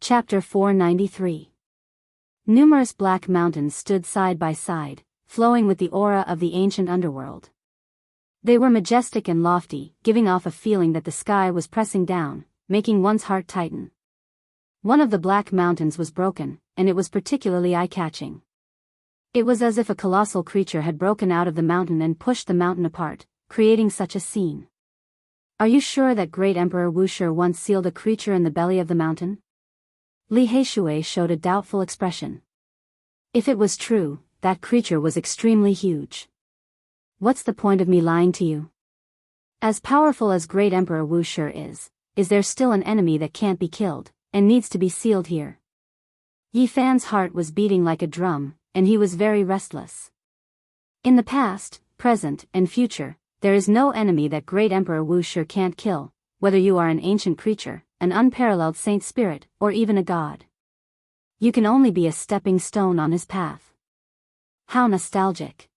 Chapter 493. Numerous black mountains stood side by side, flowing with the aura of the ancient underworld. They were majestic and lofty, giving off a feeling that the sky was pressing down, making one's heart tighten. One of the black mountains was broken, and it was particularly eye-catching. It was as if a colossal creature had broken out of the mountain and pushed the mountain apart, creating such a scene. Are you sure that great Emperor Wuxia once sealed a creature in the belly of the mountain? Li Heishui showed a doubtful expression. If it was true, that creature was extremely huge. What's the point of me lying to you? As powerful as great Emperor Wuxia is there still an enemy that can't be killed, and needs to be sealed here? Yi Fan's heart was beating like a drum, and he was very restless. In the past, present, and future, there is no enemy that great Emperor Wuxia can't kill, whether you are an ancient creature, an unparalleled saint spirit, or even a god. You can only be a stepping stone on his path. How nostalgic.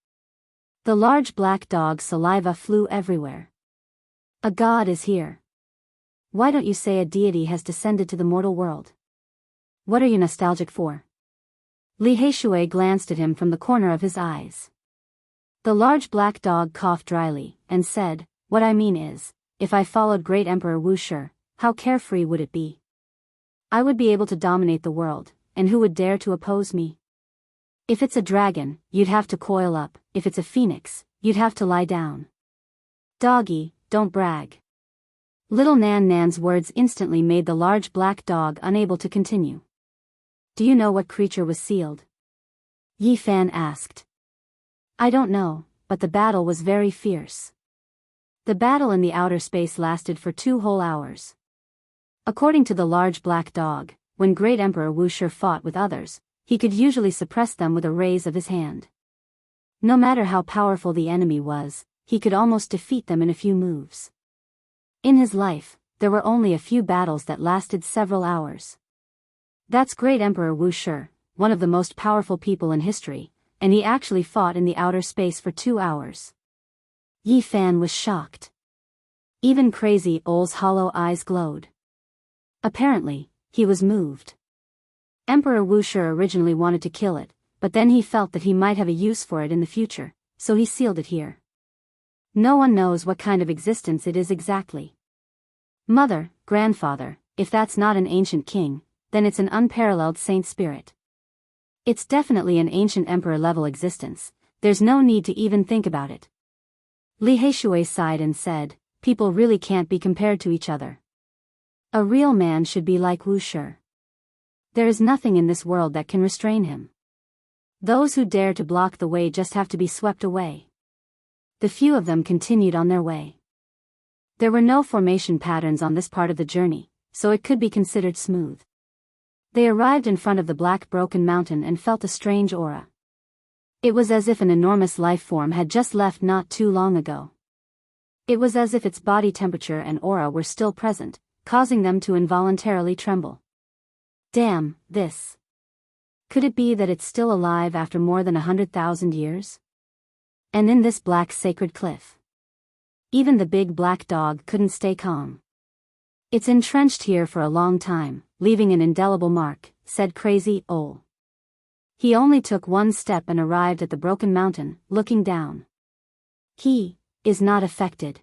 The large black dog's saliva flew everywhere. A god is here. Why don't you say a deity has descended to the mortal world? What are you nostalgic for? Li Heishui glanced at him from the corner of his eyes. The large black dog coughed dryly, and said, "What I mean is, if I followed great Emperor Wuxia, how carefree would it be? I would be able to dominate the world, and who would dare to oppose me? If it's a dragon, you'd have to coil up, if it's a phoenix, you'd have to lie down. Doggy, don't brag." Little Nan Nan's words instantly made the large black dog unable to continue. Do you know what creature was sealed? Yi Fan asked. I don't know, but the battle was very fierce. The battle in the outer space lasted for 2 whole hours. According to the large black dog, when great Emperor Wuxia fought with others, he could usually suppress them with a raise of his hand. No matter how powerful the enemy was, he could almost defeat them in a few moves. In his life, there were only a few battles that lasted several hours. That's great Emperor Wuxia, one of the most powerful people in history, and he actually fought in the outer space for 2 hours. Yi Fan was shocked. Even Crazy Old's hollow eyes glowed. Apparently, he was moved. Emperor Wuxia originally wanted to kill it, but then he felt that he might have a use for it in the future, so he sealed it here. No one knows what kind of existence it is exactly. Mother, grandfather, if that's not an ancient king, then it's an unparalleled saint spirit. It's definitely an ancient emperor-level existence, there's no need to even think about it. Li Heishui sighed and said, people really can't be compared to each other. A real man should be like Wuxia. There is nothing in this world that can restrain him. Those who dare to block the way just have to be swept away. The few of them continued on their way. There were no formation patterns on this part of the journey, so it could be considered smooth. They arrived in front of the black broken mountain and felt a strange aura. It was as if an enormous life form had just left not too long ago. It was as if its body temperature and aura were still present, causing them to involuntarily tremble. Damn, this. Could it be that it's still alive after more than 100,000 years? And in this black sacred cliff. Even the big black dog couldn't stay calm. It's entrenched here for a long time, leaving an indelible mark, said Crazy Old. He only took 1 step and arrived at the broken mountain, looking down. He is not affected.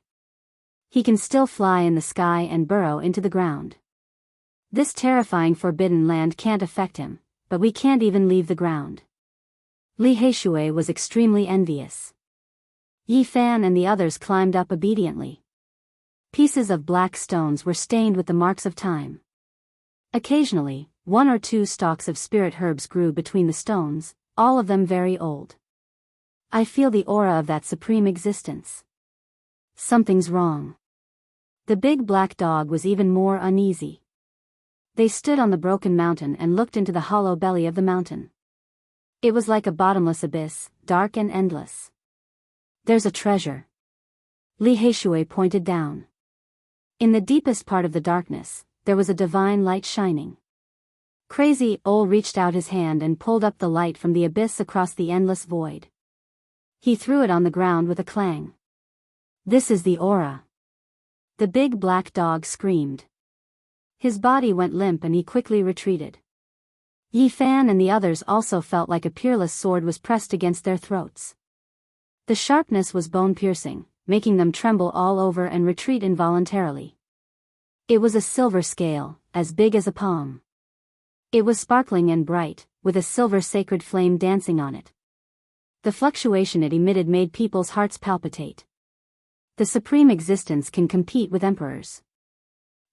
He can still fly in the sky and burrow into the ground. This terrifying forbidden land can't affect him, but we can't even leave the ground. Li Heishui was extremely envious. Yi Fan and the others climbed up obediently. Pieces of black stones were stained with the marks of time. Occasionally, 1 or 2 stalks of spirit herbs grew between the stones, all of them very old. I feel the aura of that supreme existence. Something's wrong. The big black dog was even more uneasy. They stood on the broken mountain and looked into the hollow belly of the mountain. It was like a bottomless abyss, dark and endless. There's a treasure. Li Heishui pointed down. In the deepest part of the darkness, there was a divine light shining. Crazy Old reached out his hand and pulled up the light from the abyss across the endless void. He threw it on the ground with a clang. This is the aura. The big black dog screamed. His body went limp and he quickly retreated. Yi Fan and the others also felt like a peerless sword was pressed against their throats. The sharpness was bone-piercing, making them tremble all over and retreat involuntarily. It was a silver scale, as big as a palm. It was sparkling and bright, with a silver sacred flame dancing on it. The fluctuation it emitted made people's hearts palpitate. The supreme existence can compete with emperors.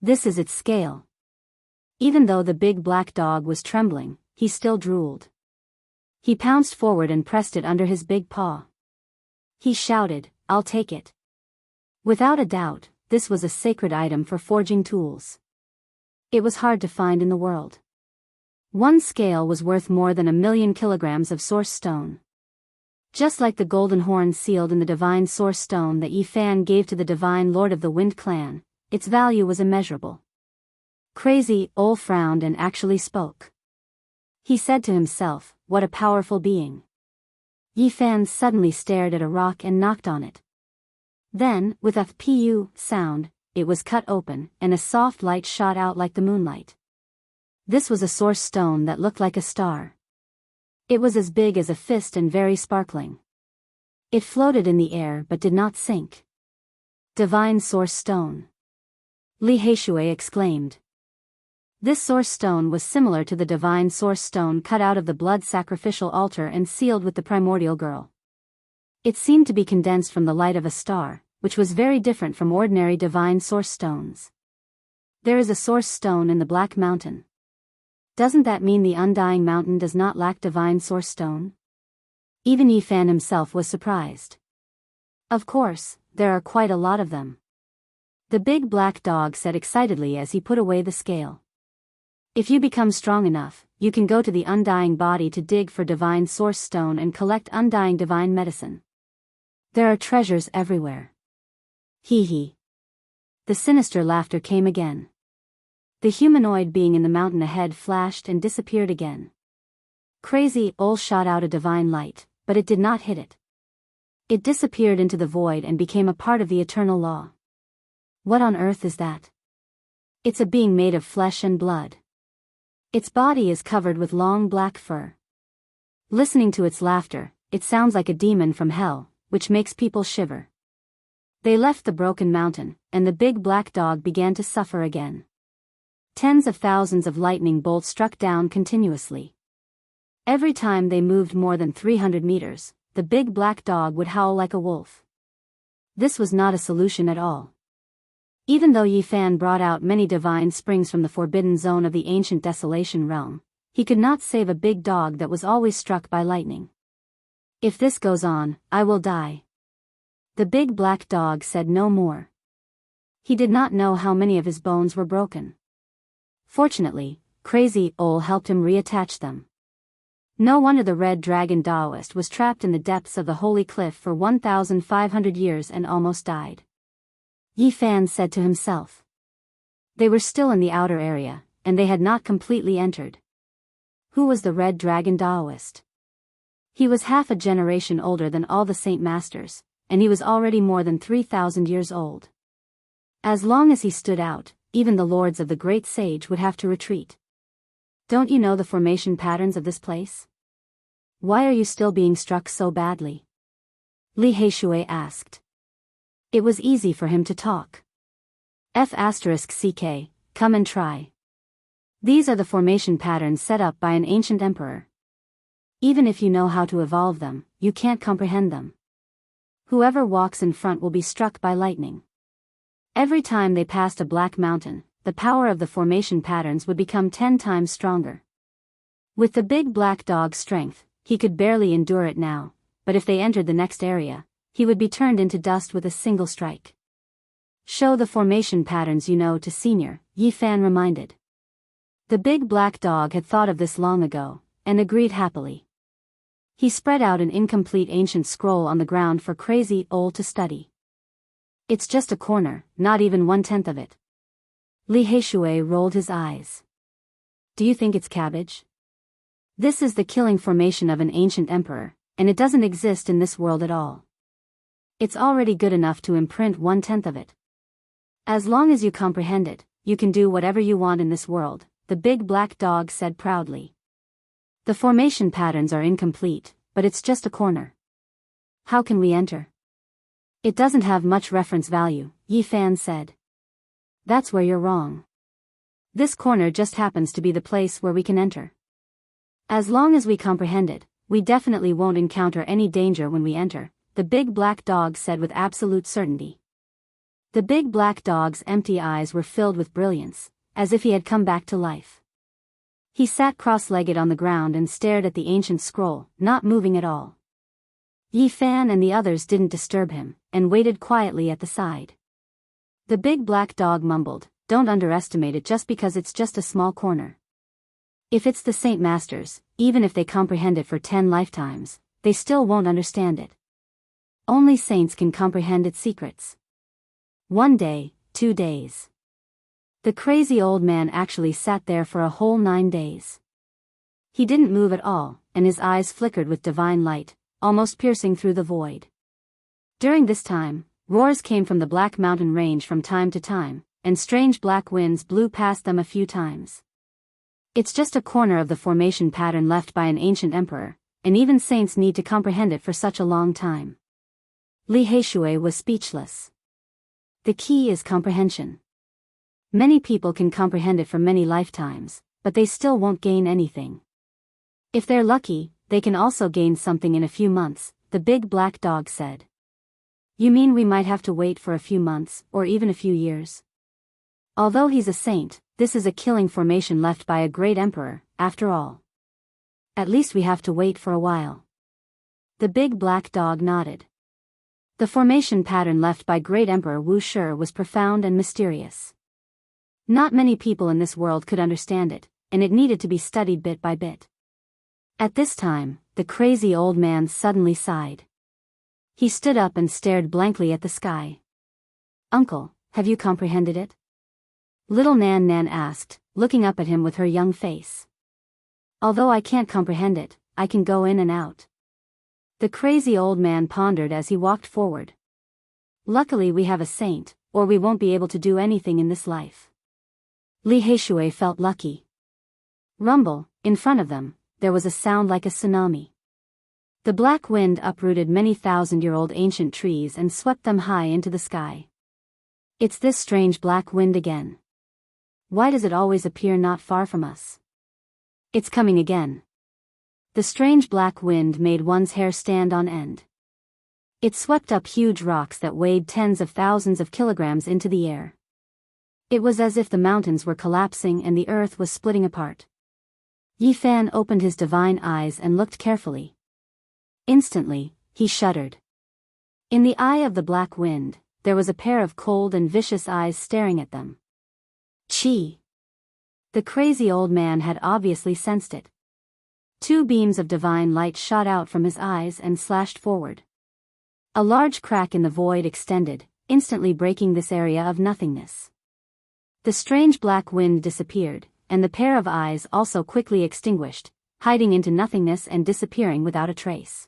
This is its scale. Even though the big black dog was trembling, he still drooled. He pounced forward and pressed it under his big paw. He shouted, "I'll take it." Without a doubt, this was a sacred item for forging tools. It was hard to find in the world. One scale was worth more than 1,000,000 kilograms of source stone. Just like the golden horn sealed in the divine source stone that Yi Fan gave to the divine lord of the Wind Clan, its value was immeasurable. Crazy Ol frowned and actually spoke. He said to himself, "What a powerful being." Yi Fan suddenly stared at a rock and knocked on it. Then, with a pu sound, it was cut open, and a soft light shot out like the moonlight. This was a source stone that looked like a star. It was as big as a fist and very sparkling. It floated in the air but did not sink. Divine source stone. Li Heishui exclaimed. This source stone was similar to the divine source stone cut out of the blood sacrificial altar and sealed with the primordial girl. It seemed to be condensed from the light of a star, which was very different from ordinary divine source stones. There is a source stone in the Black Mountain. Doesn't that mean the Undying Mountain does not lack divine source stone? Even Yi Fan himself was surprised. Of course, there are quite a lot of them. The big black dog said excitedly as he put away the scale. If you become strong enough, you can go to the Undying Body to dig for divine source stone and collect undying divine medicine. There are treasures everywhere. Hee hee. The sinister laughter came again. The humanoid being in the mountain ahead flashed and disappeared again. Crazy Ol shot out a divine light, but it did not hit it. It disappeared into the void and became a part of the eternal law. What on earth is that? It's a being made of flesh and blood. Its body is covered with long black fur. Listening to its laughter, it sounds like a demon from hell, which makes people shiver. They left the broken mountain, and the big black dog began to suffer again. Tens of thousands of lightning bolts struck down continuously. Every time they moved more than 300 meters, the big black dog would howl like a wolf. This was not a solution at all. Even though Yi Fan brought out many divine springs from the forbidden zone of the ancient desolation realm, he could not save a big dog that was always struck by lightning. If this goes on, I will die. The big black dog said no more. He did not know how many of his bones were broken. Fortunately, Crazy Ol helped him reattach them. No wonder the Red Dragon Taoist was trapped in the depths of the holy cliff for 1,500 years and almost died. Yi Fan said to himself. They were still in the outer area, and they had not completely entered. Who was the Red Dragon Taoist? He was half a generation older than all the Saint Masters, and he was already more than 3,000 years old. As long as he stood out, even the lords of the Great Sage would have to retreat. Don't you know the formation patterns of this place? Why are you still being struck so badly? Li Heishui asked. It was easy for him to talk. F***ck, come and try. These are the formation patterns set up by an ancient emperor. Even if you know how to evolve them, you can't comprehend them. Whoever walks in front will be struck by lightning. Every time they passed a black mountain, the power of the formation patterns would become 10 times stronger. With the big black dog's strength, he could barely endure it now, but if they entered the next area, he would be turned into dust with a single strike. Show the formation patterns you know to Senior, Yi Fan reminded. The big black dog had thought of this long ago, and agreed happily. He spread out an incomplete ancient scroll on the ground for Crazy Ol to study. It's just a corner, not even 1/10 of it. Li Heishui rolled his eyes. Do you think it's cabbage? This is the killing formation of an ancient emperor, and it doesn't exist in this world at all. It's already good enough to imprint 1/10 of it. As long as you comprehend it, you can do whatever you want in this world, the big black dog said proudly. The formation patterns are incomplete, but it's just a corner. How can we enter? It doesn't have much reference value, Yi Fan said. That's where you're wrong. This corner just happens to be the place where we can enter. As long as we comprehend it, we definitely won't encounter any danger when we enter, the big black dog said with absolute certainty. The big black dog's empty eyes were filled with brilliance, as if he had come back to life. He sat cross-legged on the ground and stared at the ancient scroll, not moving at all. Yi Fan and the others didn't disturb him, and waited quietly at the side. The big black dog mumbled, "Don't underestimate it just because it's just a small corner. If it's the Saint Masters, even if they comprehend it for 10 lifetimes, they still won't understand it. Only saints can comprehend its secrets. 1 day, 2 days. The crazy old man actually sat there for a whole 9 days. He didn't move at all, and his eyes flickered with divine light, almost piercing through the void. During this time, roars came from the Black Mountain range from time to time, and strange black winds blew past them a few times. It's just a corner of the formation pattern left by an ancient emperor, and even saints need to comprehend it for such a long time. Li Heishui was speechless. The key is comprehension. Many people can comprehend it for many lifetimes, but they still won't gain anything. If they're lucky, they can also gain something in a few months, the big black dog said. You mean we might have to wait for a few months, or even a few years? Although he's a saint, this is a killing formation left by a great emperor, after all. At least we have to wait for a while. The big black dog nodded. The formation pattern left by great Emperor Wu Shi was profound and mysterious. Not many people in this world could understand it, and it needed to be studied bit by bit. At this time, the crazy old man suddenly sighed. He stood up and stared blankly at the sky. Uncle, have you comprehended it? Little Nan Nan asked, looking up at him with her young face. Although I can't comprehend it, I can go in and out. The crazy old man pondered as he walked forward. Luckily we have a saint, or we won't be able to do anything in this life. Li Heishui felt lucky. Rumble, in front of them, there was a sound like a tsunami. The black wind uprooted many thousand-year-old ancient trees and swept them high into the sky. It's this strange black wind again. Why does it always appear not far from us? It's coming again. The strange black wind made one's hair stand on end. It swept up huge rocks that weighed tens of thousands of kilograms into the air. It was as if the mountains were collapsing and the earth was splitting apart. Yi Fan opened his divine eyes and looked carefully. Instantly, he shuddered. In the eye of the black wind, there was a pair of cold and vicious eyes staring at them. Chi! The crazy old man had obviously sensed it. 2 beams of divine light shot out from his eyes and slashed forward. A large crack in the void extended, instantly breaking this area of nothingness. The strange black wind disappeared, and the pair of eyes also quickly extinguished, hiding into nothingness and disappearing without a trace.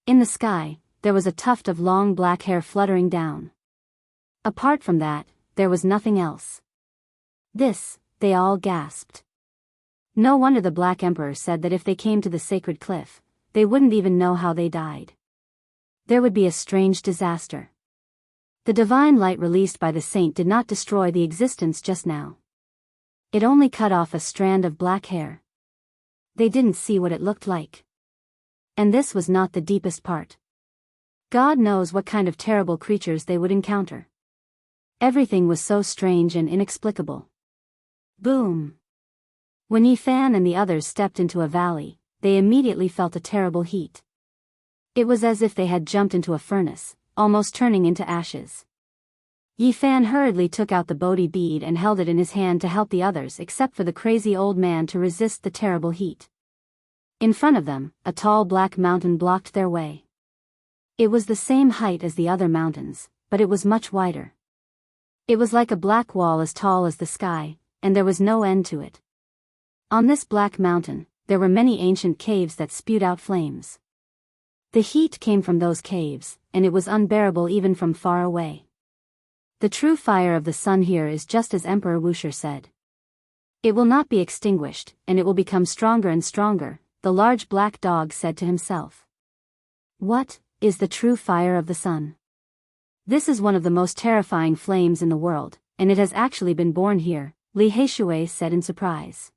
In the sky, there was a tuft of long black hair fluttering down. Apart from that, there was nothing else. This, they all gasped. No wonder the Black Emperor said that if they came to the sacred cliff, they wouldn't even know how they died. There would be a strange disaster. The divine light released by the saint did not destroy the existence just now. It only cut off a strand of black hair. They didn't see what it looked like. And this was not the deepest part. God knows what kind of terrible creatures they would encounter. Everything was so strange and inexplicable. Boom! When Yi Fan and the others stepped into a valley, they immediately felt a terrible heat. It was as if they had jumped into a furnace, almost turning into ashes. Yi Fan hurriedly took out the Bodhi bead and held it in his hand to help the others except for the crazy old man to resist the terrible heat. In front of them, a tall black mountain blocked their way. It was the same height as the other mountains, but it was much wider. It was like a black wall as tall as the sky, and there was no end to it. On this black mountain, there were many ancient caves that spewed out flames. The heat came from those caves, and it was unbearable even from far away. The true fire of the sun here is just as Emperor Wusher said. It will not be extinguished, and it will become stronger and stronger, the large black dog said to himself. What is the true fire of the sun? This is one of the most terrifying flames in the world, and it has actually been born here, Li Heishui said in surprise.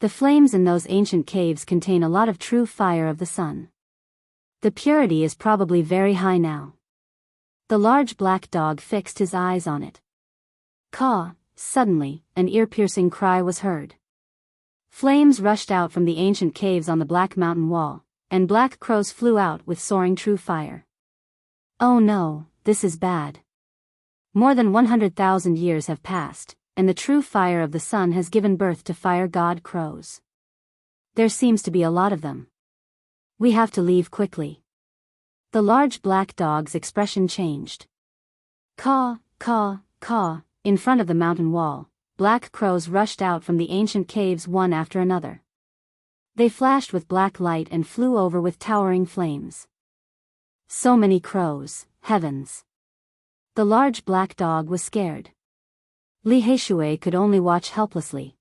The flames in those ancient caves contain a lot of true fire of the sun. The purity is probably very high now. The large black dog fixed his eyes on it. Caw! Suddenly, an ear-piercing cry was heard. Flames rushed out from the ancient caves on the black mountain wall, and black crows flew out with soaring true fire. Oh no, this is bad. More than 100,000 years have passed, and the true fire of the sun has given birth to fire god crows. There seems to be a lot of them. We have to leave quickly. The large black dog's expression changed. Caw, caw, caw, in front of the mountain wall, black crows rushed out from the ancient caves one after another. They flashed with black light and flew over with towering flames. So many crows, heavens! The large black dog was scared. Li Heishui could only watch helplessly.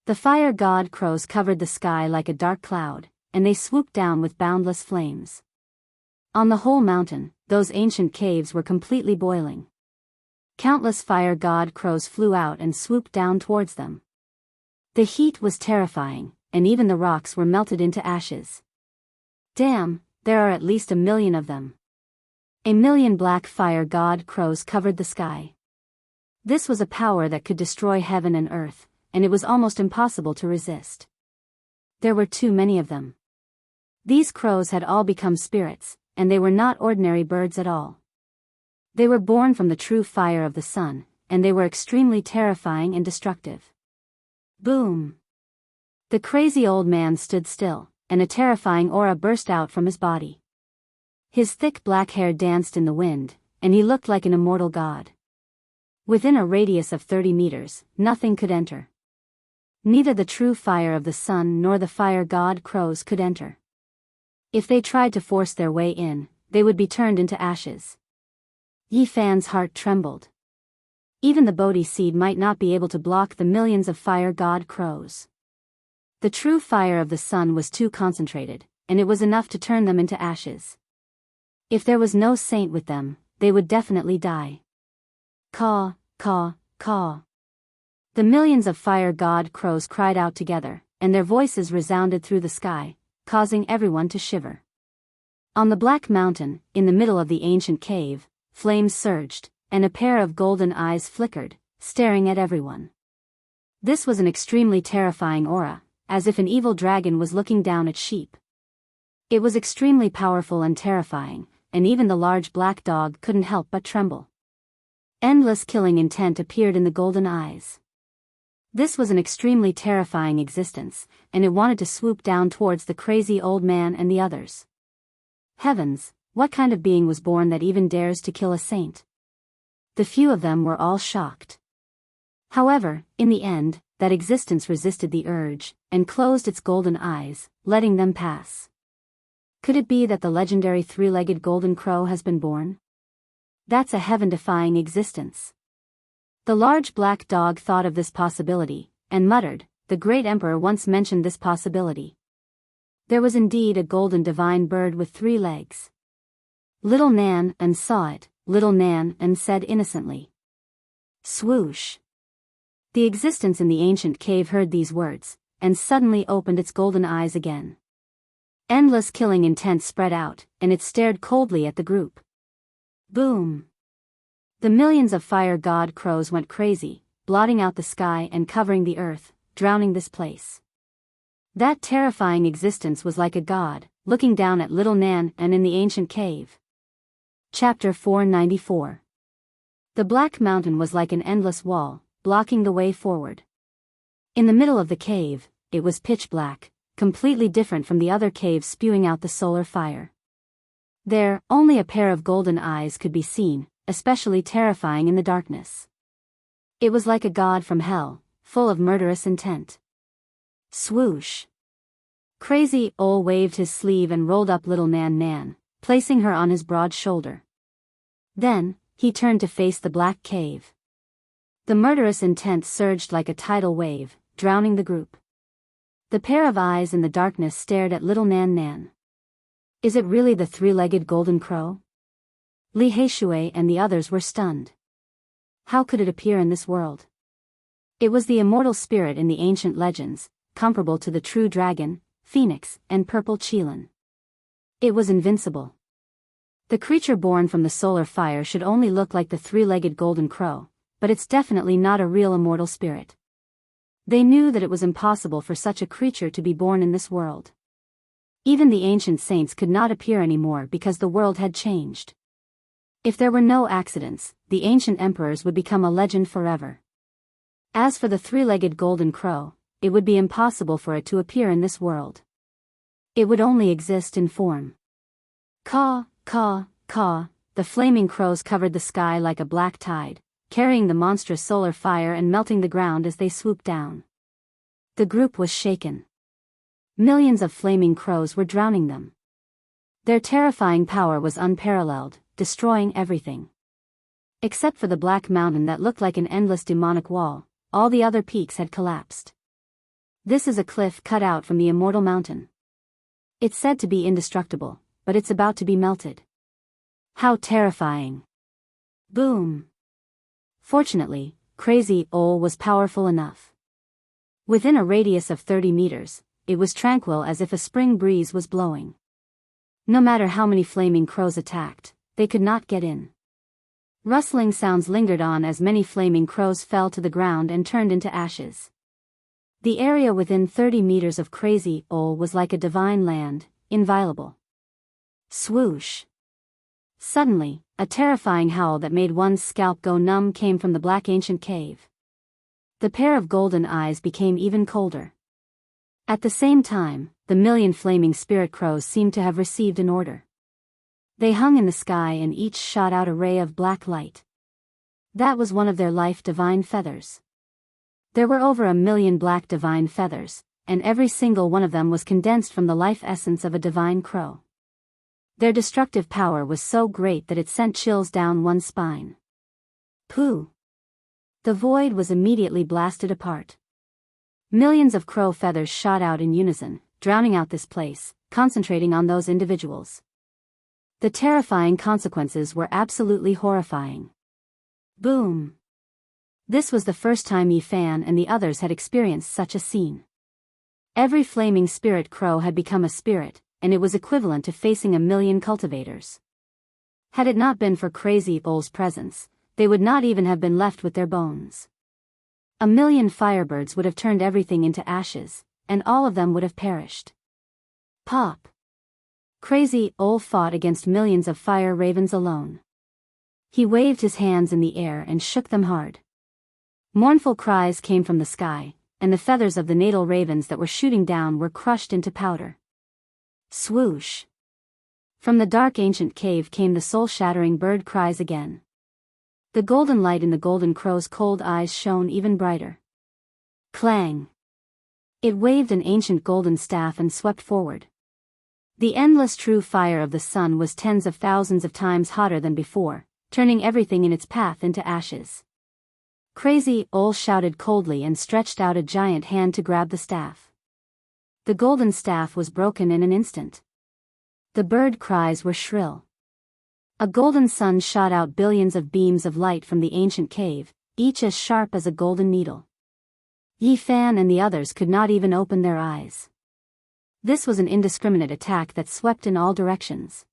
The fire god crows covered the sky like a dark cloud, and they swooped down with boundless flames. On the whole mountain, those ancient caves were completely boiling. Countless fire god crows flew out and swooped down towards them. The heat was terrifying, and even the rocks were melted into ashes. Damn, there are at least 1 million of them. 1 million black fire god crows covered the sky. This was a power that could destroy heaven and earth, and it was almost impossible to resist. There were too many of them. These crows had all become spirits, and they were not ordinary birds at all. They were born from the true fire of the sun, and they were extremely terrifying and destructive. Boom! The crazy old man stood still, and a terrifying aura burst out from his body. His thick black hair danced in the wind, and he looked like an immortal god. Within a radius of 30 meters, nothing could enter. Neither the true fire of the sun nor the fire god crows could enter. If they tried to force their way in, they would be turned into ashes. Yi Fan's heart trembled. Even the Bodhi seed might not be able to block the millions of fire god crows. The true fire of the sun was too concentrated, and it was enough to turn them into ashes. If there was no saint with them, they would definitely die. Caw, caw, caw. The millions of fire god crows cried out together, and their voices resounded through the sky, causing everyone to shiver. On the black mountain, in the middle of the ancient cave, flames surged, and a pair of golden eyes flickered, staring at everyone. This was an extremely terrifying aura, as if an evil dragon was looking down at sheep. It was extremely powerful and terrifying, and even the large black dog couldn't help but tremble. Endless killing intent appeared in the golden eyes. This was an extremely terrifying existence, and it wanted to swoop down towards the crazy old man and the others. Heavens, what kind of being was born that even dares to kill a saint? The few of them were all shocked. However, in the end, that existence resisted the urge, and closed its golden eyes, letting them pass. Could it be that the legendary three-legged golden crow has been born? That's a heaven-defying existence. The large black dog thought of this possibility, and muttered, the great emperor once mentioned this possibility. There was indeed a golden divine bird with 3 legs. Little Nan and saw it, little Nan and said innocently. Swoosh! The existence in the ancient cave heard these words, and suddenly opened its golden eyes again. Endless killing intent spread out, and it stared coldly at the group. Boom! The millions of fire god crows went crazy, blotting out the sky and covering the earth, drowning this place. That terrifying existence was like a god, looking down at little Nan and in the ancient cave. Chapter 494. The Black Mountain was like an endless wall, blocking the way forward. In the middle of the cave, it was pitch black, completely different from the other caves spewing out the solar fire. There, only a pair of golden eyes could be seen, especially terrifying in the darkness. It was like a god from hell, full of murderous intent. Swoosh! Crazy Ol waved his sleeve and rolled up little Nan Nan, placing her on his broad shoulder. Then, he turned to face the black cave. The murderous intent surged like a tidal wave, drowning the group. The pair of eyes in the darkness stared at little Nan Nan. Is it really the three-legged golden crow? Li Heishui and the others were stunned. How could it appear in this world? It was the immortal spirit in the ancient legends, comparable to the true dragon, phoenix, and purple qilin. It was invincible. The creature born from the solar fire should only look like the three-legged golden crow, but it's definitely not a real immortal spirit. They knew that it was impossible for such a creature to be born in this world. Even the ancient saints could not appear anymore because the world had changed. If there were no accidents, the ancient emperors would become a legend forever. As for the three-legged golden crow, it would be impossible for it to appear in this world. It would only exist in form. Caw, caw, caw, the flaming crows covered the sky like a black tide, carrying the monstrous solar fire and melting the ground as they swooped down. The group was shaken. Millions of flaming crows were drowning them. Their terrifying power was unparalleled, destroying everything. Except for the black mountain that looked like an endless demonic wall, all the other peaks had collapsed. This is a cliff cut out from the immortal mountain. It's said to be indestructible, but it's about to be melted. How terrifying. Boom. Fortunately, Crazy Ol was powerful enough. Within a radius of 30 meters, it was tranquil as if a spring breeze was blowing. No matter how many flaming crows attacked, they could not get in. Rustling sounds lingered on as many flaming crows fell to the ground and turned into ashes. The area within 30 meters of Crazy Ol was like a divine land, inviolable. Swoosh. Suddenly, a terrifying howl that made one's scalp go numb came from the black ancient cave. The pair of golden eyes became even colder. At the same time, the million flaming spirit crows seemed to have received an order. They hung in the sky and each shot out a ray of black light. That was one of their life divine feathers. There were over 1 million black divine feathers, and every single one of them was condensed from the life essence of a divine crow. Their destructive power was so great that it sent chills down one's spine. Pooh! The void was immediately blasted apart. Millions of crow feathers shot out in unison, drowning out this place, concentrating on those individuals. The terrifying consequences were absolutely horrifying. Boom! This was the first time Yi Fan and the others had experienced such a scene. Every flaming spirit crow had become a spirit, and it was equivalent to facing 1 million cultivators. Had it not been for Crazy Ol's presence, they would not even have been left with their bones. 1 million firebirds would have turned everything into ashes, and all of them would have perished. Pop! Crazy Ol fought against millions of fire ravens alone. He waved his hands in the air and shook them hard. Mournful cries came from the sky, and the feathers of the natal ravens that were shooting down were crushed into powder. Swoosh! From the dark ancient cave came the soul-shattering bird cries again. The golden light in the golden crow's cold eyes shone even brighter. Clang! It waved an ancient golden staff and swept forward. The endless true fire of the sun was tens of thousands of times hotter than before, turning everything in its path into ashes. Crazy Ol shouted coldly and stretched out a giant hand to grab the staff. The golden staff was broken in an instant. The bird cries were shrill. A golden sun shot out billions of beams of light from the ancient cave, each as sharp as a golden needle. Yi Fan and the others could not even open their eyes. This was an indiscriminate attack that swept in all directions.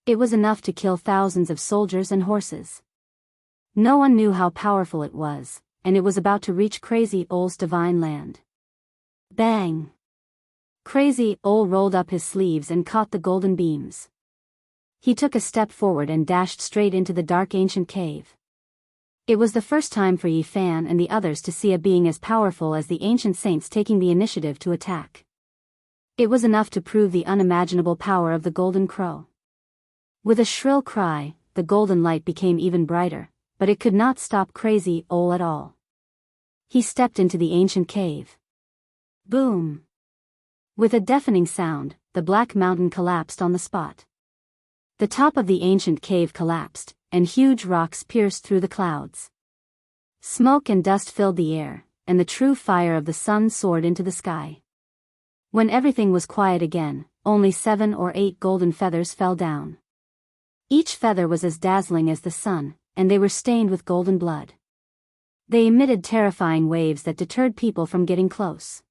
It was enough to kill thousands of soldiers and horses. No one knew how powerful it was, and it was about to reach Crazy Ol's divine land. Bang! Crazy Ol rolled up his sleeves and caught the golden beams. He took a step forward and dashed straight into the dark ancient cave. It was the first time for Yi Fan and the others to see a being as powerful as the ancient saints taking the initiative to attack. It was enough to prove the unimaginable power of the golden crow. With a shrill cry, the golden light became even brighter, but it could not stop Crazy Ol at all. He stepped into the ancient cave. Boom! With a deafening sound, the black mountain collapsed on the spot. The top of the ancient cave collapsed, and huge rocks pierced through the clouds. Smoke and dust filled the air, and the true fire of the sun soared into the sky. When everything was quiet again, only 7 or 8 golden feathers fell down. Each feather was as dazzling as the sun, and they were stained with golden blood. They emitted terrifying waves that deterred people from getting close.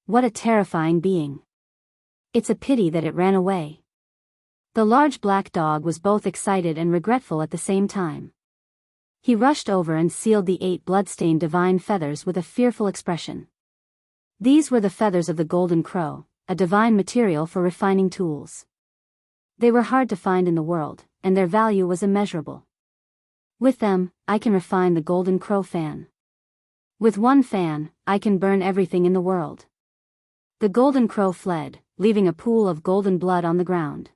What a terrifying being. It's a pity that it ran away. The large black dog was both excited and regretful at the same time. He rushed over and sealed the 8 blood-stained divine feathers with a fearful expression. These were the feathers of the golden crow, a divine material for refining tools. They were hard to find in the world, and their value was immeasurable. With them, I can refine the golden crow fan. With one fan, I can burn everything in the world. The golden crow fled, leaving a pool of golden blood on the ground.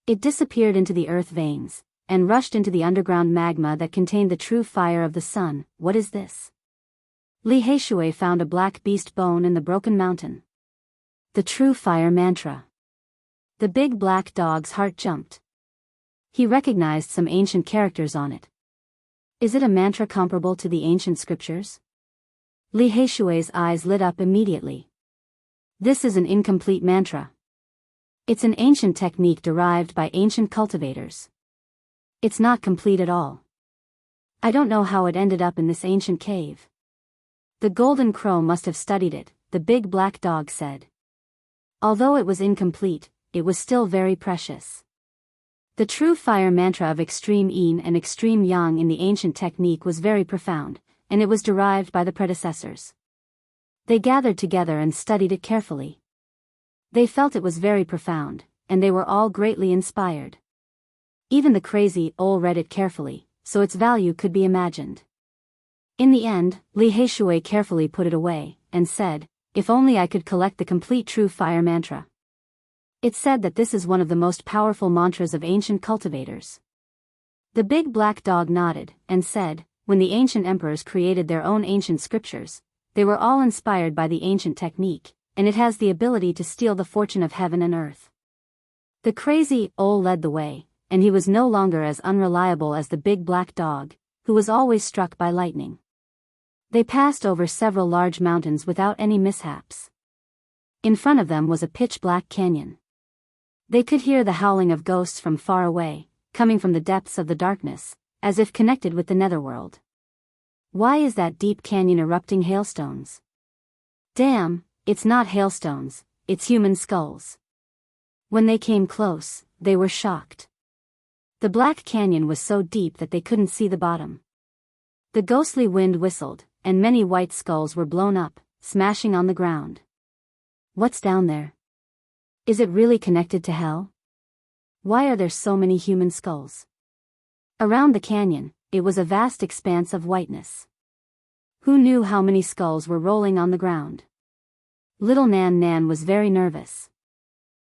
It disappeared into the earth veins, and rushed into the underground magma that contained the true fire of the sun. What is this? Li Heishui found a black beast bone in the broken mountain. The true fire mantra. The big black dog's heart jumped. He recognized some ancient characters on it. Is it a mantra comparable to the ancient scriptures? Li Heishui's eyes lit up immediately. This is an incomplete mantra. It's an ancient technique derived by ancient cultivators. It's not complete at all. I don't know how it ended up in this ancient cave. The golden crow must have studied it, the big black dog said. Although it was incomplete, it was still very precious. The true fire mantra of extreme yin and extreme yang in the ancient technique was very profound, and it was derived by the predecessors. They gathered together and studied it carefully. They felt it was very profound, and they were all greatly inspired. Even the crazy owl read it carefully, so its value could be imagined. In the end, Li Heishui carefully put it away, and said, if only I could collect the complete true fire mantra. It's said that this is one of the most powerful mantras of ancient cultivators. The big black dog nodded, and said, when the ancient emperors created their own ancient scriptures, they were all inspired by the ancient technique, and it has the ability to steal the fortune of heaven and earth. The crazy owl led the way, and he was no longer as unreliable as the big black dog, who was always struck by lightning. They passed over several large mountains without any mishaps. In front of them was a pitch-black canyon. They could hear the howling of ghosts from far away, coming from the depths of the darkness, as if connected with the netherworld. Why is that deep canyon erupting hailstones? Damn, it's not hailstones, it's human skulls. When they came close, they were shocked. The black canyon was so deep that they couldn't see the bottom. The ghostly wind whistled, and many white skulls were blown up, smashing on the ground. What's down there? Is it really connected to hell? Why are there so many human skulls? Around the canyon, it was a vast expanse of whiteness. Who knew how many skulls were rolling on the ground? Little Nan Nan was very nervous.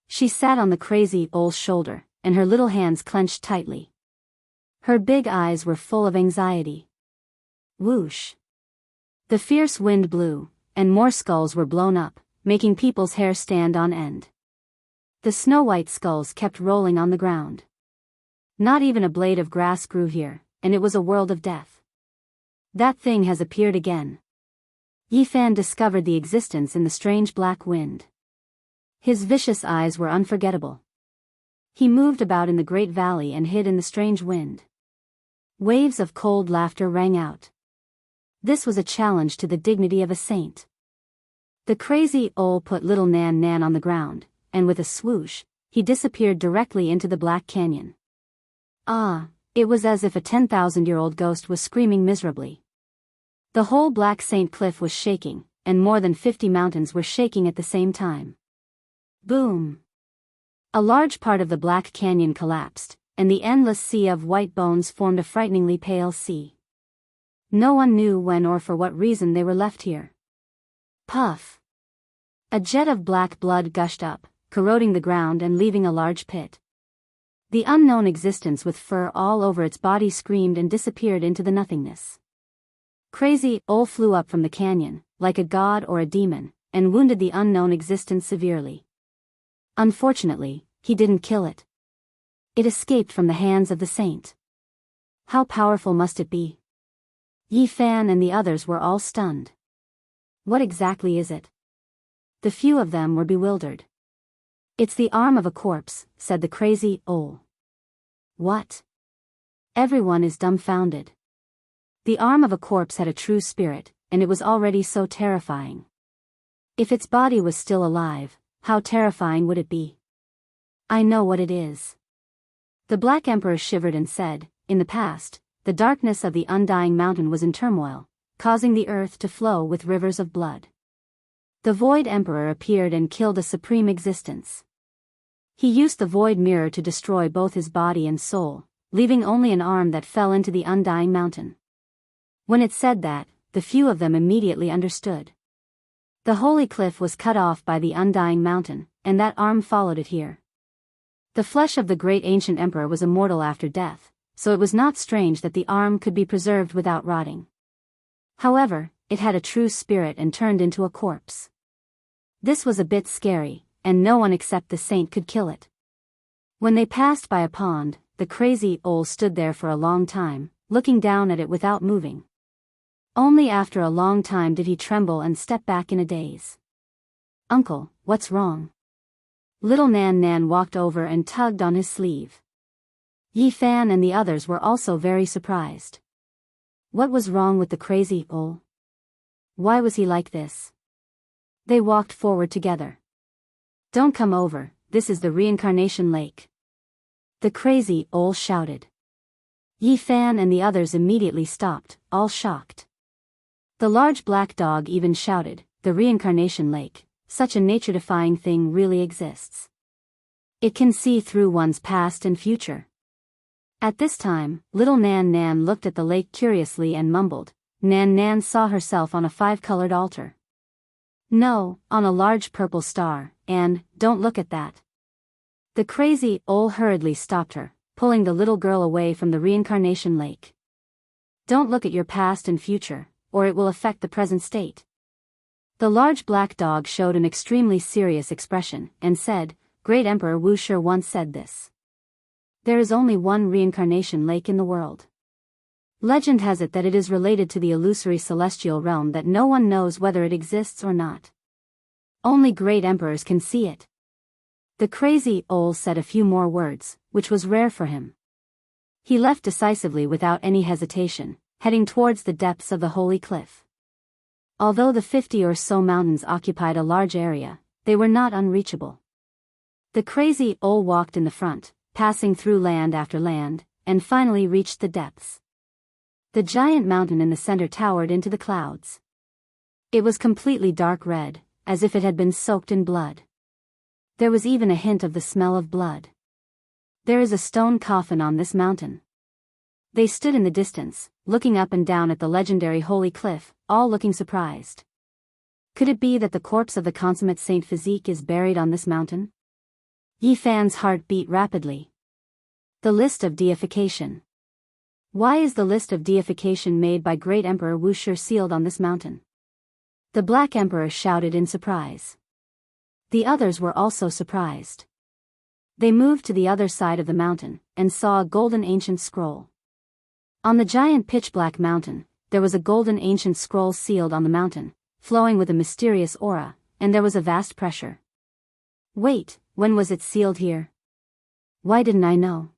She sat on the crazy owl's shoulder, and her little hands clenched tightly. Her big eyes were full of anxiety. Whoosh! The fierce wind blew, and more skulls were blown up, making people's hair stand on end. The snow-white skulls kept rolling on the ground. Not even a blade of grass grew here, and it was a world of death. That thing has appeared again. Yi Fan discovered the existence in the strange black wind. His vicious eyes were unforgettable. He moved about in the great valley and hid in the strange wind. Waves of cold laughter rang out. This was a challenge to the dignity of a saint. The crazy owl put little Nan Nan on the ground, and with a swoosh, he disappeared directly into the black canyon. Ah, it was as if a 10,000-year-old ghost was screaming miserably. The whole Black Saint Cliff was shaking, and more than 50 mountains were shaking at the same time. Boom! A large part of the Black Canyon collapsed, and the endless sea of white bones formed a frighteningly pale sea. No one knew when or for what reason they were left here. Puff! A jet of black blood gushed up, corroding the ground and leaving a large pit. The unknown existence with fur all over its body screamed and disappeared into the nothingness. Crazy Owl flew up from the canyon, like a god or a demon, and wounded the unknown existence severely. Unfortunately, he didn't kill it. It escaped from the hands of the saint. How powerful must it be? Yi Fan and the others were all stunned. What exactly is it? The few of them were bewildered. It's the arm of a corpse, said the crazy owl. What? Everyone is dumbfounded. The arm of a corpse had a true spirit, and it was already so terrifying. If its body was still alive, how terrifying would it be? I know what it is. The Black Emperor shivered and said, in the past, the darkness of the undying mountain was in turmoil, causing the earth to flow with rivers of blood. The Void Emperor appeared and killed a supreme existence. He used the Void Mirror to destroy both his body and soul, leaving only an arm that fell into the undying mountain. When it said that, the few of them immediately understood. The holy cliff was cut off by the undying mountain, and that arm followed it here. The flesh of the great ancient emperor was immortal after death, so it was not strange that the arm could be preserved without rotting. However, it had a true spirit and turned into a corpse. This was a bit scary, and no one except the saint could kill it. When they passed by a pond, the crazy owl stood there for a long time, looking down at it without moving. Only after a long time did he tremble and step back in a daze. Uncle, what's wrong? Little Nan Nan walked over and tugged on his sleeve. Yi Fan and the others were also very surprised. What was wrong with the crazy owl? Why was he like this? They walked forward together. Don't come over, this is the reincarnation lake. The crazy owl shouted. Yi Fan and the others immediately stopped, all shocked. The large black dog even shouted, the reincarnation lake, such a nature-defying thing really exists. It can see through one's past and future. At this time, little Nan Nan looked at the lake curiously and mumbled. Nan Nan saw herself on a 5-colored altar. No, on a large purple star, and, don't look at that. The crazy owl hurriedly stopped her, pulling the little girl away from the reincarnation lake. Don't look at your past and future, or it will affect the present state. The large black dog showed an extremely serious expression, and said, Great Emperor Wu Shi once said this. There is only one reincarnation lake in the world. Legend has it that it is related to the illusory celestial realm that no one knows whether it exists or not. Only great emperors can see it. The crazy owl said a few more words, which was rare for him. He left decisively without any hesitation, heading towards the depths of the holy cliff. Although the 50 or so mountains occupied a large area, they were not unreachable. The crazy owl walked in the front, passing through land after land, and finally reached the depths. The giant mountain in the center towered into the clouds. It was completely dark red, as if it had been soaked in blood. There was even a hint of the smell of blood. There is a stone coffin on this mountain. They stood in the distance, looking up and down at the legendary holy cliff, all looking surprised. Could it be that the corpse of the consummate Saint Physique is buried on this mountain? Yi Fan's heart beat rapidly. The list of deification. Why is the list of deification made by Great Emperor Wu Shi sealed on this mountain? The Black Emperor shouted in surprise. The others were also surprised. They moved to the other side of the mountain, and saw a golden ancient scroll. On the giant pitch-black mountain, there was a golden ancient scroll sealed on the mountain, flowing with a mysterious aura, and there was a vast pressure. Wait, when was it sealed here? Why didn't I know?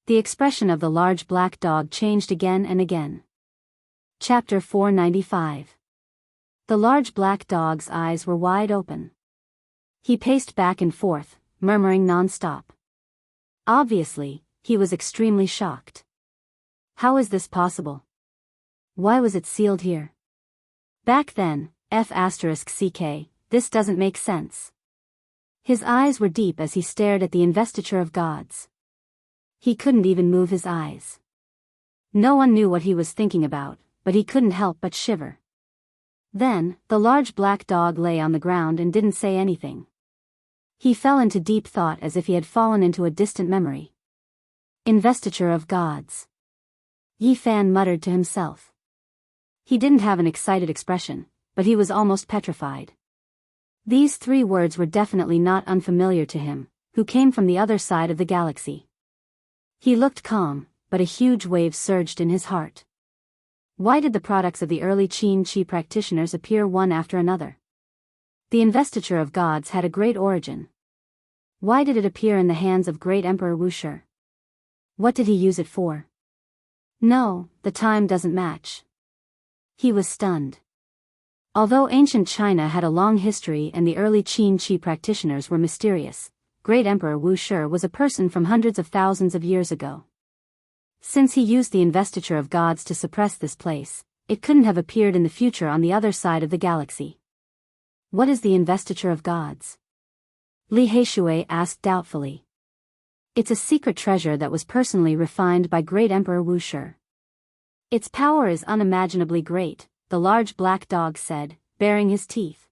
The expression of the large black dog changed again and again. Chapter 495. The large black dog's eyes were wide open. He paced back and forth, murmuring non-stop. Obviously, he was extremely shocked. How is this possible? Why was it sealed here? Back then, F***ck, this doesn't make sense. His eyes were deep as he stared at the investiture of gods. He couldn't even move his eyes. No one knew what he was thinking about, but he couldn't help but shiver. Then, the large black dog lay on the ground and didn't say anything. He fell into deep thought as if he had fallen into a distant memory. Investiture of gods. Yi Fan muttered to himself. He didn't have an excited expression, but he was almost petrified. These 3 words were definitely not unfamiliar to him, who came from the other side of the galaxy. He looked calm, but a huge wave surged in his heart. Why did the products of the early Qi practitioners appear one after another? The investiture of gods had a great origin. Why did it appear in the hands of great Emperor Wushi? What did he use it for? No, the time doesn't match. He was stunned. Although ancient China had a long history and the early Qi practitioners were mysterious, great Emperor Wushi was a person from hundreds of thousands of years ago. Since he used the investiture of gods to suppress this place, it couldn't have appeared in the future on the other side of the galaxy. What is the investiture of gods? Li Heishui asked doubtfully. It's a secret treasure that was personally refined by great Emperor Wushi. Its power is unimaginably great, the large black dog said, baring his teeth.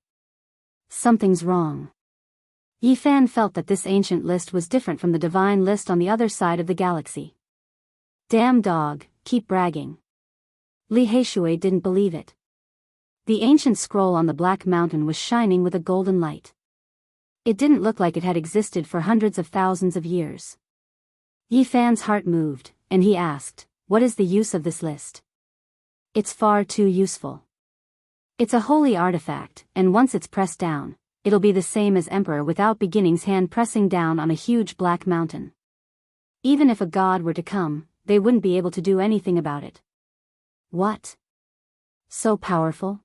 Something's wrong. Yi Fan felt that this ancient list was different from the divine list on the other side of the galaxy. Damn dog, keep bragging. Li Heishui didn't believe it. The ancient scroll on the black mountain was shining with a golden light. It didn't look like it had existed for hundreds of thousands of years. Yi Fan's heart moved, and he asked, what is the use of this list? It's far too useful. It's a holy artifact, and once it's pressed down, it'll be the same as Emperor Without Beginning's hand pressing down on a huge black mountain. Even if a god were to come, they wouldn't be able to do anything about it. What? So powerful?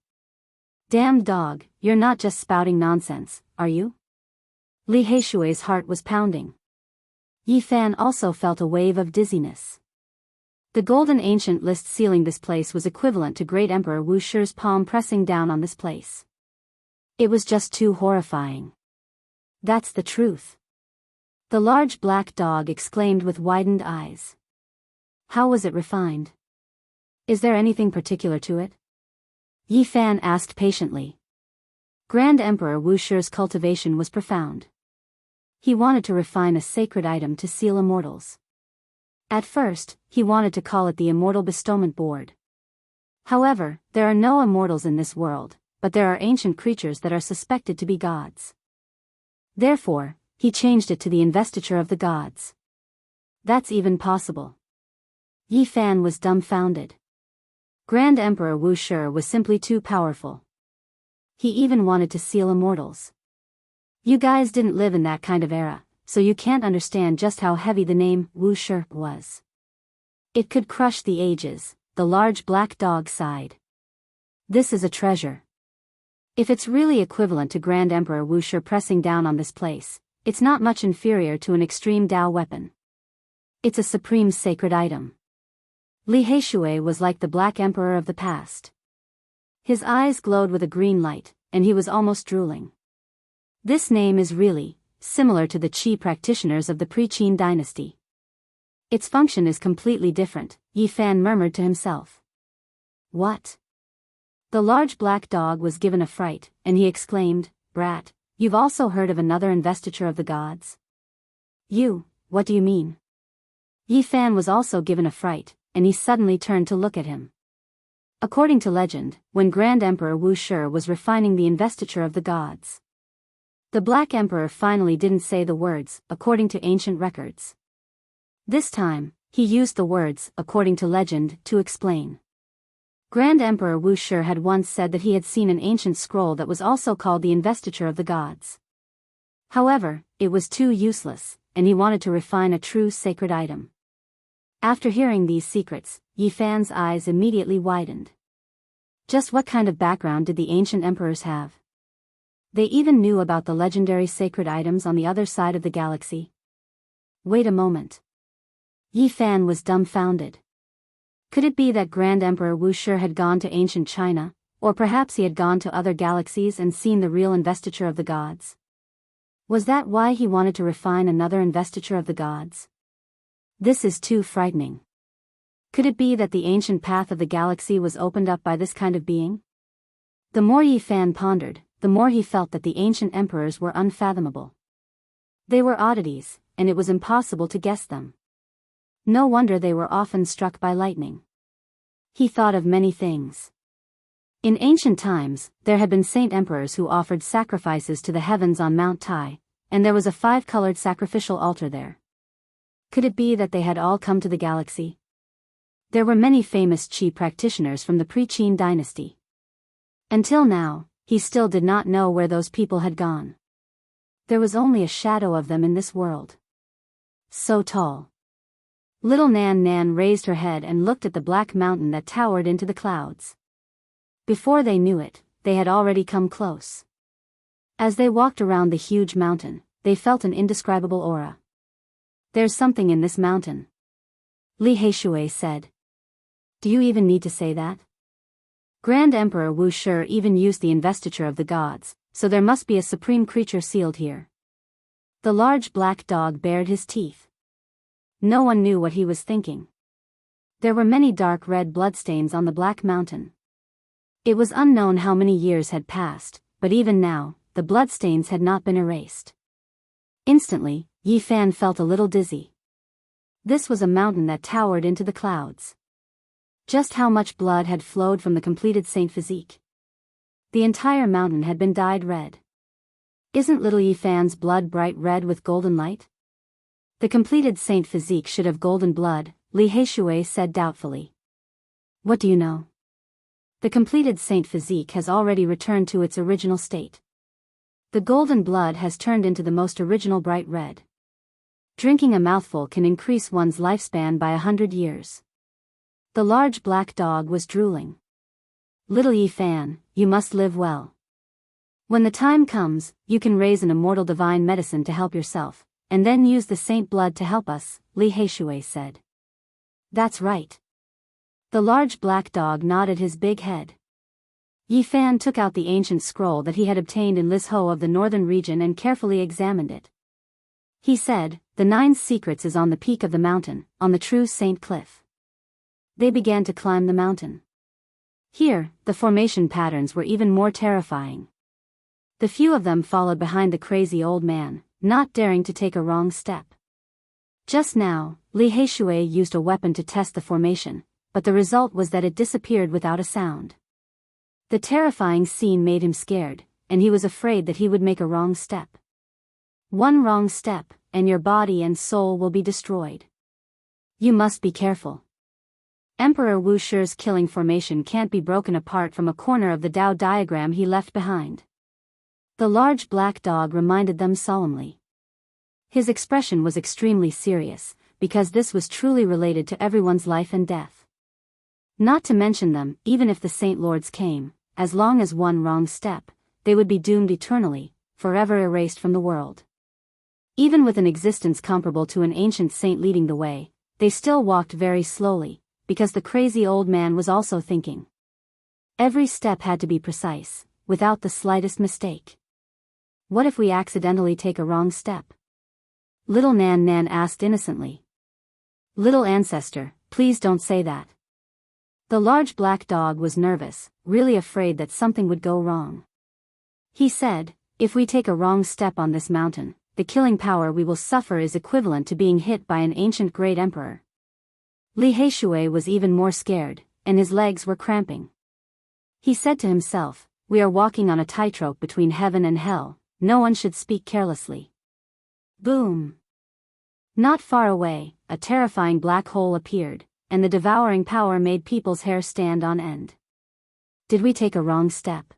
Damn dog, you're not just spouting nonsense, are you? Li Heishui's heart was pounding. Yi Fan also felt a wave of dizziness. The golden ancient list sealing this place was equivalent to great Emperor Wushi's palm pressing down on this place. It was just too horrifying. That's the truth. The large black dog exclaimed with widened eyes. How was it refined? Is there anything particular to it? Yi Fan asked patiently. Grand Emperor Wushi's cultivation was profound. He wanted to refine a sacred item to seal immortals. At first, he wanted to call it the Immortal Bestowment Board. However, there are no immortals in this world, but there are ancient creatures that are suspected to be gods. Therefore, he changed it to the Investiture of the Gods. That's even possible. Yi Fan was dumbfounded. Grand Emperor Wushi was simply too powerful. He even wanted to seal immortals. You guys didn't live in that kind of era, so you can't understand just how heavy the name Wushi was. It could crush the ages, the large black dog sighed. This is a treasure. If it's really equivalent to Grand Emperor Wushi pressing down on this place, it's not much inferior to an extreme Dao weapon. It's a supreme sacred item. Li Heishui was like the Black Emperor of the past. His eyes glowed with a green light, and he was almost drooling. This name is really similar to the Qi practitioners of the pre-Qin dynasty. Its function is completely different, Yi Fan murmured to himself. What? The large black dog was given a fright, and he exclaimed, Brat, you've also heard of another investiture of the gods? What do you mean? Yi Fan was also given a fright, and he suddenly turned to look at him. According to legend, when Grand Emperor Wushi was refining the investiture of the gods, the Black Emperor finally didn't say the words, according to ancient records. This time, he used the words, according to legend, to explain. Grand Emperor Wushi had once said that he had seen an ancient scroll that was also called the Investiture of the Gods. However, it was too useless, and he wanted to refine a true sacred item. After hearing these secrets, Yi Fan's eyes immediately widened. Just what kind of background did the ancient emperors have? They even knew about the legendary sacred items on the other side of the galaxy. Wait a moment. Yi Fan was dumbfounded. Could it be that Grand Emperor Wushi had gone to ancient China, or perhaps he had gone to other galaxies and seen the real investiture of the gods? Was that why he wanted to refine another investiture of the gods? This is too frightening. Could it be that the ancient path of the galaxy was opened up by this kind of being? The more Yi Fan pondered, the more he felt that the ancient emperors were unfathomable. They were oddities, and it was impossible to guess them. No wonder they were often struck by lightning. He thought of many things. In ancient times, there had been saint emperors who offered sacrifices to the heavens on Mount Tai, and there was a 5-colored sacrificial altar there. Could it be that they had all come to the galaxy, There were many famous Qi practitioners from the pre-Qin dynasty. Until now, he still did not know where those people had gone. There was only a shadow of them in this world. So tall. Little Nan Nan raised her head and looked at the black mountain that towered into the clouds. Before they knew it, they had already come close. As they walked around the huge mountain, they felt an indescribable aura. "There's something in this mountain," Li Heishui said. "Do you even need to say that? Grand Emperor Wu Shi even used the investiture of the gods, so there must be a supreme creature sealed here." The large black dog bared his teeth. No one knew what he was thinking. There were many dark red bloodstains on the black mountain. It was unknown how many years had passed, but even now, the bloodstains had not been erased. Instantly, Yi Fan felt a little dizzy. This was a mountain that towered into the clouds. Just how much blood had flowed from the completed Saint Physique? The entire mountain had been dyed red. Isn't little Yi Fan's blood bright red with golden light? The completed Saint Physique should have golden blood, Li Heishui said doubtfully. What do you know? The completed Saint Physique has already returned to its original state. The golden blood has turned into the most original bright red. Drinking a mouthful can increase one's lifespan by 100 years. The large black dog was drooling. Little Yi Fan, you must live well. When the time comes, you can raise an immortal divine medicine to help yourself, and then use the saint blood to help us, Li Heishui said. That's right. The large black dog nodded his big head. Yi Fan took out the ancient scroll that he had obtained in Lisho of the northern region and carefully examined it. He said, "The 9 secrets is on the peak of the mountain, on the true Saint Cliff." They began to climb the mountain. Here, the formation patterns were even more terrifying. The few of them followed behind the crazy old man, not daring to take a wrong step. Just now, Li Heishui used a weapon to test the formation, but the result was that it disappeared without a sound. The terrifying scene made him scared, and he was afraid that he would make a wrong step. One wrong step, and your body and soul will be destroyed. You must be careful. Emperor Wu Shi's killing formation can't be broken apart from a corner of the Tao diagram he left behind. The large black dog reminded them solemnly. His expression was extremely serious, because this was truly related to everyone's life and death. Not to mention them, even if the Saint Lords came, as long as one wrong step, they would be doomed eternally, forever erased from the world. Even with an existence comparable to an ancient saint leading the way, they still walked very slowly, because the crazy old man was also thinking. Every step had to be precise, without the slightest mistake. What if we accidentally take a wrong step? Little Nan Nan asked innocently. Little ancestor, please don't say that. The large black dog was nervous, really afraid that something would go wrong. He said, if we take a wrong step on this mountain, the killing power we will suffer is equivalent to being hit by an ancient great emperor. Li Heishui was even more scared, and his legs were cramping. He said to himself, we are walking on a tightrope between heaven and hell, no one should speak carelessly. Boom! Not far away, a terrifying black hole appeared, and the devouring power made people's hair stand on end. Did we take a wrong step?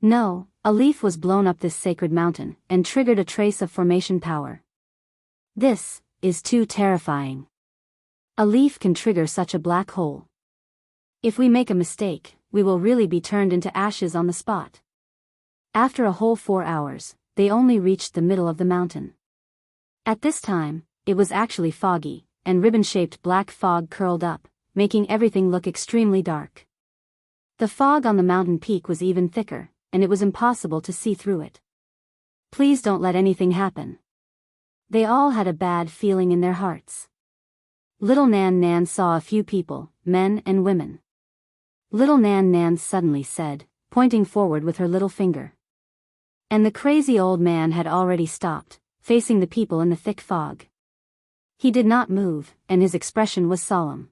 No, a leaf was blown up this sacred mountain, and triggered a trace of formation power. This is too terrifying. A leaf can trigger such a black hole. If we make a mistake, we will really be turned into ashes on the spot. After a whole 4 hours, they only reached the middle of the mountain. At this time, it was actually foggy, and ribbon-shaped black fog curled up, making everything look extremely dark. The fog on the mountain peak was even thicker, and it was impossible to see through it. Please don't let anything happen. They all had a bad feeling in their hearts. Little Nan Nan saw a few people, men and women. Little Nan Nan suddenly said, pointing forward with her little finger. And the crazy old man had already stopped, facing the people in the thick fog. He did not move, and his expression was solemn.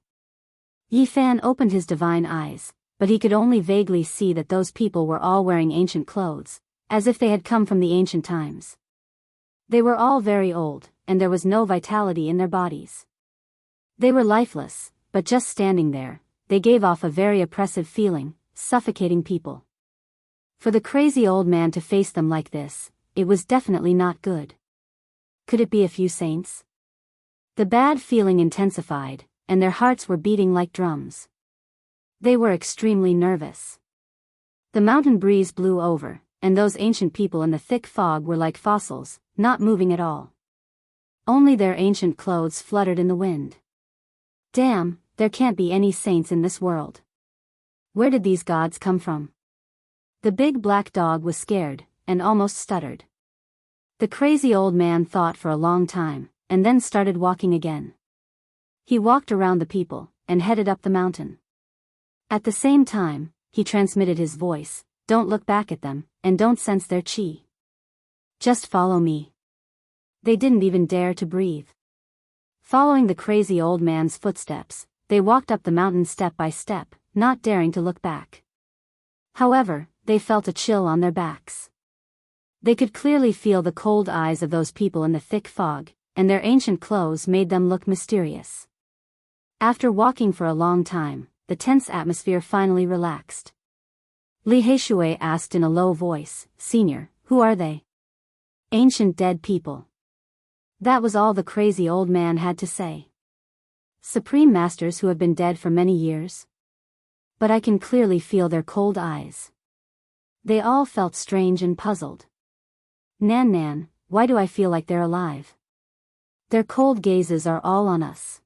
Yi Fan opened his divine eyes, but he could only vaguely see that those people were all wearing ancient clothes, as if they had come from the ancient times. They were all very old, and there was no vitality in their bodies. They were lifeless, but just standing there, they gave off a very oppressive feeling, suffocating people. For the crazy old man to face them like this, it was definitely not good. Could it be a few saints? The bad feeling intensified, and their hearts were beating like drums. They were extremely nervous. The mountain breeze blew over, and those ancient people in the thick fog were like fossils, not moving at all. Only their ancient clothes fluttered in the wind. Damn, there can't be any saints in this world. Where did these gods come from? The big black dog was scared, and almost stuttered. The crazy old man thought for a long time, and then started walking again. He walked around the people, and headed up the mountain. At the same time, he transmitted his voice, "Don't look back at them, and don't sense their chi. Just follow me." They didn't even dare to breathe. Following the crazy old man's footsteps, they walked up the mountain step by step, not daring to look back. However, they felt a chill on their backs. They could clearly feel the cold eyes of those people in the thick fog, and their ancient clothes made them look mysterious. After walking for a long time, the tense atmosphere finally relaxed. Li Heishui asked in a low voice, "Senior, who are they?" "Ancient dead people." That was all the crazy old man had to say. "Supreme masters who have been dead for many years?" But I can clearly feel their cold eyes. They all felt strange and puzzled. Nan, why do I feel like they're alive? Their cold gazes are all on us."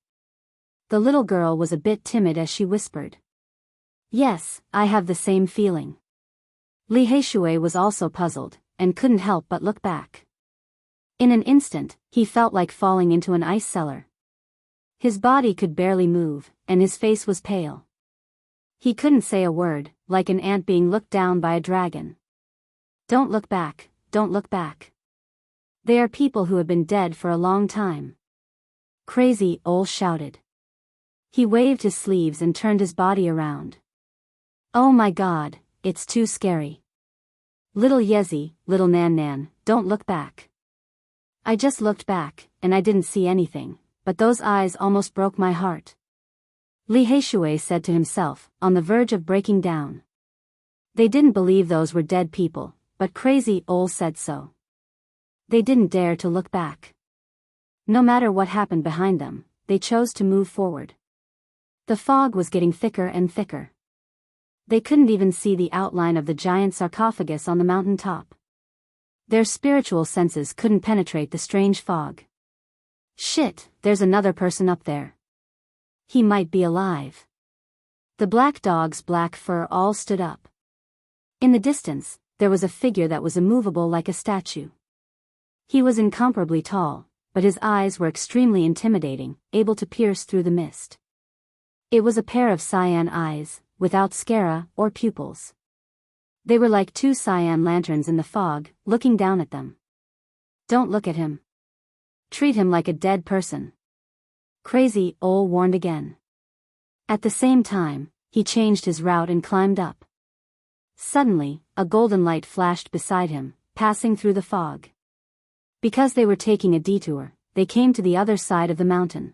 The little girl was a bit timid as she whispered. "Yes, I have the same feeling." Li Heishui was also puzzled, and couldn't help but look back. In an instant, he felt like falling into an ice cellar. His body could barely move, and his face was pale. He couldn't say a word, like an ant being looked down by a dragon. "Don't look back, don't look back. They are people who have been dead for a long time." Crazy Ol shouted. He waved his sleeves and turned his body around. "Oh my God, it's too scary. Little Yezi, little Nan, don't look back." "I just looked back, and I didn't see anything, but those eyes almost broke my heart." Li Heishui said to himself, on the verge of breaking down. They didn't believe those were dead people, but Crazy Ol said so. They didn't dare to look back. No matter what happened behind them, they chose to move forward. The fog was getting thicker and thicker. They couldn't even see the outline of the giant sarcophagus on the mountain top. Their spiritual senses couldn't penetrate the strange fog. "Shit, there's another person up there. He might be alive." The black dog's black fur all stood up. In the distance, there was a figure that was immovable like a statue. He was incomparably tall, but his eyes were extremely intimidating, able to pierce through the mist. It was a pair of cyan eyes, without sclera or pupils. They were like two cyan lanterns in the fog, looking down at them. "Don't look at him. Treat him like a dead person," Crazy Ol warned again. At the same time, he changed his route and climbed up. Suddenly, a golden light flashed beside him, passing through the fog. Because they were taking a detour, they came to the other side of the mountain.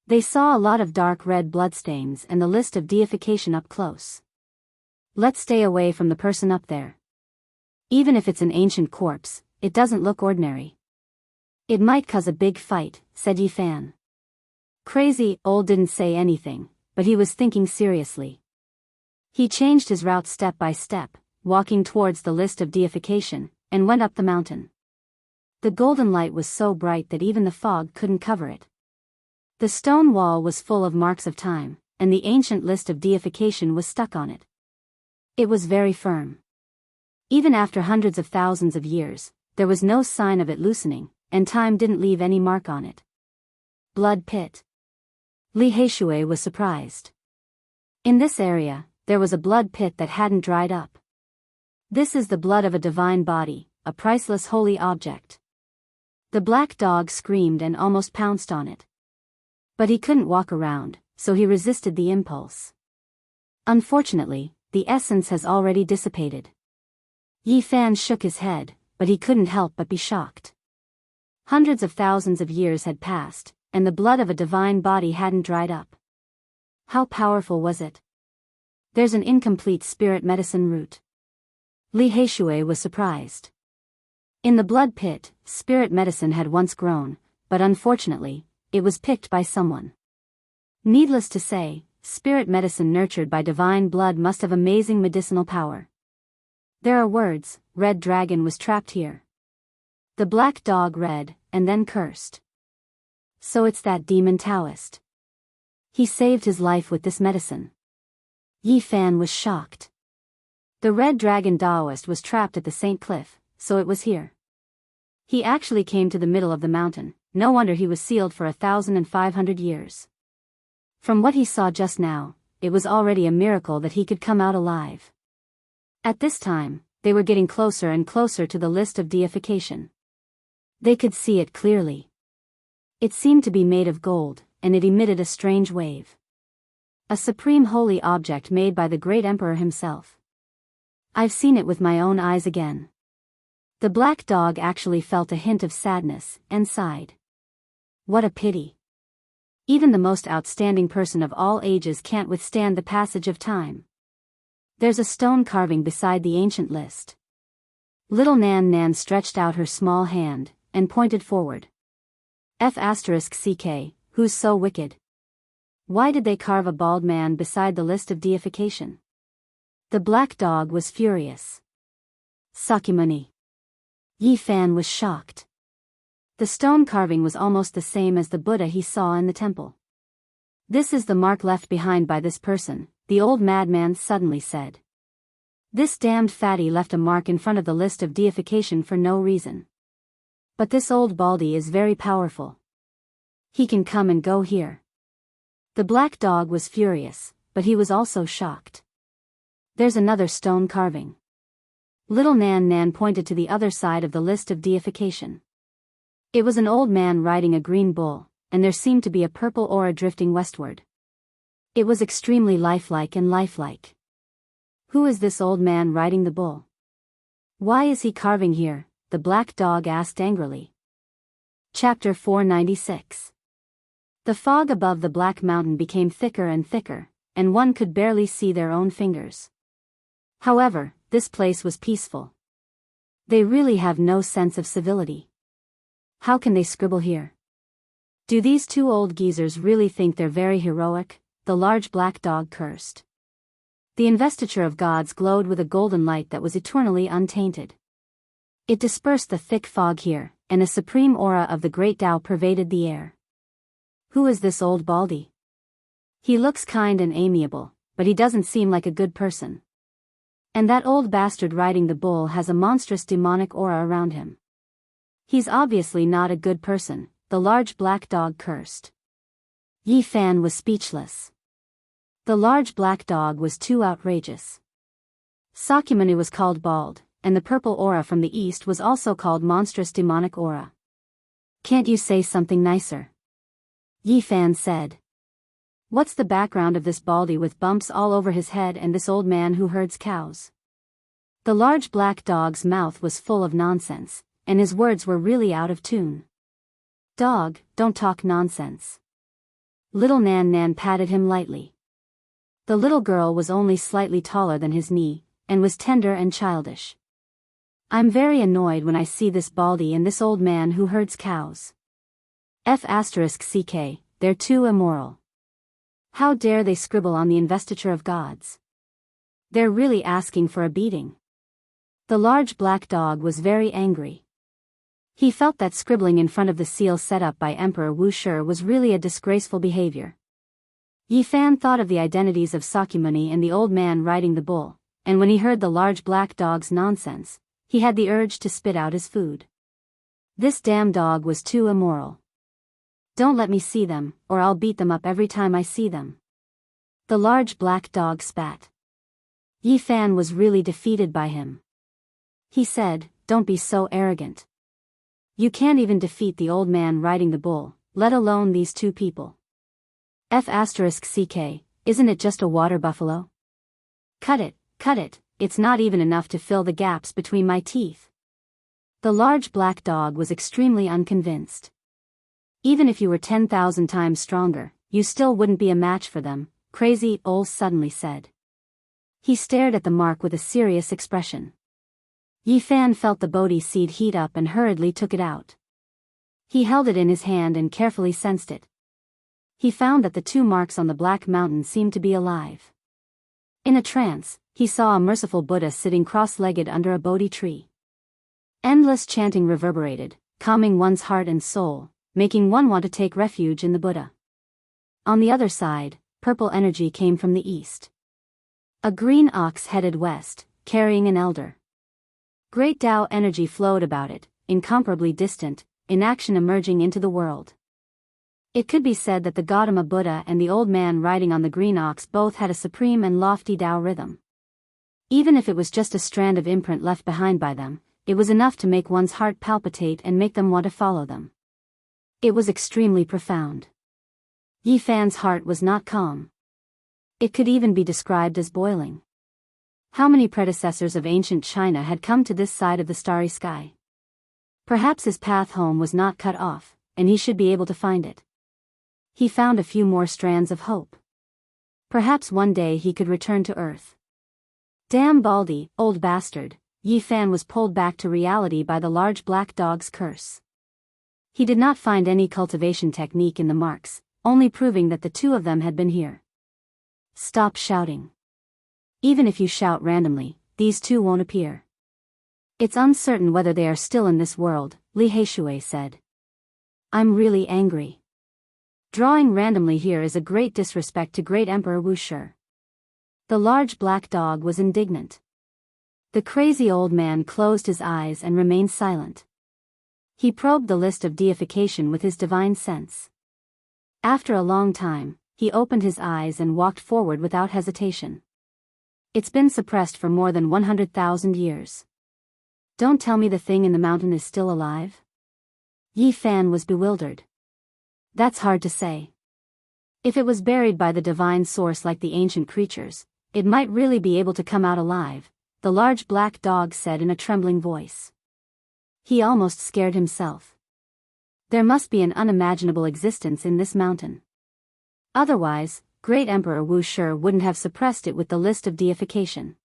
They saw a lot of dark red bloodstains and the list of deification up close. "Let's stay away from the person up there. Even if it's an ancient corpse, it doesn't look ordinary. It might cause a big fight," said Yi Fan. Crazy Ol didn't say anything, but he was thinking seriously. He changed his route step by step, walking towards the list of deification, and went up the mountain. The golden light was so bright that even the fog couldn't cover it. The stone wall was full of marks of time, and the ancient list of deification was stuck on it. It was very firm. Even after hundreds of thousands of years, there was no sign of it loosening, and time didn't leave any mark on it. Blood pit. Li Heishui was surprised. In this area, there was a blood pit that hadn't dried up. "This is the blood of a divine body, a priceless holy object." The black dog screamed and almost pounced on it. But he couldn't walk around, so he resisted the impulse. Unfortunately, the essence has already dissipated. Yi Fan shook his head, but he couldn't help but be shocked. Hundreds of thousands of years had passed, and the blood of a divine body hadn't dried up. How powerful was it? There's an incomplete spirit medicine root. Li Heishui was surprised. In the blood pit, spirit medicine had once grown, but unfortunately, it was picked by someone. Needless to say, spirit medicine nurtured by divine blood must have amazing medicinal power. There are words, Red Dragon was trapped here. The black dog read, and then cursed. So it's that demon Taoist. He saved his life with this medicine. Yi Fan was shocked. The Red Dragon Taoist was trapped at the St. Cliff, so it was here. He actually came to the middle of the mountain, no wonder he was sealed for 1,500 years. From what he saw just now, it was already a miracle that he could come out alive. At this time, they were getting closer and closer to the list of deification. They could see it clearly. It seemed to be made of gold, and it emitted a strange wave. A supreme holy object made by the great emperor himself. I've seen it with my own eyes again. The black dog actually felt a hint of sadness, and sighed. What a pity. Even the most outstanding person of all ages can't withstand the passage of time. There's a stone carving beside the ancient list. Little Nan Nan stretched out her small hand, and pointed forward. F***ck, who's so wicked? Why did they carve a bald man beside the list of deification? The black dog was furious. Sakyamuni. Yi Fan was shocked. The stone carving was almost the same as the Buddha he saw in the temple. This is the mark left behind by this person, the old madman suddenly said. This damned fatty left a mark in front of the list of deification for no reason. But this old baldy is very powerful. He can come and go here. The black dog was furious, but he was also shocked. There's another stone carving. Little Nan Nan pointed to the other side of the list of deification. It was an old man riding a green bull, and there seemed to be a purple aura drifting westward. It was extremely lifelike and lifelike. Who is this old man riding the bull? Why is he carving here? The black dog asked angrily. Chapter 496. The fog above the black mountain became thicker and thicker, and one could barely see their own fingers. However, this place was peaceful. They really have no sense of civility. How can they scribble here? Do these two old geezers really think they're very heroic? The large black dog cursed. The investiture of gods glowed with a golden light that was eternally untainted. It dispersed the thick fog here, and a supreme aura of the great Tao pervaded the air. Who is this old baldy? He looks kind and amiable, but he doesn't seem like a good person. And that old bastard riding the bull has a monstrous demonic aura around him. He's obviously not a good person, the large black dog cursed. Yi Fan was speechless. The large black dog was too outrageous. Sakyamuni was called bald, and the purple aura from the east was also called monstrous demonic aura. Can't you say something nicer? Yi Fan said. What's the background of this baldy with bumps all over his head and this old man who herds cows? The large black dog's mouth was full of nonsense, and his words were really out of tune. Dog, don't talk nonsense. Little Nan Nan patted him lightly. The little girl was only slightly taller than his knee, and was tender and childish. I'm very annoyed when I see this baldy and this old man who herds cows. F***ck, they're too immoral. How dare they scribble on the investiture of gods? They're really asking for a beating. The large black dog was very angry. He felt that scribbling in front of the seal set up by Emperor Wu Shi was really a disgraceful behavior. Yi Fan thought of the identities of Sakyamuni and the old man riding the bull, and when he heard the large black dog's nonsense, he had the urge to spit out his food. This damn dog was too immoral. Don't let me see them, or I'll beat them up every time I see them. The large black dog spat. Yi Fan was really defeated by him. He said, don't be so arrogant. You can't even defeat the old man riding the bull, let alone these two people. F***ck, isn't it just a water buffalo? Cut it, it's not even enough to fill the gaps between my teeth. The large black dog was extremely unconvinced. Even if you were 10,000 times stronger, you still wouldn't be a match for them, Crazy Ol suddenly said. He stared at the mark with a serious expression. Yi Fan felt the Bodhi seed heat up and hurriedly took it out. He held it in his hand and carefully sensed it. He found that the two marks on the black mountain seemed to be alive. In a trance, he saw a merciful Buddha sitting cross-legged under a Bodhi tree. Endless chanting reverberated, calming one's heart and soul, making one want to take refuge in the Buddha. On the other side, purple energy came from the east. A green ox headed west, carrying an elder. Great Tao energy flowed about it, incomparably distant, in action emerging into the world. It could be said that the Gautama Buddha and the old man riding on the green ox both had a supreme and lofty Tao rhythm. Even if it was just a strand of imprint left behind by them, it was enough to make one's heart palpitate and make them want to follow them. It was extremely profound. Yi Fan's heart was not calm. It could even be described as boiling. How many predecessors of ancient China had come to this side of the starry sky? Perhaps his path home was not cut off, and he should be able to find it. He found a few more strands of hope. Perhaps one day he could return to Earth. Damn Baldy, old bastard, Yi Fan was pulled back to reality by the large black dog's curse. He did not find any cultivation technique in the marks, only proving that the two of them had been here. Stop shouting. Even if you shout randomly, these two won't appear. It's uncertain whether they are still in this world, Li Heishui said. I'm really angry. Drawing randomly here is a great disrespect to great Emperor Wu Shi. The large black dog was indignant. The crazy old man closed his eyes and remained silent. He probed the list of deification with his divine sense. After a long time, he opened his eyes and walked forward without hesitation. It's been suppressed for more than 100,000 years. Don't tell me the thing in the mountain is still alive? Yi Fan was bewildered. That's hard to say. If it was buried by the divine source like the ancient creatures, it might really be able to come out alive, the large black dog said in a trembling voice. He almost scared himself. There must be an unimaginable existence in this mountain. Otherwise, great Emperor Wu Shi wouldn't have suppressed it with the list of deification.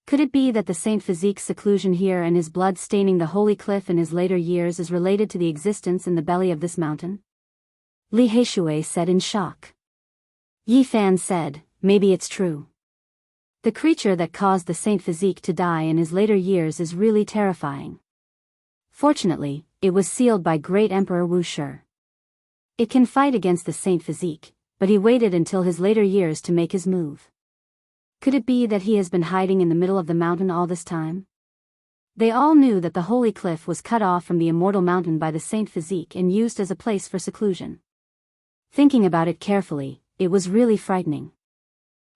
Could it be that the Saint Physique's seclusion here and his blood staining the holy cliff in his later years is related to the existence in the belly of this mountain? Li Heishui said in shock. Yi Fan said, maybe it's true. The creature that caused the Saint Physique to die in his later years is really terrifying. Fortunately, it was sealed by great Emperor Wu Shi. It can fight against the Saint Physique, but he waited until his later years to make his move. Could it be that he has been hiding in the middle of the mountain all this time? They all knew that the holy cliff was cut off from the immortal mountain by the Saint Physique and used as a place for seclusion. Thinking about it carefully, it was really frightening.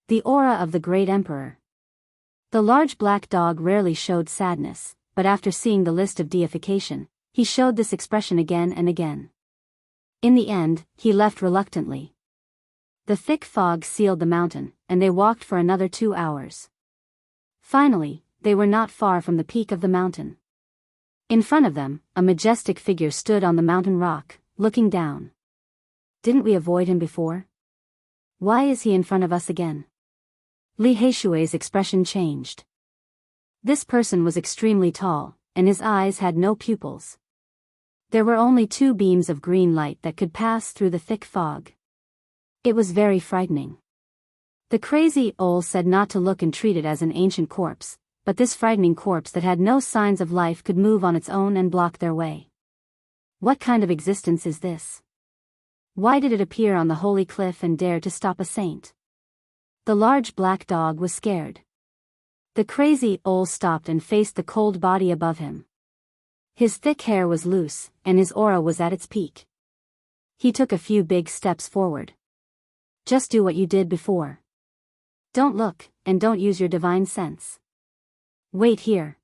The aura of the great emperor. The large black dog rarely showed sadness, but after seeing the list of deification, he showed this expression again and again. In the end, he left reluctantly. The thick fog sealed the mountain, and they walked for another 2 hours. Finally, they were not far from the peak of the mountain. In front of them, a majestic figure stood on the mountain rock, looking down. Didn't we avoid him before? Why is he in front of us again? Li Heishui's expression changed. This person was extremely tall, and his eyes had no pupils. There were only 2 beams of green light that could pass through the thick fog. It was very frightening. The crazy Ol said not to look and treat it as an ancient corpse, but this frightening corpse that had no signs of life could move on its own and block their way. What kind of existence is this? Why did it appear on the holy cliff and dare to stop a saint? The large black dog was scared. The crazy Ol stopped and faced the cold body above him. His thick hair was loose, and his aura was at its peak. He took a few big steps forward. Just do what you did before. Don't look, and don't use your divine sense. Wait here.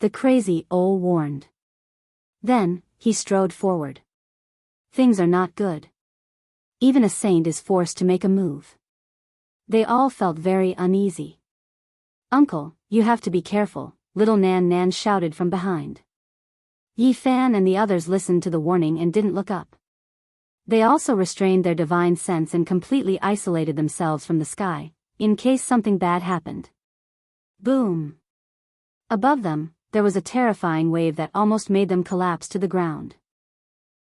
The crazy Ol warned. Then, he strode forward. Things are not good. Even a saint is forced to make a move. They all felt very uneasy. Uncle, you have to be careful, little Nan Nan shouted from behind. Yi Fan and the others listened to the warning and didn't look up. They also restrained their divine sense and completely isolated themselves from the sky, in case something bad happened. Boom! Above them, there was a terrifying wave that almost made them collapse to the ground.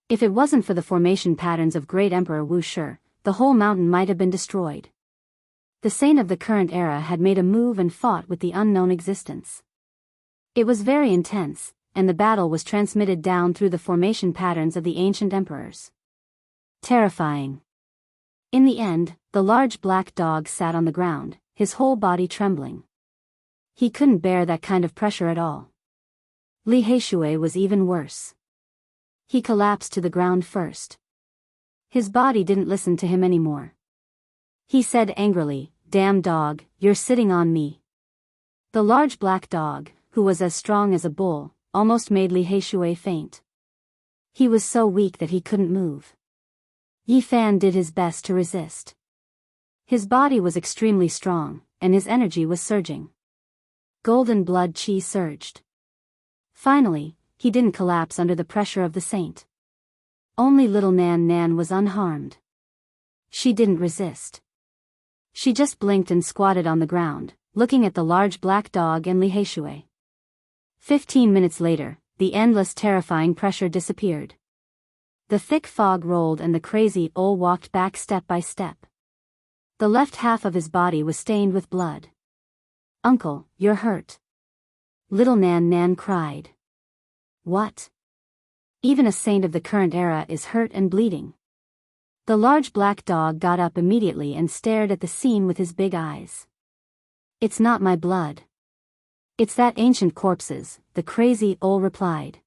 If it wasn't for the formation patterns of Great Emperor Wu Shi, the whole mountain might have been destroyed. The saint of the current era had made a move and fought with the unknown existence. It was very intense, and the battle was transmitted down through the formation patterns of the ancient emperors. Terrifying. In the end, the large black dog sat on the ground, his whole body trembling. He couldn't bear that kind of pressure at all. Li Heishui was even worse. He collapsed to the ground first. His body didn't listen to him anymore. He said angrily, "Damn dog, you're sitting on me." The large black dog, who was as strong as a bull, almost made Li Heishui faint. He was so weak that he couldn't move. Yi Fan did his best to resist. His body was extremely strong, and his energy was surging. Golden blood chi surged. Finally, he didn't collapse under the pressure of the saint. Only little Nan Nan was unharmed. She didn't resist. She just blinked and squatted on the ground, looking at the large black dog and Li Heishui. 15 minutes later, the endless terrifying pressure disappeared. The thick fog rolled and the crazy owl walked back step by step. The left half of his body was stained with blood. "Uncle, you're hurt." Little Nan Nan cried. "What? Even a saint of the current era is hurt and bleeding." The large black dog got up immediately and stared at the scene with his big eyes. "It's not my blood. It's that ancient corpse's," the crazy owl replied.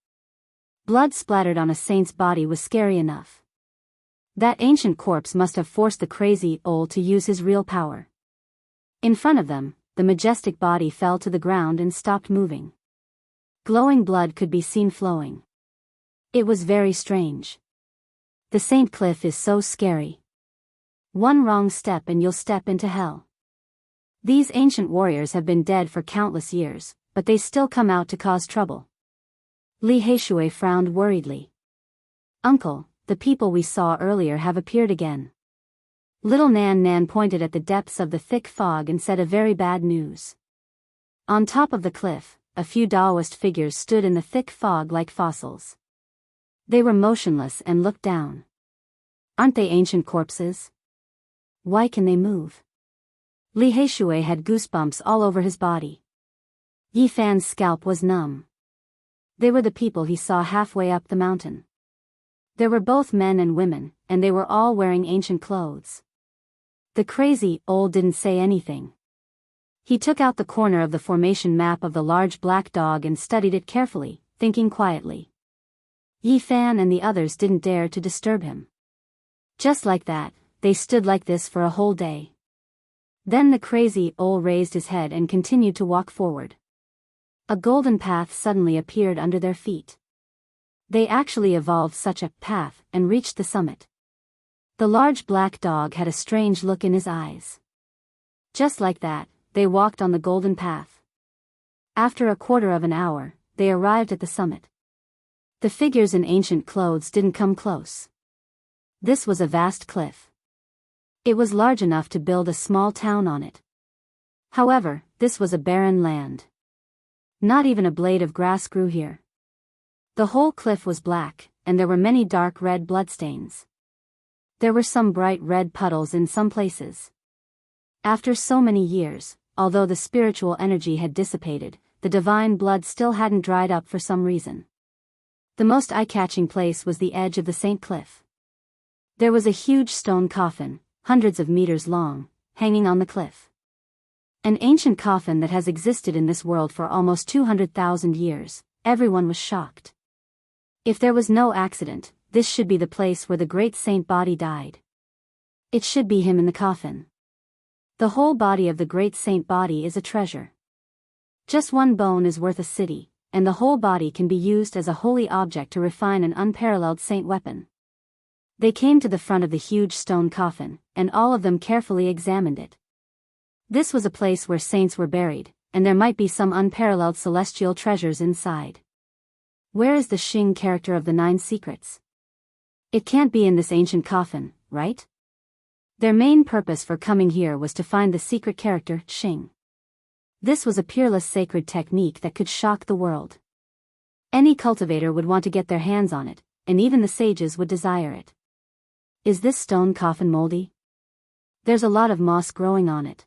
Blood splattered on a saint's body was scary enough. That ancient corpse must have forced the crazy owl to use his real power. In front of them, the majestic body fell to the ground and stopped moving. Glowing blood could be seen flowing. It was very strange. The Saint Cliff is so scary. One wrong step and you'll step into hell. These ancient warriors have been dead for countless years, but they still come out to cause trouble. Li Heishui frowned worriedly. "Uncle, the people we saw earlier have appeared again." Little Nan Nan pointed at the depths of the thick fog and said a very bad news. On top of the cliff, a few Taoist figures stood in the thick fog like fossils. They were motionless and looked down. "Aren't they ancient corpses? Why can they move?" Li Heishui had goosebumps all over his body. Yi Fan's scalp was numb. They were the people he saw halfway up the mountain. There were both men and women, and they were all wearing ancient clothes. The crazy owl didn't say anything. He took out the corner of the formation map of the large black dog and studied it carefully, thinking quietly. Yi Fan and the others didn't dare to disturb him. Just like that, they stood like this for a whole day. Then the crazy owl raised his head and continued to walk forward. A golden path suddenly appeared under their feet. They actually evolved such a path and reached the summit. The large black dog had a strange look in his eyes. Just like that, they walked on the golden path. After a quarter of an hour, they arrived at the summit. The figures in ancient clothes didn't come close. This was a vast cliff. It was large enough to build a small town on it. However, this was a barren land. Not even a blade of grass grew here. The whole cliff was black, and there were many dark red bloodstains. There were some bright red puddles in some places. After so many years, although the spiritual energy had dissipated, the divine blood still hadn't dried up for some reason. The most eye-catching place was the edge of the Saint Cliff. There was a huge stone coffin, hundreds of meters long, hanging on the cliff. An ancient coffin that has existed in this world for almost 200,000 years. Everyone was shocked. If there was no accident, this should be the place where the great saint body died. It should be him in the coffin. The whole body of the great saint body is a treasure. Just one bone is worth a city, and the whole body can be used as a holy object to refine an unparalleled saint weapon. They came to the front of the huge stone coffin, and all of them carefully examined it. This was a place where saints were buried, and there might be some unparalleled celestial treasures inside. Where is the Xing character of the 9 secrets? It can't be in this ancient coffin, right? Their main purpose for coming here was to find the secret character, Xing. This was a peerless sacred technique that could shock the world. Any cultivator would want to get their hands on it, and even the sages would desire it. Is this stone coffin moldy? There's a lot of moss growing on it.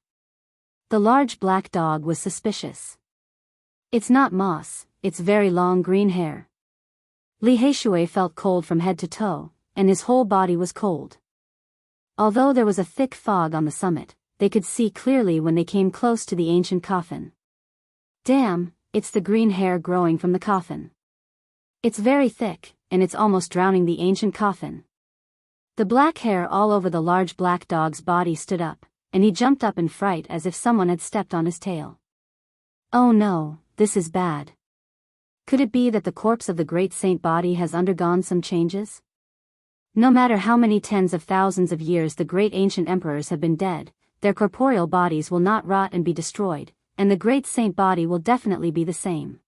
The large black dog was suspicious. It's not moss, it's very long green hair. Li Heishui felt cold from head to toe, and his whole body was cold. Although there was a thick fog on the summit, they could see clearly when they came close to the ancient coffin. Damn, it's the green hair growing from the coffin. It's very thick, and it's almost drowning the ancient coffin. The black hair all over the large black dog's body stood up, and he jumped up in fright as if someone had stepped on his tail. Oh no, this is bad. Could it be that the corpse of the great saint body has undergone some changes? No matter how many tens of thousands of years the great ancient emperors have been dead, their corporeal bodies will not rot and be destroyed, and the great saint body will definitely be the same.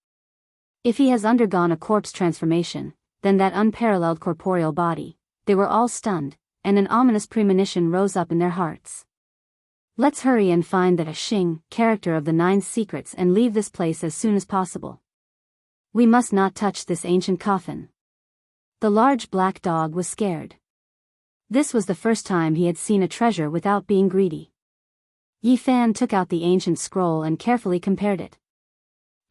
If he has undergone a corpse transformation, then that unparalleled corporeal body. They were all stunned, and an ominous premonition rose up in their hearts. Let's hurry and find that Xing, character of the 9 secrets, and leave this place as soon as possible. We must not touch this ancient coffin. The large black dog was scared. This was the first time he had seen a treasure without being greedy. Yi Fan took out the ancient scroll and carefully compared it.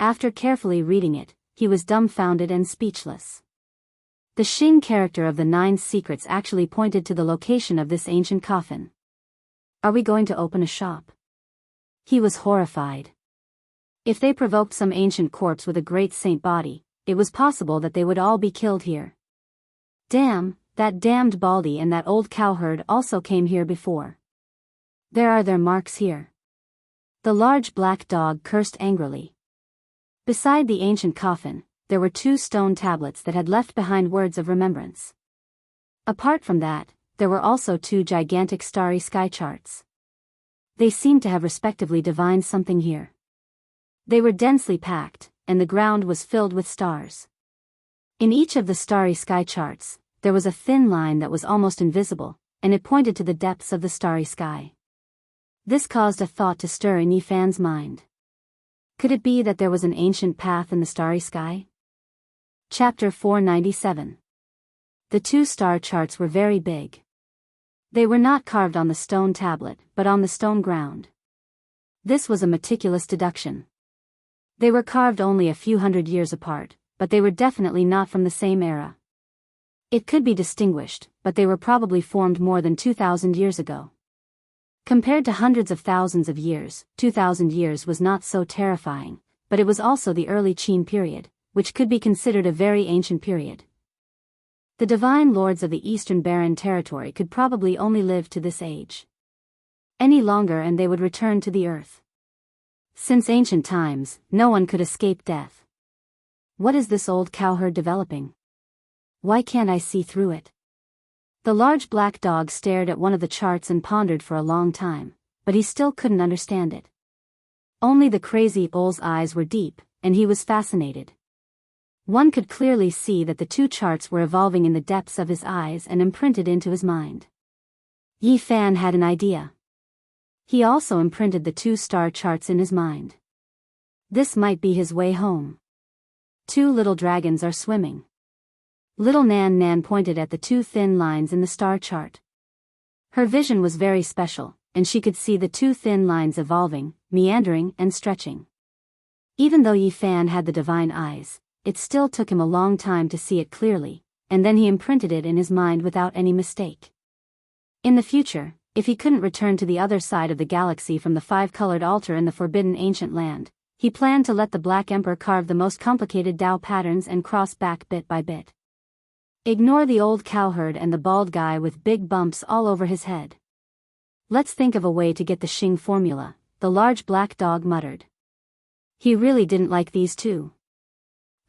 After carefully reading it, he was dumbfounded and speechless. The Xing character of the 9 secrets actually pointed to the location of this ancient coffin. Are we going to open a shop? He was horrified. If they provoked some ancient corpse with a great saint body, it was possible that they would all be killed here. Damn, that damned Baldy and that old cowherd also came here before. There are their marks here. The large black dog cursed angrily. Beside the ancient coffin, there were 2 stone tablets that had left behind words of remembrance. Apart from that, there were also 2 gigantic starry sky charts. They seemed to have respectively divined something here. They were densely packed, and the ground was filled with stars. In each of the starry sky charts, there was a thin line that was almost invisible, and it pointed to the depths of the starry sky. This caused a thought to stir in Yi Fan's mind. Could it be that there was an ancient path in the starry sky? Chapter 497. The 2 star charts were very big. They were not carved on the stone tablet, but on the stone ground. This was a meticulous deduction. They were carved only a few hundred years apart, but they were definitely not from the same era. It could be distinguished, but they were probably formed more than 2,000 years ago. Compared to hundreds of thousands of years, 2,000 years was not so terrifying, but it was also the early Qin period, which could be considered a very ancient period. The divine lords of the Eastern Barren Territory could probably only live to this age. Any longer and they would return to the earth. Since ancient times, no one could escape death. What is this old cowherd developing? Why can't I see through it? The large black dog stared at one of the charts and pondered for a long time, but he still couldn't understand it. Only the crazy old's eyes were deep, and he was fascinated. One could clearly see that the 2 charts were evolving in the depths of his eyes and imprinted into his mind. Yi Fan had an idea. He also imprinted the 2 star charts in his mind. This might be his way home. 2 little dragons are swimming. Little Nan Nan pointed at the 2 thin lines in the star chart. Her vision was very special, and she could see the 2 thin lines evolving, meandering, and stretching. Even though Yi Fan had the divine eyes, it still took him a long time to see it clearly, and then he imprinted it in his mind without any mistake. In the future, if he couldn't return to the other side of the galaxy from the 5-colored altar in the forbidden ancient land, he planned to let the Black Emperor carve the most complicated Tao patterns and cross back bit by bit. Ignore the old cowherd and the bald guy with big bumps all over his head. Let's think of a way to get the Xing formula, the large black dog muttered. He really didn't like these 2.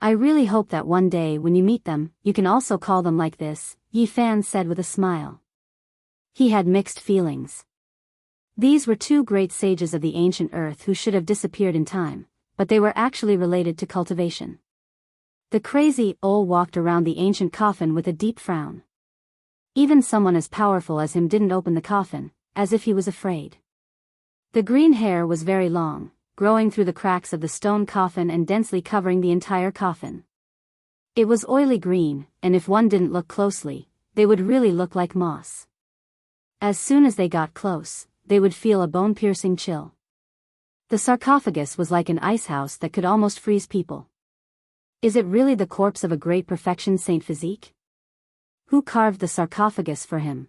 I really hope that one day when you meet them, you can also call them like this, Yi Fan said with a smile. He had mixed feelings. These were 2 great sages of the ancient earth who should have disappeared in time, but they were actually related to cultivation. The crazy old walked around the ancient coffin with a deep frown. Even someone as powerful as him didn't open the coffin, as if he was afraid. The green hair was very long, growing through the cracks of the stone coffin and densely covering the entire coffin. It was oily green, and if one didn't look closely, they would really look like moss. As soon as they got close, they would feel a bone-piercing chill. The sarcophagus was like an icehouse that could almost freeze people. Is it really the corpse of a great perfection Saint Physique? Who carved the sarcophagus for him?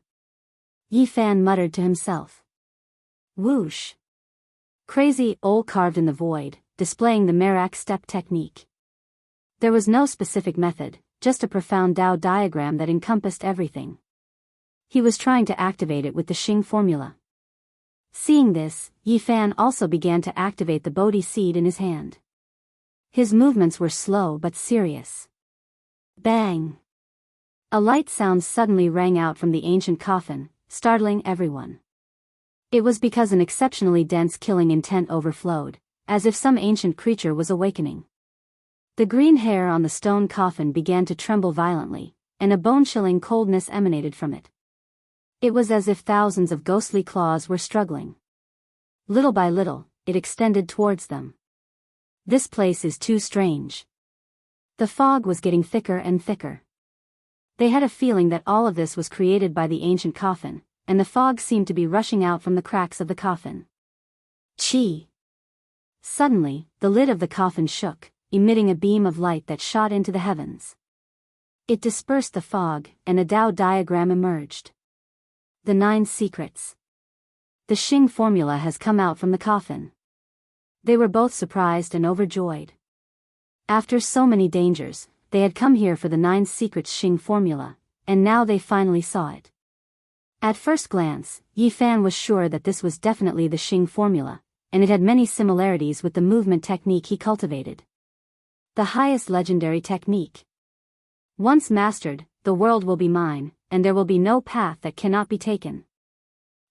Yi Fan muttered to himself. Whoosh! Crazy Ol carved in the void, displaying the Merak step technique. There was no specific method, just a profound Tao diagram that encompassed everything. He was trying to activate it with the Xing formula. Seeing this, Yi Fan also began to activate the Bodhi seed in his hand. His movements were slow but serious. Bang! A light sound suddenly rang out from the ancient coffin, startling everyone. It was because an exceptionally dense killing intent overflowed, as if some ancient creature was awakening. The green hair on the stone coffin began to tremble violently, and a bone-chilling coldness emanated from it. It was as if thousands of ghostly claws were struggling. Little by little, it extended towards them. This place is too strange. The fog was getting thicker and thicker. They had a feeling that all of this was created by the ancient coffin, and the fog seemed to be rushing out from the cracks of the coffin. Chi! Suddenly, the lid of the coffin shook, emitting a beam of light that shot into the heavens. It dispersed the fog, and a Tao diagram emerged. The 9 secrets. The Xing formula has come out from the coffin. They were both surprised and overjoyed. After so many dangers, they had come here for the 9 secrets Xing formula, and now they finally saw it. At first glance, Yi Fan was sure that this was definitely the Xing formula, and it had many similarities with the movement technique he cultivated. The highest legendary technique. Once mastered, the world will be mine, and there will be no path that cannot be taken.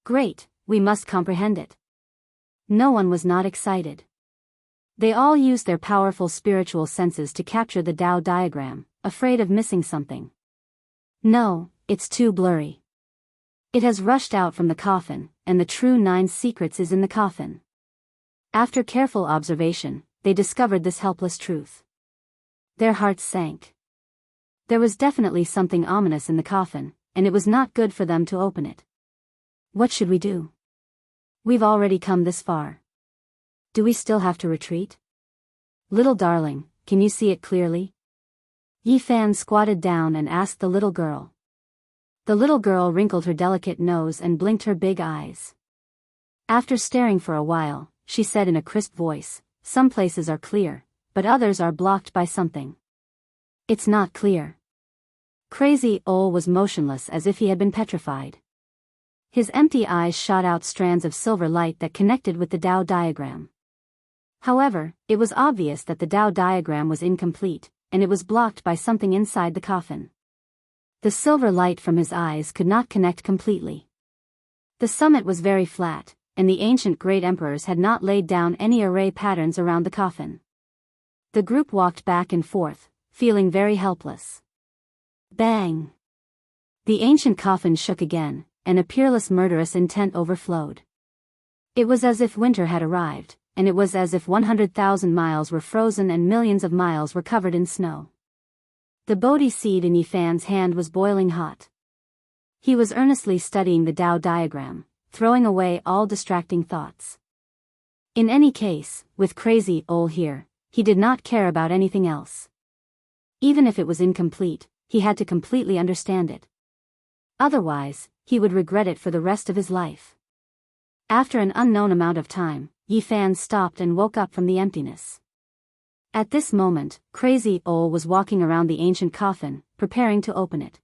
Great, we must comprehend it. No one was not excited. They all used their powerful spiritual senses to capture the Tao diagram, afraid of missing something. No, it's too blurry. It has rushed out from the coffin, and the true 9 secrets is in the coffin. After careful observation, they discovered this helpless truth. Their hearts sank. There was definitely something ominous in the coffin, and it was not good for them to open it. What should we do? We've already come this far. Do we still have to retreat? Little darling, can you see it clearly? Yi Fan squatted down and asked the little girl. The little girl wrinkled her delicate nose and blinked her big eyes. After staring for a while, she said in a crisp voice, "Some places are clear, but others are blocked by something. It's not clear." Crazy Ol was motionless as if he had been petrified. His empty eyes shot out strands of silver light that connected with the Tao diagram. However, it was obvious that the Tao diagram was incomplete, and it was blocked by something inside the coffin. The silver light from his eyes could not connect completely. The summit was very flat, and the ancient great emperors had not laid down any array patterns around the coffin. The group walked back and forth, feeling very helpless. Bang! The ancient coffin shook again, and a peerless murderous intent overflowed. It was as if winter had arrived, and it was as if 100,000 miles were frozen and millions of miles were covered in snow. The Bodhi seed in Yi Fan's hand was boiling hot. He was earnestly studying the Tao diagram, throwing away all distracting thoughts. In any case, with Crazy Ol here, he did not care about anything else. Even if it was incomplete, he had to completely understand it. Otherwise, he would regret it for the rest of his life. After an unknown amount of time, Yi Fan stopped and woke up from the emptiness. At this moment, Crazy Ol was walking around the ancient coffin, preparing to open it.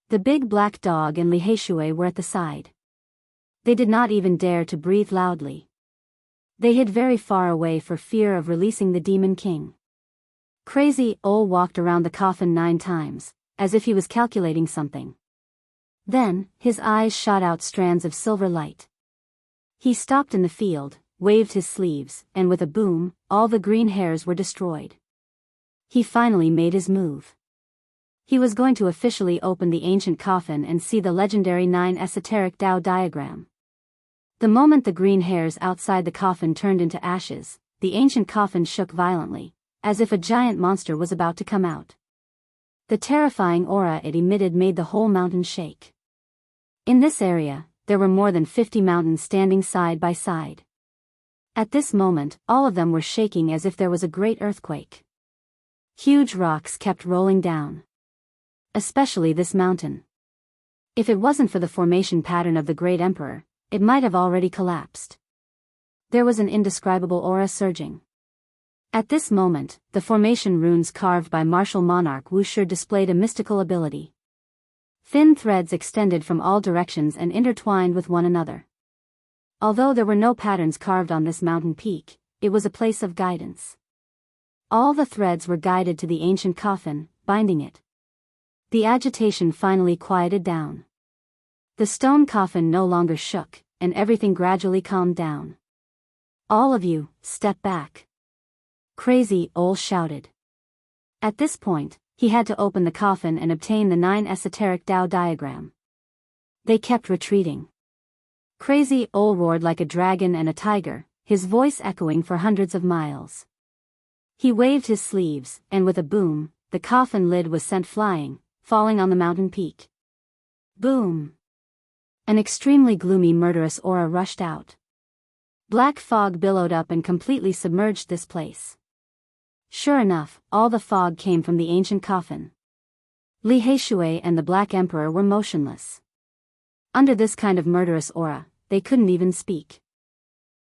The big black dog and Li Heishui were at the side. They did not even dare to breathe loudly. They hid very far away for fear of releasing the Demon King. Crazy Ol walked around the coffin 9 times, as if he was calculating something. Then, his eyes shot out strands of silver light. He stopped in the field, waved his sleeves, and with a boom, all the green hairs were destroyed. He finally made his move. He was going to officially open the ancient coffin and see the legendary 9 esoteric Tao diagram. The moment the green hairs outside the coffin turned into ashes, the ancient coffin shook violently, as if a giant monster was about to come out. The terrifying aura it emitted made the whole mountain shake. In this area, there were more than 50 mountains standing side by side. At this moment, all of them were shaking as if there was a great earthquake. Huge rocks kept rolling down. Especially this mountain. If it wasn't for the formation pattern of the Great Emperor, it might have already collapsed. There was an indescribable aura surging. At this moment, the formation runes carved by martial monarch Wuxia displayed a mystical ability. Thin threads extended from all directions and intertwined with one another. Although there were no patterns carved on this mountain peak, it was a place of guidance. All the threads were guided to the ancient coffin, binding it. The agitation finally quieted down. The stone coffin no longer shook, and everything gradually calmed down. "All of you, step back," Crazy Ol shouted. At this point, he had to open the coffin and obtain the 9 esoteric Tao diagram. They kept retreating. Crazy Ol roared like a dragon and a tiger, his voice echoing for hundreds of miles. He waved his sleeves, and with a boom, the coffin lid was sent flying, falling on the mountain peak. Boom! An extremely gloomy murderous aura rushed out. Black fog billowed up and completely submerged this place. Sure enough, all the fog came from the ancient coffin. Li Heishui and the Black Emperor were motionless. Under this kind of murderous aura, they couldn't even speak.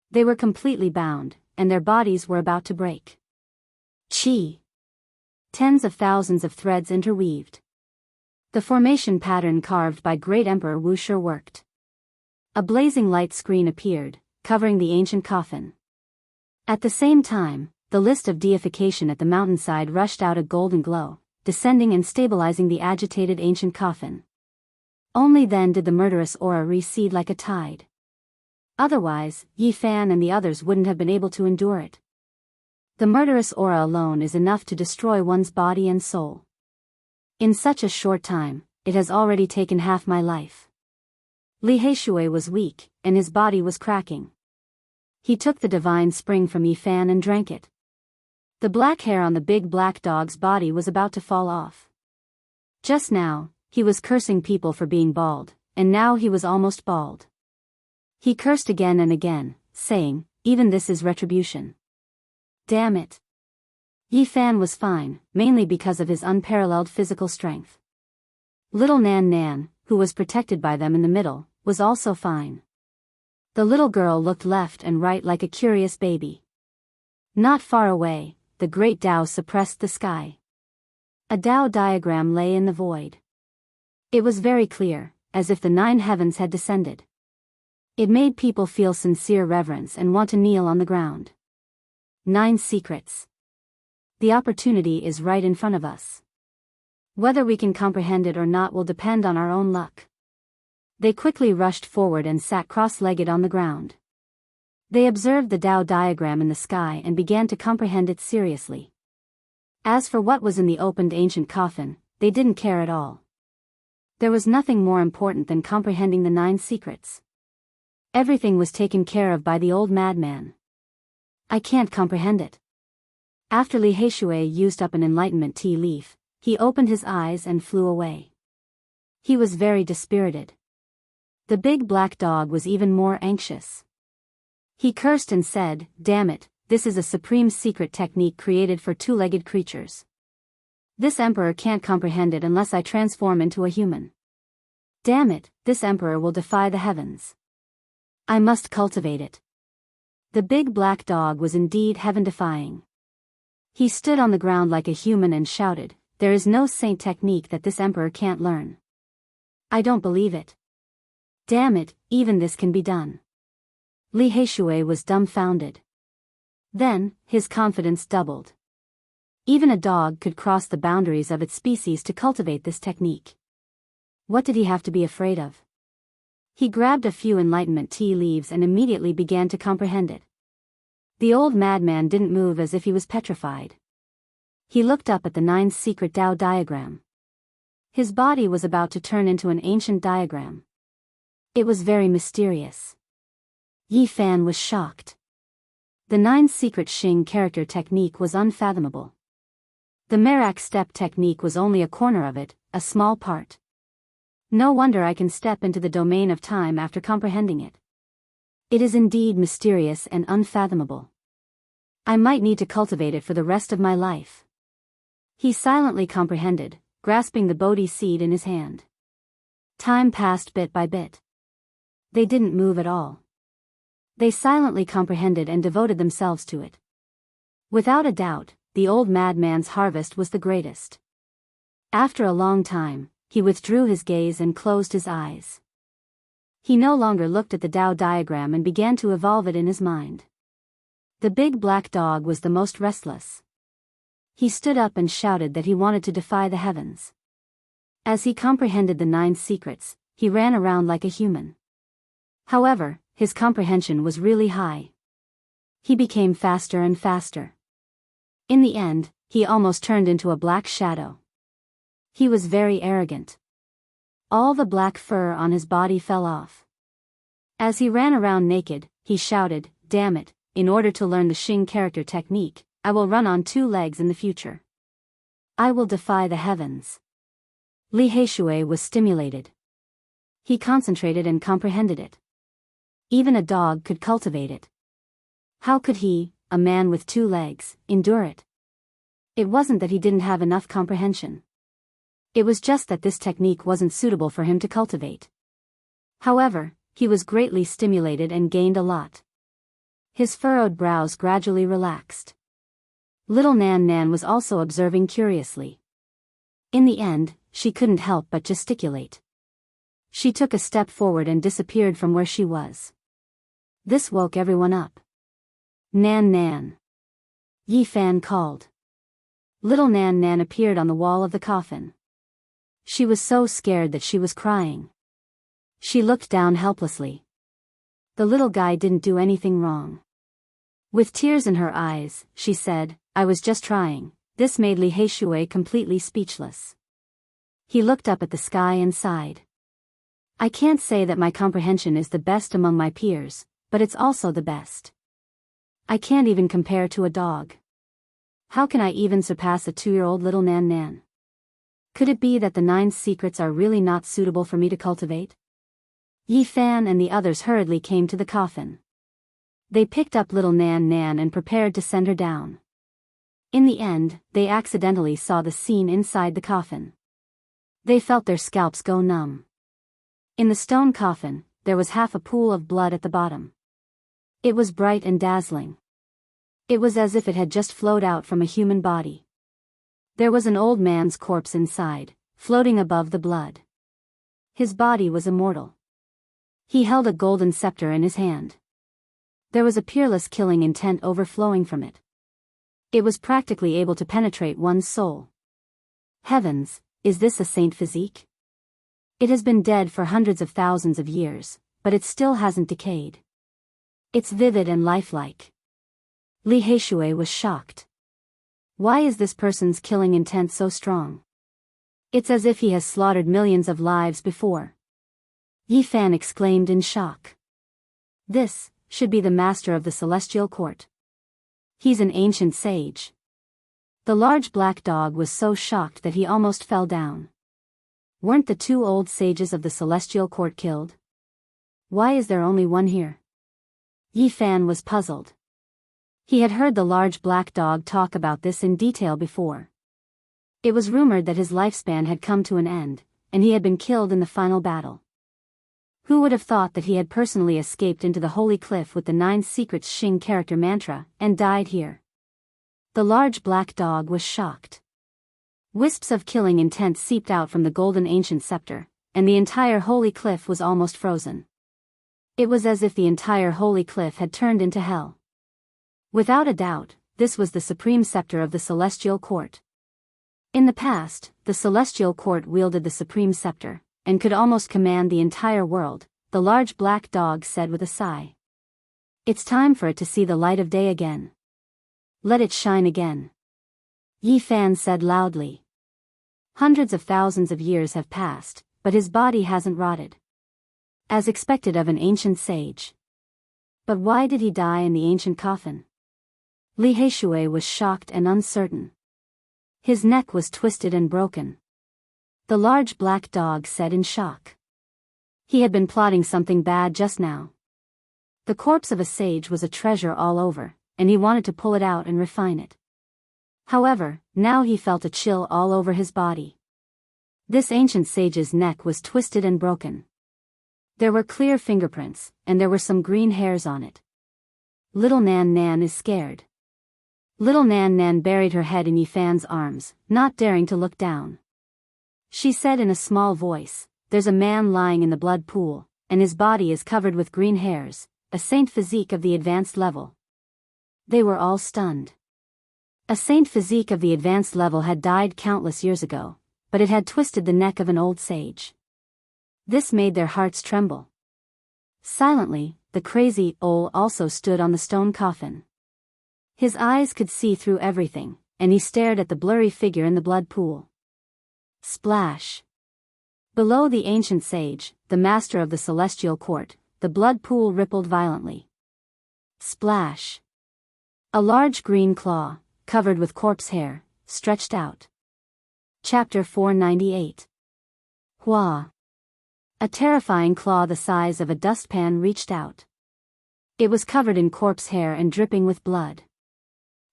They were completely bound, and their bodies were about to break. Chi! Tens of thousands of threads interweaved. The formation pattern carved by Great Emperor Wuxia worked. A blazing light screen appeared, covering the ancient coffin. At the same time, the list of deification at the mountainside rushed out a golden glow, descending and stabilizing the agitated ancient coffin. Only then did the murderous aura recede like a tide. Otherwise, Yi Fan and the others wouldn't have been able to endure it. The murderous aura alone is enough to destroy one's body and soul. In such a short time, it has already taken half my life. Li Heishui was weak, and his body was cracking. He took the divine spring from Yi Fan and drank it. The black hair on the big black dog's body was about to fall off. Just now, he was cursing people for being bald, and now he was almost bald. He cursed again and again, saying, "Even this is retribution. Damn it." Yi Fan was fine, mainly because of his unparalleled physical strength. Little Nan Nan, who was protected by them in the middle, was also fine. The little girl looked left and right like a curious baby. Not far away, the great Tao suppressed the sky. A Tao diagram lay in the void. It was very clear, as if the 9 heavens had descended. It made people feel sincere reverence and want to kneel on the ground. 9 secrets. The opportunity is right in front of us. Whether we can comprehend it or not will depend on our own luck. They quickly rushed forward and sat cross-legged on the ground. They observed the Tao diagram in the sky and began to comprehend it seriously. As for what was in the opened ancient coffin, they didn't care at all. There was nothing more important than comprehending the 9 secrets. Everything was taken care of by the old madman. I can't comprehend it. After Li Heishui used up an enlightenment tea leaf, he opened his eyes and flew away. He was very dispirited. The big black dog was even more anxious. He cursed and said, "Damn it, this is a supreme secret technique created for 2-legged creatures. This emperor can't comprehend it unless I transform into a human. Damn it, this emperor will defy the heavens. I must cultivate it." The big black dog was indeed heaven-defying. He stood on the ground like a human and shouted, "There is no saint technique that this emperor can't learn. I don't believe it. Damn it, even this can be done." Li Heishui was dumbfounded. Then, his confidence doubled. Even a dog could cross the boundaries of its species to cultivate this technique. What did he have to be afraid of? He grabbed a few enlightenment tea leaves and immediately began to comprehend it. The old madman didn't move as if he was petrified. He looked up at the 9 secret Tao diagram. His body was about to turn into an ancient diagram. It was very mysterious. Yi Fan was shocked. The 9 secret Xing character technique was unfathomable. The Merak step technique was only a corner of it, a small part. No wonder I can step into the domain of time after comprehending it. It is indeed mysterious and unfathomable. I might need to cultivate it for the rest of my life. He silently comprehended, grasping the Bodhi seed in his hand. Time passed bit by bit. They didn't move at all. They silently comprehended and devoted themselves to it. Without a doubt, the old madman's harvest was the greatest. After a long time, he withdrew his gaze and closed his eyes. He no longer looked at the Tao diagram and began to evolve it in his mind. The big black dog was the most restless. He stood up and shouted that he wanted to defy the heavens. As he comprehended the 9 secrets, he ran around like a human. However, his comprehension was really high. He became faster and faster. In the end, he almost turned into a black shadow. He was very arrogant. All the black fur on his body fell off. As he ran around naked, he shouted, "Damn it, in order to learn the Xing character technique, I will run on 2 legs in the future. I will defy the heavens." Li Heishui was stimulated. He concentrated and comprehended it. Even a dog could cultivate it. How could he, a man with 2 legs, endure it? It wasn't that he didn't have enough comprehension. It was just that this technique wasn't suitable for him to cultivate. However, he was greatly stimulated and gained a lot. His furrowed brows gradually relaxed. Little Nan Nan was also observing curiously. In the end, she couldn't help but gesticulate. She took a step forward and disappeared from where she was. This woke everyone up. "Nan Nan!" Yi Fan called. Little Nan Nan appeared on the wall of the coffin. She was so scared that she was crying. She looked down helplessly. The little guy didn't do anything wrong. With tears in her eyes, she said, "I was just trying." This made Li Heishui completely speechless. He looked up at the sky and sighed. "I can't say that my comprehension is the best among my peers, but it's also the best. I can't even compare to a dog. How can I even surpass a 2-year-old little Nan Nan? Could it be that the 9 secrets are really not suitable for me to cultivate?" Yi Fan and the others hurriedly came to the coffin. They picked up little Nan Nan and prepared to send her down. In the end, they accidentally saw the scene inside the coffin. They felt their scalps go numb. In the stone coffin, there was half a pool of blood at the bottom. It was bright and dazzling. It was as if it had just flowed out from a human body. There was an old man's corpse inside, floating above the blood. His body was immortal. He held a golden scepter in his hand. There was a peerless killing intent overflowing from it. It was practically able to penetrate one's soul. Heavens, is this a saint physique? It has been dead for hundreds of thousands of years, but it still hasn't decayed. It's vivid and lifelike. Li Heishui was shocked. Why is this person's killing intent so strong? It's as if he has slaughtered millions of lives before. Yi Fan exclaimed in shock. This should be the master of the celestial court. He's an ancient sage. The large black dog was so shocked that he almost fell down. Weren't the 2 old sages of the celestial court killed? Why is there only one here? Yi Fan was puzzled. He had heard the large black dog talk about this in detail before. It was rumored that his lifespan had come to an end, and he had been killed in the final battle. Who would have thought that he had personally escaped into the holy cliff with the 9 secrets Xing character mantra, and died here? The large black dog was shocked. Wisps of killing intent seeped out from the golden ancient scepter, and the entire holy cliff was almost frozen. It was as if the entire holy cliff had turned into hell. Without a doubt, this was the supreme scepter of the celestial court. In the past, the celestial court wielded the supreme scepter, and could almost command the entire world, the large black dog said with a sigh. It's time for it to see the light of day again. Let it shine again. Yi Fan said loudly. Hundreds of thousands of years have passed, but his body hasn't rotted. As expected of an ancient sage. But why did he die in the ancient coffin? Li Heishui was shocked and uncertain. His neck was twisted and broken. The large black dog said in shock. He had been plotting something bad just now. The corpse of a sage was a treasure all over, and he wanted to pull it out and refine it. However, now he felt a chill all over his body. This ancient sage's neck was twisted and broken. There were clear fingerprints, and there were some green hairs on it. Little Nan Nan is scared. Little Nan Nan buried her head in Yifan's arms, not daring to look down. She said in a small voice, "There's a man lying in the blood pool, and his body is covered with green hairs, a saint physique of the advanced level." They were all stunned. A saint physique of the advanced level had died countless years ago, but it had twisted the neck of an old sage. This made their hearts tremble. Silently, the crazy owl also stood on the stone coffin. His eyes could see through everything, and he stared at the blurry figure in the blood pool. Splash! Below the ancient sage, the master of the celestial court, the blood pool rippled violently. Splash! A large green claw, covered with corpse hair, stretched out. Chapter 498. Hua! A terrifying claw the size of a dustpan reached out. It was covered in corpse hair and dripping with blood.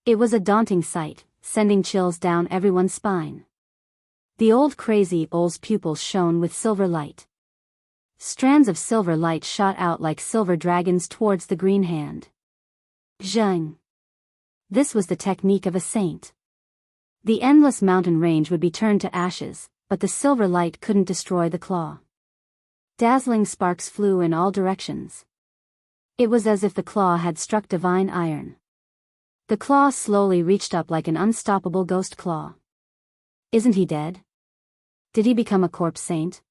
It was a daunting sight, sending chills down everyone's spine. The old crazy owl's pupils shone with silver light. Strands of silver light shot out like silver dragons towards the green hand. Zheng! This was the technique of a saint. The endless mountain range would be turned to ashes, but the silver light couldn't destroy the claw. Dazzling sparks flew in all directions. It was as if the claw had struck divine iron. The claw slowly reached up like an unstoppable ghost claw. Isn't he dead? Did he become a corpse saint?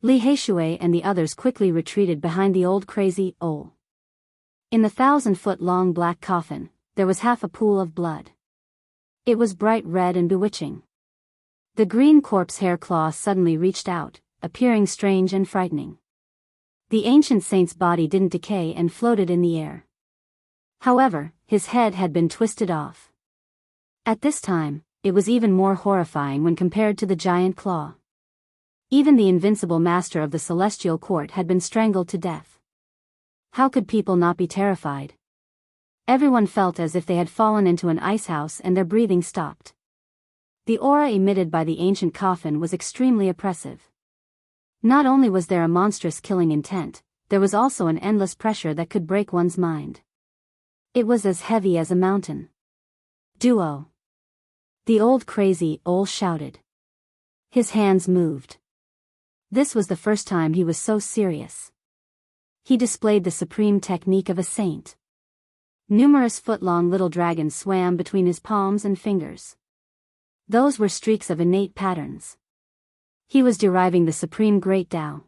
Li Heishui and the others quickly retreated behind the old crazy owl. In the 1,000-foot-long black coffin, there was half a pool of blood. It was bright red and bewitching. The green corpse hair claw suddenly reached out, appearing strange and frightening. The ancient saint's body didn't decay and floated in the air. However, his head had been twisted off. At this time, it was even more horrifying when compared to the giant claw. Even the invincible master of the celestial court had been strangled to death. How could people not be terrified? Everyone felt as if they had fallen into an icehouse and their breathing stopped. The aura emitted by the ancient coffin was extremely oppressive. Not only was there a monstrous killing intent, there was also an endless pressure that could break one's mind. It was as heavy as a mountain. Duo! The old crazy owl shouted. His hands moved. This was the first time he was so serious. He displayed the supreme technique of a saint. Numerous foot-long little dragons swam between his palms and fingers. Those were streaks of innate patterns. He was deriving the supreme great Tao.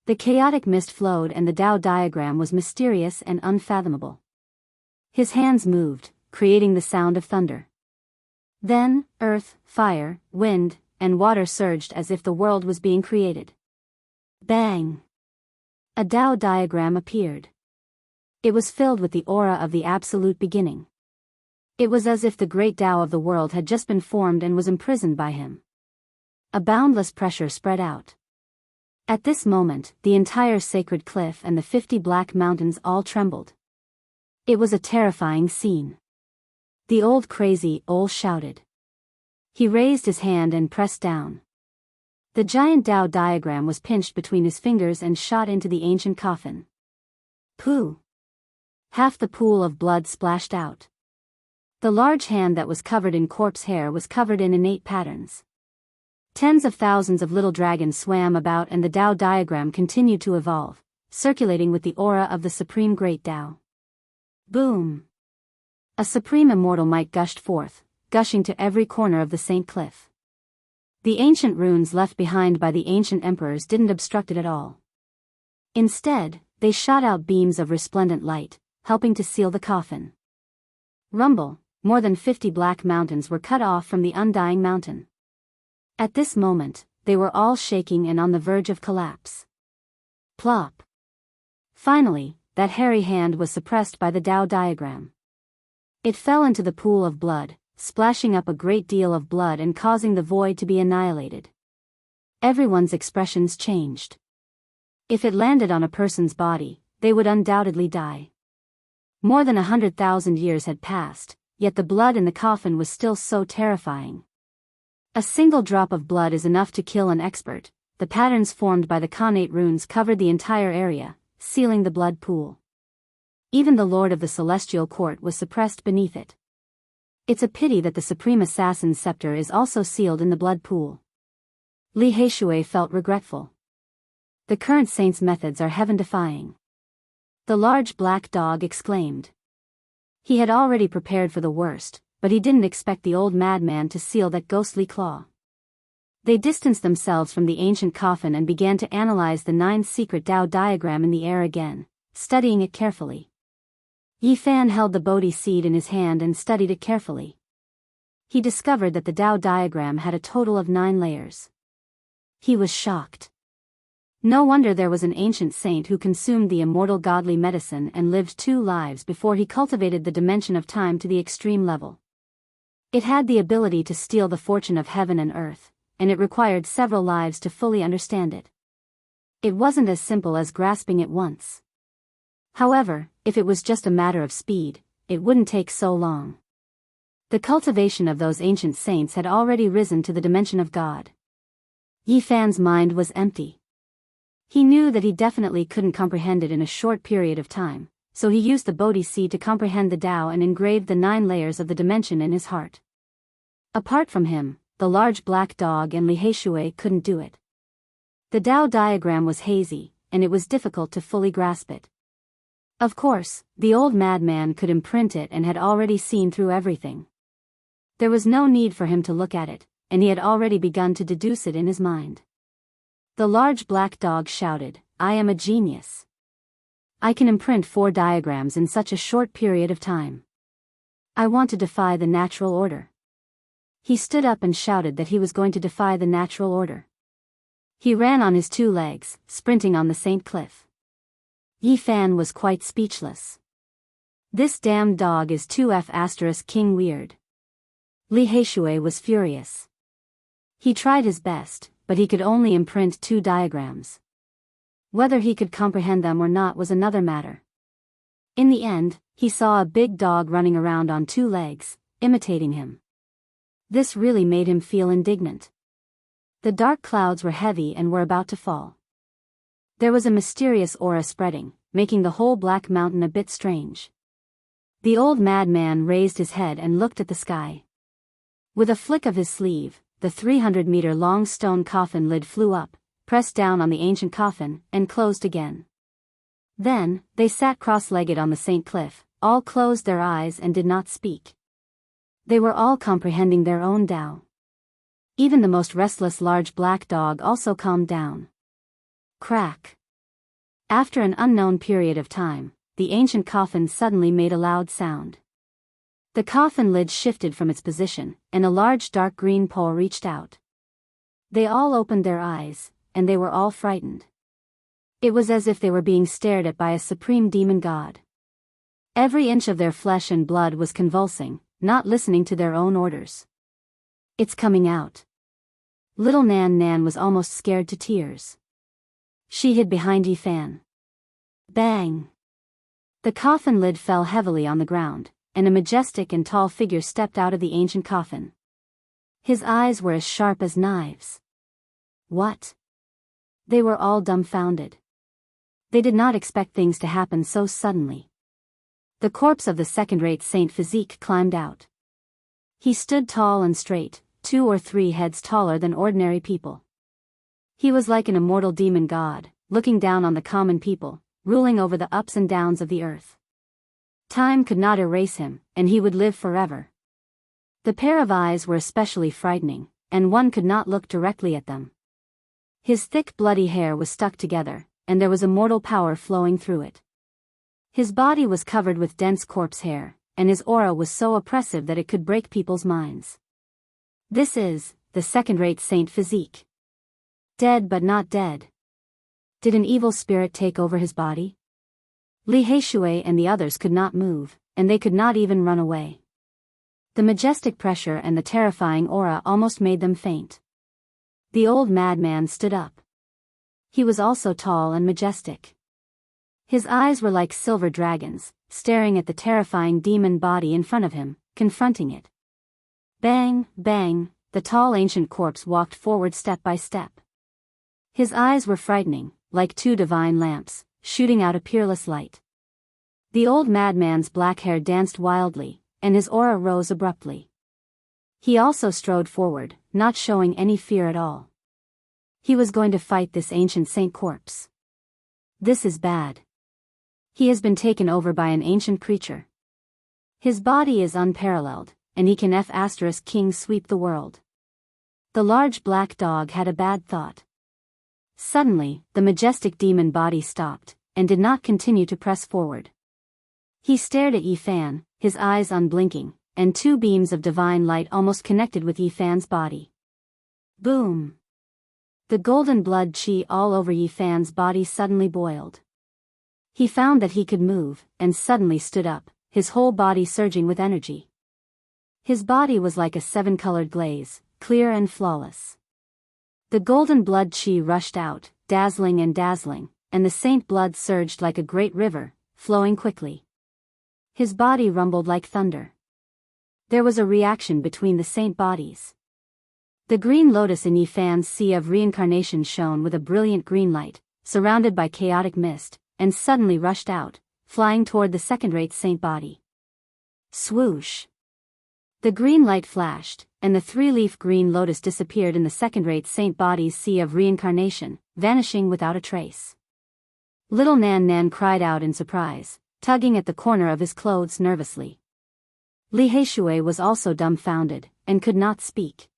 The chaotic mist flowed and the Tao diagram was mysterious and unfathomable. His hands moved, creating the sound of thunder. Then, earth, fire, wind, and water surged as if the world was being created. Bang! A Tao diagram appeared. It was filled with the aura of the absolute beginning. It was as if the great Tao of the world had just been formed and was imprisoned by him. A boundless pressure spread out. At this moment, the entire sacred cliff and the 50 black mountains all trembled. It was a terrifying scene. The old crazy owl shouted. He raised his hand and pressed down. The giant Tao diagram was pinched between his fingers and shot into the ancient coffin. Pooh! Half the pool of blood splashed out. The large hand that was covered in corpse hair was covered in innate patterns. Tens of thousands of little dragons swam about and the Tao diagram continued to evolve, circulating with the aura of the supreme great Tao. Boom! A supreme immortal might gushed forth, gushing to every corner of the Saint Cliff. The ancient runes left behind by the ancient emperors didn't obstruct it at all. Instead, they shot out beams of resplendent light, helping to seal the coffin. Rumble, more than 50 black mountains were cut off from the undying mountain. At this moment, they were all shaking and on the verge of collapse. Plop. Finally, that hairy hand was suppressed by the Tao diagram. It fell into the pool of blood, splashing up a great deal of blood and causing the void to be annihilated. Everyone's expressions changed. If it landed on a person's body, they would undoubtedly die. More than 100,000 years had passed, yet the blood in the coffin was still so terrifying. A single drop of blood is enough to kill an expert. The patterns formed by the connate runes covered the entire area, sealing the blood pool. Even the Lord of the Celestial Court was suppressed beneath it. It's a pity that the Supreme Assassin's scepter is also sealed in the blood pool. Li Heishui felt regretful. The current saint's methods are heaven-defying. The large black dog exclaimed. He had already prepared for the worst, but he didn't expect the old madman to seal that ghostly claw. They distanced themselves from the ancient coffin and began to analyze the 9 secret Tao diagram in the air again, studying it carefully. Yi Fan held the Bodhi seed in his hand and studied it carefully. He discovered that the Tao diagram had a total of 9 layers. He was shocked. No wonder there was an ancient saint who consumed the immortal godly medicine and lived 2 lives before he cultivated the dimension of time to the extreme level. It had the ability to steal the fortune of heaven and earth, and it required several lives to fully understand it. It wasn't as simple as grasping it once. However, if it was just a matter of speed, it wouldn't take so long. The cultivation of those ancient saints had already risen to the dimension of God. Yi Fan's mind was empty. He knew that he definitely couldn't comprehend it in a short period of time, so he used the Bodhi seed to comprehend the Tao and engraved the 9 layers of the dimension in his heart. Apart from him, the large black dog and Li Heishui couldn't do it. The Tao diagram was hazy, and it was difficult to fully grasp it. Of course, the old madman could imprint it and had already seen through everything. There was no need for him to look at it, and he had already begun to deduce it in his mind. The large black dog shouted, "I am a genius. I can imprint 4 diagrams in such a short period of time. I want to defy the natural order." He stood up and shouted that he was going to defy the natural order. He ran on his 2 legs, sprinting on the St. Cliff. Yi Fan was quite speechless. This damned dog is 2F** king weird. Li Heishui was furious. He tried his best, but he could only imprint 2 diagrams. Whether he could comprehend them or not was another matter. In the end, he saw a big dog running around on 2 legs, imitating him. This really made him feel indignant. The dark clouds were heavy and were about to fall. There was a mysterious aura spreading, making the whole Black Mountain a bit strange. The old madman raised his head and looked at the sky. With a flick of his sleeve, the 300-meter-long stone coffin lid flew up, pressed down on the ancient coffin, and closed again. Then, they sat cross-legged on the St. Cliff, all closed their eyes and did not speak. They were all comprehending their own Tao. Even the most restless large black dog also calmed down. Crack. After an unknown period of time, the ancient coffin suddenly made a loud sound. The coffin lid shifted from its position, and a large dark green pole reached out. They all opened their eyes, and they were all frightened. It was as if they were being stared at by a supreme demon god. Every inch of their flesh and blood was convulsing, not listening to their own orders. "It's coming out." Little Nan Nan was almost scared to tears. She hid behind Yi Fan. Bang! The coffin lid fell heavily on the ground, and a majestic and tall figure stepped out of the ancient coffin. His eyes were as sharp as knives. What? They were all dumbfounded. They did not expect things to happen so suddenly. The corpse of the second-rate Saint Physique climbed out. He stood tall and straight, 2 or 3 heads taller than ordinary people. He was like an immortal demon god, looking down on the common people, ruling over the ups and downs of the earth. Time could not erase him, and he would live forever. The pair of eyes were especially frightening, and one could not look directly at them. His thick bloody hair was stuck together, and there was immortal power flowing through it. His body was covered with dense corpse hair, and his aura was so oppressive that it could break people's minds. "This is the second-rate saint physique. Dead but not dead. Did an evil spirit take over his body? Li Heishui and the others could not move, and they could not even run away. The majestic pressure and the terrifying aura almost made them faint. The old madman stood up. He was also tall and majestic. His eyes were like silver dragons, staring at the terrifying demon body in front of him, confronting it. Bang, bang, the tall ancient corpse walked forward step by step. His eyes were frightening, like two divine lamps, shooting out a peerless light. The old madman's black hair danced wildly, and his aura rose abruptly. He also strode forward, not showing any fear at all. He was going to fight this ancient saint corpse. This is bad. He has been taken over by an ancient creature. His body is unparalleled, and he can King sweep the world. The large black dog had a bad thought. Suddenly, the majestic demon body stopped, and did not continue to press forward. He stared at Yi Fan, his eyes unblinking, and two beams of divine light almost connected with Yi Fan's body. Boom! The golden blood chi all over Yi Fan's body suddenly boiled. He found that he could move, and suddenly stood up, his whole body surging with energy. His body was like a seven-colored glaze, clear and flawless. The golden blood chi rushed out, dazzling, and the saint blood surged like a great river, flowing quickly. His body rumbled like thunder. There was a reaction between the saint bodies. The green lotus in Yi Fan's sea of reincarnation shone with a brilliant green light, surrounded by chaotic mist, and suddenly rushed out, flying toward the second-rate saint body. Swoosh! The green light flashed, and the three-leaf green lotus disappeared in the second-rate saint body's sea of reincarnation, vanishing without a trace. Little Nan Nan cried out in surprise, tugging at the corner of his clothes nervously. Li Heishui was also dumbfounded, and could not speak.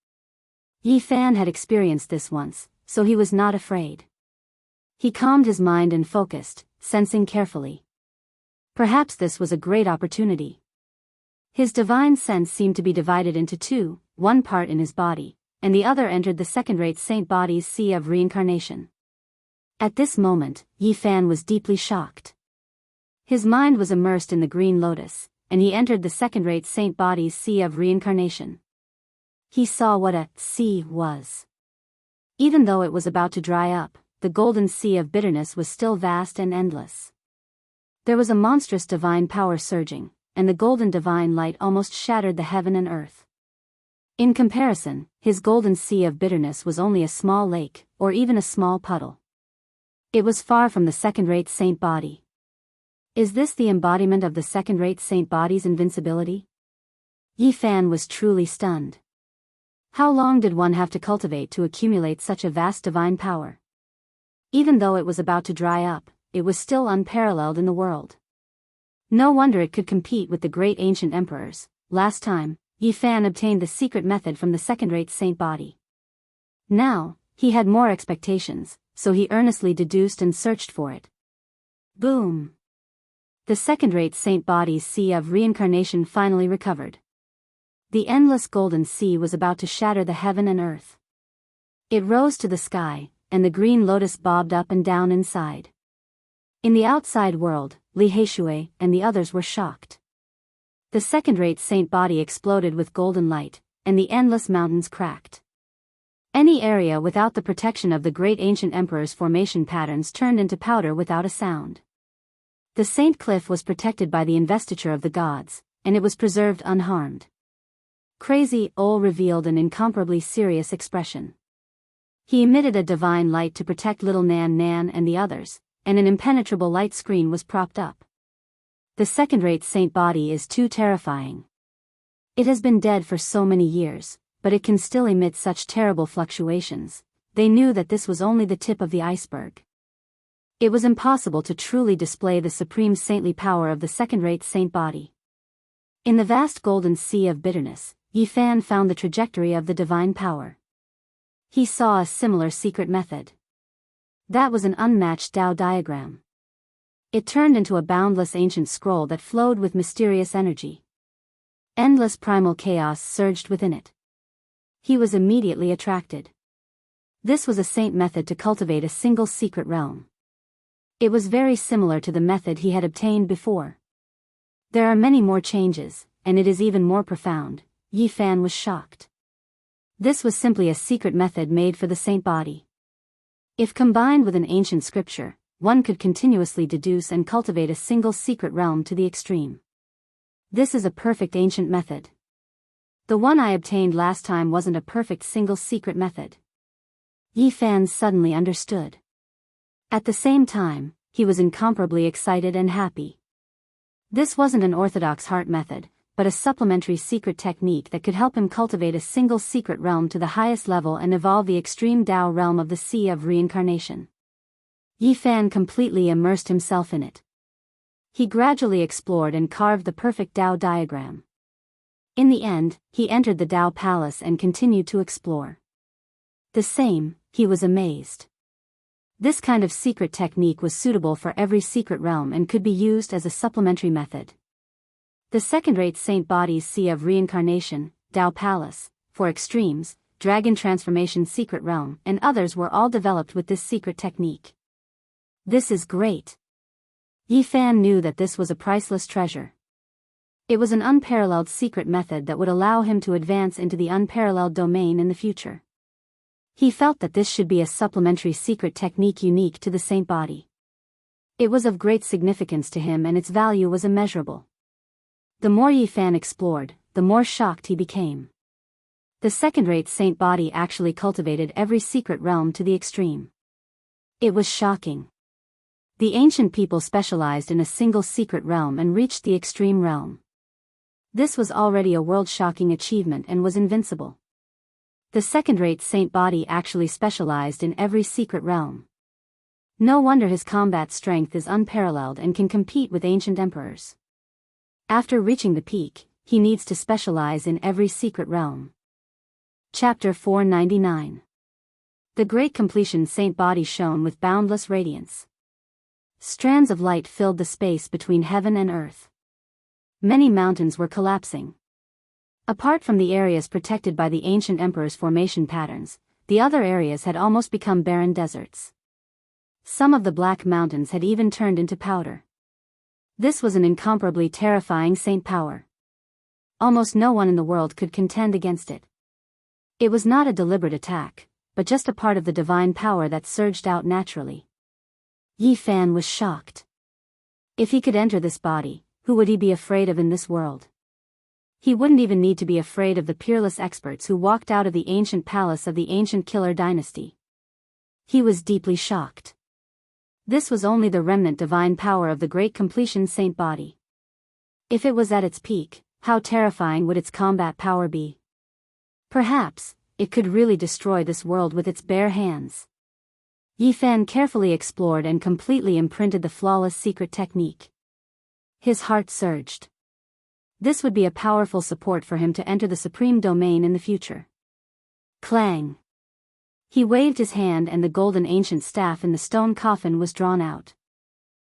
Yi Fan had experienced this once, so he was not afraid. He calmed his mind and focused, sensing carefully. Perhaps this was a great opportunity. His divine sense seemed to be divided into two, one part in his body, and the other entered the second-rate saint body's sea of reincarnation. At this moment, Yi Fan was deeply shocked. His mind was immersed in the green lotus, and he entered the second-rate saint body's sea of reincarnation. He saw what a sea was. Even though it was about to dry up, the golden sea of bitterness was still vast and endless. There was a monstrous divine power surging, and the golden divine light almost shattered the heaven and earth. In comparison, his golden sea of bitterness was only a small lake, or even a small puddle. It was far from the second-rate saint body. Is this the embodiment of the second-rate saint body's invincibility? Yi Fan was truly stunned. How long did one have to cultivate to accumulate such a vast divine power? Even though it was about to dry up, it was still unparalleled in the world. No wonder it could compete with the great ancient emperors. Last time, Yi Fan obtained the secret method from the second-rate saint body. Now, he had more expectations, so he earnestly deduced and searched for it. Boom! The second-rate saint body's sea of reincarnation finally recovered. The endless golden sea was about to shatter the heaven and earth. It rose to the sky, and the green lotus bobbed up and down inside. In the outside world, Li Heishui and the others were shocked. The second-rate saint body exploded with golden light, and the endless mountains cracked. Any area without the protection of the great ancient emperor's formation patterns turned into powder without a sound. The saint cliff was protected by the investiture of the gods, and it was preserved unharmed. Crazy Ol revealed an incomparably serious expression. He emitted a divine light to protect little Nan Nan and the others, and an impenetrable light screen was propped up. The second-rate saint body is too terrifying. It has been dead for so many years, but it can still emit such terrible fluctuations. They knew that this was only the tip of the iceberg. It was impossible to truly display the supreme saintly power of the second-rate saint body. In the vast golden sea of bitterness, Yi Fan found the trajectory of the divine power. He saw a similar secret method. That was an unmatched Tao diagram. It turned into a boundless ancient scroll that flowed with mysterious energy. Endless primal chaos surged within it. he was immediately attracted. This was a saint method to cultivate a single secret realm. It was very similar to the method he had obtained before. There are many more changes, and it is even more profound. Yi Fan was shocked. This was simply a secret method made for the saint body. If combined with an ancient scripture, one could continuously deduce and cultivate a single secret realm to the extreme. This is a perfect ancient method. The one I obtained last time wasn't a perfect single secret method. Yi Fan suddenly understood. At the same time, he was incomparably excited and happy. This wasn't an orthodox heart method, but a supplementary secret technique that could help him cultivate a single secret realm to the highest level and evolve the extreme Tao realm of the Sea of Reincarnation. Yi Fan completely immersed himself in it. He gradually explored and carved the perfect Tao diagram. In the end, he entered the Tao Palace and continued to explore. He was amazed. This kind of secret technique was suitable for every secret realm and could be used as a supplementary method. The second-rate saint body's Sea of Reincarnation, Tao Palace, for extremes, Dragon Transformation Secret Realm, and others were all developed with this secret technique. This is great. Yi Fan knew that this was a priceless treasure. It was an unparalleled secret method that would allow him to advance into the unparalleled domain in the future. He felt that this should be a supplementary secret technique unique to the saint body. It was of great significance to him and its value was immeasurable. The more Yi Fan explored, the more shocked he became. The second-rate saint body actually cultivated every secret realm to the extreme. It was shocking. The ancient people specialized in a single secret realm and reached the extreme realm. This was already a world-shocking achievement and was invincible. The second-rate saint body actually specialized in every secret realm. No wonder his combat strength is unparalleled and can compete with ancient emperors. After reaching the peak, he needs to specialize in every secret realm. Chapter 499. The Great Completion Saint Body shone with boundless radiance. Strands of light filled the space between heaven and earth. Many mountains were collapsing. Apart from the areas protected by the ancient emperor's formation patterns, the other areas had almost become barren deserts. Some of the black mountains had even turned into powder. This was an incomparably terrifying saint power. Almost no one in the world could contend against it. It was not a deliberate attack, but just a part of the divine power that surged out naturally. Yi Fan was shocked. If he could enter this body, who would he be afraid of in this world? He wouldn't even need to be afraid of the peerless experts who walked out of the ancient palace of the ancient killer dynasty. He was deeply shocked. This was only the remnant divine power of the Great Completion Saint Body. If it was at its peak, how terrifying would its combat power be? Perhaps, it could really destroy this world with its bare hands. Yi Fan carefully explored and completely imprinted the flawless secret technique. His heart surged. This would be a powerful support for him to enter the supreme domain in the future. Clang! He waved his hand and the golden ancient staff in the stone coffin was drawn out.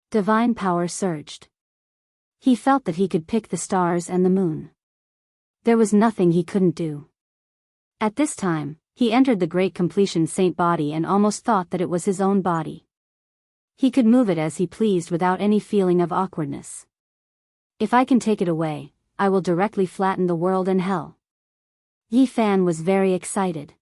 Divine power surged. He felt that he could pick the stars and the moon. There was nothing he couldn't do. At this time, he entered the Great Completion Saint Body and almost thought that it was his own body. He could move it as he pleased without any feeling of awkwardness. If I can take it away, I will directly flatten the world and hell. Yi Fan was very excited.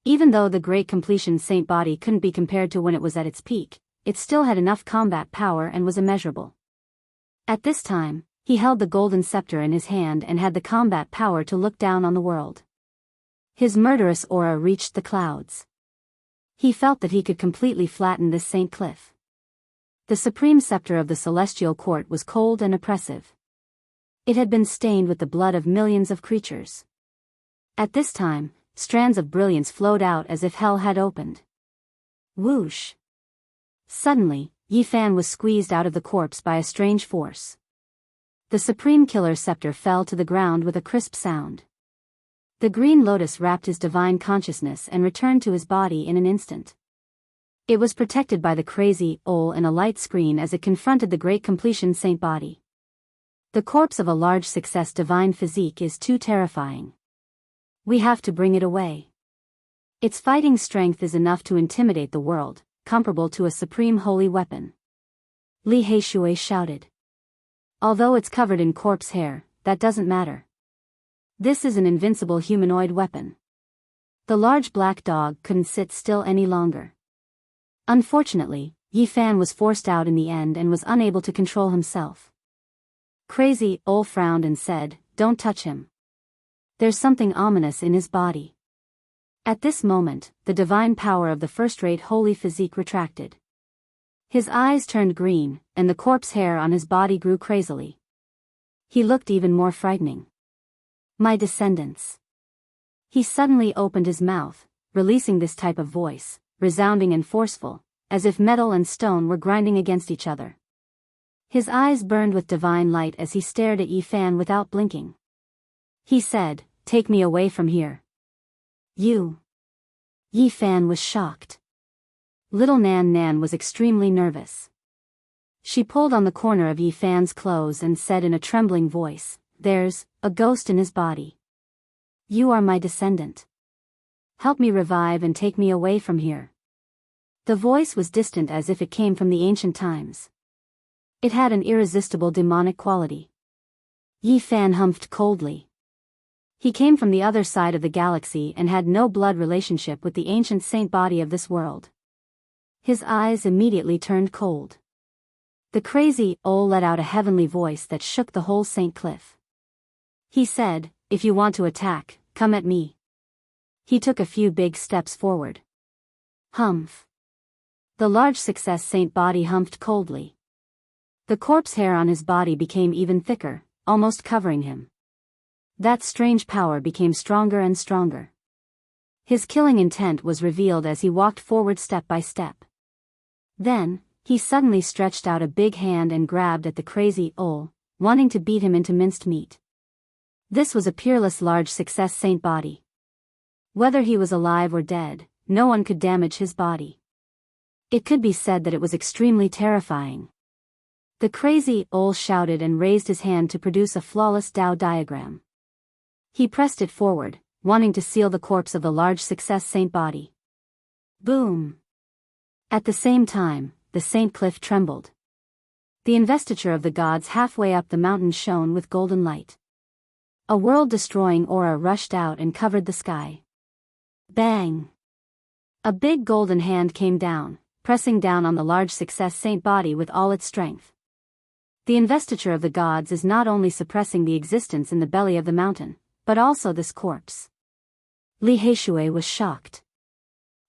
Even though the Great Completion Saint Body couldn't be compared to when it was at its peak, it still had enough combat power and was immeasurable. At this time, he held the golden scepter in his hand and had the combat power to look down on the world. His murderous aura reached the clouds. He felt that he could completely flatten this saint cliff. The supreme scepter of the celestial court was cold and oppressive. It had been stained with the blood of millions of creatures. At this time, strands of brilliance flowed out as if hell had opened. Whoosh! Suddenly, Yi Fan was squeezed out of the corpse by a strange force. The supreme killer scepter fell to the ground with a crisp sound. The green lotus wrapped his divine consciousness and returned to his body in an instant. It was protected by the crazy Ol in a light screen as it confronted the Great Completion Saint Body. The corpse of a large success divine physique is too terrifying. We have to bring it away. Its fighting strength is enough to intimidate the world, comparable to a supreme holy weapon. Li Heishui shouted. Although it's covered in corpse hair, that doesn't matter. This is an invincible humanoid weapon. The large black dog couldn't sit still any longer. Unfortunately, Yi Fan was forced out in the end and was unable to control himself. Crazy Ole frowned and said, "Don't touch him. There's something ominous in his body." At this moment, the divine power of the first-rate holy physique retracted. His eyes turned green, and the corpse hair on his body grew crazily. He looked even more frightening. My descendants. He suddenly opened his mouth, releasing this type of voice, resounding and forceful, as if metal and stone were grinding against each other. His eyes burned with divine light as he stared at Yi Fan without blinking. He said, "Take me away from here." You. Yi Fan was shocked. Little Nan Nan was extremely nervous. She pulled on the corner of Yi Fan's clothes and said in a trembling voice, "There's a ghost in his body. You are my descendant. Help me revive and take me away from here." The voice was distant as if it came from the ancient times. It had an irresistible demonic quality. Yi Fan humphed coldly. He came from the other side of the galaxy and had no blood relationship with the ancient saint body of this world. His eyes immediately turned cold. The crazy Ole let out a heavenly voice that shook the whole Saint Cliff. He said, "If you want to attack, come at me." He took a few big steps forward. Humph. The large success saint body humphed coldly. The corpse hair on his body became even thicker, almost covering him. That strange power became stronger and stronger. His killing intent was revealed as he walked forward step by step. Then, he suddenly stretched out a big hand and grabbed at the crazy Ole, wanting to beat him into minced meat. This was a peerless large success saint body. Whether he was alive or dead, no one could damage his body. It could be said that it was extremely terrifying. The crazy Ole shouted and raised his hand to produce a flawless Tao diagram. He pressed it forward, wanting to seal the corpse of the large success saint body. Boom! At the same time, the Saint Cliff trembled. The investiture of the gods halfway up the mountain shone with golden light. A world-destroying aura rushed out and covered the sky. Bang! A big golden hand came down, pressing down on the large success saint body with all its strength. The investiture of the gods is not only suppressing the existence in the belly of the mountain, but also this corpse. Li Heishui was shocked.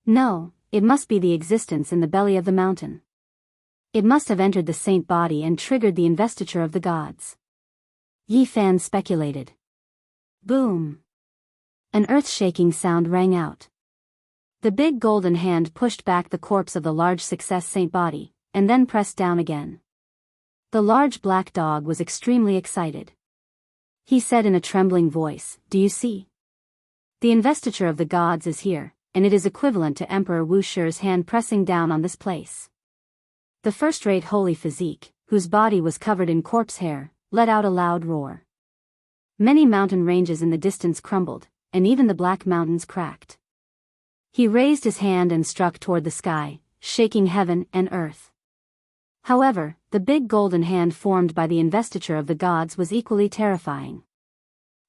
No, it must be the existence in the belly of the mountain. It must have entered the saint body and triggered the investiture of the gods. Yi Fan speculated. Boom! An earth-shaking sound rang out. The big golden hand pushed back the corpse of the large success saint body, and then pressed down again. The large black dog was extremely excited. He said in a trembling voice, "Do you see? The investiture of the gods is here, and it is equivalent to Emperor Wu Shi's hand pressing down on this place." The first-rate holy physique, whose body was covered in corpse hair, let out a loud roar. Many mountain ranges in the distance crumbled, and even the black mountains cracked. He raised his hand and struck toward the sky, shaking heaven and earth. However, the big golden hand formed by the investiture of the gods was equally terrifying.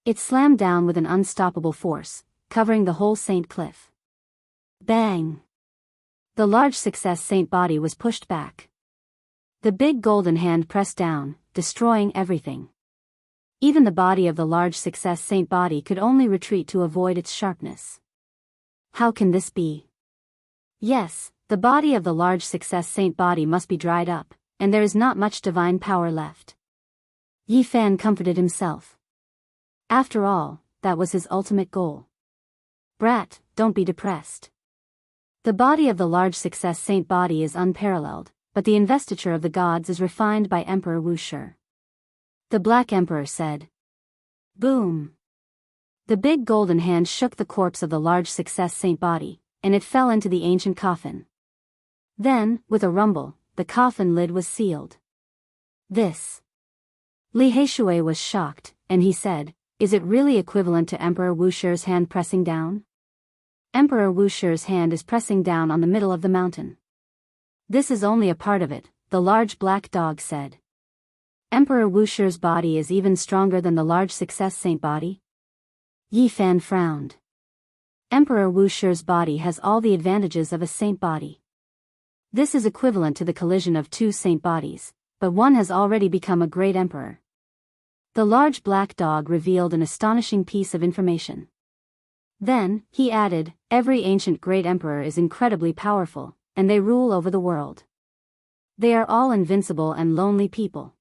It slammed down with an unstoppable force, covering the whole Saint Cliff. Bang! The large success saint body was pushed back. The big golden hand pressed down, destroying everything. Even the body of the large success saint body could only retreat to avoid its sharpness. How can this be? Yes, the body of the large success saint body must be dried up, and there is not much divine power left. Yi Fan comforted himself. After all, that was his ultimate goal. Brat, don't be depressed. The body of the large success saint body is unparalleled, but the investiture of the gods is refined by Emperor Wu Shi. The Black Emperor said. Boom! The big golden hand shook the corpse of the large success saint body, and it fell into the ancient coffin. Then, with a rumble, the coffin lid was sealed. This. Li Heishui was shocked, and he said, Is it really equivalent to Emperor Wushu's hand pressing down? Emperor Wushu's hand is pressing down on the middle of the mountain. This is only a part of it, the large black dog said. Emperor Wushu's body is even stronger than the large success saint body? Yi Fan frowned. Emperor Wushu's body has all the advantages of a saint body. This is equivalent to the collision of two saint bodies, but one has already become a great emperor. The large black dog revealed an astonishing piece of information. Then, he added, every ancient great emperor is incredibly powerful, and they rule over the world. They are all invincible and lonely people.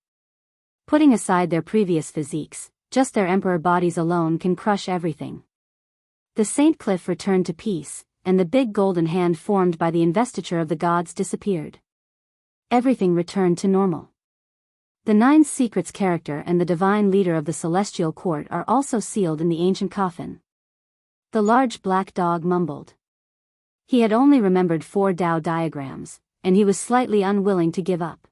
Putting aside their previous physiques, just their emperor bodies alone can crush everything. The Saint Cliff returned to peace, and the big golden hand formed by the investiture of the gods disappeared. Everything returned to normal. The 9 secrets character and the divine leader of the celestial court are also sealed in the ancient coffin. The large black dog mumbled. He had only remembered 4 Tao diagrams, and he was slightly unwilling to give up.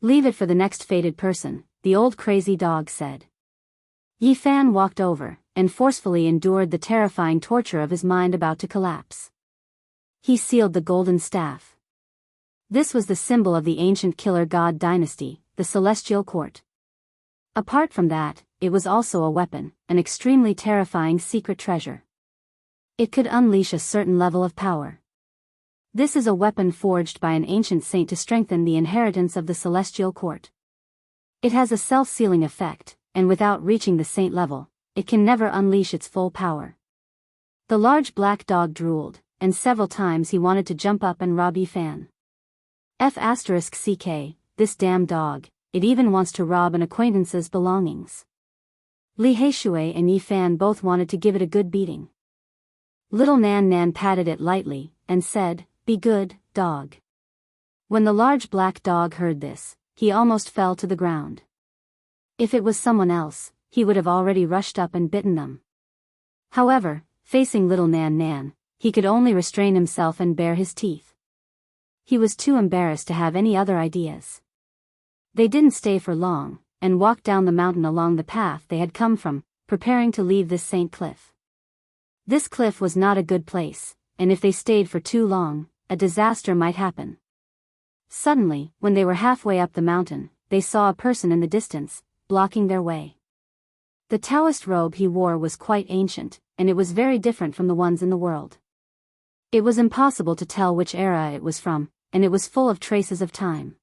Leave it for the next fated person, the old crazy dog said. Yi Fan walked over, and forcefully endured the terrifying torture of his mind about to collapse. He sealed the golden staff. This was the symbol of the ancient killer god dynasty, the celestial court. Apart from that, it was also a weapon, an extremely terrifying secret treasure. It could unleash a certain level of power. This is a weapon forged by an ancient saint to strengthen the inheritance of the celestial court. It has a self-sealing effect, and without reaching the saint level, it can never unleash its full power. The large black dog drooled, and several times he wanted to jump up and rob Yi Fan. *CK, this damn dog, it even wants to rob an acquaintance's belongings. Li Haishui and Yi Fan both wanted to give it a good beating. Little Nan Nan patted it lightly, and said, "Be good, dog." When the large black dog heard this, he almost fell to the ground. If it was someone else, he would have already rushed up and bitten them. However, facing little Nan Nan, he could only restrain himself and bare his teeth. He was too embarrassed to have any other ideas. They didn't stay for long, and walked down the mountain along the path they had come from, preparing to leave this Saint Cliff. This cliff was not a good place, and if they stayed for too long, a disaster might happen. Suddenly, when they were halfway up the mountain, they saw a person in the distance, blocking their way. The Taoist robe he wore was quite ancient, and it was very different from the ones in the world. It was impossible to tell which era it was from, and it was full of traces of time.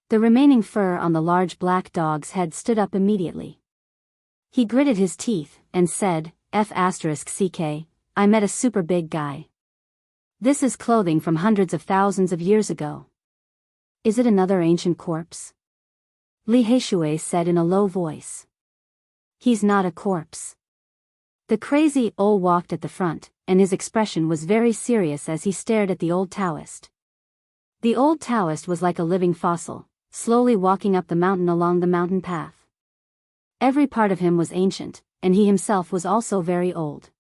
The remaining fur on the large black dog's head stood up immediately. He gritted his teeth, and said, *CK, I met a super big guy. This is clothing from hundreds of thousands of years ago. Is it another ancient corpse? Li Haishui said in a low voice. He's not a corpse. The crazy old walked at the front, and his expression was very serious as he stared at the old Taoist. The old Taoist was like a living fossil, slowly walking up the mountain along the mountain path. Every part of him was ancient, and he himself was also very old.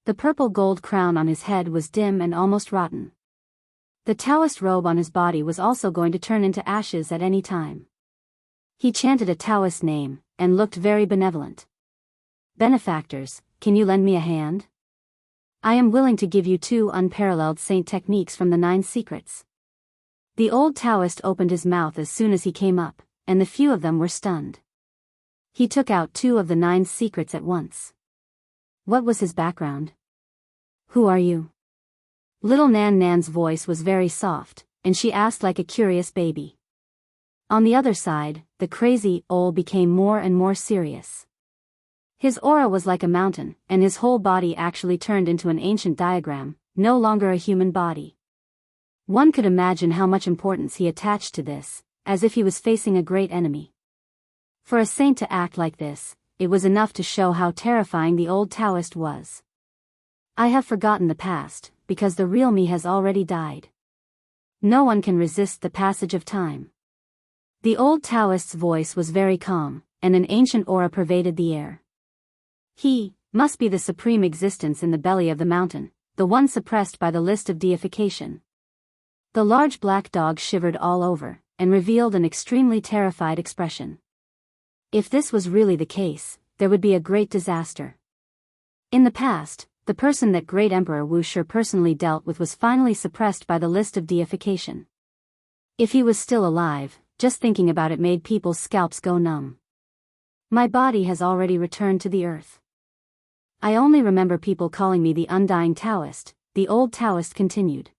The purple gold crown on his head was dim and almost rotten. The Taoist robe on his body was also going to turn into ashes at any time. He chanted a Taoist name, and looked very benevolent. "Benefactors, can you lend me a hand? I am willing to give you 2 unparalleled saint techniques from the 9 secrets." The old Taoist opened his mouth as soon as he came up, and the few of them were stunned. He took out 2 of the 9 secrets at once. What was his background? Who are you? Little Nan Nan's voice was very soft, and she asked like a curious baby. On the other side, the crazy old became more and more serious. His aura was like a mountain, and his whole body actually turned into an ancient diagram, no longer a human body. One could imagine how much importance he attached to this, as if he was facing a great enemy. For a saint to act like this, it was enough to show how terrifying the old Taoist was. I have forgotten the past, because the real me has already died. No one can resist the passage of time. The old Taoist's voice was very calm, and an ancient aura pervaded the air. He must be the supreme existence in the belly of the mountain, the one suppressed by the list of deification. The large black dog shivered all over, and revealed an extremely terrified expression. If this was really the case, there would be a great disaster. In the past, the person that Great Emperor Wu Shi personally dealt with was finally suppressed by the list of deification. If he was still alive, just thinking about it made people's scalps go numb. My body has already returned to the earth. I only remember people calling me the Undying Taoist, the old Taoist continued.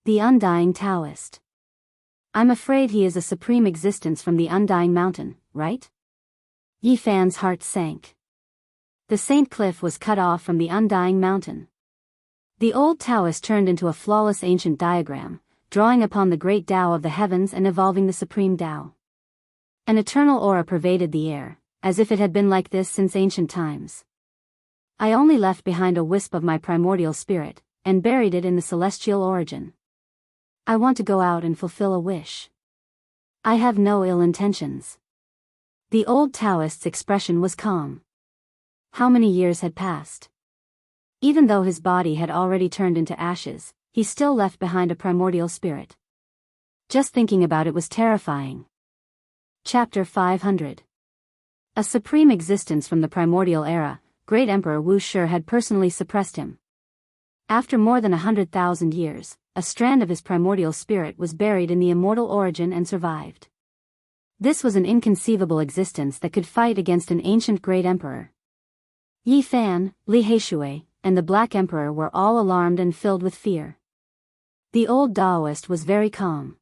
The Undying Taoist. I'm afraid he is a supreme existence from the Undying Mountain, right? Yi Fan's heart sank. The Saint Cliff was cut off from the Undying Mountain. The old Taoist turned into a flawless ancient diagram, drawing upon the great Tao of the heavens and evolving the supreme Tao. An eternal aura pervaded the air, as if it had been like this since ancient times. I only left behind a wisp of my primordial spirit, and buried it in the celestial origin. I want to go out and fulfill a wish. I have no ill intentions. The old Taoist's expression was calm. How many years had passed? Even though his body had already turned into ashes, he still left behind a primordial spirit. Just thinking about it was terrifying. Chapter 500. A supreme existence from the primordial era, Great Emperor Wu Shi had personally suppressed him. After more than 100,000 years, a strand of his primordial spirit was buried in the immortal origin and survived. This was an inconceivable existence that could fight against an ancient great emperor. Yi Fan, Li Heishui, and the Black Emperor were all alarmed and filled with fear. The old Taoist was very calm.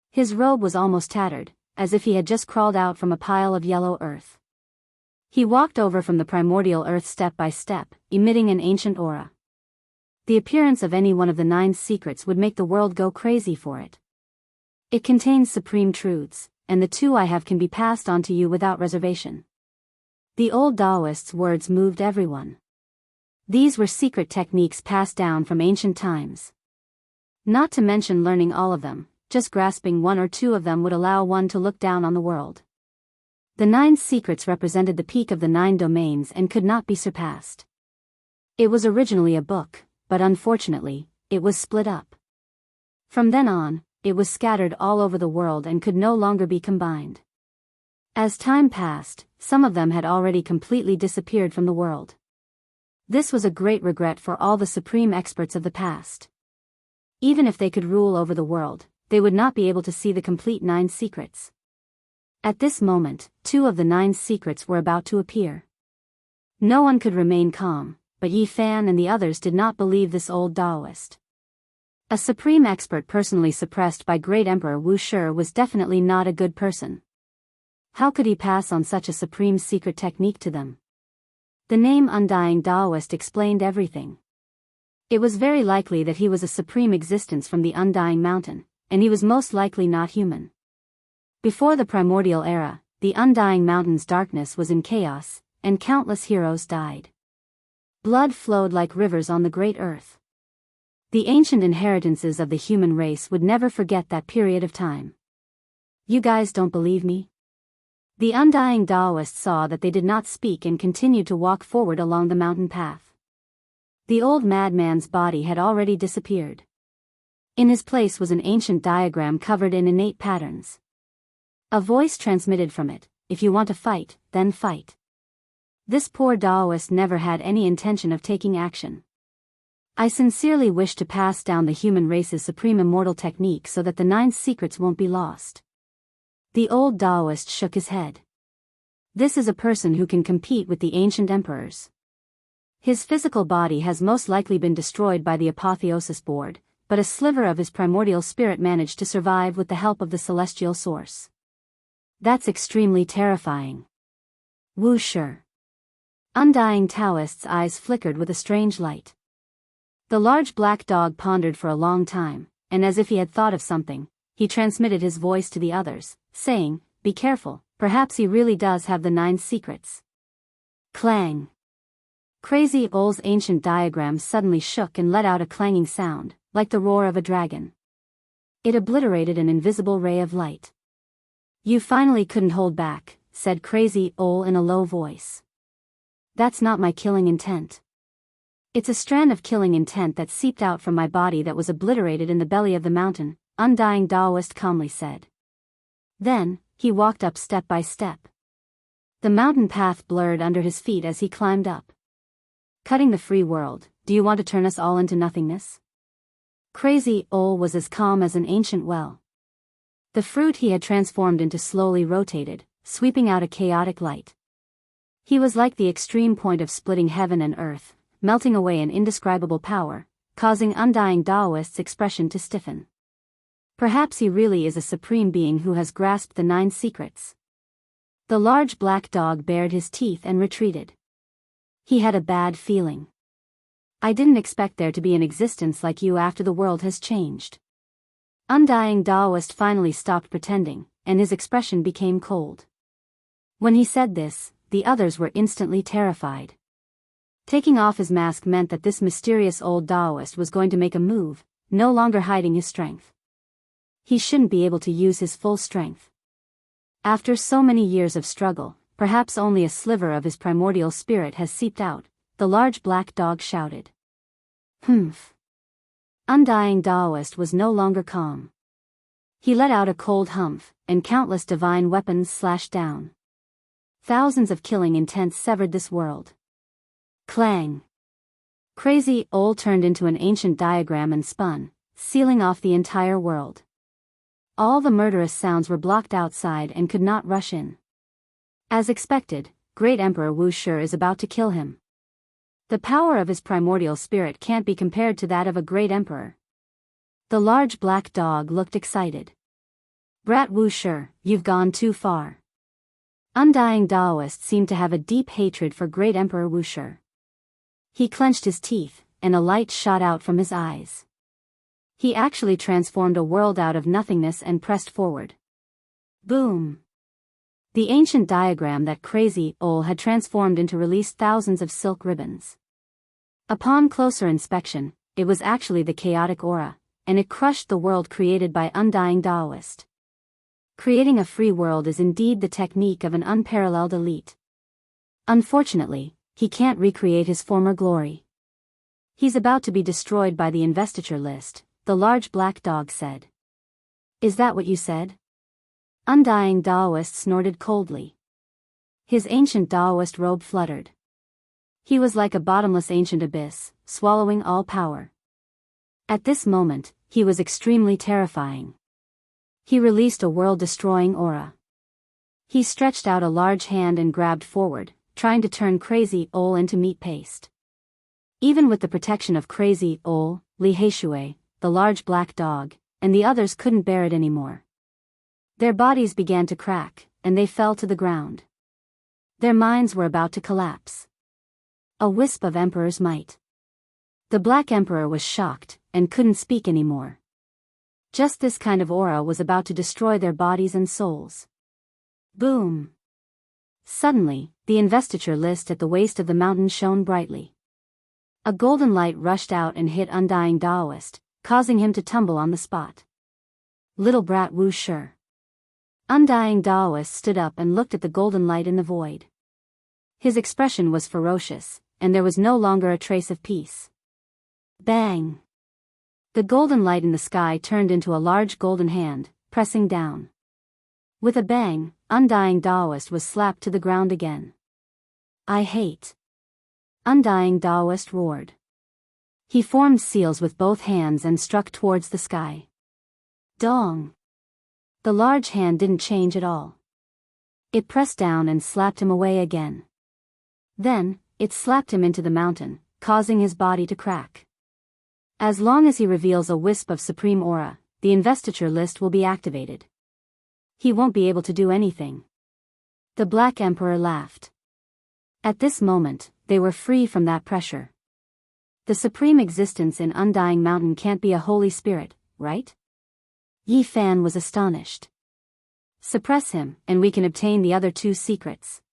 His robe was almost tattered, as if he had just crawled out from a pile of yellow earth. He walked over from the primordial earth step by step, emitting an ancient aura. The appearance of any one of the 9 secrets would make the world go crazy for it. It contains supreme truths, and the 2 I have can be passed on to you without reservation. The old Taoist's words moved everyone. These were secret techniques passed down from ancient times. Not to mention learning all of them, just grasping 1 or 2 of them would allow one to look down on the world. The 9 secrets represented the peak of the 9 domains and could not be surpassed. It was originally a book, but unfortunately, it was split up. From then on, it was scattered all over the world and could no longer be combined. As time passed, some of them had already completely disappeared from the world. This was a great regret for all the supreme experts of the past. Even if they could rule over the world, they would not be able to see the complete 9 secrets. At this moment, 2 of the 9 secrets were about to appear. No one could remain calm, but Yi Fan and the others did not believe this old Taoist. A supreme expert personally suppressed by Great Emperor Wu Shi was definitely not a good person. How could he pass on such a supreme secret technique to them? The name Undying Taoist explained everything. It was very likely that he was a supreme existence from the Undying Mountain, and he was most likely not human. Before the primordial era, the Undying Mountain's darkness was in chaos, and countless heroes died. Blood flowed like rivers on the great earth. The ancient inheritances of the human race would never forget that period of time. You guys don't believe me? The Undying Taoist saw that they did not speak and continued to walk forward along the mountain path. The old madman's body had already disappeared. In his place was an ancient diagram covered in innate patterns. A voice transmitted from it, "If you want to fight, then fight." This poor Taoist never had any intention of taking action. I sincerely wish to pass down the human race's supreme immortal technique so that the 9 secrets won't be lost. The old Taoist shook his head. This is a person who can compete with the ancient emperors. His physical body has most likely been destroyed by the apotheosis board, but a sliver of his primordial spirit managed to survive with the help of the celestial source. That's extremely terrifying. Wu Shi. Undying Taoist's eyes flickered with a strange light. The large black dog pondered for a long time, and as if he had thought of something, he transmitted his voice to the others, saying, "Be careful, perhaps he really does have the 9 secrets." Clang. Crazy Ole's ancient diagram suddenly shook and let out a clanging sound, like the roar of a dragon. It obliterated an invisible ray of light. "You finally couldn't hold back," said Crazy Ole in a low voice. "That's not my killing intent. It's a strand of killing intent that seeped out from my body that was obliterated in the belly of the mountain," Undying Taoist calmly said. Then, he walked up step by step. The mountain path blurred under his feet as he climbed up. Cutting the free world, do you want to turn us all into nothingness? Crazy Ol was as calm as an ancient well. The fruit he had transformed into slowly rotated, sweeping out a chaotic light. He was like the extreme point of splitting heaven and earth, melting away an indescribable power, causing undying Daoist's expression to stiffen. Perhaps he really is a supreme being who has grasped the 9 secrets. The large black dog bared his teeth and retreated. He had a bad feeling. I didn't expect there to be an existence like you after the world has changed. Undying Daoist finally stopped pretending, and his expression became cold. When he said this, the others were instantly terrified. Taking off his mask meant that this mysterious old Daoist was going to make a move, no longer hiding his strength. He shouldn't be able to use his full strength. After so many years of struggle, perhaps only a sliver of his primordial spirit has seeped out, the large black dog shouted. Humph. Undying Daoist was no longer calm. He let out a cold humph, and countless divine weapons slashed down. Thousands of killing intents severed this world. Clang. Crazy Ol turned into an ancient diagram and spun, sealing off the entire world. All the murderous sounds were blocked outside and could not rush in. As expected, Great Emperor Wu Shi is about to kill him. The power of his primordial spirit can't be compared to that of a great emperor. The large black dog looked excited. Brat Wu Shi, you've gone too far. Undying Daoist seemed to have a deep hatred for Great Emperor Wu Shi. He clenched his teeth, and a light shot out from his eyes. He actually transformed a world out of nothingness and pressed forward. Boom! The ancient diagram that Crazy Ol had transformed into released thousands of silk ribbons. Upon closer inspection, it was actually the chaotic aura, and it crushed the world created by Undying Daoist. Creating a free world is indeed the technique of an unparalleled elite. Unfortunately, he can't recreate his former glory. He's about to be destroyed by the investiture list, the large black dog said. Is that what you said? Undying Daoist snorted coldly. His ancient Daoist robe fluttered. He was like a bottomless ancient abyss, swallowing all power. At this moment, he was extremely terrifying. He released a world-destroying aura. He stretched out a large hand and grabbed forward, trying to turn Crazy Ol into meat paste. Even with the protection of Crazy Ol, Li Heishui, the large black dog, and the others couldn't bear it anymore. Their bodies began to crack, and they fell to the ground. Their minds were about to collapse. A wisp of Emperor's might. The Black Emperor was shocked, and couldn't speak anymore. Just this kind of aura was about to destroy their bodies and souls. Boom! Suddenly, the investiture list at the waist of the mountain shone brightly. A golden light rushed out and hit Undying Daoist, causing him to tumble on the spot. Little brat Wu Shi. Undying Daoist stood up and looked at the golden light in the void. His expression was ferocious, and there was no longer a trace of peace. Bang! The golden light in the sky turned into a large golden hand, pressing down. With a bang, Undying Daoist was slapped to the ground again. I hate. Undying Daoist roared. He formed seals with both hands and struck towards the sky. Dong! The large hand didn't change at all. It pressed down and slapped him away again. Then, it slapped him into the mountain, causing his body to crack. As long as he reveals a wisp of supreme aura, the investiture list will be activated. He won't be able to do anything. The Black Emperor laughed. At this moment, they were free from that pressure. The supreme existence in Undying Mountain can't be a holy spirit, right? Yi Fan was astonished. Suppress him, and we can obtain the other 2 secrets.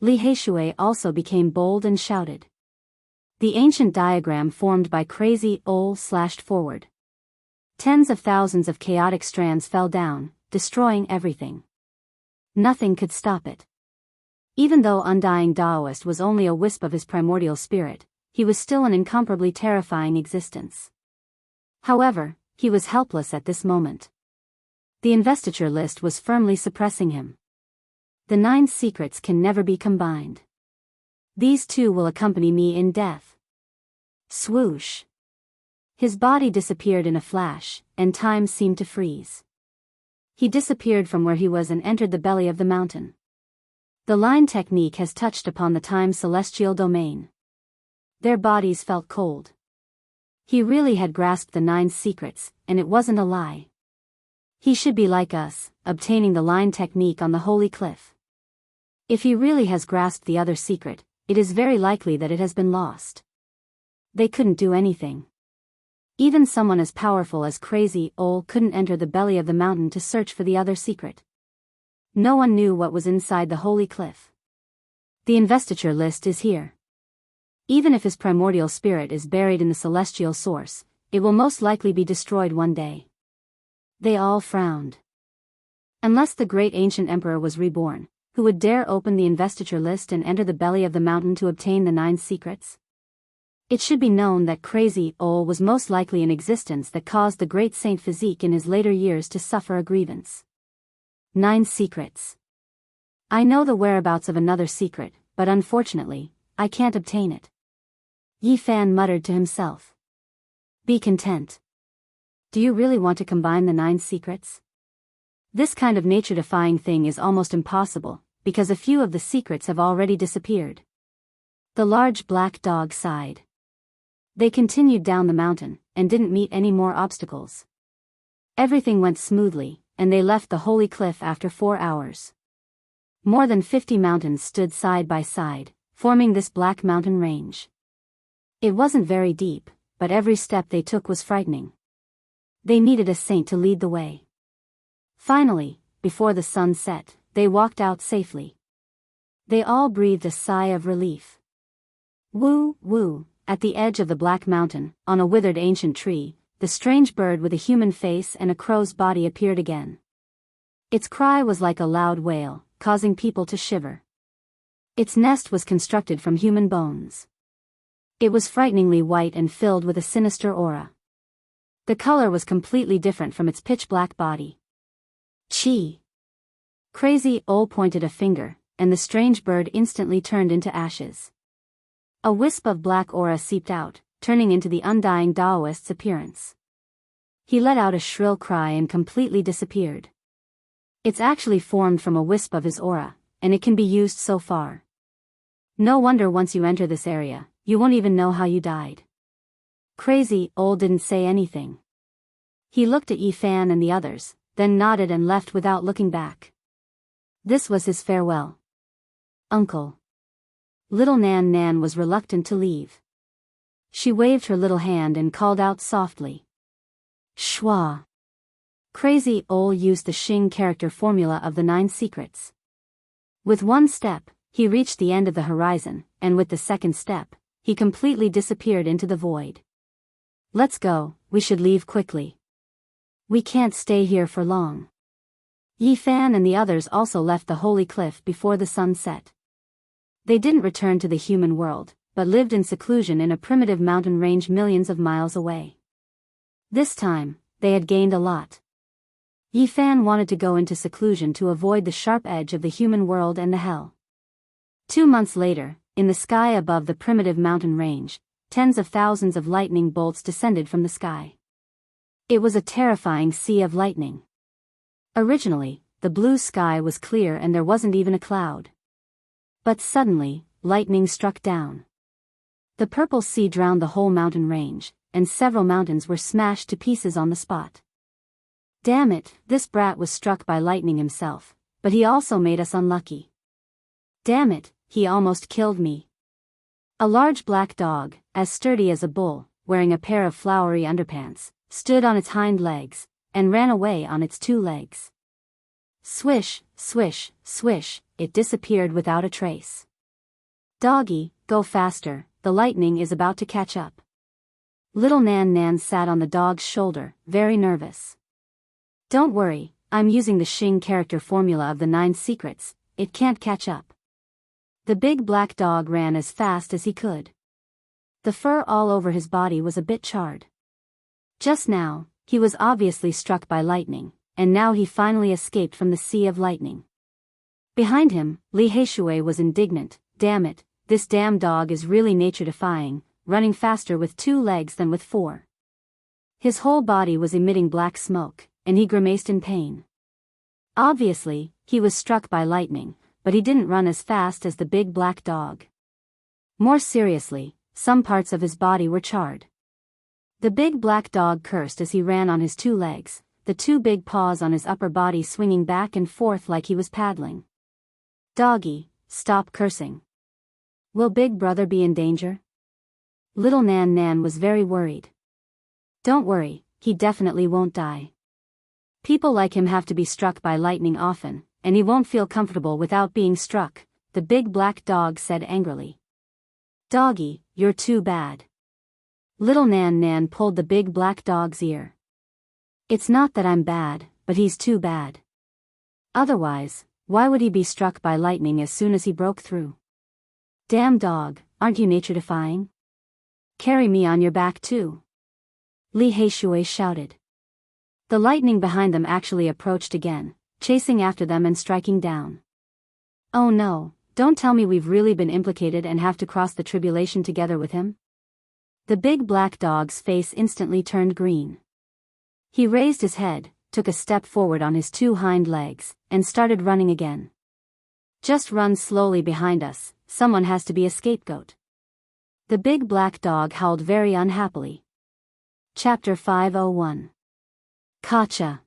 Li Heishui also became bold and shouted. The ancient diagram formed by Crazy Ol slashed forward. Tens of thousands of chaotic strands fell down, destroying everything. Nothing could stop it. Even though Undying Daoist was only a wisp of his primordial spirit, he was still an incomparably terrifying existence. However, he was helpless at this moment. The investiture list was firmly suppressing him. The 9 secrets can never be combined. These 2 will accompany me in death. Swoosh. His body disappeared in a flash, and time seemed to freeze. He disappeared from where he was and entered the belly of the mountain. The line technique has touched upon the time's celestial domain. Their bodies felt cold. He really had grasped the 9 secrets, and it wasn't a lie. He should be like us, obtaining the line technique on the holy cliff. If he really has grasped the other secret, it is very likely that it has been lost. They couldn't do anything. Even someone as powerful as Crazy Ol couldn't enter the belly of the mountain to search for the other secret. No one knew what was inside the holy cliff. The investiture list is here. Even if his primordial spirit is buried in the celestial source, it will most likely be destroyed one day. They all frowned. Unless the great ancient emperor was reborn, who would dare open the investiture list and enter the belly of the mountain to obtain the 9 secrets? It should be known that Crazy Ol was most likely an existence that caused the great Saint Physique in his later years to suffer a grievance. 9 secrets. I know the whereabouts of another secret, but unfortunately, I can't obtain it. Yi Fan muttered to himself. Be content. Do you really want to combine the 9 secrets? This kind of nature-defying thing is almost impossible, because a few of the secrets have already disappeared. The large black dog sighed. They continued down the mountain, and didn't meet any more obstacles. Everything went smoothly, and they left the holy cliff after 4 hours. More than 50 mountains stood side by side, forming this black mountain range. It wasn't very deep, but every step they took was frightening. They needed a saint to lead the way. Finally, before the sun set, they walked out safely. They all breathed a sigh of relief. Woo, woo. At the edge of the black mountain, on a withered ancient tree, the strange bird with a human face and a crow's body appeared again. Its cry was like a loud wail, causing people to shiver. Its nest was constructed from human bones. It was frighteningly white and filled with a sinister aura. The color was completely different from its pitch-black body. Chi! Crazy Ol pointed a finger, and the strange bird instantly turned into ashes. A wisp of black aura seeped out, turning into the undying Taoist's appearance. He let out a shrill cry and completely disappeared. It's actually formed from a wisp of his aura, and it can be used so far. No wonder once you enter this area, you won't even know how you died. Crazy Ol didn't say anything. He looked at Yi Fan and the others, then nodded and left without looking back. This was his farewell. Uncle. Little Nan Nan was reluctant to leave. She waved her little hand and called out softly. Schwa. Crazy Ol used the Xing character formula of the 9 secrets. With one step, he reached the end of the horizon, and with the second step, he completely disappeared into the void. Let's go, we should leave quickly. We can't stay here for long. Yi Fan and the others also left the holy cliff before the sun set. They didn't return to the human world, but lived in seclusion in a primitive mountain range millions of miles away. This time, they had gained a lot. Yi Fan wanted to go into seclusion to avoid the sharp edge of the human world and the hell. 2 months later, in the sky above the primitive mountain range, tens of thousands of lightning bolts descended from the sky. It was a terrifying sea of lightning. Originally, the blue sky was clear and there wasn't even a cloud. But suddenly, lightning struck down. The purple sea drowned the whole mountain range, and several mountains were smashed to pieces on the spot. Damn it, this brat was struck by lightning himself, but he also made us unlucky. Damn it, he almost killed me. A large black dog, as sturdy as a bull, wearing a pair of flowery underpants, stood on its hind legs, and ran away on its 2 legs. Swish, swish, swish, it disappeared without a trace. Doggy, go faster, the lightning is about to catch up. Little Nan Nan sat on the dog's shoulder, very nervous. Don't worry, I'm using the Xing character formula of the 9 secrets, it can't catch up. The big black dog ran as fast as he could. The fur all over his body was a bit charred. Just now, he was obviously struck by lightning, and now he finally escaped from the sea of lightning. Behind him, Li Heishui was indignant. Damn it, this damn dog is really nature-defying, running faster with 2 legs than with 4. His whole body was emitting black smoke, and he grimaced in pain. Obviously, he was struck by lightning, but he didn't run as fast as the big black dog. More seriously, some parts of his body were charred. The big black dog cursed as he ran on his 2 legs, the 2 big paws on his upper body swinging back and forth like he was paddling. Doggy, stop cursing. Will Big Brother be in danger? Little Nan Nan was very worried. Don't worry, he definitely won't die. People like him have to be struck by lightning often, and he won't feel comfortable without being struck, the big black dog said angrily. Doggy, you're too bad. Little Nan Nan pulled the big black dog's ear. It's not that I'm bad, but he's too bad. Otherwise, why would he be struck by lightning as soon as he broke through? Damn dog, aren't you nature-defying? Carry me on your back too. Li Heishui shouted. The lightning behind them actually approached again, chasing after them and striking down. Oh no, don't tell me we've really been implicated and have to cross the tribulation together with him? The big black dog's face instantly turned green. He raised his head, took a step forward on his 2 hind legs, and started running again. Just run slowly behind us, someone has to be a scapegoat. The big black dog howled very unhappily. Chapter 501. Gotcha.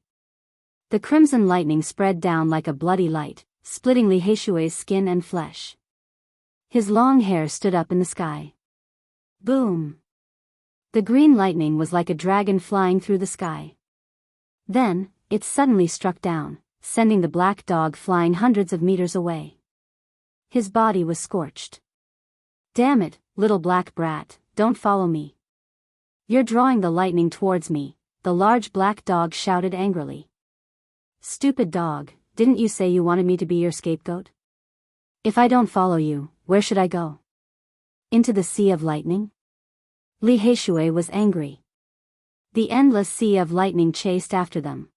The crimson lightning spread down like a bloody light, splitting Li Heishui's skin and flesh. His long hair stood up in the sky. Boom. The green lightning was like a dragon flying through the sky. Then, it suddenly struck down, sending the black dog flying hundreds of meters away. His body was scorched. Damn it, little black brat, don't follow me. You're drawing the lightning towards me, the large black dog shouted angrily. Stupid dog, didn't you say you wanted me to be your scapegoat? If I don't follow you, where should I go? Into the sea of lightning? Li Heishui was angry. The endless sea of lightning chased after them.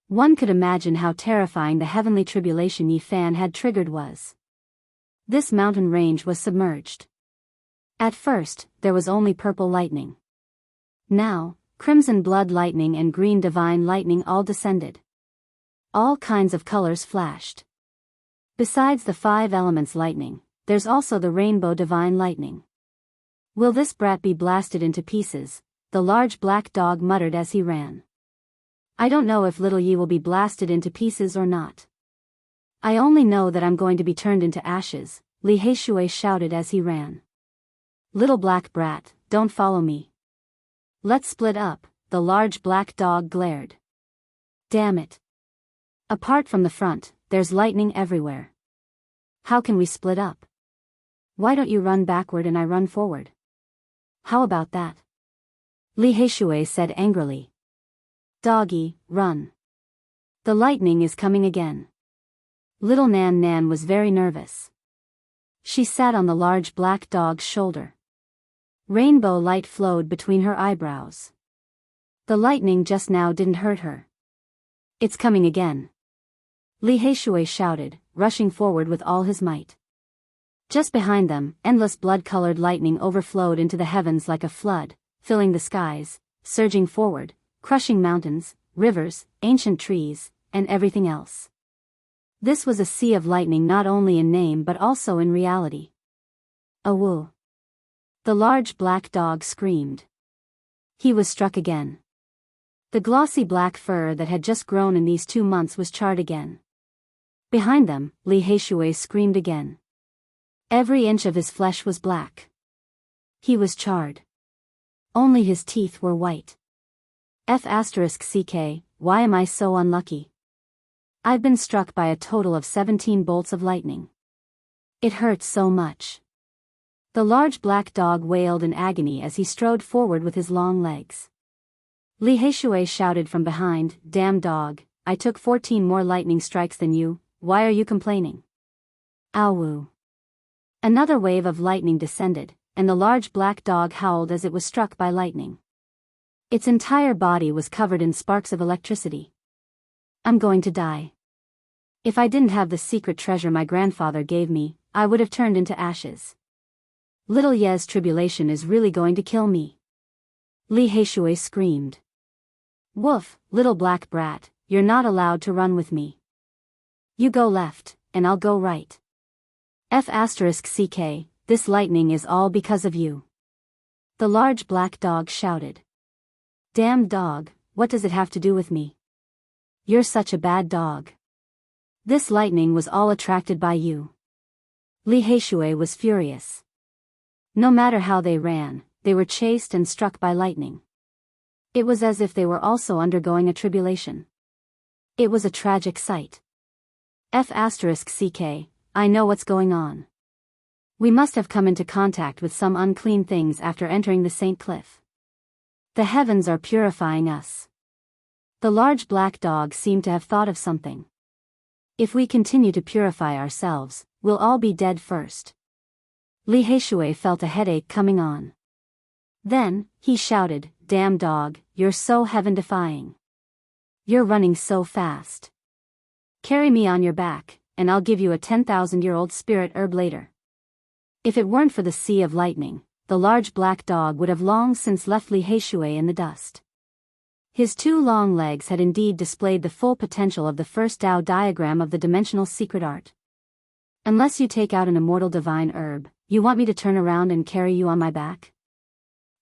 One could imagine how terrifying the heavenly tribulation Yi Fan had triggered was. This mountain range was submerged. At first, there was only purple lightning. Now, crimson blood lightning and green divine lightning all descended. All kinds of colors flashed. Besides the 5 elements lightning, there's also the rainbow divine lightning. Will this brat be blasted into pieces? The large black dog muttered as he ran. I don't know if little Yi will be blasted into pieces or not. I only know that I'm going to be turned into ashes, Li Heishui shouted as he ran. Little black brat, don't follow me. Let's split up, the large black dog glared. Damn it. Apart from the front, there's lightning everywhere. How can we split up? Why don't you run backward and I run forward? How about that? Li Heishui said angrily. Doggy, run. The lightning is coming again. Little Nan Nan was very nervous. She sat on the large black dog's shoulder. Rainbow light flowed between her eyebrows. The lightning just now didn't hurt her. It's coming again. Li Heishui shouted, rushing forward with all his might. Just behind them, endless blood-colored lightning overflowed into the heavens like a flood, filling the skies, surging forward, crushing mountains, rivers, ancient trees, and everything else. This was a sea of lightning not only in name but also in reality. Awoo! The large black dog screamed. He was struck again. The glossy black fur that had just grown in these 2 months was charred again. Behind them, Li Heishui screamed again. Every inch of his flesh was black. He was charred. Only his teeth were white. F***ck, why am I so unlucky? I've been struck by a total of 17 bolts of lightning. It hurts so much. The large black dog wailed in agony as he strode forward with his long legs. Li Heishui shouted from behind, Damn dog, I took 14 more lightning strikes than you, why are you complaining? Awoo. Another wave of lightning descended, and the large black dog howled as it was struck by lightning. Its entire body was covered in sparks of electricity. I'm going to die. If I didn't have the secret treasure my grandfather gave me, I would have turned into ashes. Little Ye's tribulation is really going to kill me. Li Heishui screamed. Woof, little black brat, you're not allowed to run with me. You go left, and I'll go right. F***ck, this lightning is all because of you. The large black dog shouted. Damned dog, what does it have to do with me? You're such a bad dog. This lightning was all attracted by you. Li Heishui was furious. No matter how they ran, they were chased and struck by lightning. It was as if they were also undergoing a tribulation. It was a tragic sight. F***ck, I know what's going on. We must have come into contact with some unclean things after entering the St. Cliff. The heavens are purifying us. The large black dog seemed to have thought of something. If we continue to purify ourselves, we'll all be dead first. Li Heishui felt a headache coming on. Then, he shouted, Damn dog, you're so heaven-defying. You're running so fast. Carry me on your back, and I'll give you a 10,000-year-old spirit herb later. If it weren't for the sea of lightning, the large black dog would have long since left Li Heishui in the dust. His two long legs had indeed displayed the full potential of the first Dao diagram of the dimensional secret art. Unless you take out an immortal divine herb, you want me to turn around and carry you on my back?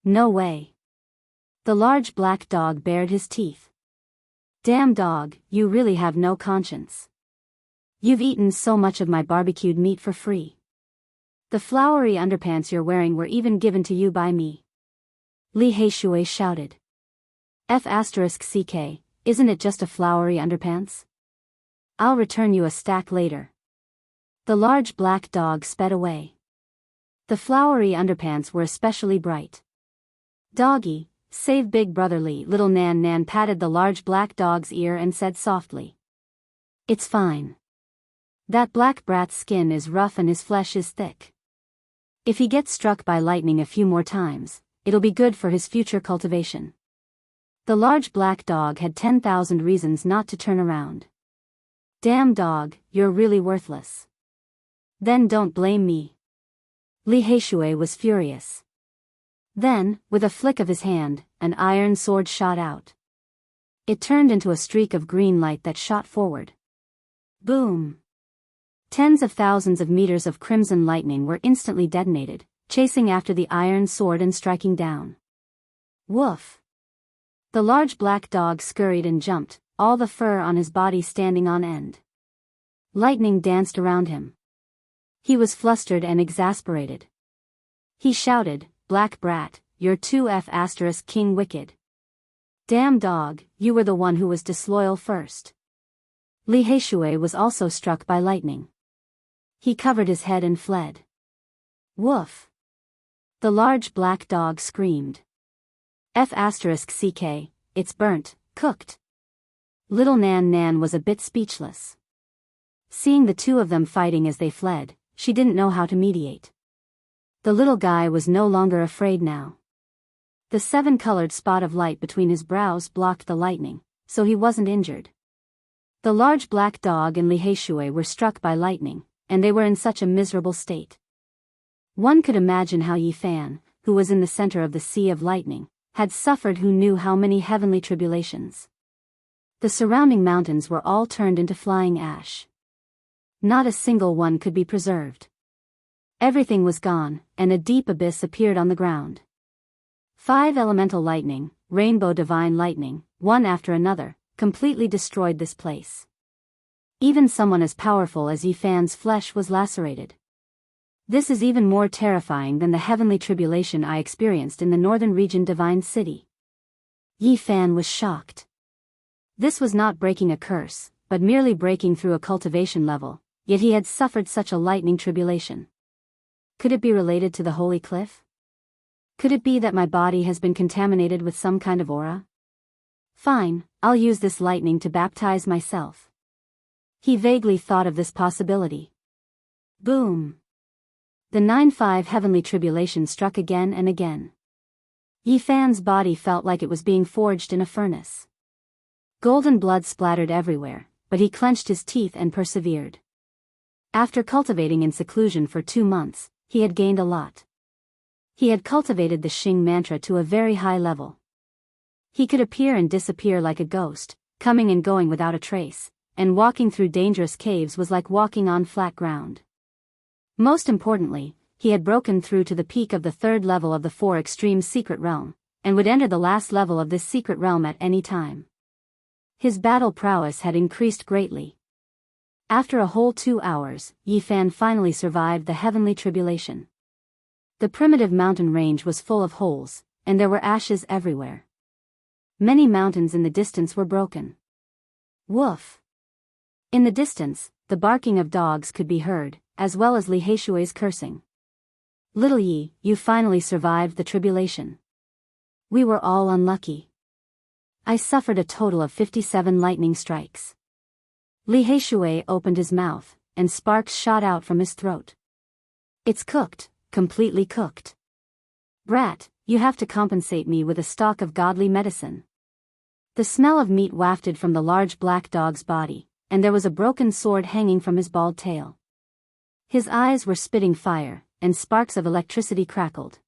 No way. The large black dog bared his teeth. Damn dog, you really have no conscience. You've eaten so much of my barbecued meat for free. The flowery underpants you're wearing were even given to you by me. Li Heishui shouted. F***ck, isn't it just a flowery underpants? I'll return you a stack later. The large black dog sped away. The flowery underpants were especially bright. Doggy, save Big Brother Li. Little Nan Nan patted the large black dog's ear and said softly. It's fine. That black brat's skin is rough and his flesh is thick. If he gets struck by lightning a few more times, it'll be good for his future cultivation. The large black dog had 10,000 reasons not to turn around. Damn dog, you're really worthless. Then don't blame me. Li Heishui was furious. Then, with a flick of his hand, an iron sword shot out. It turned into a streak of green light that shot forward. Boom! Tens of thousands of meters of crimson lightning were instantly detonated, chasing after the iron sword and striking down. Woof! The large black dog scurried and jumped, all the fur on his body standing on end. Lightning danced around him. He was flustered and exasperated. He shouted, Black brat, you're too F***king wicked. Damn dog, you were the one who was disloyal first. Li Heishui was also struck by lightning. He covered his head and fled. Woof! The large black dog screamed. F***ck, it's burnt, cooked. Little Nan Nan was a bit speechless. Seeing the two of them fighting as they fled, she didn't know how to mediate. The little guy was no longer afraid now. The 7-colored spot of light between his brows blocked the lightning, so he wasn't injured. The large black dog and Li Heishui were struck by lightning, and they were in such a miserable state. One could imagine how Yi Fan, who was in the center of the sea of lightning, had suffered who knew how many heavenly tribulations. The surrounding mountains were all turned into flying ash. Not a single one could be preserved. Everything was gone, and a deep abyss appeared on the ground. 5 elemental lightning, rainbow divine lightning, one after another, completely destroyed this place. Even someone as powerful as Yi Fan's flesh was lacerated. This is even more terrifying than the heavenly tribulation I experienced in the northern region divine city. Yi Fan was shocked. This was not breaking a curse, but merely breaking through a cultivation level, yet he had suffered such a lightning tribulation. Could it be related to the holy cliff? Could it be that my body has been contaminated with some kind of aura? Fine, I'll use this lightning to baptize myself. He vaguely thought of this possibility. Boom! The 9-5 heavenly tribulation struck again and again. Yi Fan's body felt like it was being forged in a furnace. Golden blood splattered everywhere, but he clenched his teeth and persevered. After cultivating in seclusion for 2 months, he had gained a lot. He had cultivated the Xing mantra to a very high level. He could appear and disappear like a ghost, coming and going without a trace, and walking through dangerous caves was like walking on flat ground. Most importantly, he had broken through to the peak of the 3rd level of the 4 Extremes secret realm, and would enter the last level of this secret realm at any time. His battle prowess had increased greatly. After a whole 2 hours, Yi Fan finally survived the heavenly tribulation. The primitive mountain range was full of holes, and there were ashes everywhere. Many mountains in the distance were broken. Woof! In the distance, the barking of dogs could be heard, as well as Li Heishui's cursing. Little Yi, you finally survived the tribulation. We were all unlucky. I suffered a total of 57 lightning strikes. Li Heishui opened his mouth, and sparks shot out from his throat. It's cooked, completely cooked. Brat, you have to compensate me with a stock of godly medicine. The smell of meat wafted from the large black dog's body, and there was a broken sword hanging from his bald tail. His eyes were spitting fire, and sparks of electricity crackled.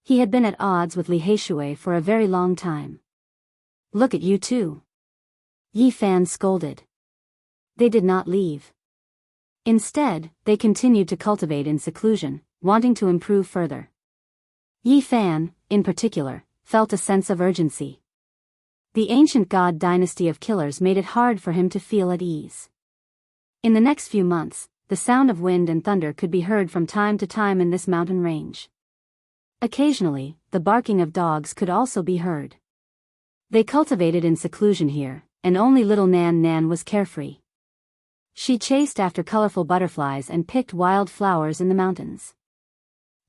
He had been at odds with Li Heishui for a very long time. Look at you two. Yi Fan scolded. They did not leave. Instead, they continued to cultivate in seclusion, wanting to improve further. Yi Fan, in particular, felt a sense of urgency. The ancient god dynasty of killers made it hard for him to feel at ease. In the next few months, the sound of wind and thunder could be heard from time to time in this mountain range. Occasionally, the barking of dogs could also be heard. They cultivated in seclusion here, and only little Nan Nan was carefree. She chased after colorful butterflies and picked wild flowers in the mountains.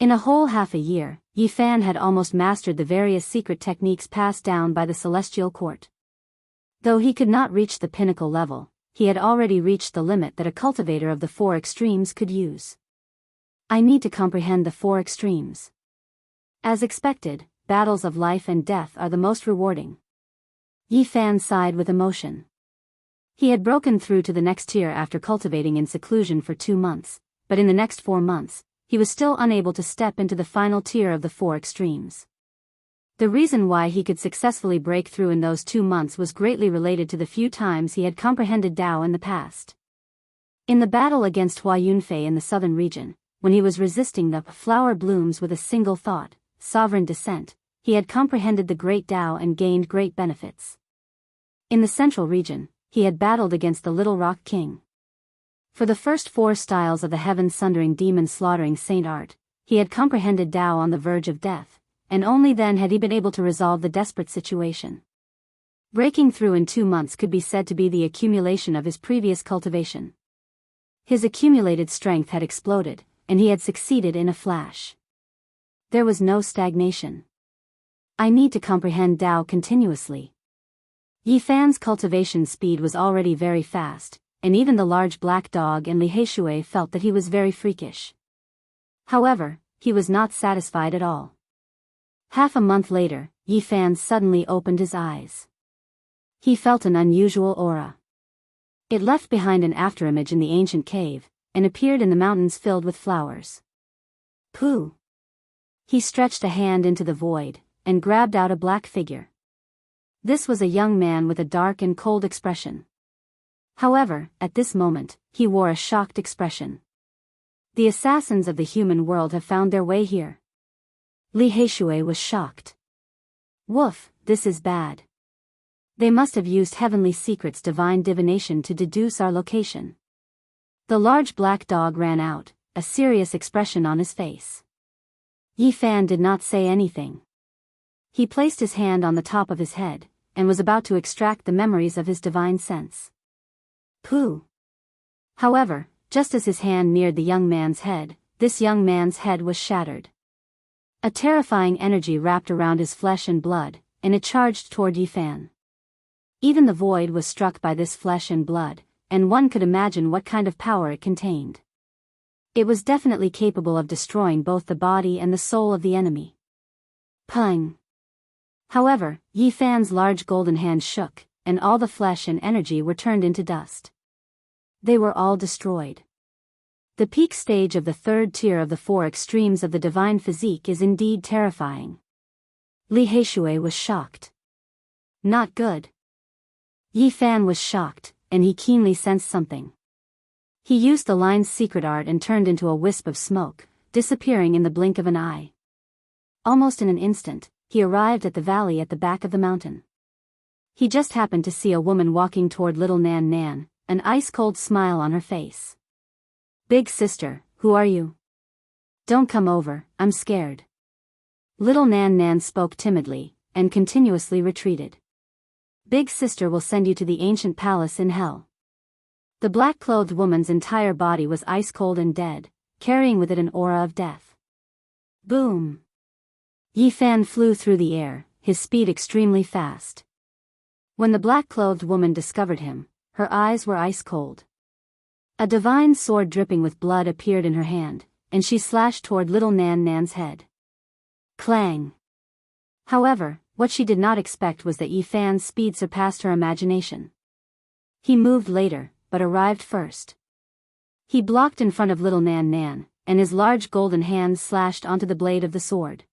In a whole half a year, Yi Fan had almost mastered the various secret techniques passed down by the celestial court. Though he could not reach the pinnacle level, he had already reached the limit that a cultivator of the 4 extremes could use. I need to comprehend the 4 extremes. As expected, battles of life and death are the most rewarding. Yi Fan sighed with emotion. He had broken through to the next tier after cultivating in seclusion for 2 months, but in the next 4 months, he was still unable to step into the final tier of the 4 extremes. The reason why he could successfully break through in those 2 months was greatly related to the few times he had comprehended Tao in the past. In the battle against Hua Yunfei in the southern region, when he was resisting the flower blooms with a single thought, sovereign descent, he had comprehended the great Tao and gained great benefits. In the central region, he had battled against the Little Rock King. For the first 4 styles of the heaven-sundering demon-slaughtering saint art, he had comprehended Tao on the verge of death, and only then had he been able to resolve the desperate situation. Breaking through in 2 months could be said to be the accumulation of his previous cultivation. His accumulated strength had exploded, and he had succeeded in a flash. There was no stagnation. I need to comprehend Tao continuously. Yi Fan's cultivation speed was already very fast, and even the large black dog and Li Heishui felt that he was very freakish. However, he was not satisfied at all. Half a month later, Yi Fan suddenly opened his eyes. He felt an unusual aura. It left behind an afterimage in the ancient cave, and appeared in the mountains filled with flowers. Pooh! He stretched a hand into the void, and grabbed out a black figure. This was a young man with a dark and cold expression. However, at this moment, he wore a shocked expression. The assassins of the human world have found their way here. Li Heishui was shocked. Woof, this is bad. They must have used heavenly secrets divine divination to deduce our location. The large black dog ran out, a serious expression on his face. Yi Fan did not say anything. He placed his hand on the top of his head, and was about to extract the memories of his divine sense. Pooh! However, just as his hand neared the young man's head, this young man's head was shattered. A terrifying energy wrapped around his flesh and blood, and it charged toward Yi Fan. Even the void was struck by this flesh and blood, and one could imagine what kind of power it contained. It was definitely capable of destroying both the body and the soul of the enemy. Pung! However, Yi Fan's large golden hand shook, and all the flesh and energy were turned into dust. They were all destroyed. The peak stage of the third tier of the four extremes of the divine physique is indeed terrifying. Li Heishui was shocked. Not good. Yi Fan was shocked, and he keenly sensed something. He used the line's secret art and turned into a wisp of smoke, disappearing in the blink of an eye. Almost in an instant, he arrived at the valley at the back of the mountain. He just happened to see a woman walking toward little Nan Nan, an ice-cold smile on her face. "Big sister, who are you? Don't come over, I'm scared." Little Nan Nan spoke timidly, and continuously retreated. "Big sister will send you to the ancient palace in hell." The black-clothed woman's entire body was ice-cold and dead, carrying with it an aura of death. Boom! Yi Fan flew through the air, his speed extremely fast. When the black-clothed woman discovered him, her eyes were ice-cold. A divine sword dripping with blood appeared in her hand, and she slashed toward little Nan Nan's head. Clang! However, what she did not expect was that Yi Fan's speed surpassed her imagination. He moved later, but arrived first. He blocked in front of little Nan Nan, and his large golden hands slashed onto the blade of the sword.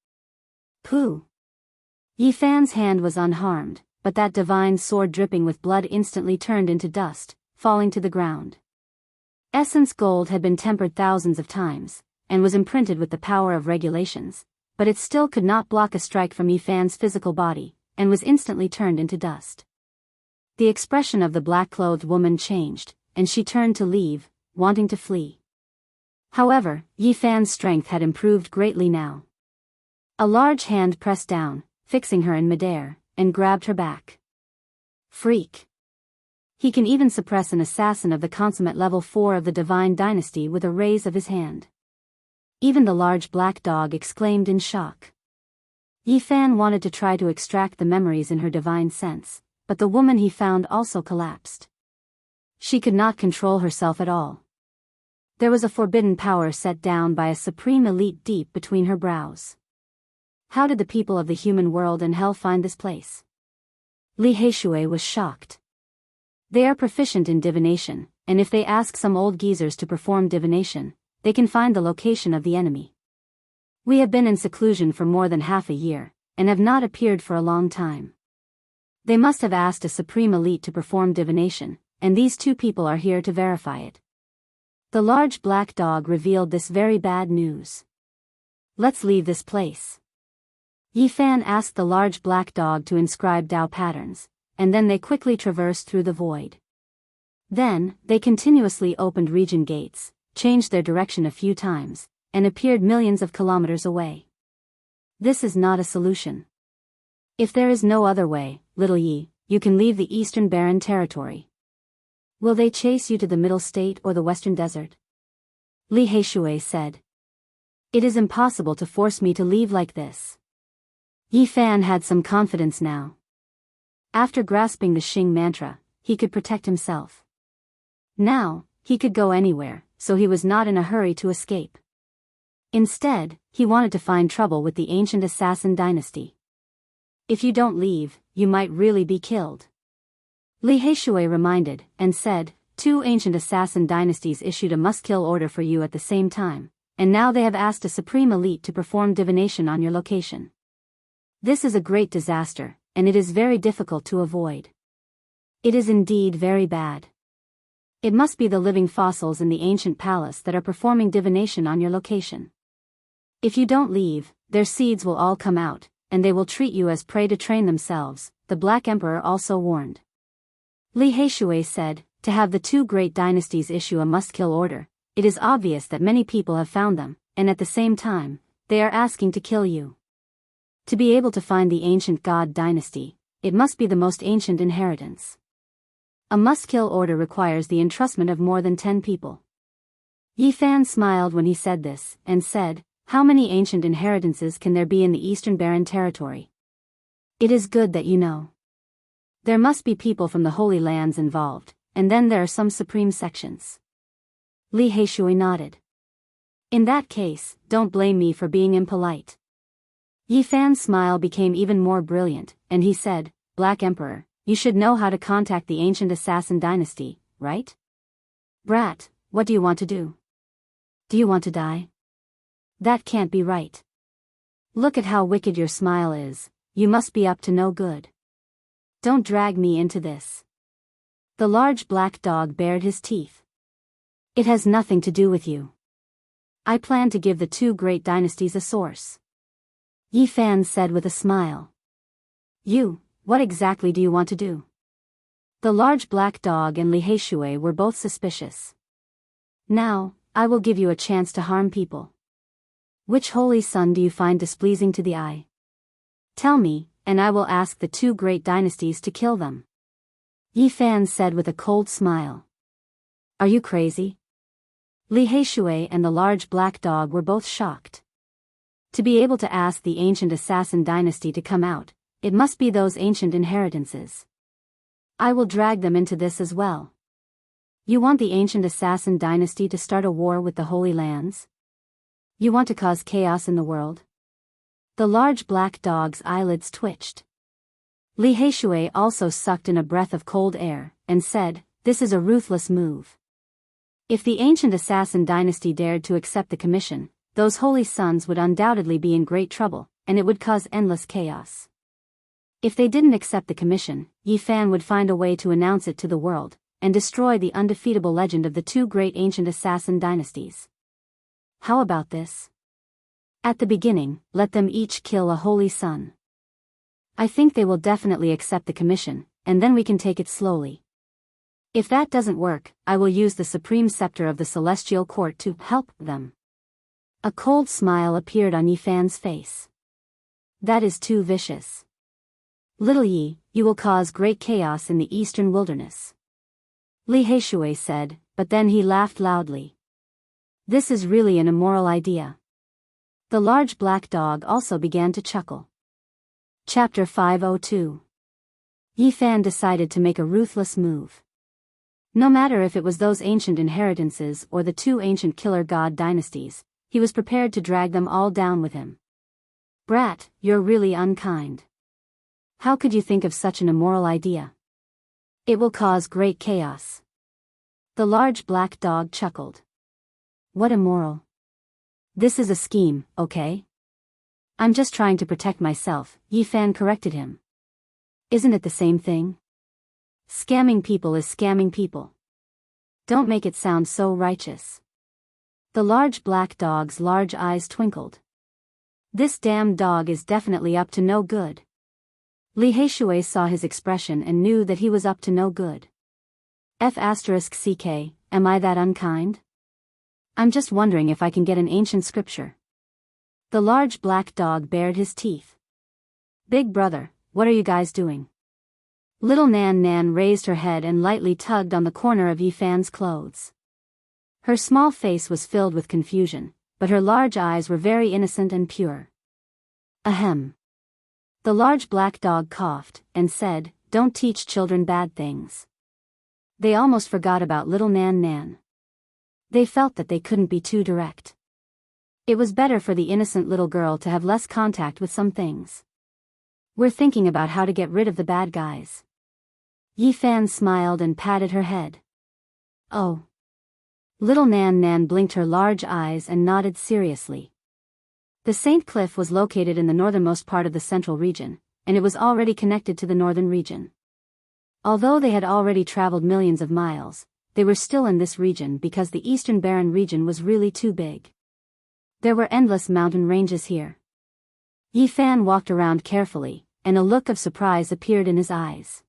Pooh! Yi Fan's hand was unharmed, but that divine sword dripping with blood instantly turned into dust, falling to the ground. Essence gold had been tempered thousands of times, and was imprinted with the power of regulations, but it still could not block a strike from Yi Fan's physical body, and was instantly turned into dust. The expression of the black-clothed woman changed, and she turned to leave, wanting to flee. However, Yi Fan's strength had improved greatly now. A large hand pressed down, fixing her in midair, and grabbed her back. Freak! He can even suppress an assassin of the consummate level 4 of the divine dynasty with a raise of his hand. Even the large black dog exclaimed in shock. Yi Fan wanted to try to extract the memories in her divine sense, but the woman he found also collapsed. She could not control herself at all. There was a forbidden power set down by a supreme elite deep between her brows. How did the people of the human world and hell find this place? Li Heishui was shocked. They are proficient in divination, and if they ask some old geezers to perform divination, they can find the location of the enemy. We have been in seclusion for more than half a year, and have not appeared for a long time. They must have asked a supreme elite to perform divination, and these two people are here to verify it. The large black dog revealed this very bad news. Let's leave this place. Yi Fan asked the large black dog to inscribe Tao patterns, and then they quickly traversed through the void. Then, they continuously opened region gates, changed their direction a few times, and appeared millions of kilometers away. This is not a solution. If there is no other way, little Yi, you can leave the Eastern Barren Territory. Will they chase you to the Middle State or the Western Desert? Li Heishui said. It is impossible to force me to leave like this. Yi Fan had some confidence now. After grasping the Xing mantra, he could protect himself. Now, he could go anywhere, so he was not in a hurry to escape. Instead, he wanted to find trouble with the ancient assassin dynasty. If you don't leave, you might really be killed. Li Heishui reminded, and said, 2 ancient assassin dynasties issued a must-kill order for you at the same time, and now they have asked a supreme elite to perform divination on your location. This is a great disaster, and it is very difficult to avoid. It is indeed very bad. It must be the living fossils in the ancient palace that are performing divination on your location. If you don't leave, their seeds will all come out, and they will treat you as prey to train themselves, the Black Emperor also warned. Li Heishui said, to have the 2 great dynasties issue a must-kill order, it is obvious that many people have found them, and at the same time, they are asking to kill you. To be able to find the ancient god dynasty, it must be the most ancient inheritance. A must-kill order requires the entrustment of more than 10 people. Yi Fan smiled when he said this, and said, how many ancient inheritances can there be in the Eastern Barren Territory? It is good that you know. There must be people from the Holy Lands involved, and then there are some supreme sections. Li Heishui nodded. In that case, don't blame me for being impolite. Yi Fan's smile became even more brilliant, and he said, Black Emperor, you should know how to contact the ancient assassin dynasty, right? Brat, what do you want to do? Do you want to die? That can't be right. Look at how wicked your smile is, you must be up to no good. Don't drag me into this. The large black dog bared his teeth. It has nothing to do with you. I plan to give the two great dynasties a source. Yi Fan said with a smile. What exactly do you want to do? The large black dog and Li Heishui were both suspicious. Now, I will give you a chance to harm people. Which holy son do you find displeasing to the eye? Tell me, and I will ask the two great dynasties to kill them. Yi Fan said with a cold smile. Are you crazy? Li Heishui and the large black dog were both shocked. To be able to ask the ancient assassin dynasty to come out, it must be those ancient inheritances. I will drag them into this as well. You want the ancient assassin dynasty to start a war with the Holy Lands? You want to cause chaos in the world? The large black dog's eyelids twitched. Li Heishui also sucked in a breath of cold air, and said, "This is a ruthless move." If the ancient assassin dynasty dared to accept the commission, those holy sons would undoubtedly be in great trouble, and it would cause endless chaos. If they didn't accept the commission, Yi Fan would find a way to announce it to the world, and destroy the undefeatable legend of the two great ancient assassin dynasties. How about this? At the beginning, let them each kill a holy son. I think they will definitely accept the commission, and then we can take it slowly. If that doesn't work, I will use the supreme scepter of the celestial court to help them. A cold smile appeared on Yi Fan's face. That is too vicious. Little Yi, you will cause great chaos in the eastern wilderness. Li Heishui said, but then he laughed loudly. This is really an immoral idea. The large black dog also began to chuckle. Chapter 502. Yi Fan decided to make a ruthless move. No matter if it was those ancient inheritances or the two ancient killer god dynasties, he was prepared to drag them all down with him. Brat, you're really unkind. How could you think of such an immoral idea? It will cause great chaos. The large black dog chuckled. What immoral? This is a scheme, okay? I'm just trying to protect myself, Yi Fan corrected him. Isn't it the same thing? Scamming people is scamming people. Don't make it sound so righteous. The large black dog's large eyes twinkled. This damn dog is definitely up to no good. Li Heishui saw his expression and knew that he was up to no good. *CK, am I that unkind? I'm just wondering if I can get an ancient scripture. The large black dog bared his teeth. Big brother, what are you guys doing? Little Nan Nan raised her head and lightly tugged on the corner of Yi Fan's clothes. Her small face was filled with confusion, but her large eyes were very innocent and pure. Ahem. The large black dog coughed, and said, Don't teach children bad things. They almost forgot about little Nan Nan. They felt that they couldn't be too direct. It was better for the innocent little girl to have less contact with some things. We're thinking about how to get rid of the bad guys. Yi Fan smiled and patted her head. Oh. Little Nan Nan blinked her large eyes and nodded seriously. The St. Cliff was located in the northernmost part of the central region, and it was already connected to the northern region. Although they had already traveled millions of miles, they were still in this region because the eastern barren region was really too big. There were endless mountain ranges here. Yi Fan walked around carefully, and a look of surprise appeared in his eyes.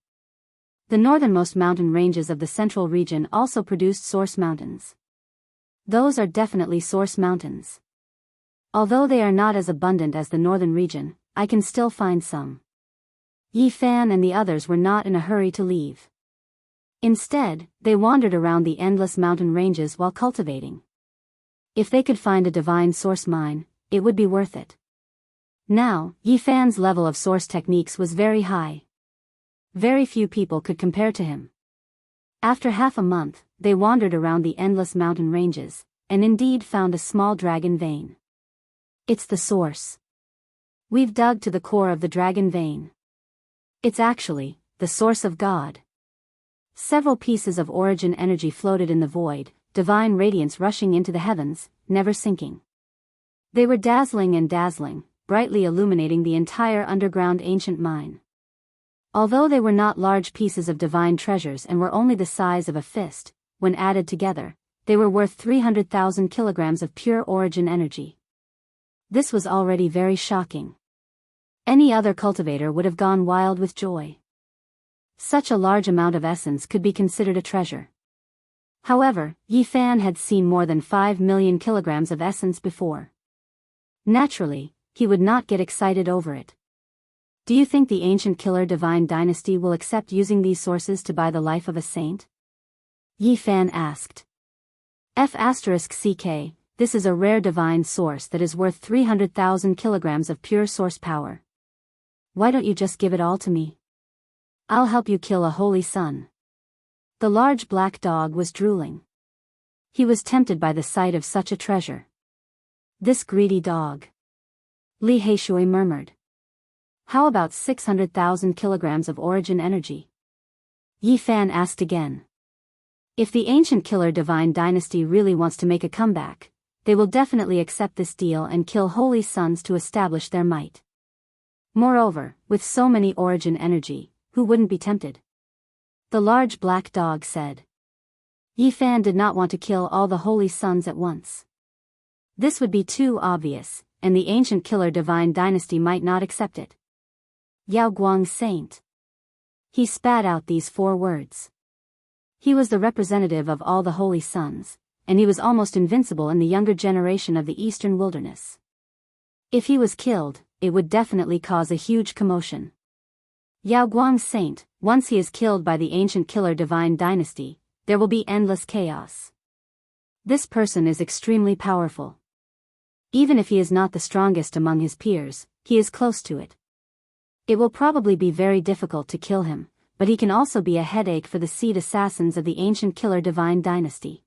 The northernmost mountain ranges of the central region also produced source mountains. Those are definitely source mountains. Although they are not as abundant as the northern region, I can still find some. Yi Fan and the others were not in a hurry to leave. Instead, they wandered around the endless mountain ranges while cultivating. If they could find a divine source mine, it would be worth it. Now, Yi Fan's level of source techniques was very high. Very few people could compare to him. After half a month, they wandered around the endless mountain ranges, and indeed found a small dragon vein. It's the source. We've dug to the core of the dragon vein. It's actually the source of God. Several pieces of origin energy floated in the void, divine radiance rushing into the heavens, never sinking. They were dazzling, brightly illuminating the entire underground ancient mine. Although they were not large pieces of divine treasures and were only the size of a fist, when added together, they were worth 300,000 kilograms of pure origin energy. This was already very shocking. Any other cultivator would have gone wild with joy. Such a large amount of essence could be considered a treasure. However, Yi Fan had seen more than 5 million kilograms of essence before. Naturally, he would not get excited over it. Do you think the ancient killer divine dynasty will accept using these sources to buy the life of a saint? Yi Fan asked. F***CK, this is a rare divine source that is worth 300,000 kilograms of pure source power. Why don't you just give it all to me? I'll help you kill a holy sun. The large black dog was drooling. He was tempted by the sight of such a treasure. This greedy dog. Li Heishui murmured. How about 600,000 kilograms of origin energy? Yi Fan asked again. If the ancient killer divine dynasty really wants to make a comeback, they will definitely accept this deal and kill holy sons to establish their might. Moreover, with so many origin energy, who wouldn't be tempted? The large black dog said. Yi Fan did not want to kill all the holy sons at once. This would be too obvious, and the ancient killer divine dynasty might not accept it. Yao Guang Saint. He spat out these 4 words. He was the representative of all the holy sons, and he was almost invincible in the younger generation of the eastern wilderness. If he was killed, it would definitely cause a huge commotion. Yao Guang Saint, once he is killed by the ancient killer divine dynasty, there will be endless chaos. This person is extremely powerful. Even if he is not the strongest among his peers, he is close to it. It will probably be very difficult to kill him, but he can also be a headache for the seed assassins of the ancient killer divine dynasty.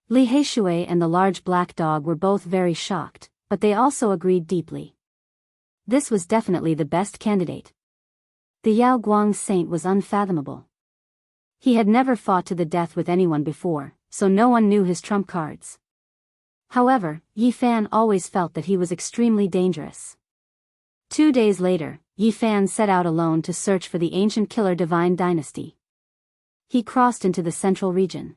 Li Heishui and the large black dog were both very shocked, but they also agreed deeply. This was definitely the best candidate. The Yao Guang Saint was unfathomable. He had never fought to the death with anyone before, so no one knew his trump cards. However, Yi Fan always felt that he was extremely dangerous. 2 days later, Yi Fan set out alone to search for the ancient killer divine dynasty. He crossed into the central region.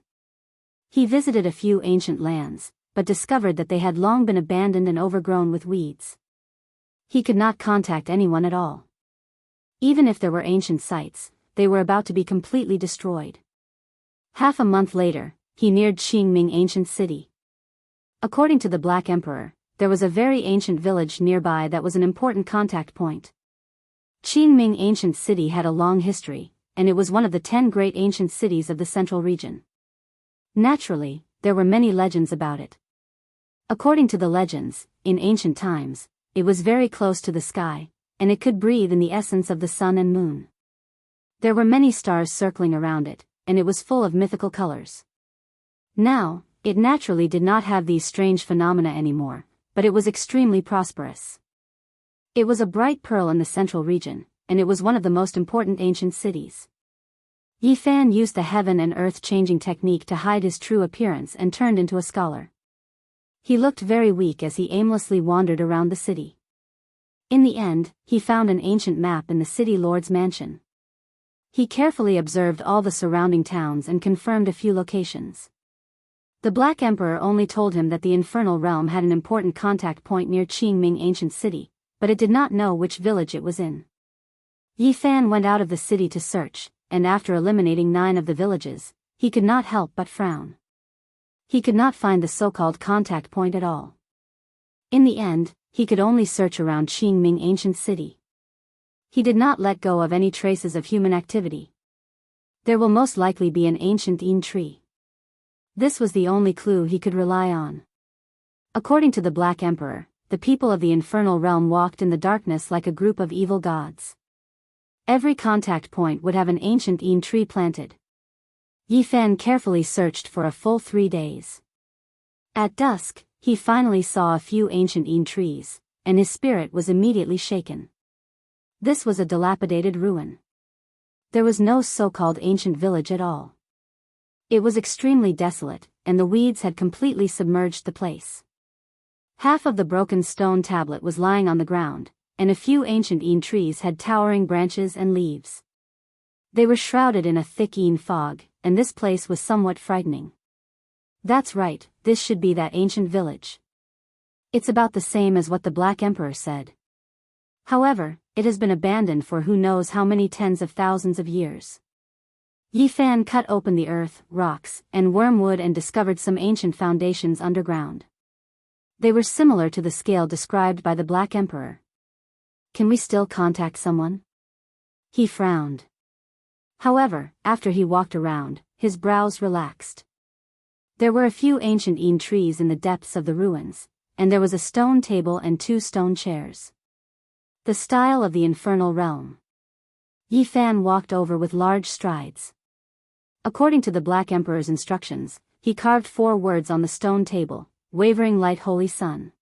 He visited a few ancient lands, but discovered that they had long been abandoned and overgrown with weeds. He could not contact anyone at all. Even if there were ancient sites, they were about to be completely destroyed. Half a month later, he neared Qingming Ancient City. According to the Black Emperor, there was a very ancient village nearby that was an important contact point. Qingming Ancient City had a long history, and it was one of the 10 great ancient cities of the central region. Naturally, there were many legends about it. According to the legends, in ancient times, it was very close to the sky, and it could breathe in the essence of the sun and moon. There were many stars circling around it, and it was full of mythical colors. Now, it naturally did not have these strange phenomena anymore, but it was extremely prosperous. It was a bright pearl in the central region, and it was one of the most important ancient cities. Yi Fan used the heaven and earth changing technique to hide his true appearance and turned into a scholar. He looked very weak as he aimlessly wandered around the city. In the end, he found an ancient map in the city lord's mansion. He carefully observed all the surrounding towns and confirmed a few locations. The Black Emperor only told him that the Infernal Realm had an important contact point near Qingming Ancient City, but it did not know which village it was in. Yi Fan went out of the city to search, and after eliminating 9 of the villages, he could not help but frown. He could not find the so-called contact point at all. In the end, he could only search around Qingming Ancient City. He did not let go of any traces of human activity. There will most likely be an ancient Yin tree. This was the only clue he could rely on. According to the Black Emperor, the people of the Infernal Realm walked in the darkness like a group of evil gods. Every contact point would have an ancient Yin tree planted. Yi Fan carefully searched for a full 3 days. At dusk, he finally saw a few ancient Yin trees, and his spirit was immediately shaken. This was a dilapidated ruin. There was no so-called ancient village at all. It was extremely desolate, and the weeds had completely submerged the place. Half of the broken stone tablet was lying on the ground, and a few ancient een trees had towering branches and leaves. They were shrouded in a thick een fog, and this place was somewhat frightening. That's right, this should be that ancient village. It's about the same as what the Black Emperor said. However, it has been abandoned for who knows how many tens of thousands of years. Yi Fan cut open the earth, rocks, and wormwood and discovered some ancient foundations underground. They were similar to the scale described by the Black Emperor. Can we still contact someone? He frowned. However, after he walked around, his brows relaxed. There were a few ancient een trees in the depths of the ruins, and there was a stone table and 2 stone chairs. The style of the infernal realm. Yi Fan walked over with large strides. According to the Black Emperor's instructions, he carved 4 words on the stone table: Wavering Light, Holy Sun.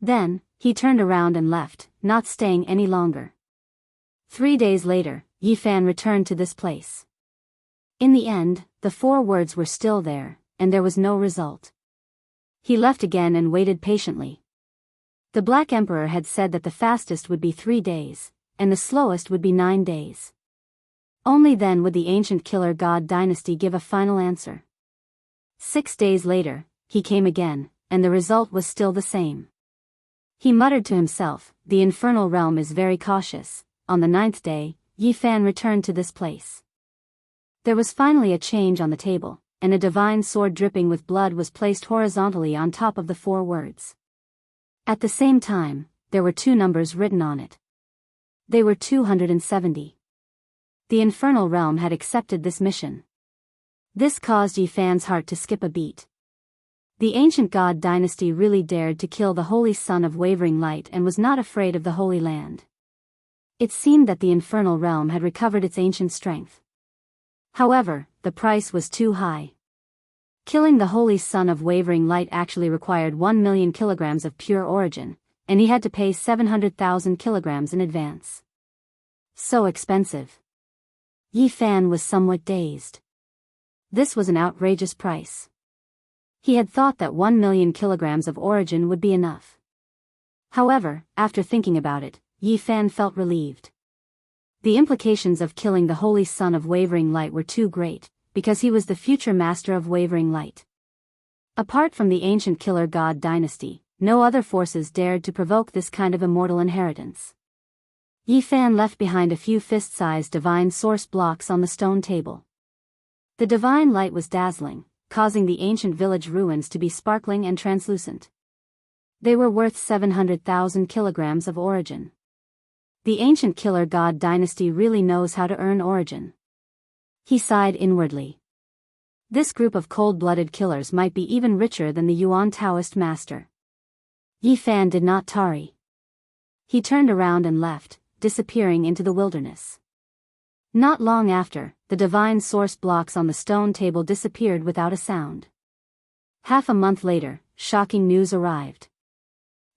Then, he turned around and left, not staying any longer. 3 days later, Yi Fan returned to this place. In the end, the 4 words were still there, and there was no result. He left again and waited patiently. The Black Emperor had said that the fastest would be 3 days, and the slowest would be 9 days. Only then would the ancient killer god dynasty give a final answer. 6 days later, he came again, and the result was still the same. He muttered to himself, the infernal realm is very cautious. On the 9th day, Yi Fan returned to this place. There was finally a change on the table, and a divine sword dripping with blood was placed horizontally on top of the 4 words. At the same time, there were 2 numbers written on it. They were 270. The infernal realm had accepted this mission. This caused Yi Fan's heart to skip a beat. The ancient god dynasty really dared to kill the holy son of Wavering Light and was not afraid of the Holy Land. It seemed that the infernal realm had recovered its ancient strength. However, the price was too high. Killing the holy son of Wavering Light actually required 1 million kilograms of pure origin, and he had to pay 700,000 kilograms in advance. So expensive. Yi Fan was somewhat dazed. This was an outrageous price. He had thought that 1 million kilograms of origin would be enough. However, after thinking about it, Yi Fan felt relieved. The implications of killing the holy son of Wavering Light were too great, because he was the future master of Wavering Light. Apart from the ancient killer god dynasty, no other forces dared to provoke this kind of immortal inheritance. Yi Fan left behind a few fist-sized divine source blocks on the stone table. The divine light was dazzling, causing the ancient village ruins to be sparkling and translucent. They were worth 700,000 kilograms of origin. The ancient killer god dynasty really knows how to earn origin. He sighed inwardly. This group of cold-blooded killers might be even richer than the Yuan Taoist master. Yi Fan did not tarry. He turned around and left, disappearing into the wilderness. Not long after, the divine source blocks on the stone table disappeared without a sound. Half a month later, shocking news arrived.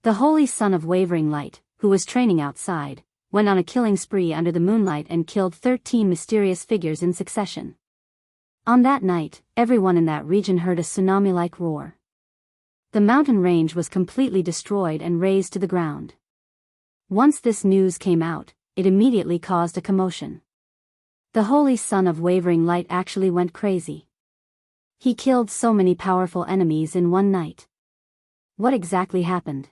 The holy son of Wavering Light, who was training outside, went on a killing spree under the moonlight and killed 13 mysterious figures in succession. On that night, everyone in that region heard a tsunami-like roar. The mountain range was completely destroyed and razed to the ground. Once this news came out, it immediately caused a commotion. The holy son of Wavering Light actually went crazy. He killed so many powerful enemies in one night. What exactly happened?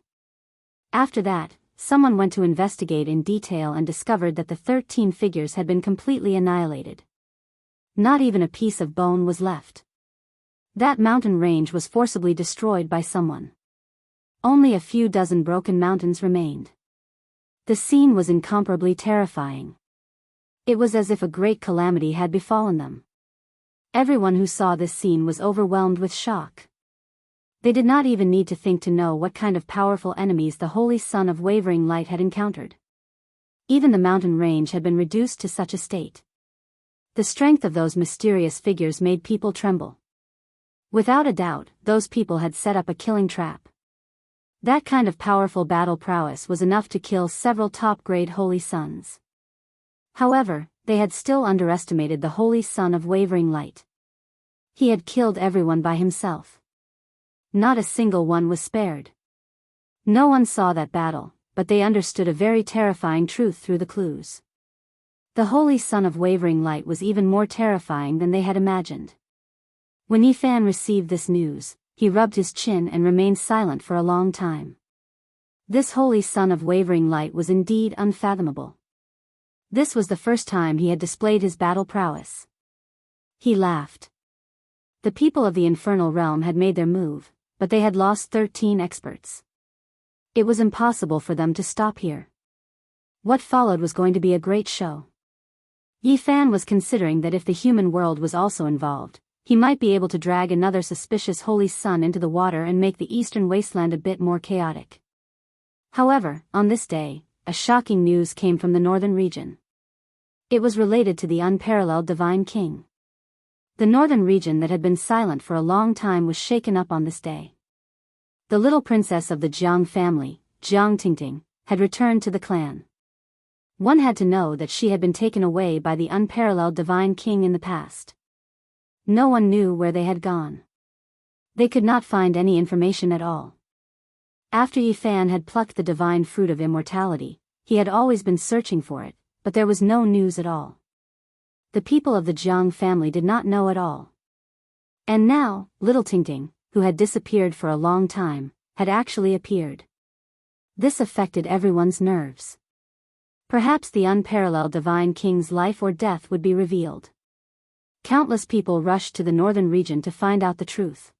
After that, someone went to investigate in detail and discovered that the 13 figures had been completely annihilated. Not even a piece of bone was left. That mountain range was forcibly destroyed by someone. Only a few dozen broken mountains remained. The scene was incomparably terrifying. It was as if a great calamity had befallen them. Everyone who saw this scene was overwhelmed with shock. They did not even need to think to know what kind of powerful enemies the holy son of Wavering Light had encountered. Even the mountain range had been reduced to such a state. The strength of those mysterious figures made people tremble. Without a doubt, those people had set up a killing trap. That kind of powerful battle prowess was enough to kill several top-grade holy sons. However, they had still underestimated the holy sun of wavering light. He had killed everyone by himself. Not a single one was spared. No one saw that battle, but they understood a very terrifying truth through the clues. The holy sun of wavering light was even more terrifying than they had imagined. When Yifan received this news, he rubbed his chin and remained silent for a long time. This holy sun of wavering light was indeed unfathomable. This was the first time he had displayed his battle prowess. He laughed. The people of the infernal realm had made their move, but they had lost 13 experts. It was impossible for them to stop here. What followed was going to be a great show. Yifan was considering that if the human world was also involved, he might be able to drag another suspicious holy sun into the water and make the eastern wasteland a bit more chaotic. However, on this day, a shocking news came from the northern region. It was related to the unparalleled Divine King. The northern region that had been silent for a long time was shaken up on this day. The little princess of the Jiang family, Enchanting, had returned to the clan. One had to know that she had been taken away by the unparalleled Divine King in the past. No one knew where they had gone. They could not find any information at all. After Yifan had plucked the divine fruit of immortality, he had always been searching for it, but there was no news at all. The people of the Jiang family did not know at all. And now, little Tingting, who had disappeared for a long time, had actually appeared. This affected everyone's nerves. Perhaps the unparalleled Divine King's life or death would be revealed. Countless people rushed to the northern region to find out the truth.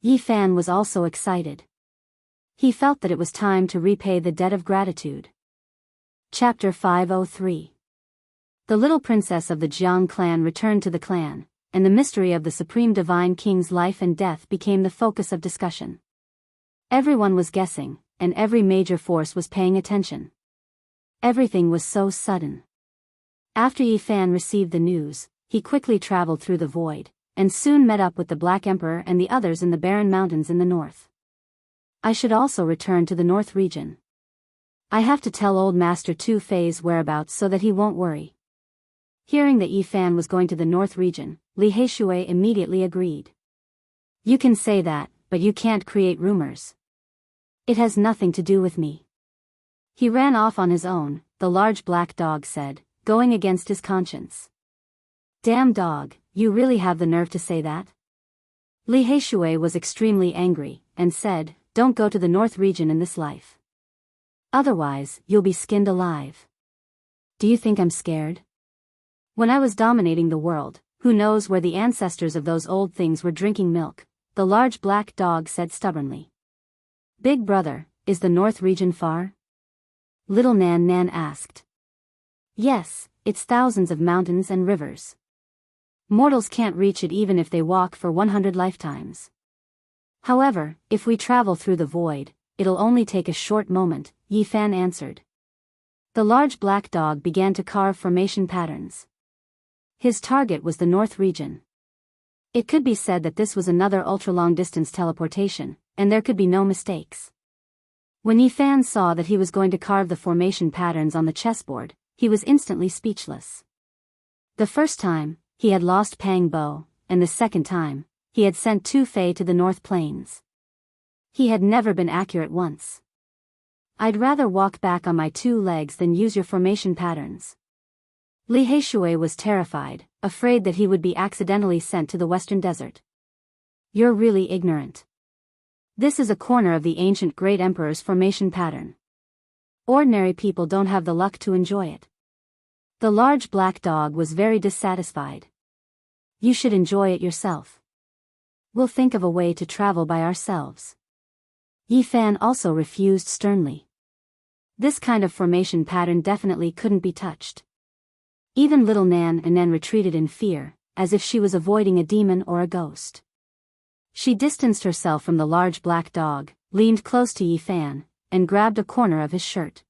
Yifan was also excited. He felt that it was time to repay the debt of gratitude. Chapter 503. The little princess of the Jiang clan returned to the clan, and the mystery of the Supreme Divine King's life and death became the focus of discussion. Everyone was guessing, and every major force was paying attention. Everything was so sudden. After Yifan received the news, he quickly traveled through the void, and soon met up with the Black Emperor and the others in the barren mountains in the north. I should also return to the north region. I have to tell old Master Tu Fei's whereabouts so that he won't worry. Hearing that Yifan was going to the north region, Li Heishui immediately agreed. You can say that, but you can't create rumors. It has nothing to do with me. He ran off on his own, the large black dog said, going against his conscience. Damn dog, you really have the nerve to say that? Li Heishui was extremely angry, and said, don't go to the north region in this life. Otherwise, you'll be skinned alive. Do you think I'm scared? When I was dominating the world, who knows where the ancestors of those old things were drinking milk, the large black dog said stubbornly. Big brother, is the north region far? Little Nan Nan asked. Yes, it's thousands of mountains and rivers. Mortals can't reach it even if they walk for 100 lifetimes. However, if we travel through the void, it'll only take a short moment, Yifan answered. The large black dog began to carve formation patterns. His target was the north region. It could be said that this was another ultra-long-distance teleportation, and there could be no mistakes. When Yifan saw that he was going to carve the formation patterns on the chessboard, he was instantly speechless. The first time, he had lost Pang Bo, and the second time, he had sent Tu Fei to the North Plains. He had never been accurate once. I'd rather walk back on my 2 legs than use your formation patterns. Li Heishui was terrified, afraid that he would be accidentally sent to the Western Desert. You're really ignorant. This is a corner of the ancient Great Emperor's formation pattern. Ordinary people don't have the luck to enjoy it. The large black dog was very dissatisfied. You should enjoy it yourself. We'll think of a way to travel by ourselves. Yifan also refused sternly. This kind of formation pattern definitely couldn't be touched. Even little Nan Nan retreated in fear, as if she was avoiding a demon or a ghost. She distanced herself from the large black dog, leaned close to Yifan, and grabbed a corner of his shirt.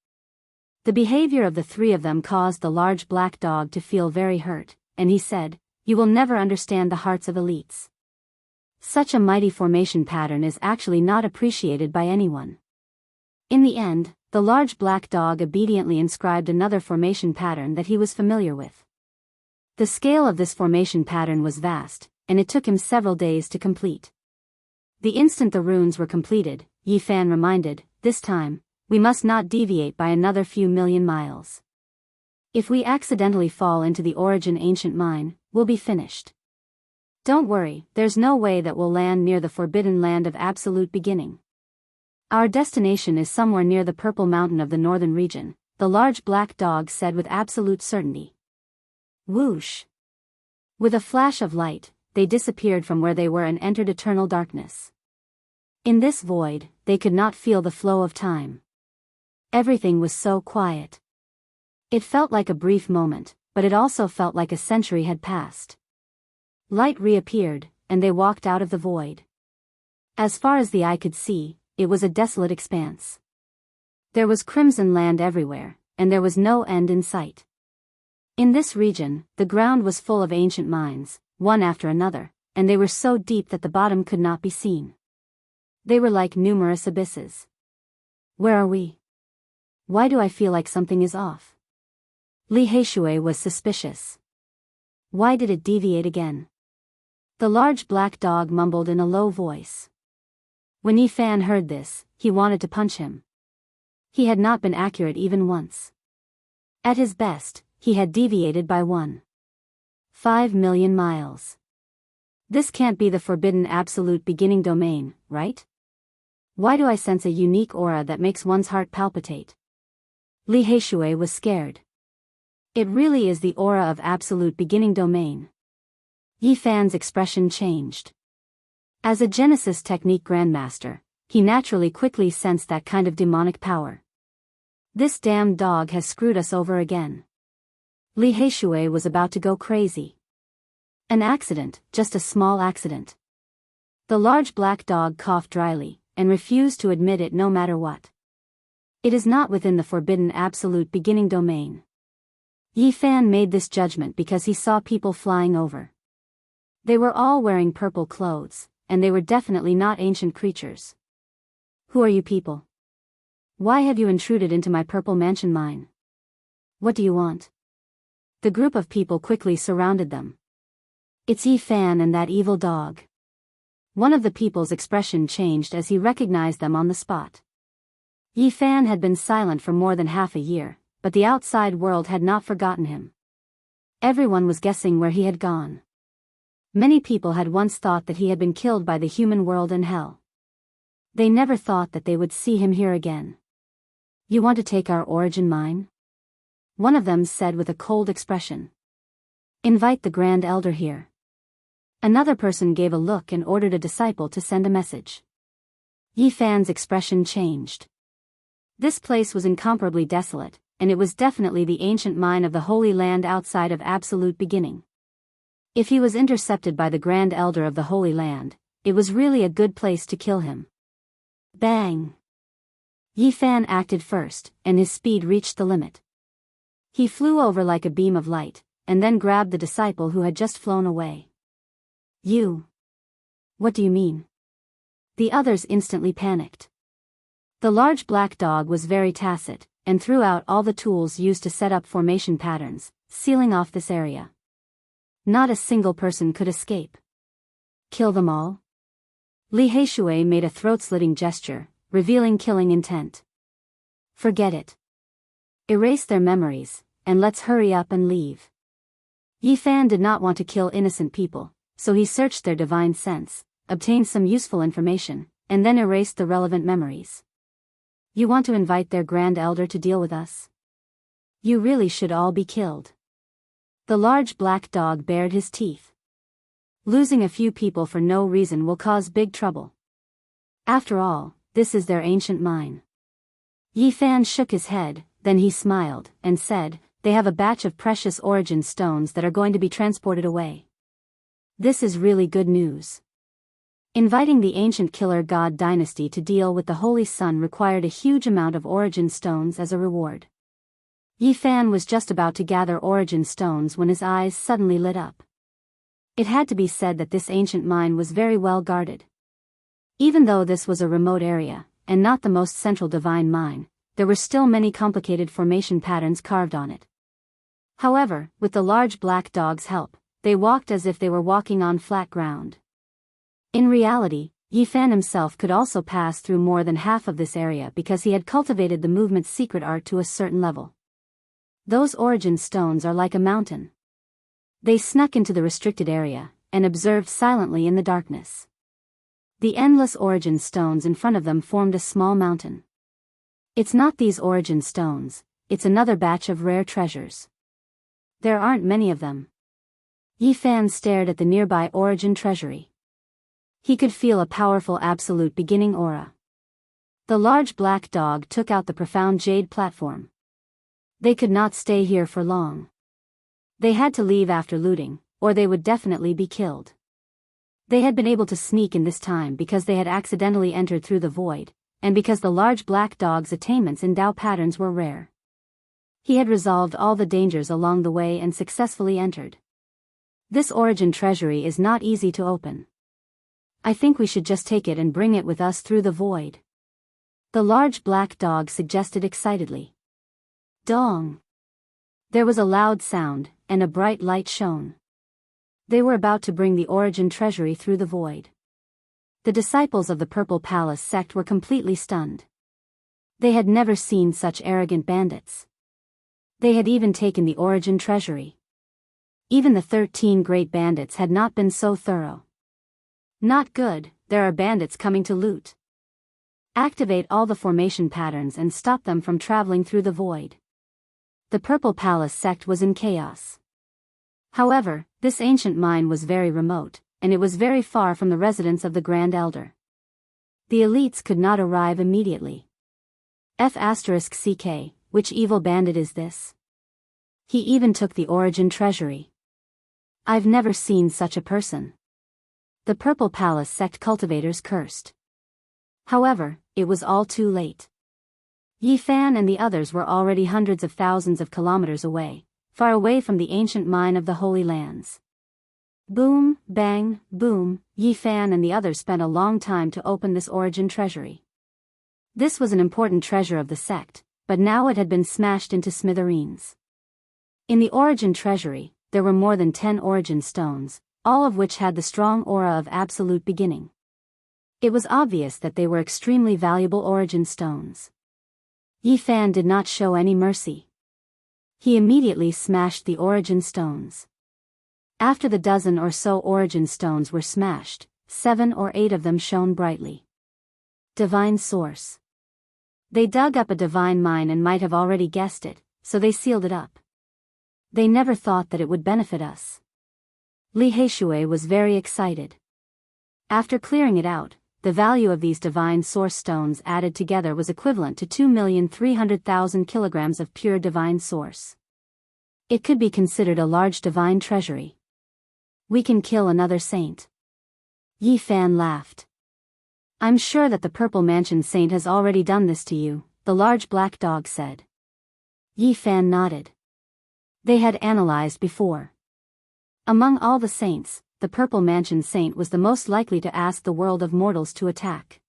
The behavior of the 3 of them caused the large black dog to feel very hurt, and he said, "You will never understand the hearts of elites. Such a mighty formation pattern is actually not appreciated by anyone." In the end, the large black dog obediently inscribed another formation pattern that he was familiar with. The scale of this formation pattern was vast, and it took him several days to complete. The instant the runes were completed, Yi Fan reminded, "This time, we must not deviate by another few million miles. If we accidentally fall into the origin ancient mine, we'll be finished. Don't worry, there's no way that we'll land near the forbidden land of absolute beginning. Our destination is somewhere near the purple mountain of the northern region," the large black dog said with absolute certainty. Whoosh! With a flash of light, they disappeared from where they were and entered eternal darkness. In this void, they could not feel the flow of time. Everything was so quiet. It felt like a brief moment, but it also felt like a century had passed. Light reappeared, and they walked out of the void. As far as the eye could see, it was a desolate expanse. There was crimson land everywhere, and there was no end in sight. In this region, the ground was full of ancient mines, one after another, and they were so deep that the bottom could not be seen. They were like numerous abysses. Where are we? Why do I feel like something is off? Li Heishui was suspicious. Why did it deviate again? The large black dog mumbled in a low voice. When Yi Fan heard this, he wanted to punch him. He had not been accurate even once. At his best, he had deviated by 1.5 million miles. This can't be the forbidden absolute beginning domain, right? Why do I sense a unique aura that makes one's heart palpitate? Li Heishui was scared. It really is the aura of absolute beginning domain. Yi Fan's expression changed. As a Genesis technique grandmaster, he naturally quickly sensed that kind of demonic power. This damn dog has screwed us over again. Li Heishui was about to go crazy. An accident, just a small accident. The large black dog coughed dryly, and refused to admit it no matter what. It is not within the forbidden absolute beginning domain. Yi Fan made this judgment because he saw people flying over. They were all wearing purple clothes, and they were definitely not ancient creatures. Who are you people? Why have you intruded into my purple mansion mine? What do you want? The group of people quickly surrounded them. It's Yi Fan and that evil dog. One of the people's expression changed as he recognized them on the spot. Yi Fan had been silent for more than half a year, but the outside world had not forgotten him. Everyone was guessing where he had gone. Many people had once thought that he had been killed by the human world and hell. They never thought that they would see him here again. You want to take our origin mine? One of them said with a cold expression. Invite the Grand Elder here. Another person gave a look and ordered a disciple to send a message. Yi Fan's expression changed. This place was incomparably desolate, and it was definitely the ancient mine of the Holy Land outside of absolute beginning. If he was intercepted by the Grand Elder of the Holy Land, it was really a good place to kill him. Bang! Yi Fan acted first, and his speed reached the limit. He flew over like a beam of light, and then grabbed the disciple who had just flown away. You! What do you mean? The others instantly panicked. The large black dog was very tacit, and threw out all the tools used to set up formation patterns, sealing off this area. Not a single person could escape. Kill them all? Li Heishui made a throat-slitting gesture, revealing killing intent. Forget it. Erase their memories, and let's hurry up and leave. Yi Fan did not want to kill innocent people, so he searched their divine sense, obtained some useful information, and then erased the relevant memories. You want to invite their Grand Elder to deal with us? You really should all be killed. The large black dog bared his teeth. Losing a few people for no reason will cause big trouble. After all, this is their ancient mine. Yi Fan shook his head, then he smiled, and said, they have a batch of precious origin stones that are going to be transported away. This is really good news. Inviting the ancient killer god dynasty to deal with the Holy Sun required a huge amount of origin stones as a reward. Yi Fan was just about to gather origin stones when his eyes suddenly lit up. It had to be said that this ancient mine was very well guarded. Even though this was a remote area, and not the most central divine mine, there were still many complicated formation patterns carved on it. However, with the large black dog's help, they walked as if they were walking on flat ground. In reality, Yi Fan himself could also pass through more than half of this area because he had cultivated the movement's secret art to a certain level. Those origin stones are like a mountain. They snuck into the restricted area, and observed silently in the darkness. The endless origin stones in front of them formed a small mountain. It's not these origin stones, it's another batch of rare treasures. There aren't many of them. Yi Fan stared at the nearby origin treasury. He could feel a powerful absolute beginning aura. The large black dog took out the profound jade platform. They could not stay here for long. They had to leave after looting, or they would definitely be killed. They had been able to sneak in this time because they had accidentally entered through the void, and because the large black dog's attainments in Dao patterns were rare. He had resolved all the dangers along the way and successfully entered. This origin treasury is not easy to open. I think we should just take it and bring it with us through the void. The large black dog suggested excitedly. Dong! There was a loud sound, and a bright light shone. They were about to bring the origin treasury through the void. The disciples of the Purple Palace sect were completely stunned. They had never seen such arrogant bandits. They had even taken the origin treasury. Even the 13 great bandits had not been so thorough. Not good, there are bandits coming to loot. Activate all the formation patterns and stop them from traveling through the void. The Purple Palace sect was in chaos. However, this ancient mine was very remote, and it was very far from the residence of the Grand Elder. The elites could not arrive immediately. F***CK, which evil bandit is this? He even took the origin treasury. I've never seen such a person. The Purple Palace sect cultivators cursed. However, it was all too late. Yi Fan and the others were already hundreds of thousands of kilometers away, far away from the ancient mine of the Holy Lands. Boom, bang, boom, Yi Fan and the others spent a long time to open this origin treasury. This was an important treasure of the sect, but now it had been smashed into smithereens. In the origin treasury, there were more than 10 origin stones, all of which had the strong aura of absolute beginning. It was obvious that they were extremely valuable origin stones. Yi Fan did not show any mercy. He immediately smashed the origin stones. After the dozen or so origin stones were smashed, 7 or 8 of them shone brightly. Divine source. They dug up a divine mine and might have already guessed it, so they sealed it up. They never thought that it would benefit us. Li Heishui was very excited. After clearing it out, the value of these divine source stones added together was equivalent to 2,300,000 kilograms of pure divine source. It could be considered a large divine treasury. We can kill another saint. Yi Fan laughed. I'm sure that the Purple Mansion Saint has already done this to you, the large black dog said. Yi Fan nodded. They had analyzed before. Among all the saints, the Purple Mansion Saint was the most likely to ask the world of mortals to attack.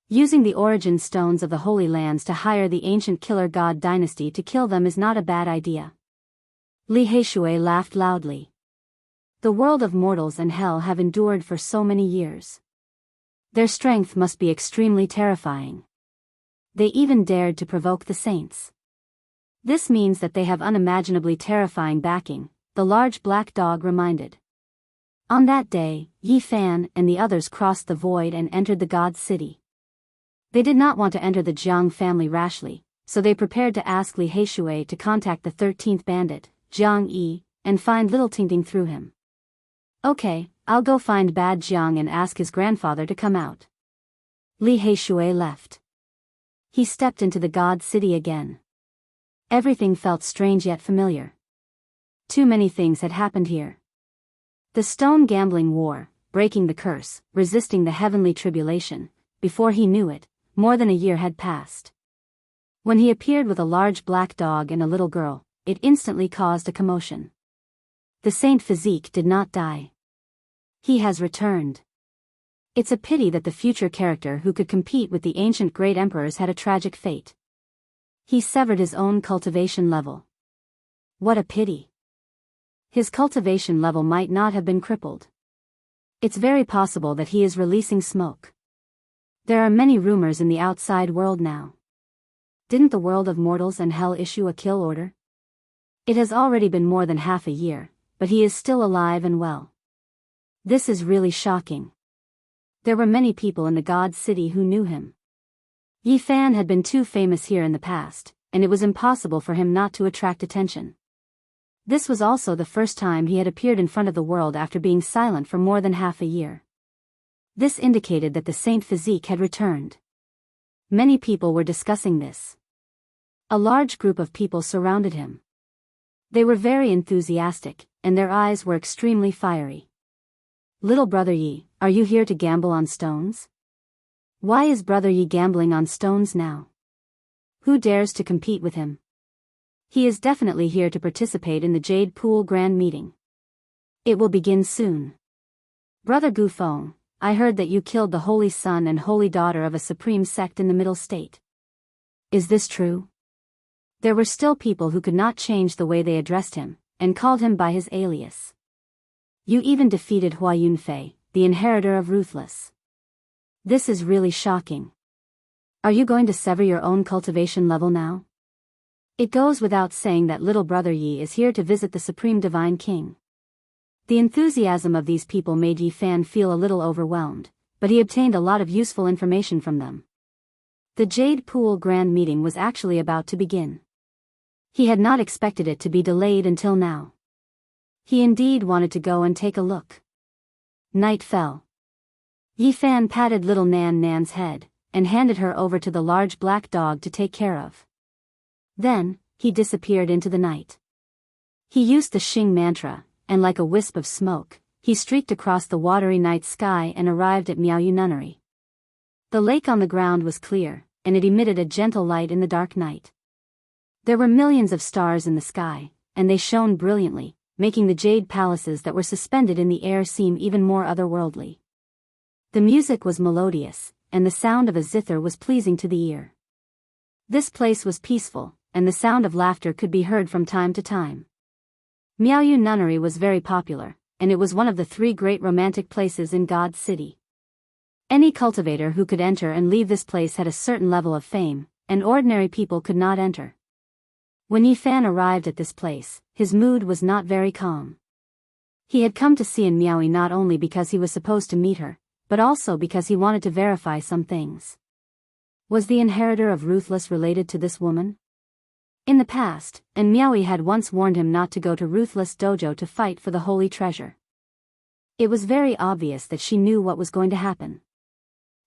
Using the origin stones of the Holy Lands to hire the ancient killer god dynasty to kill them is not a bad idea. Li Heishui laughed loudly. The world of mortals and hell have endured for so many years. Their strength must be extremely terrifying. They even dared to provoke the saints. This means that they have unimaginably terrifying backing, the large black dog reminded. On that day, Yi Fan and the others crossed the void and entered the god's city. They did not want to enter the Jiang family rashly, so they prepared to ask Li Heishui to contact the 13th bandit, Jiang Yi, and find little Tingting through him. Okay, I'll go find Bad Jiang and ask his grandfather to come out. Li Heishui left. He stepped into the god city again. Everything felt strange yet familiar. Too many things had happened here. The stone gambling war, breaking the curse, resisting the heavenly tribulation. Before he knew it, more than a year had passed. When he appeared with a large black dog and a little girl, it instantly caused a commotion. The Saint Physique did not die. He has returned. It's a pity that the future character who could compete with the ancient great emperors had a tragic fate. He severed his own cultivation level. What a pity. His cultivation level might not have been crippled. It's very possible that he is releasing smoke. There are many rumors in the outside world now. Didn't the world of mortals and hell issue a kill order? It has already been more than half a year, but he is still alive and well. This is really shocking. There were many people in the God City who knew him. Yi Fan had been too famous here in the past, and it was impossible for him not to attract attention. This was also the first time he had appeared in front of the world after being silent for more than half a year. This indicated that the saint physique had returned. Many people were discussing this. A large group of people surrounded him. They were very enthusiastic, and their eyes were extremely fiery. Little brother Yi, are you here to gamble on stones? Why is brother Yi gambling on stones now? Who dares to compete with him? He is definitely here to participate in the Jade Pool Grand Meeting. It will begin soon. Brother Gu Feng, I heard that you killed the holy son and holy daughter of a supreme sect in the Middle State. Is this true? There were still people who could not change the way they addressed him, and called him by his alias. You even defeated Hua Yunfei, the inheritor of Ruthless. This is really shocking. Are you going to sever your own cultivation level now? It goes without saying that little brother Yi is here to visit the Supreme Divine King. The enthusiasm of these people made Yi Fan feel a little overwhelmed, but he obtained a lot of useful information from them. The Jade Pool Grand Meeting was actually about to begin. He had not expected it to be delayed until now. He indeed wanted to go and take a look. Night fell. Yi Fan patted little Nan's head, and handed her over to the large black dog to take care of. Then, he disappeared into the night. He used the Xing mantra, and like a wisp of smoke, he streaked across the watery night sky and arrived at Miaoyu Nunnery. The lake on the ground was clear, and it emitted a gentle light in the dark night. There were millions of stars in the sky, and they shone brilliantly, making the jade palaces that were suspended in the air seem even more otherworldly. The music was melodious, and the sound of a zither was pleasing to the ear. This place was peaceful, and the sound of laughter could be heard from time to time. Miaoyu Nunnery was very popular, and it was one of the 3 great romantic places in God's City. Any cultivator who could enter and leave this place had a certain level of fame, and ordinary people could not enter. When Yi Fan arrived at this place, his mood was not very calm. He had come to see in Miaoyu not only because he was supposed to meet her, but also because he wanted to verify some things. Was the inheritor of Ruthless related to this woman? In the past, and Miaoyu had once warned him not to go to Ruthless Dojo to fight for the holy treasure. It was very obvious that she knew what was going to happen.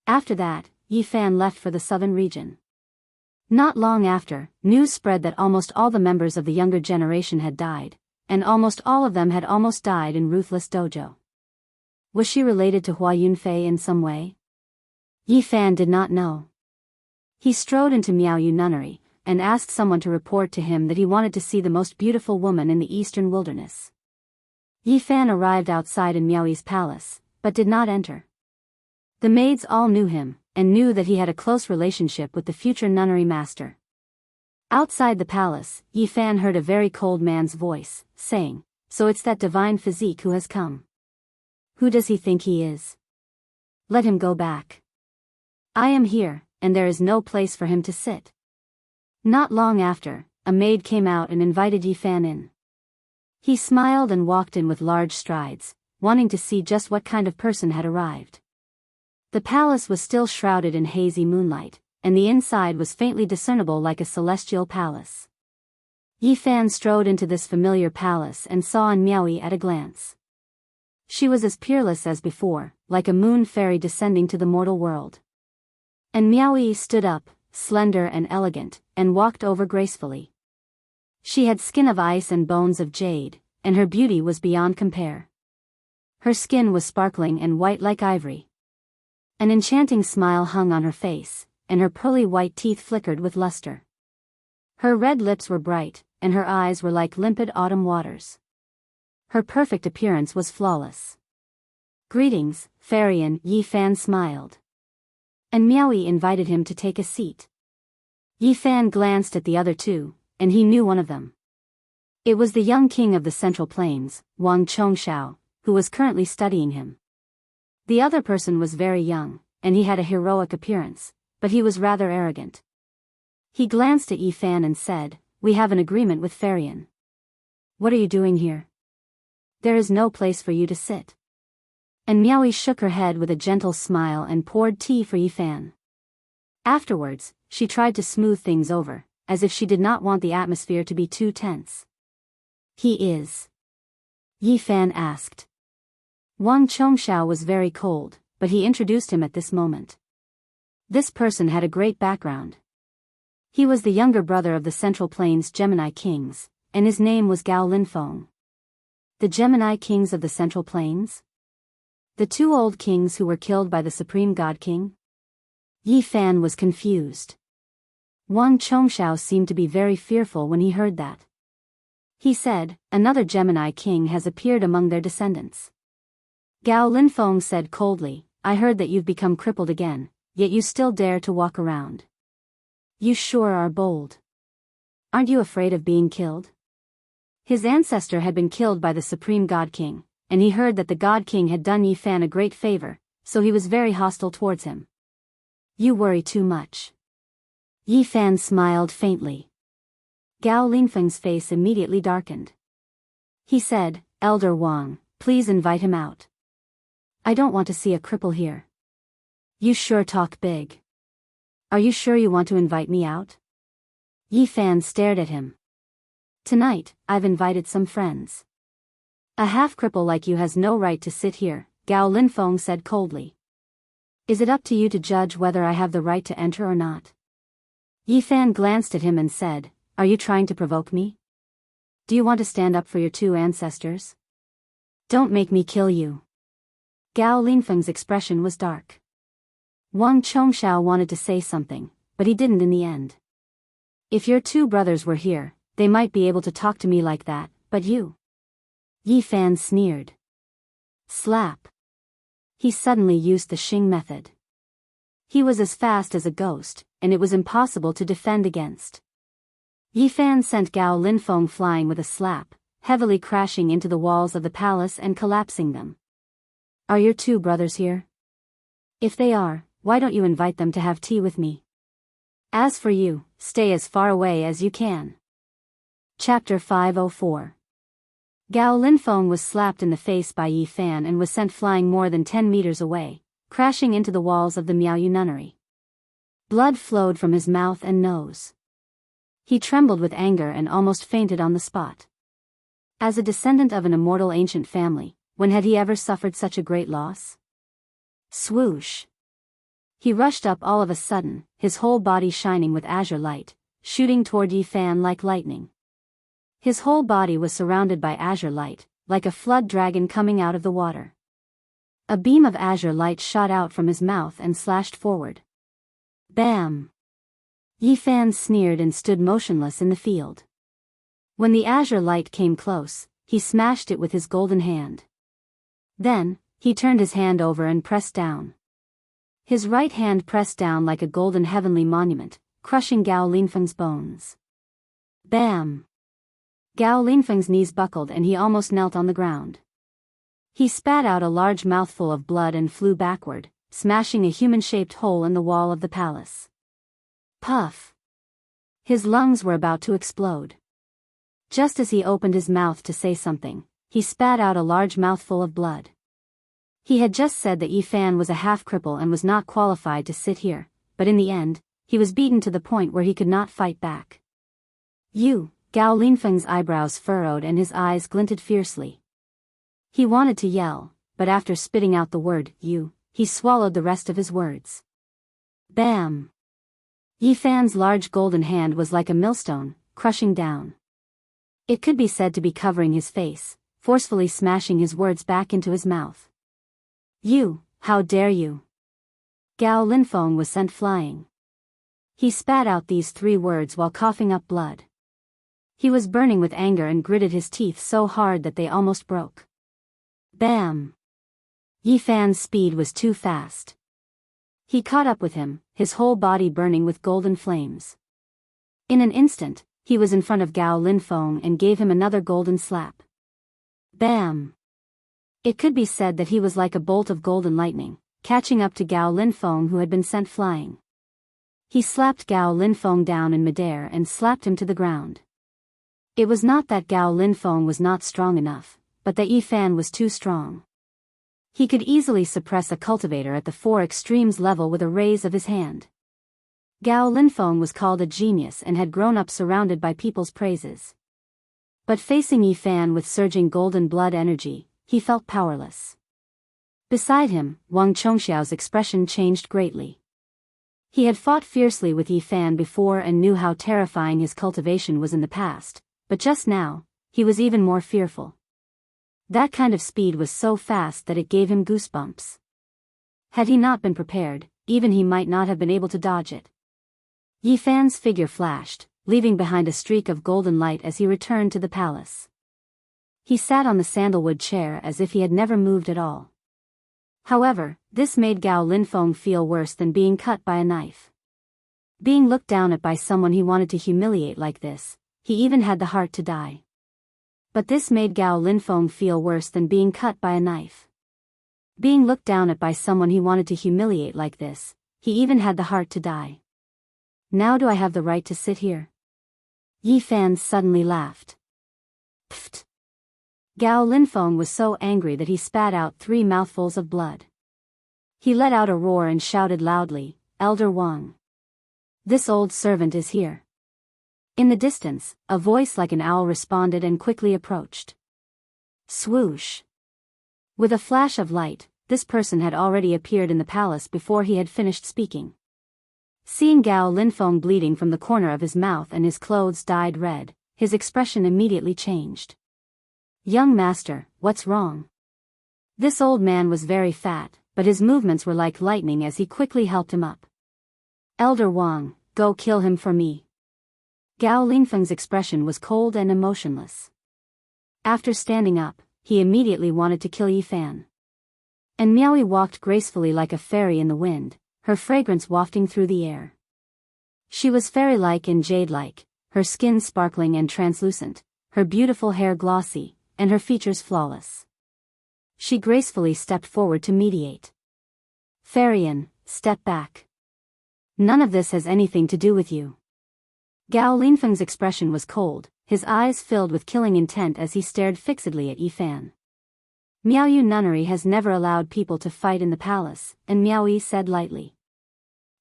After that, Yi Fan left for the southern region. Not long after, news spread that almost all the members of the younger generation had died, and almost all of them had almost died in Ruthless Dojo. Was she related to Hua Yunfei in some way? Yi Fan did not know. He strode into Miaoyu Nunnery, and asked someone to report to him that he wanted to see the most beautiful woman in the eastern wilderness. Yi Fan arrived outside in Miaoyu's palace, but did not enter. The maids all knew him, and knew that he had a close relationship with the future nunnery master. Outside the palace, Yi Fan heard a very cold man's voice, saying, "So it's that divine physique who has come. Who does he think he is? Let him go back. I am here, and there is no place for him to sit." Not long after, a maid came out and invited Yi Fan in. He smiled and walked in with large strides, wanting to see just what kind of person had arrived. The palace was still shrouded in hazy moonlight, and the inside was faintly discernible like a celestial palace. Yi Fan strode into this familiar palace and saw in Miaoyu at a glance. She was as peerless as before, like a moon fairy descending to the mortal world. And Miaoyu stood up, slender and elegant, and walked over gracefully. She had skin of ice and bones of jade, and her beauty was beyond compare. Her skin was sparkling and white like ivory. An enchanting smile hung on her face, and her pearly white teeth flickered with luster. Her red lips were bright, and her eyes were like limpid autumn waters. Her perfect appearance was flawless. "Greetings, Farian," Yi Fan smiled. And Miaoyu invited him to take a seat. Yi Fan glanced at the other two, and he knew one of them. It was the young king of the Central Plains, Wang Chongshao, who was currently studying him. The other person was very young, and he had a heroic appearance, but he was rather arrogant. He glanced at Yi Fan and said, "We have an agreement with Farian. What are you doing here? There is no place for you to sit." And Miaoyi shook her head with a gentle smile and poured tea for Yi Fan. Afterwards, she tried to smooth things over, as if she did not want the atmosphere to be too tense. "He is?" Yi Fan asked. Wang Chongshao was very cold, but he introduced him at this moment. This person had a great background. He was the younger brother of the Central Plains Gemini Kings, and his name was Gao Linfeng. The Gemini Kings of the Central Plains? The two old kings who were killed by the Supreme God King? Yi Fan was confused. Wang Chongshao seemed to be very fearful when he heard that. He said, "Another Gemini king has appeared among their descendants." Gao Linfeng said coldly, "I heard that you've become crippled again, yet you still dare to walk around. You sure are bold. Aren't you afraid of being killed?" His ancestor had been killed by the Supreme God King, and he heard that the God King had done Yi Fan a great favor, so he was very hostile towards him. "You worry too much." Yi Fan smiled faintly. Gao Linfeng's face immediately darkened. He said, "Elder Wang, please invite him out. I don't want to see a cripple here." "You sure talk big. Are you sure you want to invite me out?" Yi Fan stared at him. "Tonight, I've invited some friends." "A half-cripple like you has no right to sit here," Gao Linfeng said coldly. "Is it up to you to judge whether I have the right to enter or not?" Yi Fan glanced at him and said, "Are you trying to provoke me? Do you want to stand up for your two ancestors? Don't make me kill you." Gao Linfeng's expression was dark. Wang Chongshao wanted to say something, but he didn't in the end. "If your two brothers were here, they might be able to talk to me like that, but you..." Yi Fan sneered. Slap. He suddenly used the Xing method. He was as fast as a ghost, and it was impossible to defend against. Yi Fan sent Gao Linfeng flying with a slap, heavily crashing into the walls of the palace and collapsing them. "Are your two brothers here? If they are, why don't you invite them to have tea with me? As for you, stay as far away as you can." Chapter 504. Gao Linfeng was slapped in the face by Yi Fan and was sent flying more than 10 meters away, crashing into the walls of the Miaoyu nunnery. Blood flowed from his mouth and nose. He trembled with anger and almost fainted on the spot. As a descendant of an immortal ancient family, when had he ever suffered such a great loss? Swoosh! He rushed up all of a sudden, his whole body shining with azure light, shooting toward Yi Fan like lightning. His whole body was surrounded by azure light, like a flood dragon coming out of the water. A beam of azure light shot out from his mouth and slashed forward. Bam! Yi Fan sneered and stood motionless in the field. When the azure light came close, he smashed it with his golden hand. Then, he turned his hand over and pressed down. His right hand pressed down like a golden heavenly monument, crushing Gao Linfeng's bones. Bam! Gao Linfeng's knees buckled and he almost knelt on the ground. He spat out a large mouthful of blood and flew backward, smashing a human-shaped hole in the wall of the palace. Puff! His lungs were about to explode. Just as he opened his mouth to say something, he spat out a large mouthful of blood. He had just said that Yi Fan was a half-cripple and was not qualified to sit here, but in the end, he was beaten to the point where he could not fight back. "You..." Gao Linfeng's eyebrows furrowed and his eyes glinted fiercely. He wanted to yell, but after spitting out the word, "you," he swallowed the rest of his words. Bam! Yi Fan's large golden hand was like a millstone, crushing down. It could be said to be covering his face, forcefully smashing his words back into his mouth. "You, how dare you!" Gao Linfeng was sent flying. He spat out these 3 words while coughing up blood. He was burning with anger and gritted his teeth so hard that they almost broke. Bam! Yi Fan's speed was too fast. He caught up with him, his whole body burning with golden flames. In an instant, he was in front of Gao Linfeng and gave him another golden slap. Bam! It could be said that he was like a bolt of golden lightning, catching up to Gao Linfeng, who had been sent flying. He slapped Gao Linfeng down in midair and slapped him to the ground. It was not that Gao Linfeng was not strong enough, but that Yi Fan was too strong. He could easily suppress a cultivator at the 4 extremes level with a raise of his hand. Gao Linfeng was called a genius and had grown up surrounded by people's praises. But facing Yi Fan with surging golden blood energy, he felt powerless. Beside him, Wang Chongxiao's expression changed greatly. He had fought fiercely with Yi Fan before and knew how terrifying his cultivation was in the past, but just now, he was even more fearful. That kind of speed was so fast that it gave him goosebumps. Had he not been prepared, even he might not have been able to dodge it. Yi Fan's figure flashed, leaving behind a streak of golden light as he returned to the palace. He sat on the sandalwood chair as if he had never moved at all. However, this made Gao Linfeng feel worse than being cut by a knife. Being looked down at by someone he wanted to humiliate like this, he even had the heart to die. But this made Gao Linfeng feel worse than being cut by a knife. Being looked down at by someone he wanted to humiliate like this, he even had the heart to die. Now do I have the right to sit here? Yi Fan suddenly laughed. Pfft! Gao Linfeng was so angry that he spat out 3 mouthfuls of blood. He let out a roar and shouted loudly, "Elder Wang! This old servant is here." In the distance, a voice like an owl responded and quickly approached. Swoosh! With a flash of light, this person had already appeared in the palace before he had finished speaking. Seeing Gao Linfeng bleeding from the corner of his mouth and his clothes dyed red, his expression immediately changed. "Young master, what's wrong?" This old man was very fat, but his movements were like lightning as he quickly helped him up. "Elder Wang, go kill him for me." Gao Linfeng's expression was cold and emotionless. After standing up, he immediately wanted to kill Yi Fan. And Miaoyi walked gracefully like a fairy in the wind, her fragrance wafting through the air. She was fairy-like and jade-like, her skin sparkling and translucent, her beautiful hair glossy, and her features flawless. She gracefully stepped forward to mediate. "Fairy-in, step back. None of this has anything to do with you." Gao Linfeng's expression was cold, his eyes filled with killing intent as he stared fixedly at Yi Fan. "Miaoyu nunnery has never allowed people to fight in the palace," and Miaoyi said lightly.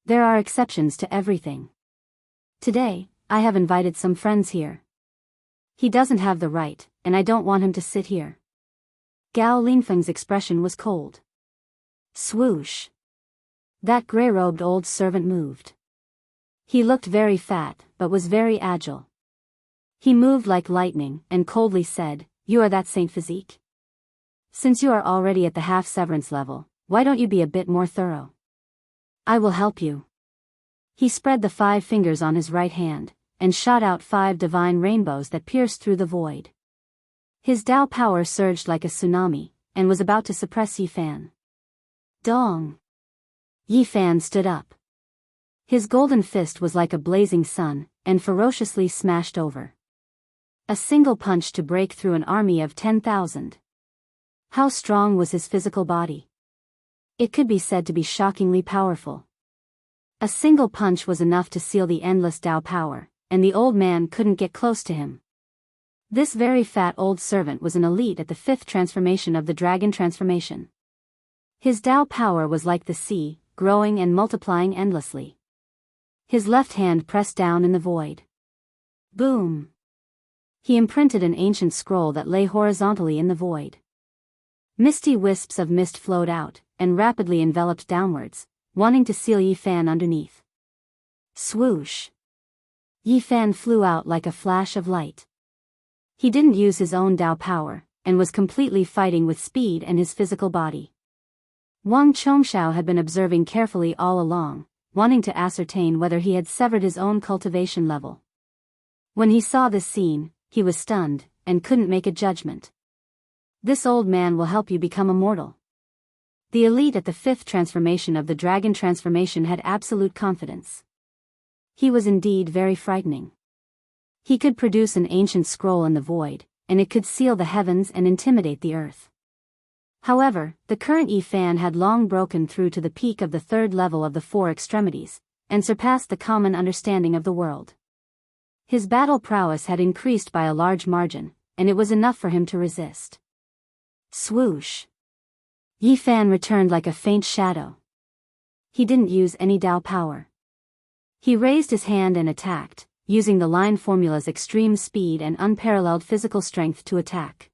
"There are exceptions to everything. Today, I have invited some friends here. He doesn't have the right, and I don't want him to sit here." Gao Linfeng's expression was cold. Swoosh! That grey-robed old servant moved. He looked very fat, but was very agile. He moved like lightning, and coldly said, "You are that Saint Physique? Since you are already at the half-severance level, why don't you be a bit more thorough? I will help you." He spread the 5 fingers on his right hand, and shot out 5 divine rainbows that pierced through the void. His Tao power surged like a tsunami, and was about to suppress Yi Fan. Dong! Yi Fan stood up. His golden fist was like a blazing sun, and ferociously smashed over. A single punch to break through an army of 10,000. How strong was his physical body? It could be said to be shockingly powerful. A single punch was enough to seal the endless Tao power, and the old man couldn't get close to him. This very fat old servant was an elite at the 5th transformation of the dragon transformation. His Tao power was like the sea, growing and multiplying endlessly. His left hand pressed down in the void. Boom! He imprinted an ancient scroll that lay horizontally in the void. Misty wisps of mist flowed out, and rapidly enveloped downwards, wanting to seal Yi Fan underneath. Swoosh! Yi Fan flew out like a flash of light. He didn't use his own Tao power, and was completely fighting with speed and his physical body. Wang Chongxiao had been observing carefully all along, wanting to ascertain whether he had severed his own cultivation level. When he saw this scene, he was stunned, and couldn't make a judgment. This old man will help you become immortal. The elite at the 5th transformation of the dragon transformation had absolute confidence. He was indeed very frightening. He could produce an ancient scroll in the void, and it could seal the heavens and intimidate the earth. However, the current Yi Fan had long broken through to the peak of the third level of the four extremities, and surpassed the common understanding of the world. His battle prowess had increased by a large margin, and it was enough for him to resist. Swoosh! Yi Fan returned like a faint shadow. He didn't use any Dao power. He raised his hand and attacked, using the line formula's extreme speed and unparalleled physical strength to attack.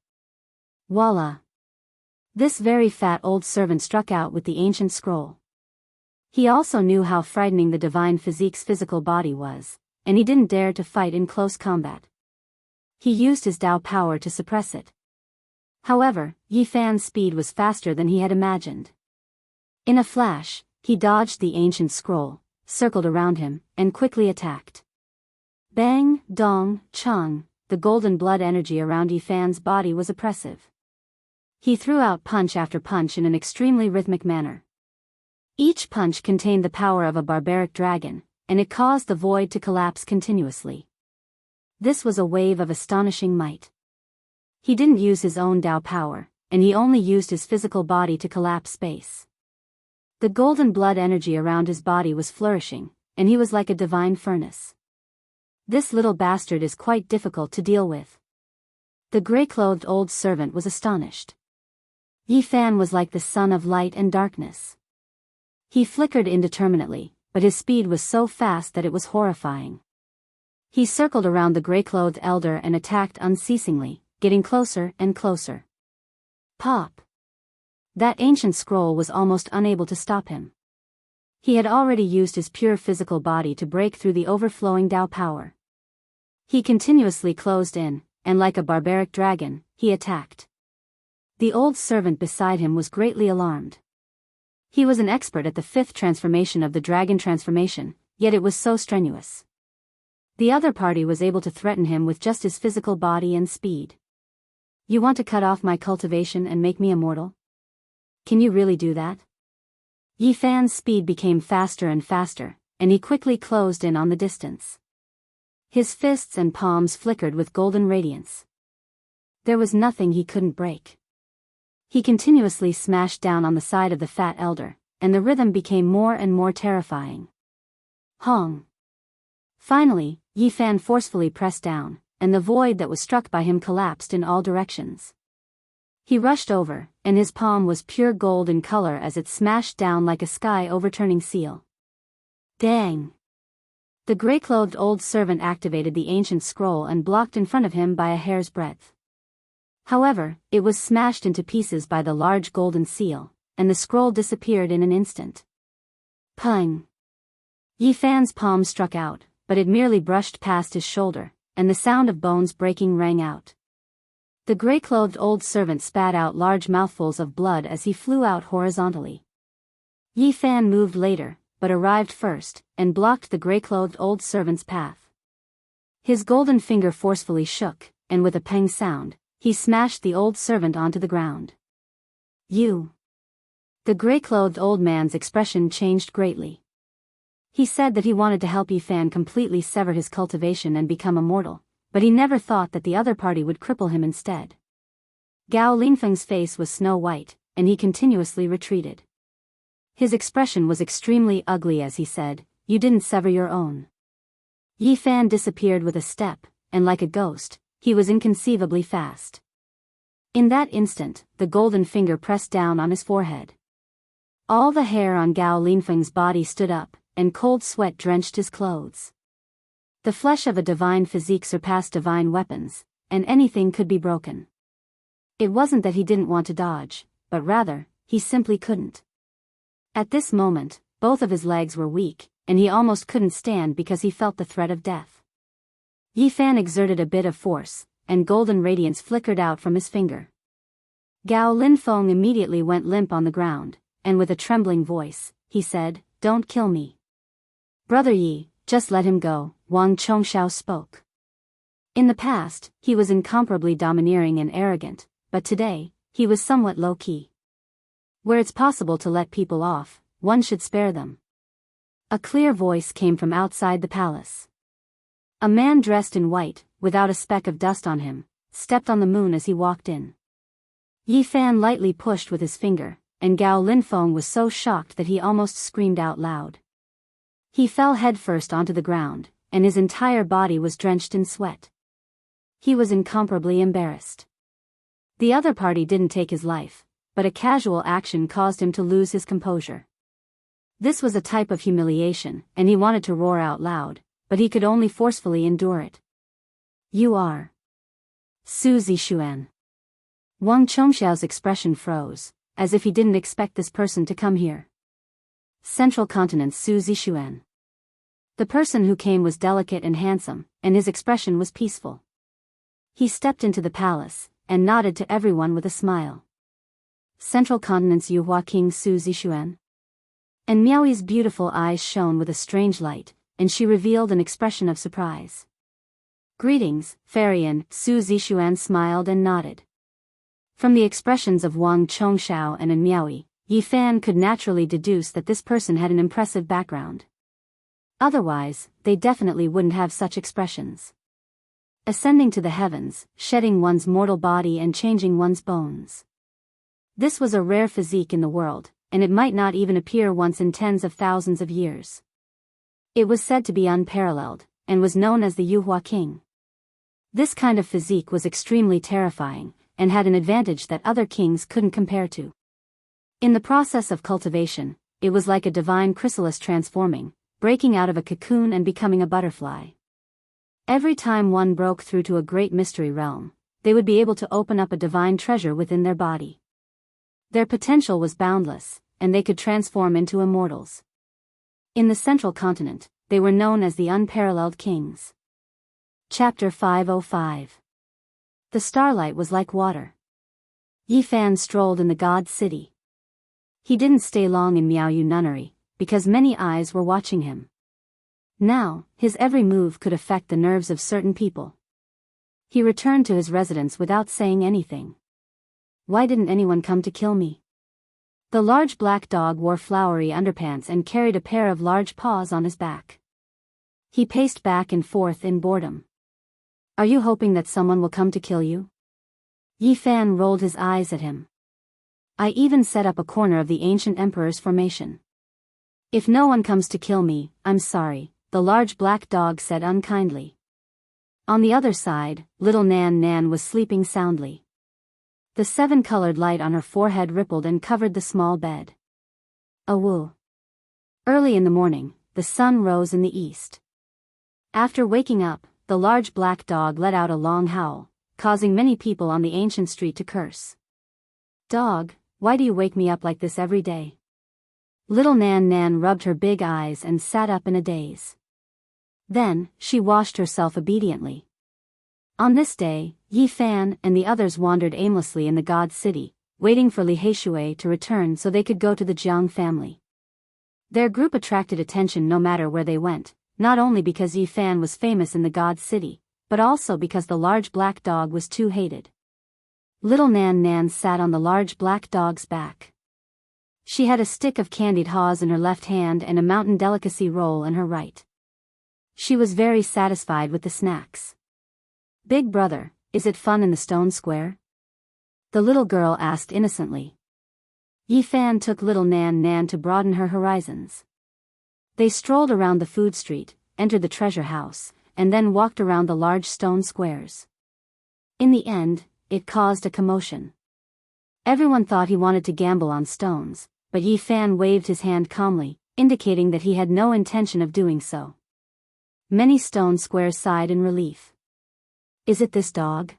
Voila! This very fat old servant struck out with the ancient scroll. He also knew how frightening the divine physique's physical body was, and he didn't dare to fight in close combat. He used his Dao power to suppress it. However, Yi Fan's speed was faster than he had imagined. In a flash, he dodged the ancient scroll, circled around him, and quickly attacked. Bang, dong, chung, the golden blood energy around Yi Fan's body was oppressive. He threw out punch after punch in an extremely rhythmic manner. Each punch contained the power of a barbaric dragon, and it caused the void to collapse continuously. This was a wave of astonishing might. He didn't use his own Dao power, and he only used his physical body to collapse space. The golden blood energy around his body was flourishing, and he was like a divine furnace. This little bastard is quite difficult to deal with. The gray-clothed old servant was astonished. Yi Fan was like the son of light and darkness. He flickered indeterminately, but his speed was so fast that it was horrifying. He circled around the gray-clothed elder and attacked unceasingly, getting closer and closer. Pop! That ancient scroll was almost unable to stop him. He had already used his pure physical body to break through the overflowing Dao power. He continuously closed in, and like a barbaric dragon, he attacked. The old servant beside him was greatly alarmed. He was an expert at the fifth transformation of the dragon transformation, yet it was so strenuous. The other party was able to threaten him with just his physical body and speed. You want to cut off my cultivation and make me immortal? Can you really do that? Yi Fan's speed became faster and faster, and he quickly closed in on the distance. His fists and palms flickered with golden radiance. There was nothing he couldn't break. He continuously smashed down on the side of the fat elder, and the rhythm became more and more terrifying. Hong! Finally, Yi Fan forcefully pressed down, and the void that was struck by him collapsed in all directions. He rushed over, and his palm was pure gold in color as it smashed down like a sky-overturning seal. Dang! The gray-clothed old servant activated the ancient scroll and blocked in front of him by a hair's breadth. However, it was smashed into pieces by the large golden seal, and the scroll disappeared in an instant. Pung! Yi Fan's palm struck out, but it merely brushed past his shoulder, and the sound of bones breaking rang out. The gray-clothed old servant spat out large mouthfuls of blood as he flew out horizontally. Yi Fan moved later, but arrived first, and blocked the gray-clothed old servant's path. His golden finger forcefully shook, and with a pang sound, he smashed the old servant onto the ground. You! The gray-clothed old man's expression changed greatly. He said that he wanted to help Yi Fan completely sever his cultivation and become immortal, but he never thought that the other party would cripple him instead. Gao Linfeng's face was snow-white, and he continuously retreated. His expression was extremely ugly as he said, "You didn't sever your own." Yi Fan disappeared with a step, and like a ghost, he was inconceivably fast. In that instant, the golden finger pressed down on his forehead. All the hair on Gao Linfeng's body stood up, and cold sweat drenched his clothes. The flesh of a divine physique surpassed divine weapons, and anything could be broken. It wasn't that he didn't want to dodge, but rather, he simply couldn't. At this moment, both of his legs were weak, and he almost couldn't stand because he felt the threat of death. Yi Fan exerted a bit of force, and golden radiance flickered out from his finger. Gao Linfeng immediately went limp on the ground, and with a trembling voice, he said, "Don't kill me. Brother Yi, just let him go," Wang Chongshao spoke. In the past, he was incomparably domineering and arrogant, but today, he was somewhat low-key. Where it's possible to let people off, one should spare them. A clear voice came from outside the palace. A man dressed in white, without a speck of dust on him, stepped on the moon as he walked in. Yi Fan lightly pushed with his finger, and Gao Linfeng was so shocked that he almost screamed out loud. He fell headfirst onto the ground, and his entire body was drenched in sweat. He was incomparably embarrassed. The other party didn't take his life, but a casual action caused him to lose his composure. This was a type of humiliation, and he wanted to roar out loud, but he could only forcefully endure it. You are Su Zixuan. Wang Chongxiao's expression froze, as if he didn't expect this person to come here. Central Continent's Su Zixuan. The person who came was delicate and handsome, and his expression was peaceful. He stepped into the palace, and nodded to everyone with a smile. Central Continent's Yuhua King Su Zixuan. And Miaoi's beautiful eyes shone with a strange light, and she revealed an expression of surprise. Greetings, Farian, Su Zixuan smiled and nodded. From the expressions of Wang Chongxiao and Miaoi, Yi Fan could naturally deduce that this person had an impressive background. Otherwise, they definitely wouldn't have such expressions. Ascending to the heavens, shedding one's mortal body and changing one's bones. This was a rare physique in the world, and it might not even appear once in tens of thousands of years. It was said to be unparalleled, and was known as the Yuhua King. This kind of physique was extremely terrifying, and had an advantage that other kings couldn't compare to. In the process of cultivation, it was like a divine chrysalis transforming, breaking out of a cocoon and becoming a butterfly. Every time one broke through to a great mystery realm, they would be able to open up a divine treasure within their body. Their potential was boundless, and they could transform into immortals. In the Central Continent, they were known as the Unparalleled Kings. Chapter 505. The starlight was like water. Yi Fan strolled in the god's city. He didn't stay long in Miaoyu Nunnery, because many eyes were watching him. Now, his every move could affect the nerves of certain people. He returned to his residence without saying anything. Why didn't anyone come to kill me? The large black dog wore flowery underpants and carried a pair of large paws on his back. He paced back and forth in boredom. Are you hoping that someone will come to kill you? Yi Fan rolled his eyes at him. I even set up a corner of the ancient emperor's formation. If no one comes to kill me, I'm sorry, the large black dog said unkindly. On the other side, little Nan Nan was sleeping soundly. The seven-colored light on her forehead rippled and covered the small bed. Awoo. Early in the morning, the sun rose in the east. After waking up, the large black dog let out a long howl, causing many people on the ancient street to curse. Dog, why do you wake me up like this every day? Little Nan Nan rubbed her big eyes and sat up in a daze. Then, she washed herself obediently. On this day, Yi Fan and the others wandered aimlessly in the god's city, waiting for Li Heishui to return so they could go to the Jiang family. Their group attracted attention no matter where they went, not only because Yi Fan was famous in the god's city, but also because the large black dog was too hated. Little Nan Nan sat on the large black dog's back. She had a stick of candied haws in her left hand and a mountain delicacy roll in her right. She was very satisfied with the snacks. Big brother, is it fun in the stone square? The little girl asked innocently. Yi Fan took little Nan Nan to broaden her horizons. They strolled around the food street, entered the treasure house, and then walked around the large stone squares. In the end, it caused a commotion. Everyone thought he wanted to gamble on stones, but Yi Fan waved his hand calmly, indicating that he had no intention of doing so. Many stone squares sighed in relief. Is it this dog?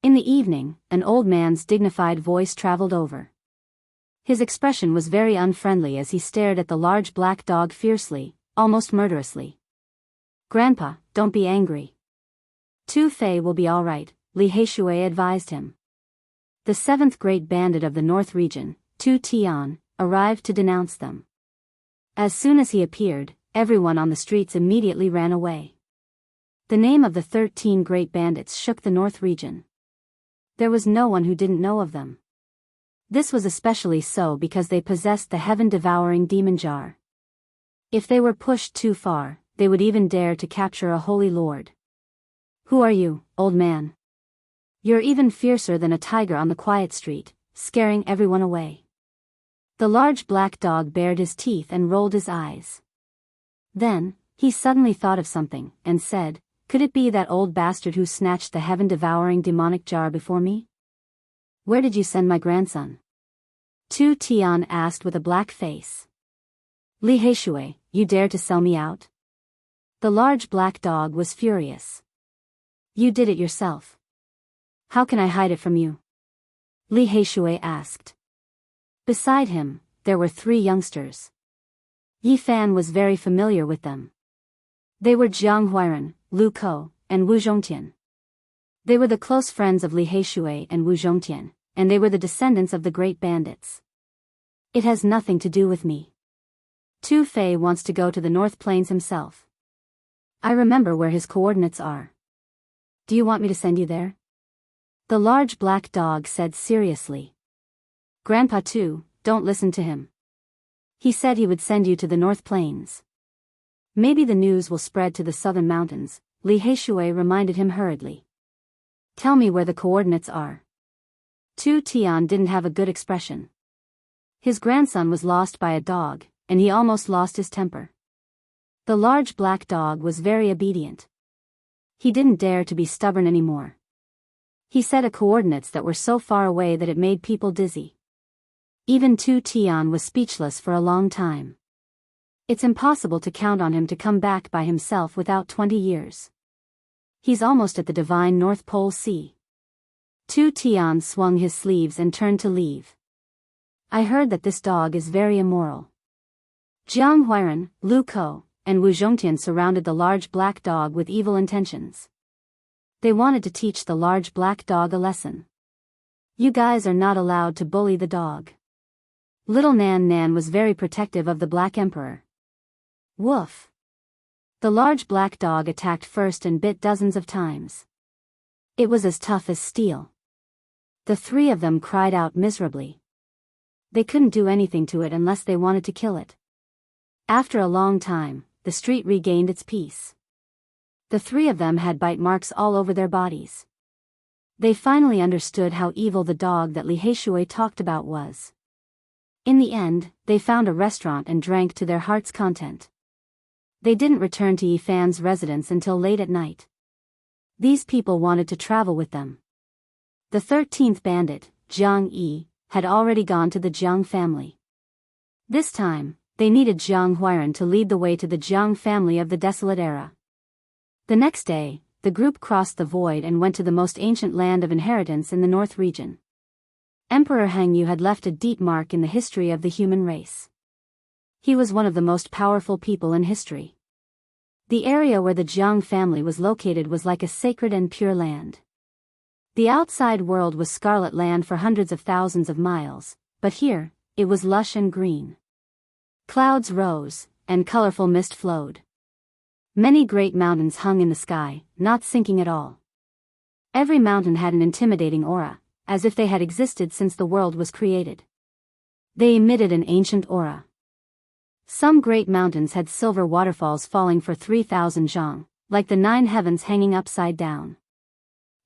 In the evening, an old man's dignified voice traveled over. His expression was very unfriendly as he stared at the large black dog fiercely, almost murderously. Grandpa, don't be angry. Tu Fei will be all right, Li Heishui advised him. The seventh great bandit of the North region, Tu Tian, arrived to denounce them. As soon as he appeared, everyone on the streets immediately ran away. The name of the 13 great bandits shook the North region. There was no one who didn't know of them. This was especially so because they possessed the heaven-devouring demon jar. If they were pushed too far, they would even dare to capture a holy lord. Who are you, old man? You're even fiercer than a tiger on the quiet street, scaring everyone away. The large black dog bared his teeth and rolled his eyes. Then, he suddenly thought of something, and said, "Could it be that old bastard who snatched the heaven-devouring demonic jar before me? Where did you send my grandson?" Tu Tian asked with a black face. "Li Heishui, you dare to sell me out?" The large black dog was furious. "You did it yourself. How can I hide it from you?" Li Heishui asked. Beside him, there were 3 youngsters. Yi Fan was very familiar with them. They were Jiang Huairan, Lu Ko, and Wu Zhongtian. They were the close friends of Li Heishui and Wu Zhongtian, and they were the descendants of the great bandits. "It has nothing to do with me. Tu Fei wants to go to the North Plains himself. I remember where his coordinates are. Do you want me to send you there?" The large black dog said seriously. "Grandpa Tu, don't listen to him. He said he would send you to the North Plains. Maybe the news will spread to the southern mountains," Li Heishui reminded him hurriedly. "Tell me where the coordinates are." Tu Tian didn't have a good expression. His grandson was lost by a dog, and he almost lost his temper. The large black dog was very obedient. He didn't dare to be stubborn anymore. He set coordinates that were so far away that it made people dizzy. Even Tu Tian was speechless for a long time. It's impossible to count on him to come back by himself without 20 years. He's almost at the divine North Pole Sea. Tu Tian swung his sleeves and turned to leave. "I heard that this dog is very immoral." Jiang Huairan, Lu Ko, and Wu Zhongtian surrounded the large black dog with evil intentions. They wanted to teach the large black dog a lesson. "You guys are not allowed to bully the dog." Little Nan Nan was very protective of the Black Emperor. Woof! The large black dog attacked first and bit dozens of times. It was as tough as steel. The 3 of them cried out miserably. They couldn't do anything to it unless they wanted to kill it. After a long time, the street regained its peace. The 3 of them had bite marks all over their bodies. They finally understood how evil the dog that Li Heishui talked about was. In the end, they found a restaurant and drank to their heart's content. They didn't return to Yi Fan's residence until late at night. These people wanted to travel with them. The 13th bandit, Jiang Yi, had already gone to the Jiang family. This time, they needed Jiang Huairan to lead the way to the Jiang family of the Desolate Era. The next day, the group crossed the void and went to the most ancient land of inheritance in the North region. Emperor Hangyu had left a deep mark in the history of the human race. He was one of the most powerful people in history. The area where the Jiang family was located was like a sacred and pure land. The outside world was scarlet land for hundreds of thousands of miles, but here, it was lush and green. Clouds rose, and colorful mist flowed. Many great mountains hung in the sky, not sinking at all. Every mountain had an intimidating aura, as if they had existed since the world was created. They emitted an ancient aura. Some great mountains had silver waterfalls falling for 3,000 zhang, like the 9 heavens hanging upside down.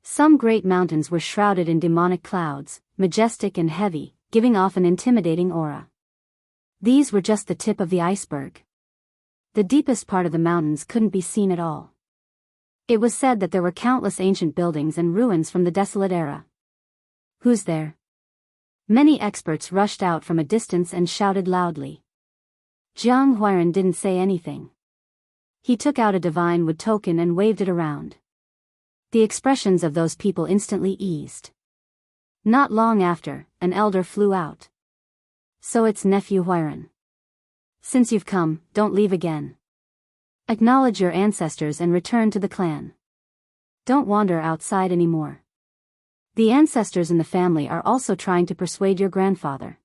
Some great mountains were shrouded in demonic clouds, majestic and heavy, giving off an intimidating aura. These were just the tip of the iceberg. The deepest part of the mountains couldn't be seen at all. It was said that there were countless ancient buildings and ruins from the Desolate Era. "Who's there?" Many experts rushed out from a distance and shouted loudly. Jiang Huairan didn't say anything. He took out a divine wood token and waved it around. The expressions of those people instantly eased. Not long after, an elder flew out. "So it's nephew Huairan. Since you've come, don't leave again. Acknowledge your ancestors and return to the clan. Don't wander outside anymore. The ancestors in the family are also trying to persuade your grandfather."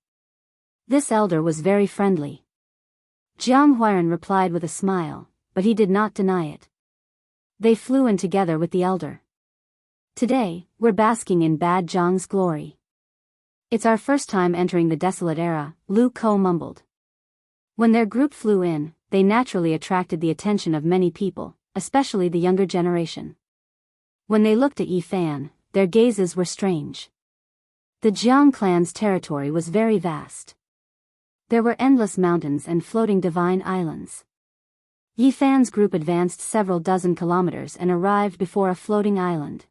This elder was very friendly. Jiang Huairan replied with a smile, but he did not deny it. They flew in together with the elder. "Today, we're basking in Bad Zhang's glory. It's our first time entering the Desolate Era," Lu Ko mumbled. When their group flew in, they naturally attracted the attention of many people, especially the younger generation. When they looked at Yi Fan, their gazes were strange. The Jiang clan's territory was very vast. There were endless mountains and floating divine islands. Yi Fan's group advanced several dozen kilometers and arrived before a floating island.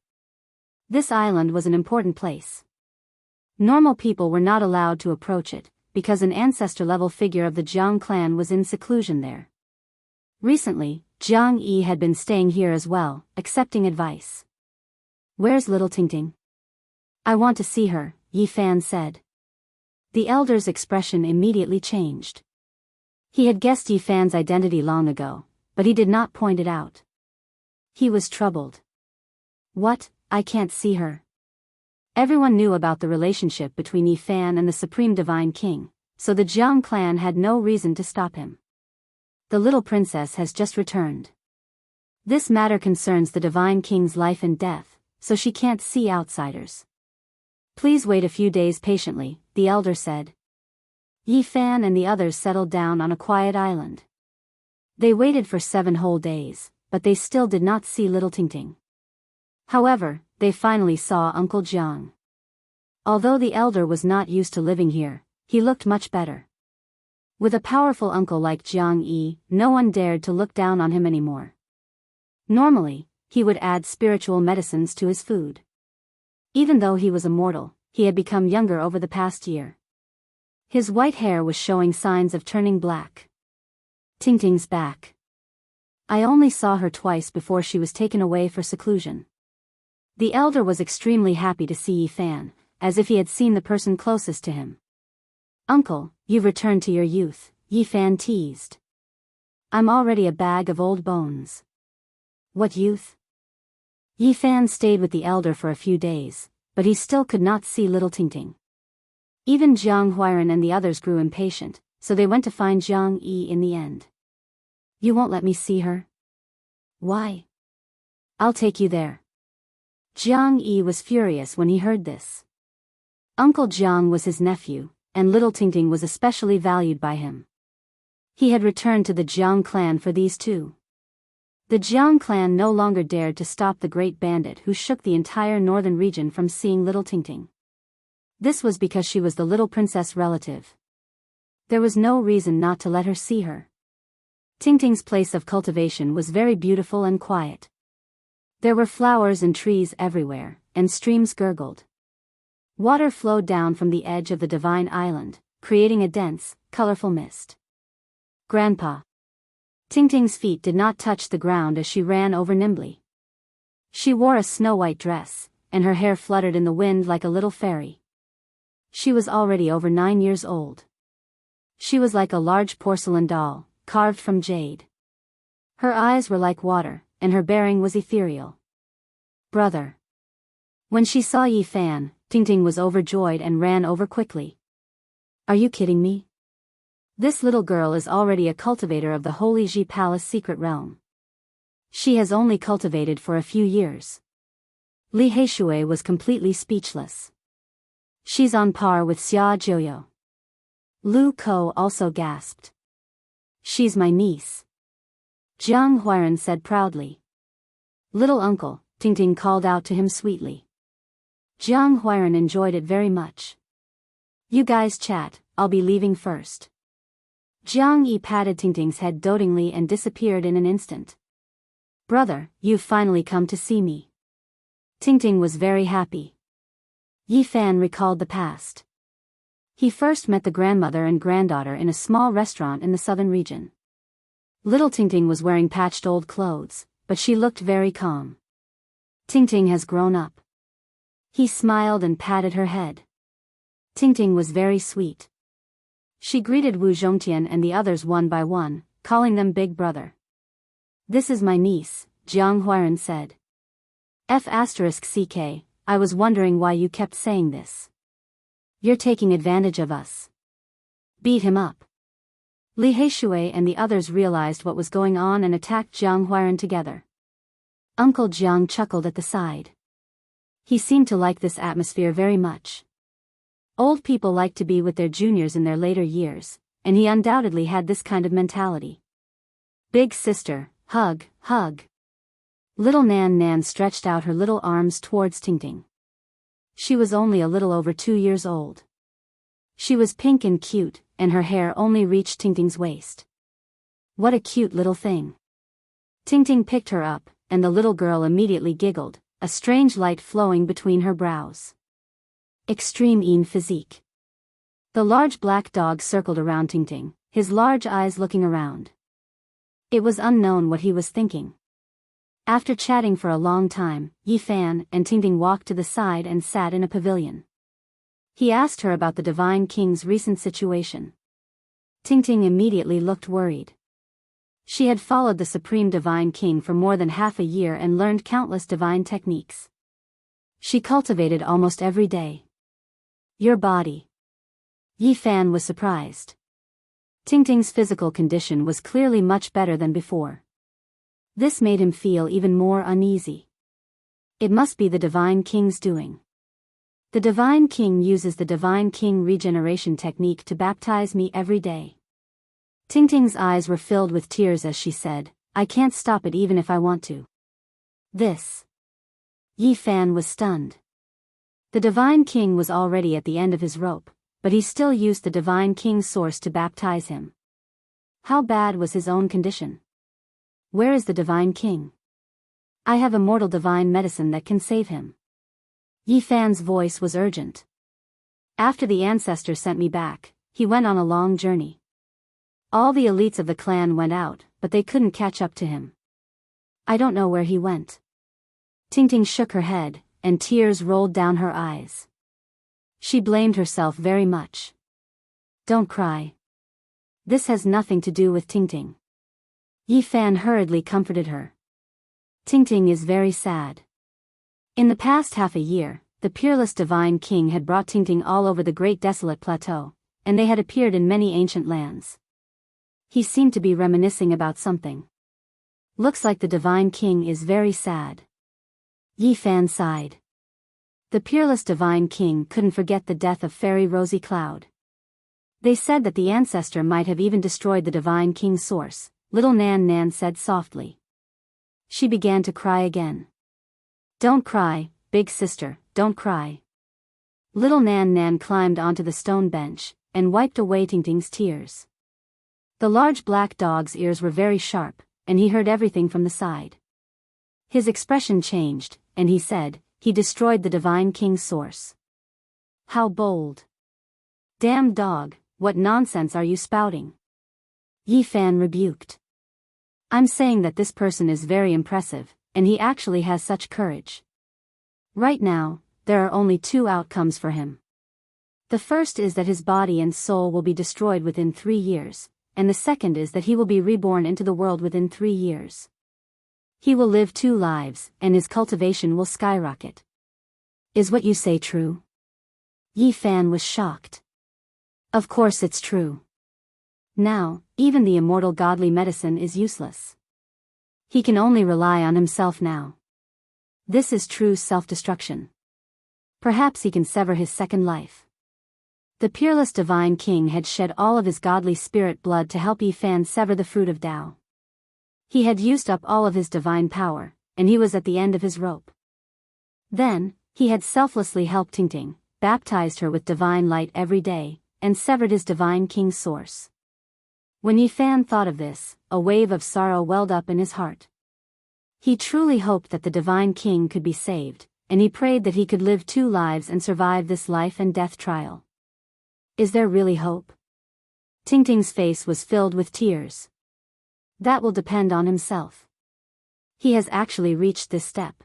This island was an important place. Normal people were not allowed to approach it, because an ancestor-level figure of the Jiang clan was in seclusion there. Recently, Jiang Yi had been staying here as well, accepting advice. "Where's little Tingting?" "I want to see her," Yi Fan said. The elder's expression immediately changed. He had guessed Yi Fan's identity long ago, but he did not point it out. He was troubled. "What? I can't see her." Everyone knew about the relationship between Yi Fan and the Supreme Divine King, so the Jiang clan had no reason to stop him. "The little princess has just returned. This matter concerns the Divine King's life and death, so she can't see outsiders. Please wait a few days patiently," the elder said. Yi Fan and the others settled down on a quiet island. They waited for 7 whole days, but they still did not see little Tingting. However, they finally saw Uncle Jiang. Although the elder was not used to living here, he looked much better. With a powerful uncle like Jiang Yi, no one dared to look down on him anymore. Normally, he would add spiritual medicines to his food. Even though he was immortal, he had become younger over the past year. His white hair was showing signs of turning black. "Tingting's back. I only saw her twice before she was taken away for seclusion." The elder was extremely happy to see Yi Fan, as if he had seen the person closest to him. "Uncle, you've returned to your youth," Yi Fan teased. "I'm already a bag of old bones." "What youth?" Yi Fan stayed with the elder for a few days, but he still could not see little Tingting. Even Jiang Huairan and the others grew impatient, so they went to find Jiang Yi in the end. "You won't let me see her?" "Why?" "I'll take you there." Jiang Yi was furious when he heard this. Uncle Jiang was his nephew, and little Tingting was especially valued by him. He had returned to the Jiang clan for these two. The Jiang clan no longer dared to stop the great bandit who shook the entire northern region from seeing little Tingting. This was because she was the little princess relative. There was no reason not to let her see her. Tingting's place of cultivation was very beautiful and quiet. There were flowers and trees everywhere, and streams gurgled. Water flowed down from the edge of the divine island, creating a dense, colorful mist. "Grandpa." Tingting's feet did not touch the ground as she ran over nimbly. She wore a snow-white dress, and her hair fluttered in the wind like a little fairy. She was already over 9 years old. She was like a large porcelain doll, carved from jade. Her eyes were like water, and her bearing was ethereal. "Brother." When she saw Yi Fan, Tingting was overjoyed and ran over quickly. "Are you kidding me? This little girl is already a cultivator of the Holy Ji Palace secret realm. She has only cultivated for a few years." Li Heishui was completely speechless. "She's on par with Xia Jiuyo." Lu Ko also gasped. "She's my niece," Jiang Huairan said proudly. "Little uncle," Tingting called out to him sweetly. Jiang Huairan enjoyed it very much. "You guys chat, I'll be leaving first." Jiang Yi patted Tingting's head dotingly and disappeared in an instant. "Brother, you've finally come to see me." Tingting was very happy. Yi Fan recalled the past. He first met the grandmother and granddaughter in a small restaurant in the southern region. Little Tingting was wearing patched old clothes, but she looked very calm. "Tingting has grown up." He smiled and patted her head. Tingting was very sweet. She greeted Wu Zhongtian and the others one by one, calling them big brother. "This is my niece," Jiang Huairan said. "F***ck, I was wondering why you kept saying this. You're taking advantage of us. Beat him up." Li Heishui and the others realized what was going on and attacked Jiang Huairan together. Uncle Jiang chuckled at the side. He seemed to like this atmosphere very much. Old people like to be with their juniors in their later years, and he undoubtedly had this kind of mentality. Big sister, hug, hug. Little Nan Nan stretched out her little arms towards Ting. She was only a little over 2 years old. She was pink and cute, and her hair only reached Ting's waist. What a cute little thing. Ting picked her up, and the little girl immediately giggled, a strange light flowing between her brows. Extreme physique. The large black dog circled around Ting, his large eyes looking around. It was unknown what he was thinking. After chatting for a long time, Yi Fan and Ting walked to the side and sat in a pavilion. He asked her about the Divine King's recent situation. Ting immediately looked worried. She had followed the Supreme Divine King for more than half a year and learned countless divine techniques. She cultivated almost every day. Your body. Yi Fan was surprised. Ting's physical condition was clearly much better than before. This made him feel even more uneasy. It must be the Divine King's doing. The Divine King uses the Divine King regeneration technique to baptize me every day. Ting's eyes were filled with tears as she said, I can't stop it even if I want to. This. Yi Fan was stunned. The Divine King was already at the end of his rope, but he still used the Divine King's source to baptize him. How bad was his own condition? Where is the Divine King? I have immortal divine medicine that can save him. Yi Fan's voice was urgent. After the ancestor sent me back, he went on a long journey. All the elites of the clan went out, but they couldn't catch up to him. I don't know where he went. Ting shook her head, and tears rolled down her eyes. She blamed herself very much. Don't cry. This has nothing to do with Ting. Yi Fan hurriedly comforted her. Ting is very sad. In the past half a year, the peerless Divine King had brought Ting all over the Great Desolate Plateau, and they had appeared in many ancient lands. He seemed to be reminiscing about something. Looks like the Divine King is very sad. Yi Fan sighed. The peerless Divine King couldn't forget the death of Fairy Rosy Cloud. They said that the ancestor might have even destroyed the Divine King's source, little Nan Nan said softly. She began to cry again. Don't cry, big sister, don't cry. Little Nan Nan climbed onto the stone bench, and wiped away Ting's tears. The large black dog's ears were very sharp, and he heard everything from the side. His expression changed, and he said, he destroyed the Divine King's source. How bold. Damn dog, what nonsense are you spouting? Yi Fan rebuked. I'm saying that this person is very impressive, and he actually has such courage. Right now, there are only 2 outcomes for him. The first is that his body and soul will be destroyed within 3 years, and the second is that he will be reborn into the world within 3 years. He will live 2 lives, and his cultivation will skyrocket. Is what you say true? Yi Fan was shocked. Of course it's true. Now, even the immortal godly medicine is useless. He can only rely on himself now. This is true self-destruction. Perhaps he can sever his second life. The peerless Divine King had shed all of his godly spirit blood to help Yi Fan sever the fruit of Tao. He had used up all of his divine power, and he was at the end of his rope. Then, he had selflessly helped Ting, baptized her with divine light every day, and severed his Divine King's source. When Yi Fan thought of this, a wave of sorrow welled up in his heart. He truly hoped that the Divine King could be saved, and he prayed that he could live 2 lives and survive this life and death trial. Is there really hope? Ting's face was filled with tears. That will depend on himself. He has actually reached this step.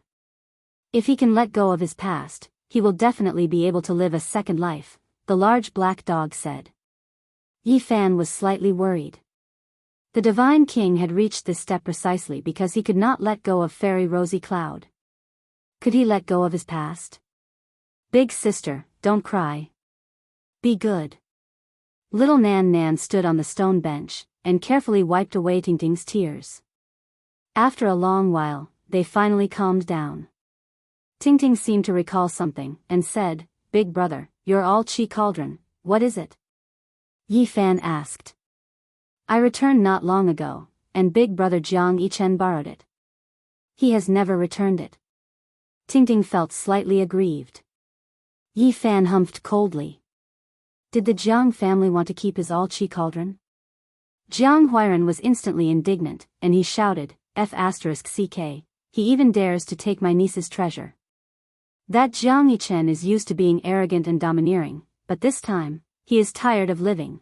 If he can let go of his past, he will definitely be able to live a second life, the large black dog said. Yi Fan was slightly worried. The Divine King had reached this step precisely because he could not let go of Fairy Rosy Cloud. Could he let go of his past? Big sister, don't cry. Be good. Little Nan Nan stood on the stone bench, and carefully wiped away Ting's tears. After a long while, they finally calmed down. Ting seemed to recall something, and said, Big brother, you're all chi cauldron, what is it? Yi Fan asked. I returned not long ago, and big brother Jiang Yichen borrowed it. He has never returned it. Tingting felt slightly aggrieved. Yi Fan humphed coldly. Did the Jiang family want to keep his all-chi cauldron? Jiang Huiran was instantly indignant, and he shouted, F***ck, he even dares to take my niece's treasure. That Jiang Yichen is used to being arrogant and domineering, but this time, he is tired of living.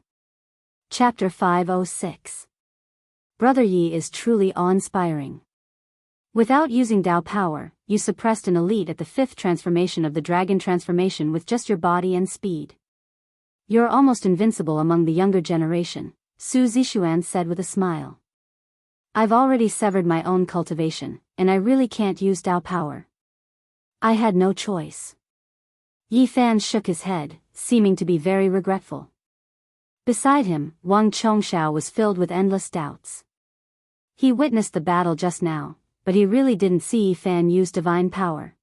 Chapter 506. Brother Yi is truly awe-inspiring. Without using Dao power, you suppressed an elite at the 5th transformation of the dragon transformation with just your body and speed. You're almost invincible among the younger generation, Su Zixuan said with a smile. I've already severed my own cultivation, and I really can't use Dao power. I had no choice. Yi Fan shook his head, seeming to be very regretful. Beside him, Wang Chongshao was filled with endless doubts. He witnessed the battle just now, but he really didn't see Yi Fan use divine power.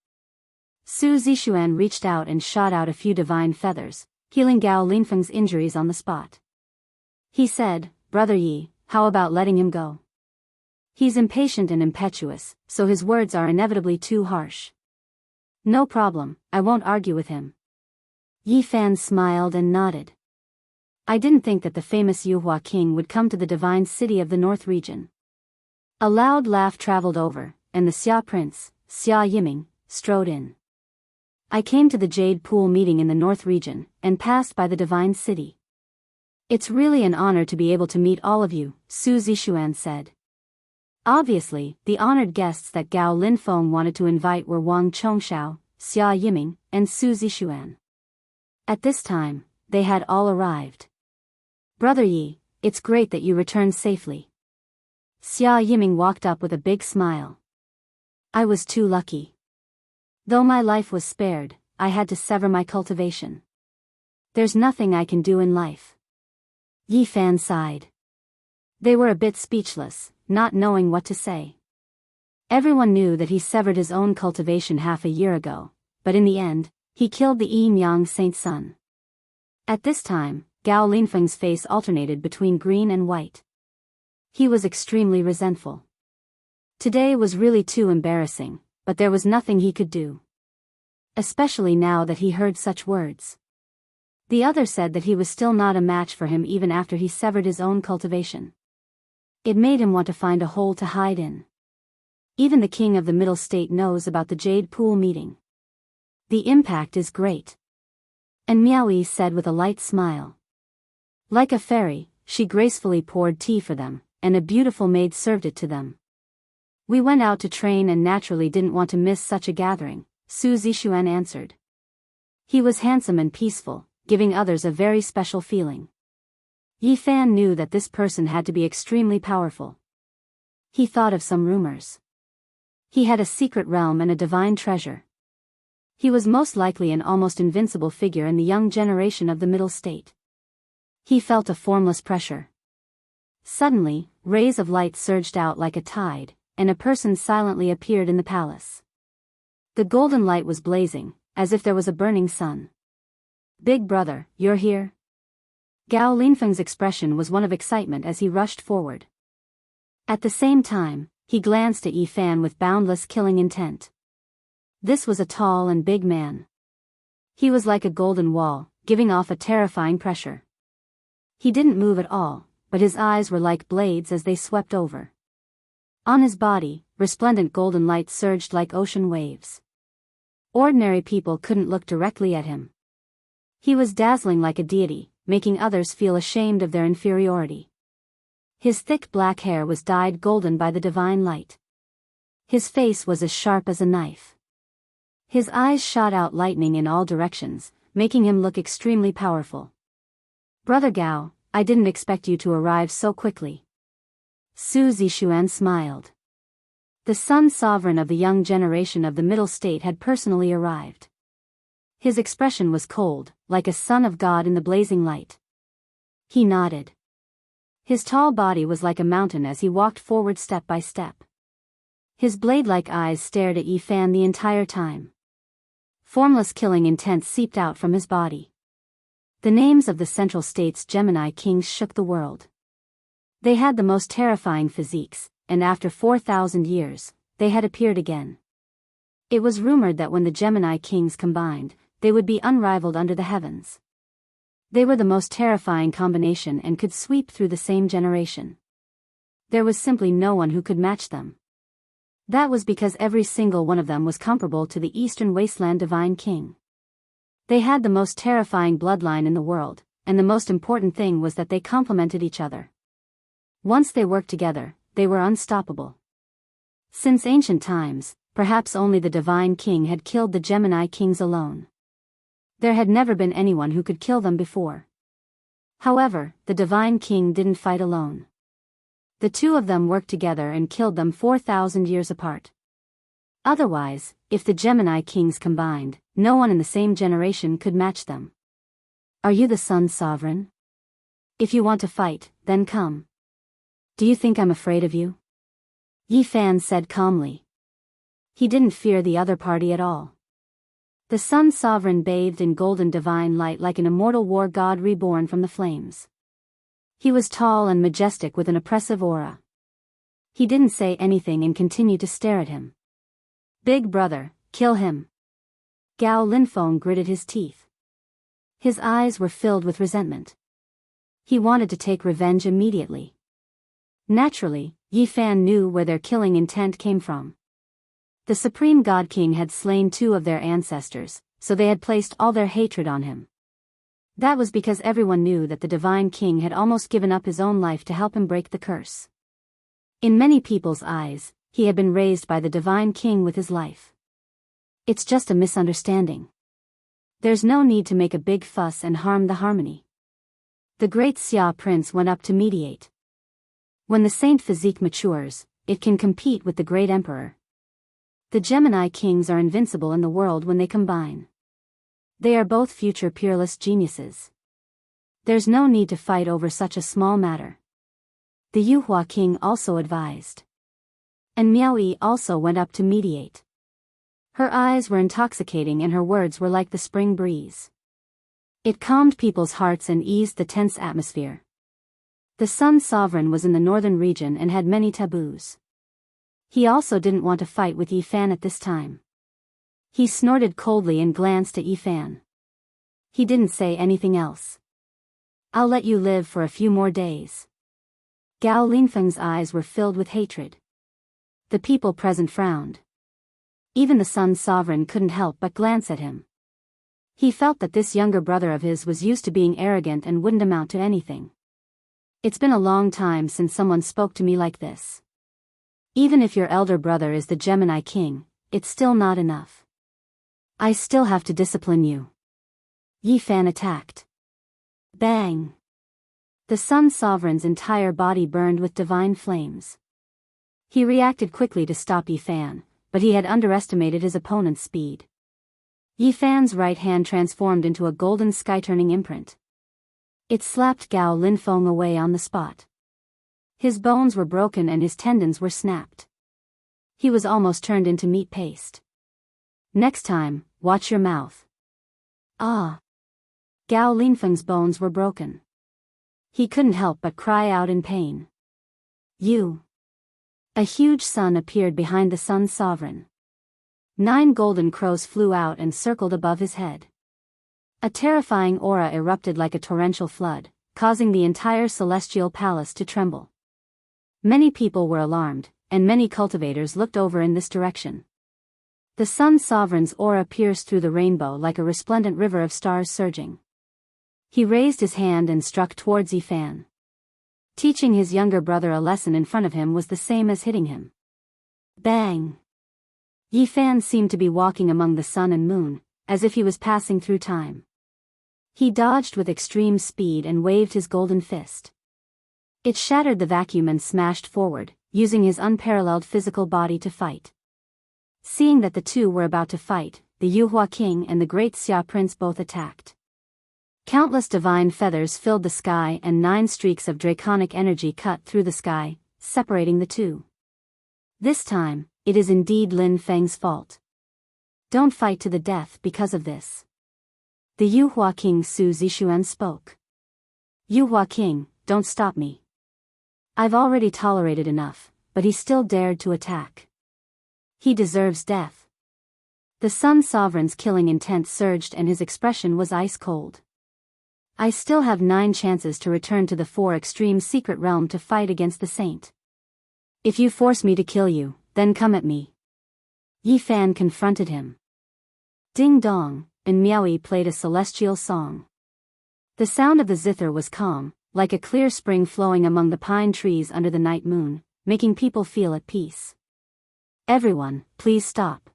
Su Zixuan reached out and shot out a few divine feathers, healing Gao Linfeng's injuries on the spot. He said, Brother Yi, how about letting him go? He's impatient and impetuous, so his words are inevitably too harsh. No problem, I won't argue with him. Yi Fan smiled and nodded. I didn't think that the famous Yuhua king would come to the divine city of the North region. A loud laugh traveled over, and the Xia prince, Xia Yiming, strode in. I came to the Jade Pool meeting in the North region, and passed by the divine city. It's really an honor to be able to meet all of you, Su Zixuan said. Obviously, the honored guests that Gao Linfeng wanted to invite were Wang Chongshao, Xia Yiming, and Su Zixuan. At this time, they had all arrived. Brother Yi, it's great that you returned safely. Xia Yiming walked up with a big smile. I was too lucky. Though my life was spared, I had to sever my cultivation. There's nothing I can do in life. Yi Fan sighed. They were a bit speechless, not knowing what to say. Everyone knew that he severed his own cultivation half a year ago, but in the end, he killed the Yin Yang Saint Sun. At this time, Gao Linfeng's face alternated between green and white. He was extremely resentful. Today was really too embarrassing, but there was nothing he could do. Especially now that he heard such words. The other said that he was still not a match for him even after he severed his own cultivation. It made him want to find a hole to hide in. Even the king of the Middle State knows about the Jade Pool meeting. The impact is great. And Miaoyi said with a light smile. Like a fairy, she gracefully poured tea for them, and a beautiful maid served it to them. We went out to train and naturally didn't want to miss such a gathering, Su Zixuan answered. He was handsome and peaceful, giving others a very special feeling. Yi Fan knew that this person had to be extremely powerful. He thought of some rumors. He had a secret realm and a divine treasure. He was most likely an almost invincible figure in the young generation of the Middle State. He felt a formless pressure. Suddenly, rays of light surged out like a tide, and a person silently appeared in the palace. The golden light was blazing, as if there was a burning sun. Big brother, you're here? Gao Linfeng's expression was one of excitement as he rushed forward. At the same time, he glanced at Yi Fan with boundless killing intent. This was a tall and big man. He was like a golden wall, giving off a terrifying pressure. He didn't move at all, but his eyes were like blades as they swept over. On his body, resplendent golden light surged like ocean waves. Ordinary people couldn't look directly at him. He was dazzling like a deity, making others feel ashamed of their inferiority. His thick black hair was dyed golden by the divine light. His face was as sharp as a knife. His eyes shot out lightning in all directions, making him look extremely powerful. Brother Gao, I didn't expect you to arrive so quickly. Su Zixuan smiled. The Sun Sovereign of the young generation of the Middle State had personally arrived. His expression was cold, like a son of God in the blazing light. He nodded. His tall body was like a mountain as he walked forward step by step. His blade-like eyes stared at Yi Fan the entire time. Formless killing intent seeped out from his body. The names of the Central State's Gemini kings shook the world. They had the most terrifying physiques, and after 4,000 years, they had appeared again. It was rumored that when the Gemini kings combined, they would be unrivaled under the heavens. They were the most terrifying combination and could sweep through the same generation. There was simply no one who could match them. That was because every single one of them was comparable to the Eastern Wasteland Divine King. They had the most terrifying bloodline in the world, and the most important thing was that they complemented each other. Once they worked together, they were unstoppable. Since ancient times, perhaps only the Divine King had killed the Gemini kings alone. There had never been anyone who could kill them before. However, the Divine King didn't fight alone. The two of them worked together and killed them 4,000 years apart. Otherwise, if the Gemini kings combined, no one in the same generation could match them. Are you the Sun Sovereign? If you want to fight, then come. Do you think I'm afraid of you? Yi Fan said calmly. He didn't fear the other party at all. The Sun Sovereign bathed in golden divine light like an immortal war god reborn from the flames. He was tall and majestic with an oppressive aura. He didn't say anything and continued to stare at him. Big brother, kill him. Gao Linfeng gritted his teeth. His eyes were filled with resentment. He wanted to take revenge immediately. Naturally, Yi Fan knew where their killing intent came from. The Supreme God King had slain two of their ancestors, so they had placed all their hatred on him. That was because everyone knew that the Divine King had almost given up his own life to help him break the curse. In many people's eyes, he had been raised by the Divine King with his life. It's just a misunderstanding. There's no need to make a big fuss and harm the harmony. The great Xia Prince went up to mediate. When the Saint physique matures, it can compete with the great Emperor. The Gemini kings are invincible in the world when they combine. They are both future peerless geniuses. There's no need to fight over such a small matter. The Yuhua king also advised. And Miao Yi also went up to mediate. Her eyes were intoxicating and her words were like the spring breeze. It calmed people's hearts and eased the tense atmosphere. The Sun Sovereign was in the northern region and had many taboos. He also didn't want to fight with Yi Fan at this time. He snorted coldly and glanced at Yi Fan. He didn't say anything else. I'll let you live for a few more days. Gao Linfeng's eyes were filled with hatred. The people present frowned. Even the Sun Sovereign couldn't help but glance at him. He felt that this younger brother of his was used to being arrogant and wouldn't amount to anything. It's been a long time since someone spoke to me like this. Even if your elder brother is the Gemini King, it's still not enough. I still have to discipline you. Yi Fan attacked. Bang! The Sun Sovereign's entire body burned with divine flames. He reacted quickly to stop Yi Fan, but he had underestimated his opponent's speed. Yi Fan's right hand transformed into a golden sky-turning imprint. It slapped Gao Linfeng away on the spot. His bones were broken and his tendons were snapped. He was almost turned into meat paste. Next time, watch your mouth. Ah! Gao Linfeng's bones were broken. He couldn't help but cry out in pain. You! A huge sun appeared behind the Sun Sovereign. 9 golden crows flew out and circled above his head. A terrifying aura erupted like a torrential flood, causing the entire celestial palace to tremble. Many people were alarmed, and many cultivators looked over in this direction. The Sun Sovereign's aura pierced through the rainbow like a resplendent river of stars surging. He raised his hand and struck towards Yi Fan. Teaching his younger brother a lesson in front of him was the same as hitting him. Bang! Yi Fan seemed to be walking among the sun and moon, as if he was passing through time. He dodged with extreme speed and waved his golden fist. It shattered the vacuum and smashed forward, using his unparalleled physical body to fight. Seeing that the two were about to fight, the Yuhua King and the great Xia Prince both attacked. Countless divine feathers filled the sky and 9 streaks of draconic energy cut through the sky, separating the two. This time, it is indeed Lin Feng's fault. Don't fight to the death because of this. The Yuhua King Su Zixuan spoke. Yuhua King, don't stop me. I've already tolerated enough, but he still dared to attack. He deserves death. The Sun Sovereign's killing intent surged and his expression was ice cold. I still have 9 chances to return to the 4 extreme secret realm to fight against the Saint. If you force me to kill you, then come at me. Yi Fan confronted him. Ding dong, and Miaoyi played a celestial song. The sound of the zither was calm, like a clear spring flowing among the pine trees under the night moon, making people feel at peace. Everyone, please stop.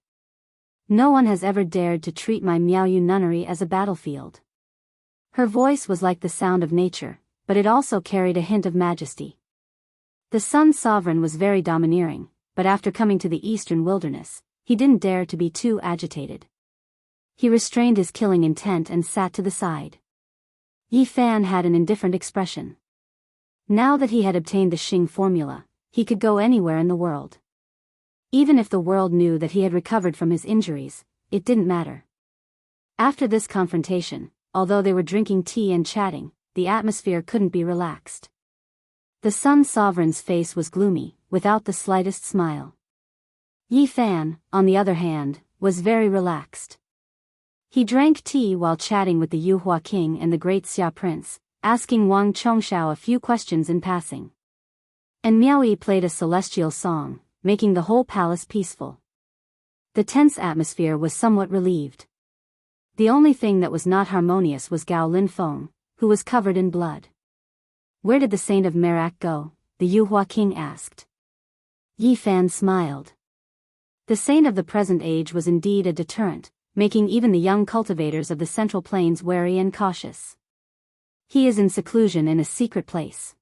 No one has ever dared to treat my Miaoyu nunnery as a battlefield. Her voice was like the sound of nature, but it also carried a hint of majesty. The Sun Sovereign was very domineering, but after coming to the eastern wilderness, he didn't dare to be too agitated. He restrained his killing intent and sat to the side. Yi Fan had an indifferent expression. Now that he had obtained the Xing formula, he could go anywhere in the world. Even if the world knew that he had recovered from his injuries, it didn't matter. After this confrontation, although they were drinking tea and chatting, the atmosphere couldn't be relaxed. The Sun Sovereign's face was gloomy, without the slightest smile. Yi Fan, on the other hand, was very relaxed. He drank tea while chatting with the Yuhua King and the great Xia Prince, asking Wang Chongshao a few questions in passing. And Miaoyi played a celestial song, making the whole palace peaceful. The tense atmosphere was somewhat relieved. The only thing that was not harmonious was Gao Linfeng, who was covered in blood. Where did the Saint of Merak go? The Yuhua King asked. Yi Fan smiled. The saint of the present age was indeed a deterrent, making even the young cultivators of the Central Plains wary and cautious. He is in seclusion in a secret place.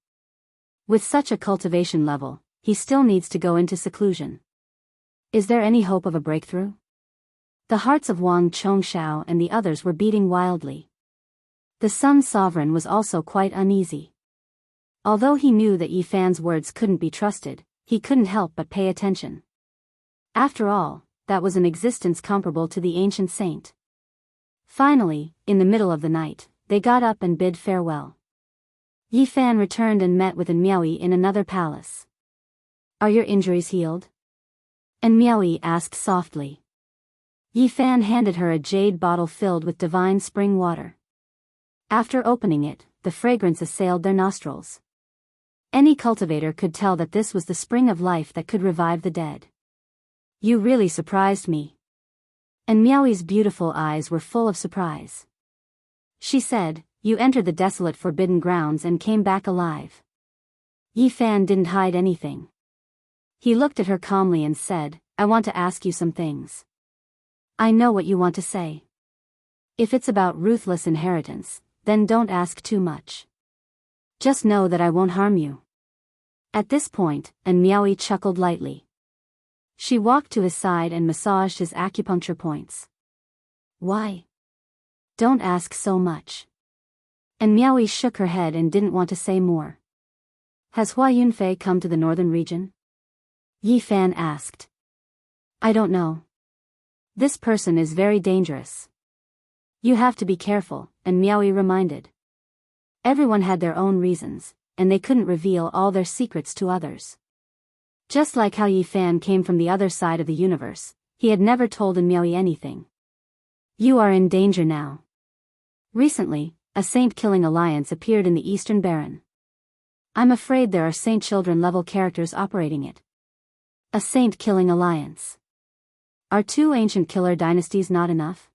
With such a cultivation level, he still needs to go into seclusion. Is there any hope of a breakthrough? The hearts of Wang Chongshao and the others were beating wildly. The Sun Sovereign was also quite uneasy. Although he knew that Yi Fan's words couldn't be trusted, he couldn't help but pay attention. After all, that was an existence comparable to the ancient saint. Finally, in the middle of the night, they got up and bid farewell. Yi Fan returned and met with Miaoyi in another palace. Are your injuries healed? And Miaoyi asked softly. Yi Fan handed her a jade bottle filled with divine spring water. After opening it, the fragrance assailed their nostrils. Any cultivator could tell that this was the spring of life that could revive the dead. You really surprised me. And Miaoyi's beautiful eyes were full of surprise. She said, you entered the desolate forbidden grounds and came back alive. Yi Fan didn't hide anything. He looked at her calmly and said, I want to ask you some things. I know what you want to say. If it's about ruthless inheritance, then don't ask too much. Just know that I won't harm you. At this point, and Miaoyi chuckled lightly. She walked to his side and massaged his acupuncture points. Why? Don't ask so much. And Miaoyi shook her head and didn't want to say more. Has Hua Yunfei come to the northern region? Yi Fan asked. I don't know. This person is very dangerous. You have to be careful, and Miaoyi reminded. Everyone had their own reasons, and they couldn't reveal all their secrets to others. Just like how Yi Fan came from the other side of the universe, he had never told Miaoyi anything. You are in danger now. Recently, a saint-killing alliance appeared in the Eastern Baron. I'm afraid there are saint children-level characters operating it. A saint-killing alliance. Are 2 ancient killer dynasties not enough?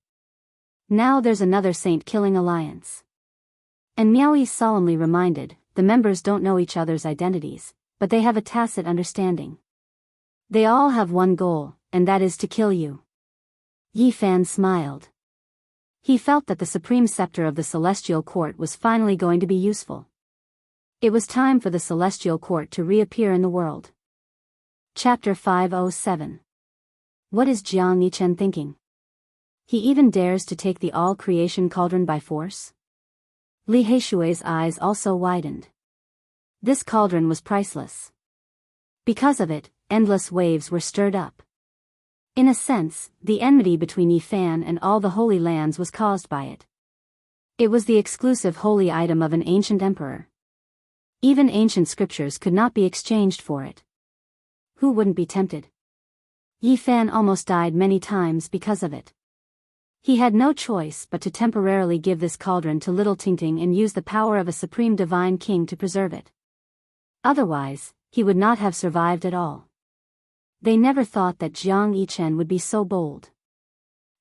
Now there's another saint-killing alliance. And Miaoyi solemnly reminded, the members don't know each other's identities, but they have a tacit understanding. They all have one goal, and that is to kill you. Yi Fan smiled. He felt that the supreme scepter of the Celestial Court was finally going to be useful. It was time for the Celestial Court to reappear in the world. Chapter 507. What is Jiang Yichen thinking? He even dares to take the all-creation cauldron by force? Li Heishui's eyes also widened. This cauldron was priceless. Because of it, endless waves were stirred up. In a sense, the enmity between Yi Fan and all the Holy Lands was caused by it. It was the exclusive holy item of an ancient emperor. Even ancient scriptures could not be exchanged for it. Who wouldn't be tempted? Yi Fan almost died many times because of it. He had no choice but to temporarily give this cauldron to little Tingting and use the power of a supreme divine king to preserve it. Otherwise, he would not have survived at all. They never thought that Jiang Yichen would be so bold.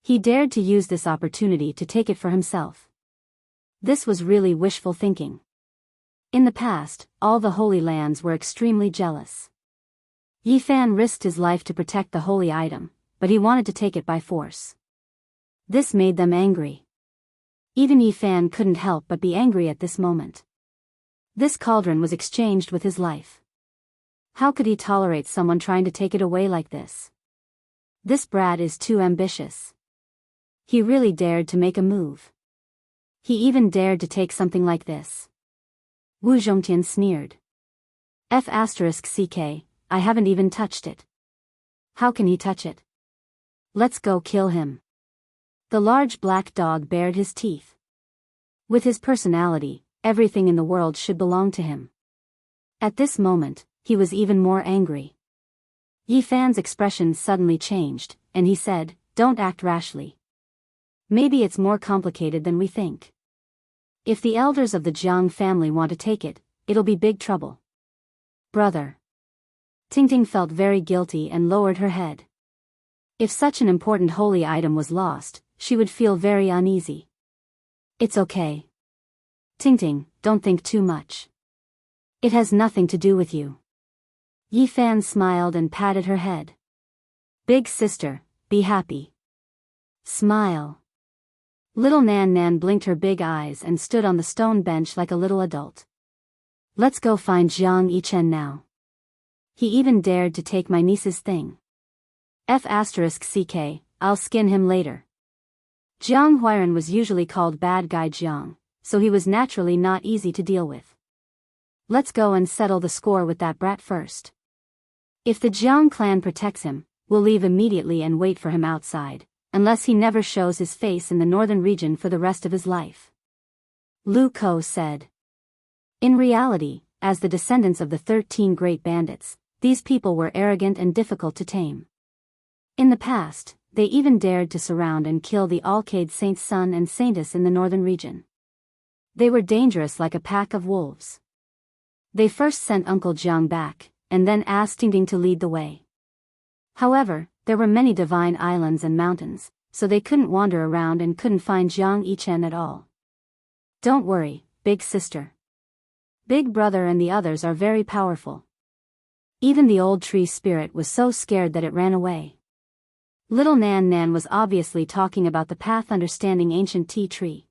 He dared to use this opportunity to take it for himself. This was really wishful thinking. In the past, all the Holy Lands were extremely jealous. Yi Fan risked his life to protect the holy item, but he wanted to take it by force. This made them angry. Even Yi Fan couldn't help but be angry at this moment. This cauldron was exchanged with his life. How could he tolerate someone trying to take it away like this? This brat is too ambitious. He really dared to make a move. He even dared to take something like this. Wu Zhongtian sneered. *CK, I haven't even touched it. How can he touch it? Let's go kill him. The large black dog bared his teeth. With his personality, everything in the world should belong to him. At this moment, he was even more angry. Yi Fan's expression suddenly changed, and he said, "Don't act rashly. Maybe it's more complicated than we think. If the elders of the Jiang family want to take it, it'll be big trouble." Brother. Tingting felt very guilty and lowered her head. If such an important holy item was lost, she would feel very uneasy. It's okay. Tingting, don't think too much. It has nothing to do with you. Yi Fan smiled and patted her head. Big sister, be happy. Smile. Little Nan Nan blinked her big eyes and stood on the stone bench like a little adult. Let's go find Jiang Yichen now. He even dared to take my niece's thing. *CK, I'll skin him later. Jiang Huairan was usually called Bad Guy Jiang, so he was naturally not easy to deal with. Let's go and settle the score with that brat first. If the Jiang clan protects him, we'll leave immediately and wait for him outside, unless he never shows his face in the northern region for the rest of his life. Lu Ko said. In reality, as the descendants of the 13 great bandits, these people were arrogant and difficult to tame. In the past, they even dared to surround and kill the Alcade Saint's son and Saintess in the northern region. They were dangerous like a pack of wolves. They first sent Uncle Jiang back, and then asked Tingting to lead the way. However, there were many divine islands and mountains, so they couldn't wander around and couldn't find Jiang Yichen at all. Don't worry, big sister. Big brother and the others are very powerful. Even the old tree spirit was so scared that it ran away. Little Nan Nan was obviously talking about the path understanding ancient tea tree.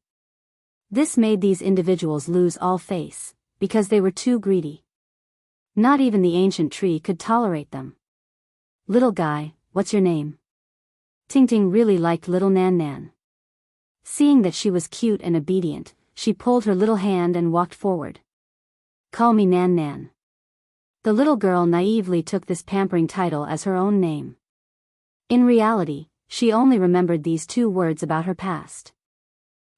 This made these individuals lose all face, because they were too greedy. Not even the ancient tree could tolerate them. Little guy, what's your name? Tingting really liked little Nan Nan. Seeing that she was cute and obedient, she pulled her little hand and walked forward. Call me Nan Nan. The little girl naively took this pampering title as her own name. In reality, she only remembered these 2 words about her past.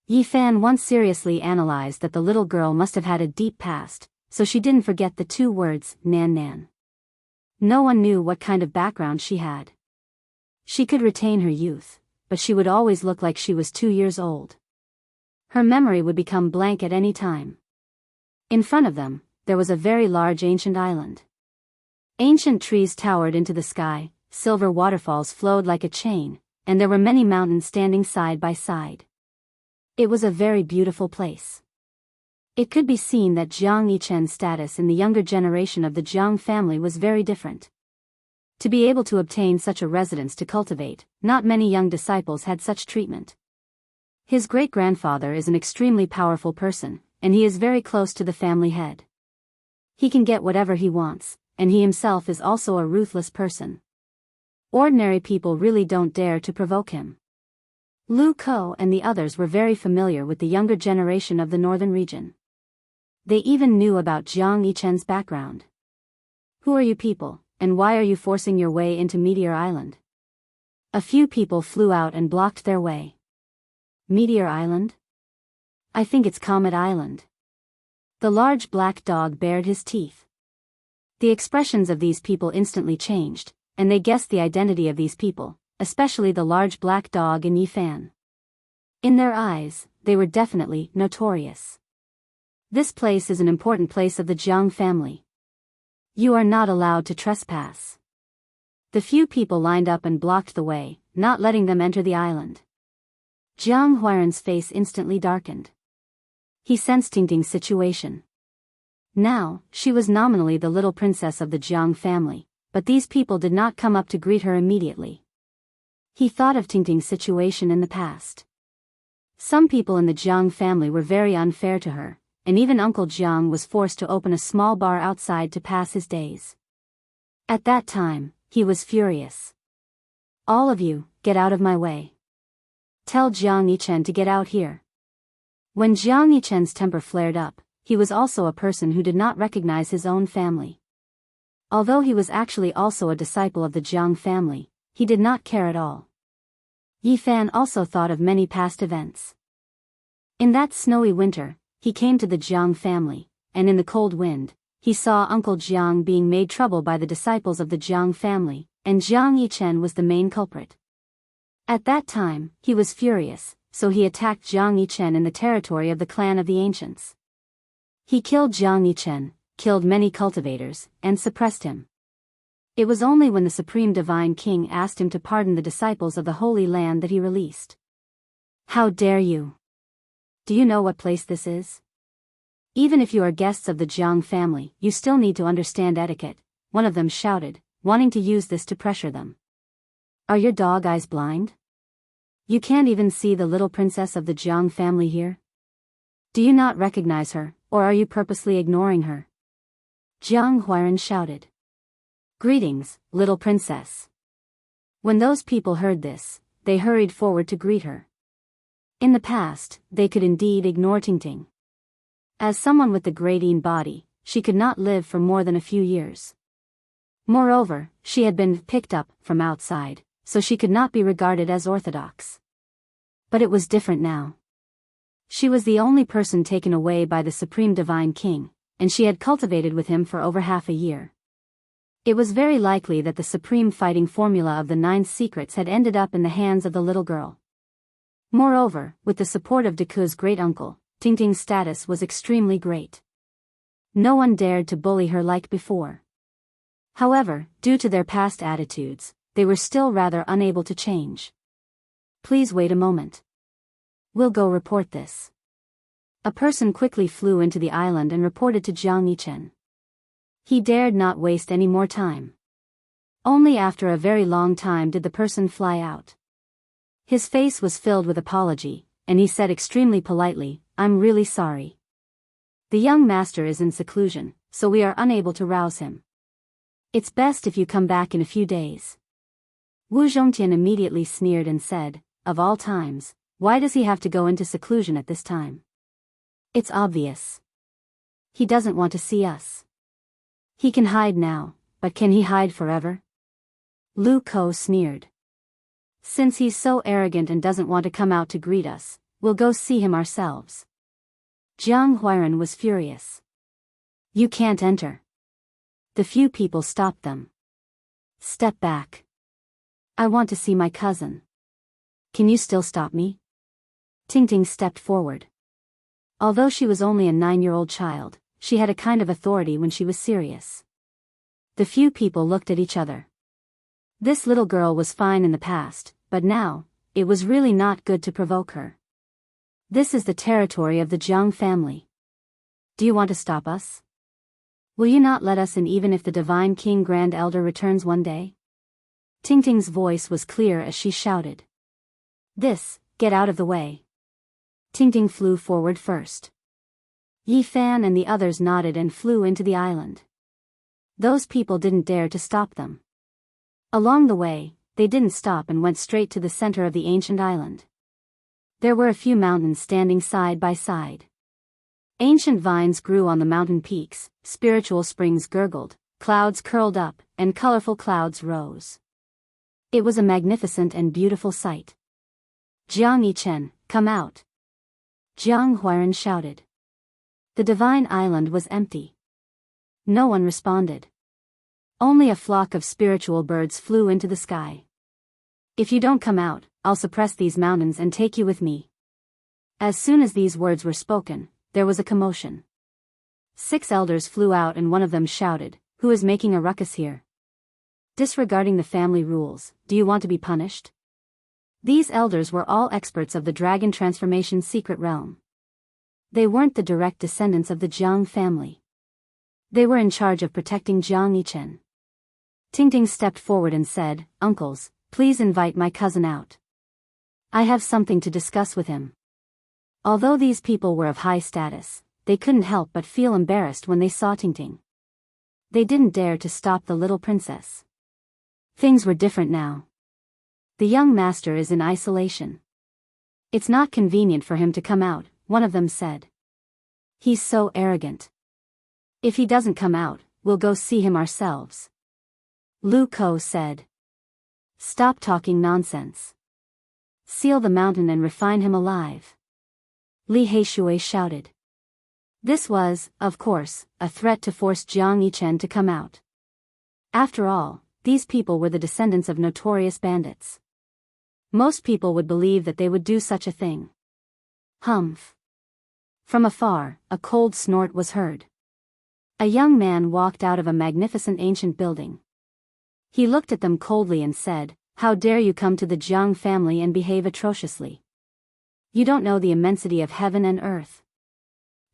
Yi Fan once seriously analyzed that the little girl must have had a deep past, so she didn't forget the 2 words, Nan Nan. No one knew what kind of background she had. She could retain her youth, but she would always look like she was 2 years old. Her memory would become blank at any time. In front of them, there was a very large ancient island. Ancient trees towered into the sky, silver waterfalls flowed like a chain, and there were many mountains standing side by side. It was a very beautiful place. It could be seen that Jiang Yichen's status in the younger generation of the Jiang family was very different. To be able to obtain such a residence to cultivate, not many young disciples had such treatment. His great-grandfather is an extremely powerful person, and he is very close to the family head. He can get whatever he wants, and he himself is also a ruthless person. Ordinary people really don't dare to provoke him. Lu Ko and the others were very familiar with the younger generation of the northern region. They even knew about Jiang Yichen's background. Who are you people, and why are you forcing your way into Meteor Island? A few people flew out and blocked their way. Meteor Island? I think it's Comet Island. The large black dog bared his teeth. The expressions of these people instantly changed, and they guessed the identity of these people, especially the large black dog and Yi Fan. In their eyes, they were definitely notorious. This place is an important place of the Jiang family. You are not allowed to trespass. The few people lined up and blocked the way, not letting them enter the island. Jiang Huairan's face instantly darkened. He sensed Tingting's situation. Now, she was nominally the little princess of the Jiang family, but these people did not come up to greet her immediately. He thought of Tingting's situation in the past. Some people in the Jiang family were very unfair to her, and even Uncle Jiang was forced to open a small bar outside to pass his days. At that time, he was furious. All of you, get out of my way. Tell Jiang Yichen to get out here. When Jiang Yichen's temper flared up, he was also a person who did not recognize his own family. Although he was actually also a disciple of the Jiang family, he did not care at all. Yi Fan also thought of many past events. In that snowy winter, he came to the Jiang family, and in the cold wind, he saw Uncle Jiang being made trouble by the disciples of the Jiang family, and Jiang Yichen was the main culprit. At that time, he was furious, so he attacked Jiang Yichen in the territory of the clan of the ancients. He killed Jiang Yichen, killed many cultivators, and suppressed him. It was only when the Supreme Divine King asked him to pardon the disciples of the Holy Land that he released. How dare you? Do you know what place this is? Even if you are guests of the Jiang family, you still need to understand etiquette, one of them shouted, wanting to use this to pressure them. Are your dog eyes blind? You can't even see the little princess of the Jiang family here? Do you not recognize her, or are you purposely ignoring her? Jiang Huairan shouted. Greetings, little princess. When those people heard this, they hurried forward to greet her. In the past, they could indeed ignore Tingting. As someone with the Gradine body, she could not live for more than a few years. Moreover, she had been picked up from outside, so she could not be regarded as orthodox. But it was different now. She was the only person taken away by the Supreme Divine King, and she had cultivated with him for over half a year. It was very likely that the supreme fighting formula of the 9 secrets had ended up in the hands of the little girl. Moreover, with the support of Deku's great-uncle, Tingting's status was extremely great. No one dared to bully her like before. However, due to their past attitudes, they were still rather unable to change. Please wait a moment. We'll go report this. A person quickly flew into the island and reported to Jiang Yichen. He dared not waste any more time. Only after a very long time did the person fly out. His face was filled with apology, and he said extremely politely, I'm really sorry. The young master is in seclusion, so we are unable to rouse him. It's best if you come back in a few days. Wu Zhongtian immediately sneered and said, of all times, why does he have to go into seclusion at this time? It's obvious. He doesn't want to see us. He can hide now, but can he hide forever? Lu Ko sneered. Since he's so arrogant and doesn't want to come out to greet us, we'll go see him ourselves. Jiang Huairan was furious. You can't enter. The few people stopped them. Step back. I want to see my cousin. Can you still stop me? Tingting stepped forward. Although she was only a 9-year-old child, she had a kind of authority when she was serious. The few people looked at each other. This little girl was fine in the past, but now, it was really not good to provoke her. This is the territory of the Jiang family. Do you want to stop us? Will you not let us in even if the Divine King Grand Elder returns one day? Tingting's voice was clear as she shouted. Get out of the way. Tingting flew forward first. Yi Fan and the others nodded and flew into the island. Those people didn't dare to stop them. Along the way, they didn't stop and went straight to the center of the ancient island. There were a few mountains standing side by side. Ancient vines grew on the mountain peaks, spiritual springs gurgled, clouds curled up, and colorful clouds rose. It was a magnificent and beautiful sight. Jiang Yichen, come out. Jiang Huairan shouted. The divine island was empty. No one responded. Only a flock of spiritual birds flew into the sky. If you don't come out, I'll suppress these mountains and take you with me. As soon as these words were spoken, there was a commotion. 6 elders flew out and one of them shouted, "Who is making a ruckus here? Disregarding the family rules, do you want to be punished?" These elders were all experts of the dragon transformation secret realm. They weren't the direct descendants of the Jiang family. They were in charge of protecting Jiang Yichen. Tingting stepped forward and said, "Uncles, please invite my cousin out. I have something to discuss with him." Although these people were of high status, they couldn't help but feel embarrassed when they saw Tingting. They didn't dare to stop the little princess. Things were different now. The young master is in isolation. It's not convenient for him to come out, one of them said. He's so arrogant. If he doesn't come out, we'll go see him ourselves. Lu Ko said. Stop talking nonsense. Seal the mountain and refine him alive. Li Heishui shouted. This was, of course, a threat to force Jiang Yichen to come out. After all, these people were the descendants of notorious bandits. Most people would believe that they would do such a thing. Humph. From afar, a cold snort was heard. A young man walked out of a magnificent ancient building. He looked at them coldly and said, "How dare you come to the Jiang family and behave atrociously? You don't know the immensity of heaven and earth.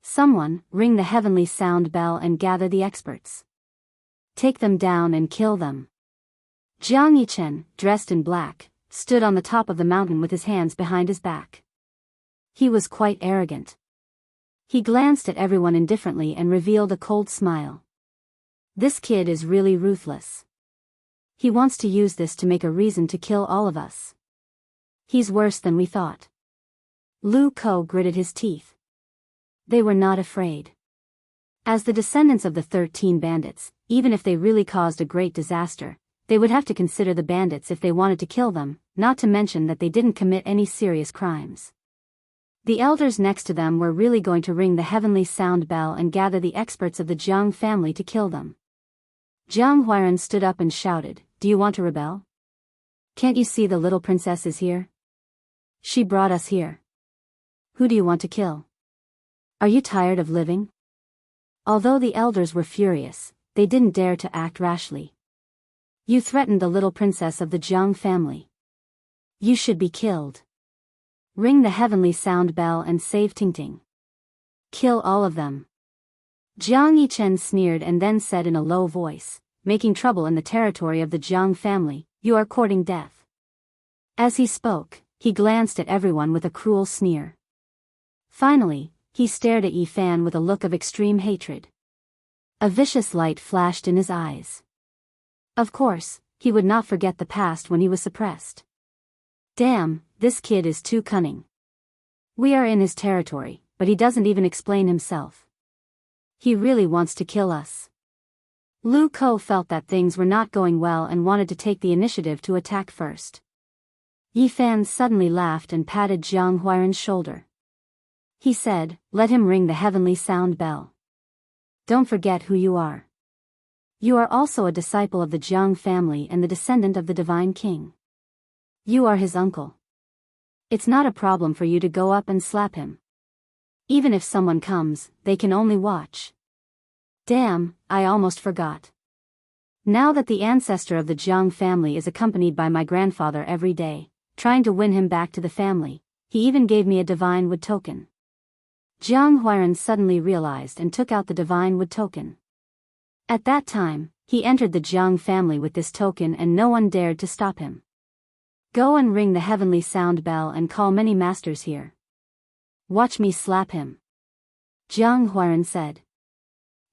Someone, ring the heavenly sound bell and gather the experts. Take them down and kill them." Jiang Yichen, dressed in black, stood on the top of the mountain with his hands behind his back. He was quite arrogant. He glanced at everyone indifferently and revealed a cold smile. This kid is really ruthless. He wants to use this to make a reason to kill all of us. He's worse than we thought. Lu Ko gritted his teeth. They were not afraid. As the descendants of the 13 bandits, even if they really caused a great disaster, they would have to consider the bandits if they wanted to kill them, not to mention that they didn't commit any serious crimes. The elders next to them were really going to ring the heavenly sound bell and gather the experts of the Jiang family to kill them. Jiang Huairan stood up and shouted, "Do you want to rebel? Can't you see the little princess is here? She brought us here. Who do you want to kill? Are you tired of living?" Although the elders were furious, they didn't dare to act rashly. You threatened the little princess of the Jiang family. You should be killed. Ring the heavenly sound bell and save Tingting. Kill all of them. Jiang Yichen sneered and then said in a low voice, "Making trouble in the territory of the Jiang family, you are courting death." As he spoke, he glanced at everyone with a cruel sneer. Finally, he stared at Yi Fan with a look of extreme hatred. A vicious light flashed in his eyes. Of course, he would not forget the past when he was suppressed. Damn, this kid is too cunning. We are in his territory, but he doesn't even explain himself. He really wants to kill us. Lu Ko felt that things were not going well and wanted to take the initiative to attack first. Yi Fan suddenly laughed and patted Jiang Huairan's shoulder. He said, "Let him ring the heavenly sound bell. Don't forget who you are. You are also a disciple of the Jiang family and the descendant of the divine king. You are his uncle. It's not a problem for you to go up and slap him. Even if someone comes, they can only watch." Damn, I almost forgot. Now that the ancestor of the Jiang family is accompanied by my grandfather every day, trying to win him back to the family, he even gave me a divine wood token. Jiang Huairan suddenly realized and took out the divine wood token. At that time, he entered the Jiang family with this token and no one dared to stop him. Go and ring the heavenly sound bell and call many masters here. Watch me slap him. Jiang Huairan said.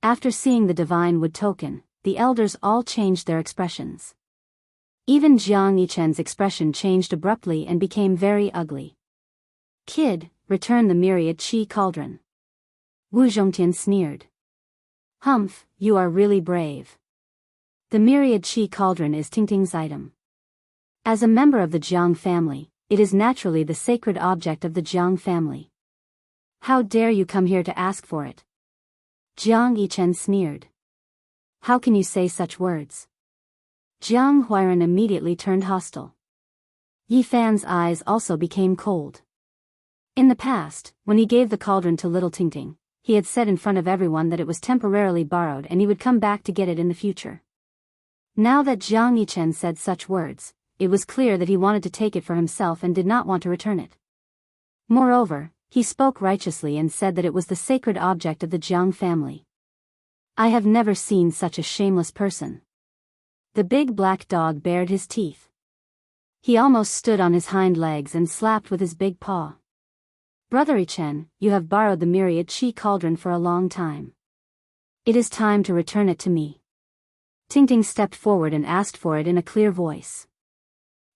After seeing the divine wood token, the elders all changed their expressions. Even Jiang Yichen's expression changed abruptly and became very ugly. Kid, return the myriad chi cauldron. Wu Zhongtian sneered. Humph, you are really brave. The myriad chi cauldron is Tingting's item. As a member of the Jiang family, it is naturally the sacred object of the Jiang family. How dare you come here to ask for it? Jiang Yichen sneered. How can you say such words? Jiang Huairan immediately turned hostile. Yi Fan's eyes also became cold. In the past, when he gave the cauldron to little Tingting, he had said in front of everyone that it was temporarily borrowed and he would come back to get it in the future. Now that Jiang Yichen said such words, it was clear that he wanted to take it for himself and did not want to return it. Moreover, he spoke righteously and said that it was the sacred object of the Jiang family. I have never seen such a shameless person. The big black dog bared his teeth. He almost stood on his hind legs and slapped with his big paw. Brother Yichen, you have borrowed the myriad chi cauldron for a long time. It is time to return it to me. Tingting stepped forward and asked for it in a clear voice.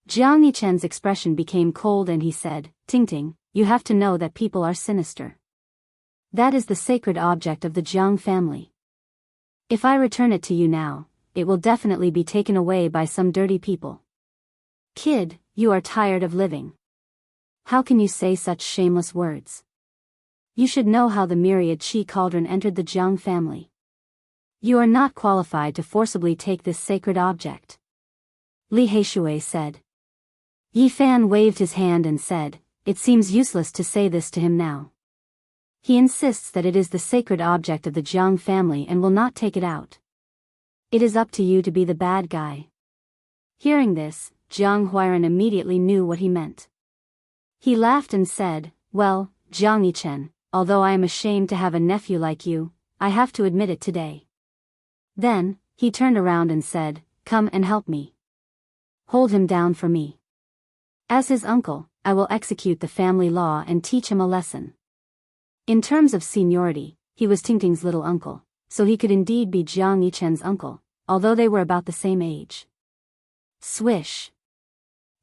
Jiang Yichen's expression became cold and he said, Tingting, you have to know that people are sinister. That is the sacred object of the Jiang family. If I return it to you now, it will definitely be taken away by some dirty people. Kid, you are tired of living. How can you say such shameless words? You should know how the myriad chi cauldron entered the Jiang family. You are not qualified to forcibly take this sacred object. Li Heishui said. Yi Fan waved his hand and said, it seems useless to say this to him now. He insists that it is the sacred object of the Jiang family and will not take it out. It is up to you to be the bad guy. Hearing this, Jiang Huairan immediately knew what he meant. He laughed and said, well, Jiang Yichen, although I am ashamed to have a nephew like you, I have to admit it today. Then, he turned around and said, come and help me. Hold him down for me. As his uncle, I will execute the family law and teach him a lesson. In terms of seniority, he was Tingting's little uncle, so he could indeed be Jiang Yichen's uncle, although they were about the same age. Swish.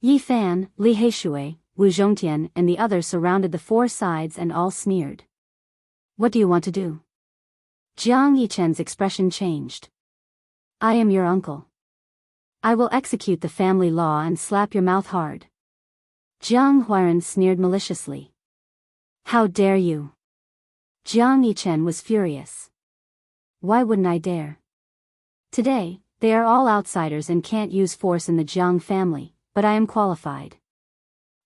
Yi Fan, Li Heishui, Wu Zhongtian and the others surrounded the four sides and all sneered. What do you want to do? Jiang Yichen's expression changed. I am your uncle. I will execute the family law and slap your mouth hard. Jiang Huairan sneered maliciously. How dare you? Jiang Yichen was furious. Why wouldn't I dare? Today, they are all outsiders and can't use force in the Jiang family, but I am qualified.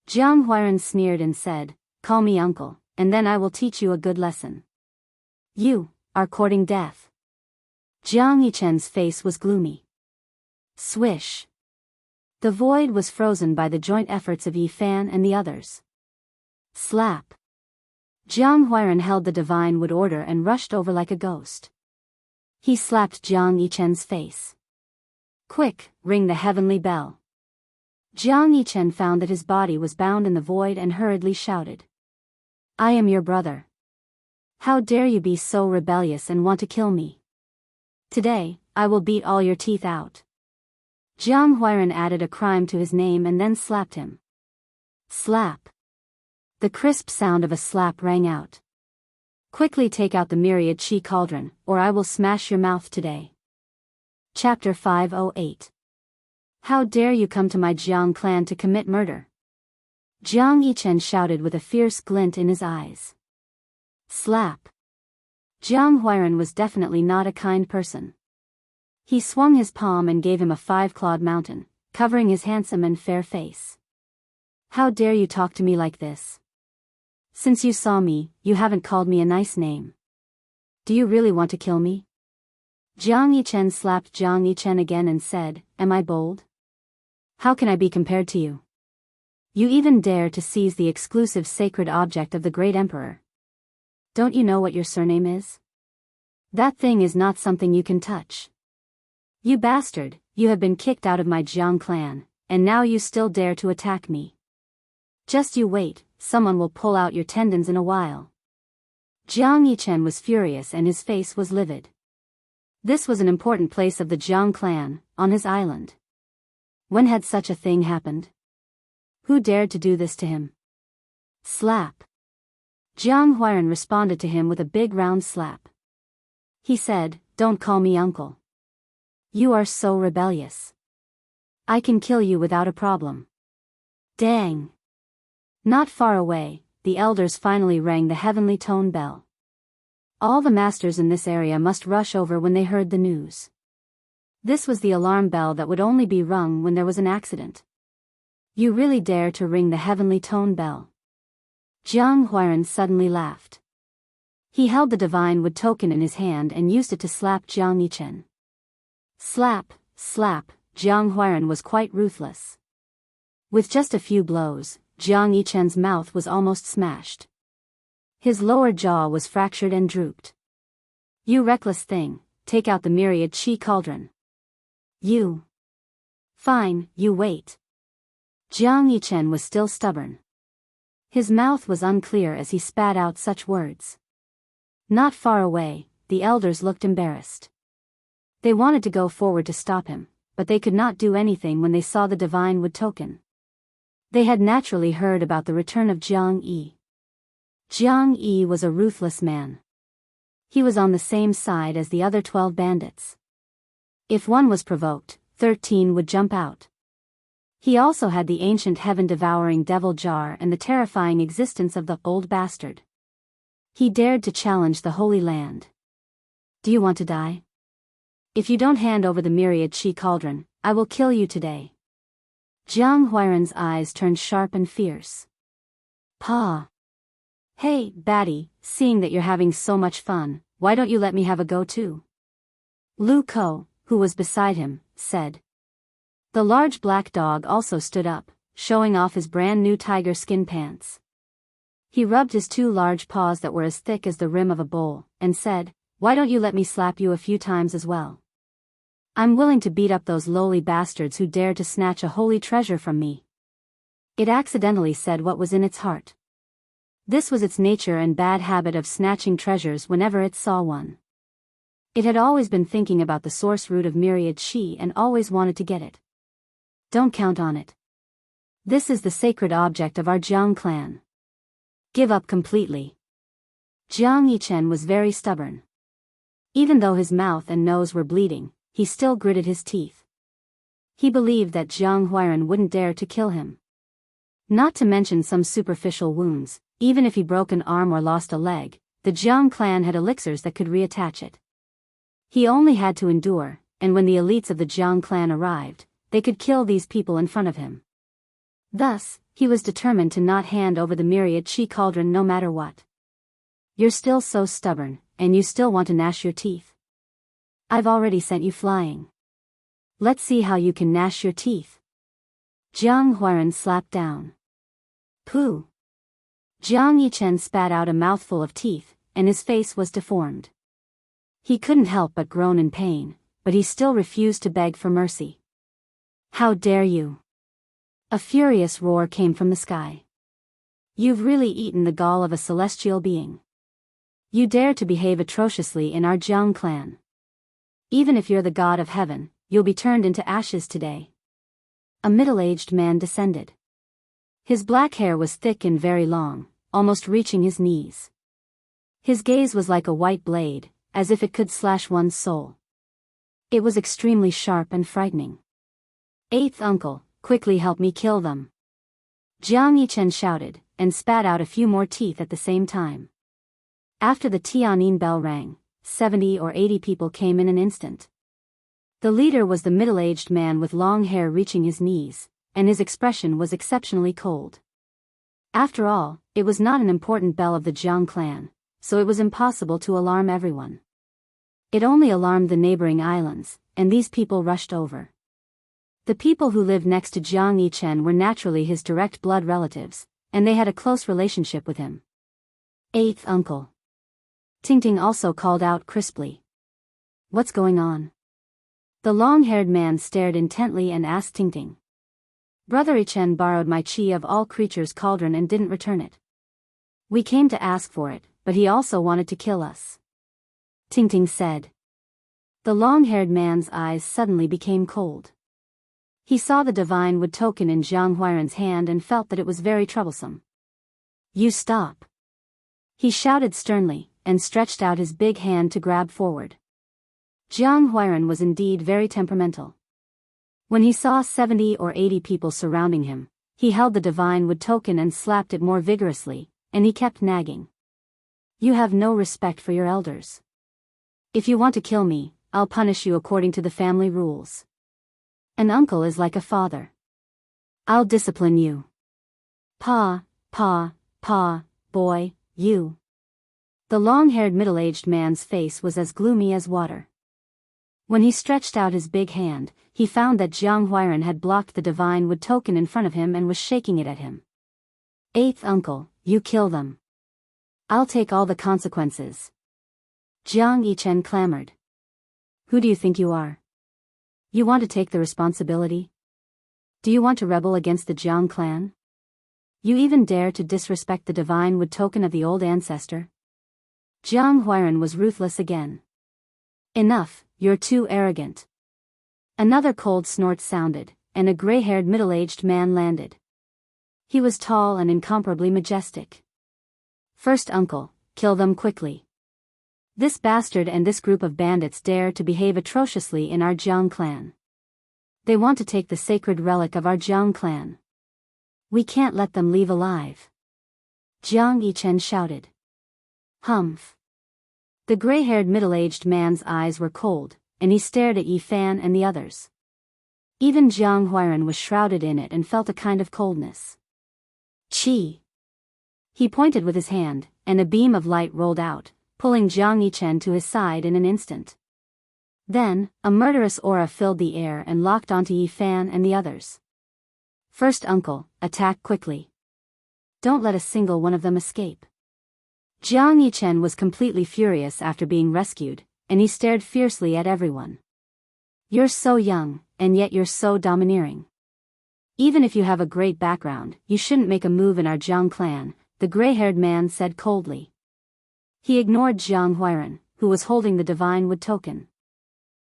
Jiang Huairan sneered and said, call me uncle, and then I will teach you a good lesson. You are courting death. Jiang Yichen's face was gloomy. Swish. The void was frozen by the joint efforts of Yi Fan and the others. Slap. Jiang Huairan held the divine wood order and rushed over like a ghost. He slapped Jiang Yichen's face. Quick, ring the heavenly bell. Jiang Yichen found that his body was bound in the void and hurriedly shouted. I am your brother. How dare you be so rebellious and want to kill me? Today, I will beat all your teeth out. Jiang Huairan added a crime to his name and then slapped him. Slap. The crisp sound of a slap rang out. Quickly take out the myriad chi cauldron, or I will smash your mouth today. Chapter 508. How dare you come to my Jiang clan to commit murder? Jiang Yichen shouted with a fierce glint in his eyes. Slap. Jiang Huairan was definitely not a kind person. He swung his palm and gave him a five-clawed mountain, covering his handsome and fair face. How dare you talk to me like this? Since you saw me, you haven't called me a nice name. Do you really want to kill me? Jiang Yichen slapped Jiang Yichen again and said, am I bold? How can I be compared to you? You even dare to seize the exclusive sacred object of the great emperor. Don't you know what your surname is? That thing is not something you can touch. You bastard, you have been kicked out of my Jiang clan, and now you still dare to attack me. Just you wait, someone will pull out your tendons in a while. Jiang Yichen was furious and his face was livid. This was an important place of the Jiang clan, on his island. When had such a thing happened? Who dared to do this to him? Slap. Jiang Huairan responded to him with a big round slap. He said, don't call me uncle. You are so rebellious. I can kill you without a problem. Dang. Not far away, the elders finally rang the heavenly tone bell. All the masters in this area must rush over when they heard the news. This was the alarm bell that would only be rung when there was an accident. You really dare to ring the heavenly tone bell? Jiang Huairan suddenly laughed. He held the divine wood token in his hand and used it to slap Jiang Yichen. Slap, slap, Jiang Huairan was quite ruthless. With just a few blows, Jiang Yichen's mouth was almost smashed. His lower jaw was fractured and drooped. You reckless thing, take out the myriad chi cauldron. You. Fine, you wait. Jiang Yichen was still stubborn. His mouth was unclear as he spat out such words. Not far away, the elders looked embarrassed. They wanted to go forward to stop him, but they could not do anything when they saw the divine wood token. They had naturally heard about the return of Jiang Yi. Jiang Yi was a ruthless man. He was on the same side as the other 12 bandits. If one was provoked, 13 would jump out. He also had the ancient heaven-devouring devil jar and the terrifying existence of the old bastard. He dared to challenge the Holy Land. Do you want to die? If you don't hand over the myriad chi cauldron, I will kill you today. Jiang Huairan's eyes turned sharp and fierce. Pa! Hey, baddie, seeing that you're having so much fun, why don't you let me have a go too? Lu Ko, who was beside him, said. The large black dog also stood up, showing off his brand new tiger skin pants. He rubbed his 2 large paws that were as thick as the rim of a bowl, and said, why don't you let me slap you a few times as well? I'm willing to beat up those lowly bastards who dare to snatch a holy treasure from me. It accidentally said what was in its heart. This was its nature and bad habit of snatching treasures whenever it saw one. It had always been thinking about the source root of myriad chi and always wanted to get it. Don't count on it. This is the sacred object of our Jiang clan. Give up completely. Jiang Yichen was very stubborn. Even though his mouth and nose were bleeding, he still gritted his teeth. He believed that Jiang Huairan wouldn't dare to kill him. Not to mention some superficial wounds, even if he broke an arm or lost a leg, the Jiang clan had elixirs that could reattach it. He only had to endure, and when the elites of the Jiang clan arrived, they could kill these people in front of him. Thus, he was determined to not hand over the myriad chi cauldron no matter what. You're still so stubborn, and you still want to gnash your teeth. I've already sent you flying. Let's see how you can gnash your teeth. Jiang Huairan slapped down. Pooh. Jiang Yichen spat out a mouthful of teeth, and his face was deformed. He couldn't help but groan in pain, but he still refused to beg for mercy. How dare you! A furious roar came from the sky. You've really eaten the gall of a celestial being. You dare to behave atrociously in our Jiang clan. Even if you're the god of heaven, you'll be turned into ashes today. A middle-aged man descended. His black hair was thick and very long, almost reaching his knees. His gaze was like a white blade, as if it could slash one's soul. It was extremely sharp and frightening. Eighth uncle, quickly help me kill them. Jiang Yichen shouted, and spat out a few more teeth at the same time. After the Tianyin bell rang, 70 or 80 people came in an instant. The leader was the middle-aged man with long hair reaching his knees, and his expression was exceptionally cold. After all, it was not an important bell of the Jiang clan, so it was impossible to alarm everyone. It only alarmed the neighboring islands, and these people rushed over. The people who lived next to Jiang Yichen were naturally his direct blood relatives, and they had a close relationship with him. Eighth uncle. Tingting also called out crisply. What's going on? The long-haired man stared intently and asked Tingting. Brother Yichen borrowed my chi of all creatures cauldron and didn't return it. We came to ask for it, but he also wanted to kill us. Tingting said. The long-haired man's eyes suddenly became cold. He saw the divine wood token in Jiang Huairan's hand and felt that it was very troublesome. You stop! He shouted sternly, and stretched out his big hand to grab forward. Jiang Huairan was indeed very temperamental. When he saw 70 or 80 people surrounding him, he held the divine wood token and slapped it more vigorously, and he kept nagging. You have no respect for your elders. If you want to kill me, I'll punish you according to the family rules. An uncle is like a father. I'll discipline you. Pa, boy, you. The long-haired middle-aged man's face was as gloomy as water. When he stretched out his big hand, he found that Jiang Huairan had blocked the divine wood token in front of him and was shaking it at him. Eighth uncle, you kill them. I'll take all the consequences. Jiang Yichen clamored. Who do you think you are? You want to take the responsibility? Do you want to rebel against the Jiang clan? You even dare to disrespect the divine wood token of the old ancestor? Jiang Huairan was ruthless again. Enough, you're too arrogant. Another cold snort sounded, and a gray-haired middle-aged man landed. He was tall and incomparably majestic. First uncle, kill them quickly. This bastard and this group of bandits dare to behave atrociously in our Jiang clan. They want to take the sacred relic of our Jiang clan. We can't let them leave alive. Jiang Yichen shouted. Humph. The gray-haired middle-aged man's eyes were cold, and he stared at Yi Fan and the others. Even Jiang Huairan was shrouded in it and felt a kind of coldness. Chi. He pointed with his hand, and a beam of light rolled out, pulling Jiang Yichen to his side in an instant. Then, a murderous aura filled the air and locked onto Yi Fan and the others. First uncle, attack quickly. Don't let a single one of them escape. Jiang Yichen was completely furious after being rescued, and he stared fiercely at everyone. You're so young, and yet you're so domineering. Even if you have a great background, you shouldn't make a move in our Jiang clan, the gray-haired man said coldly. He ignored Jiang Huairan, who was holding the divine wood token.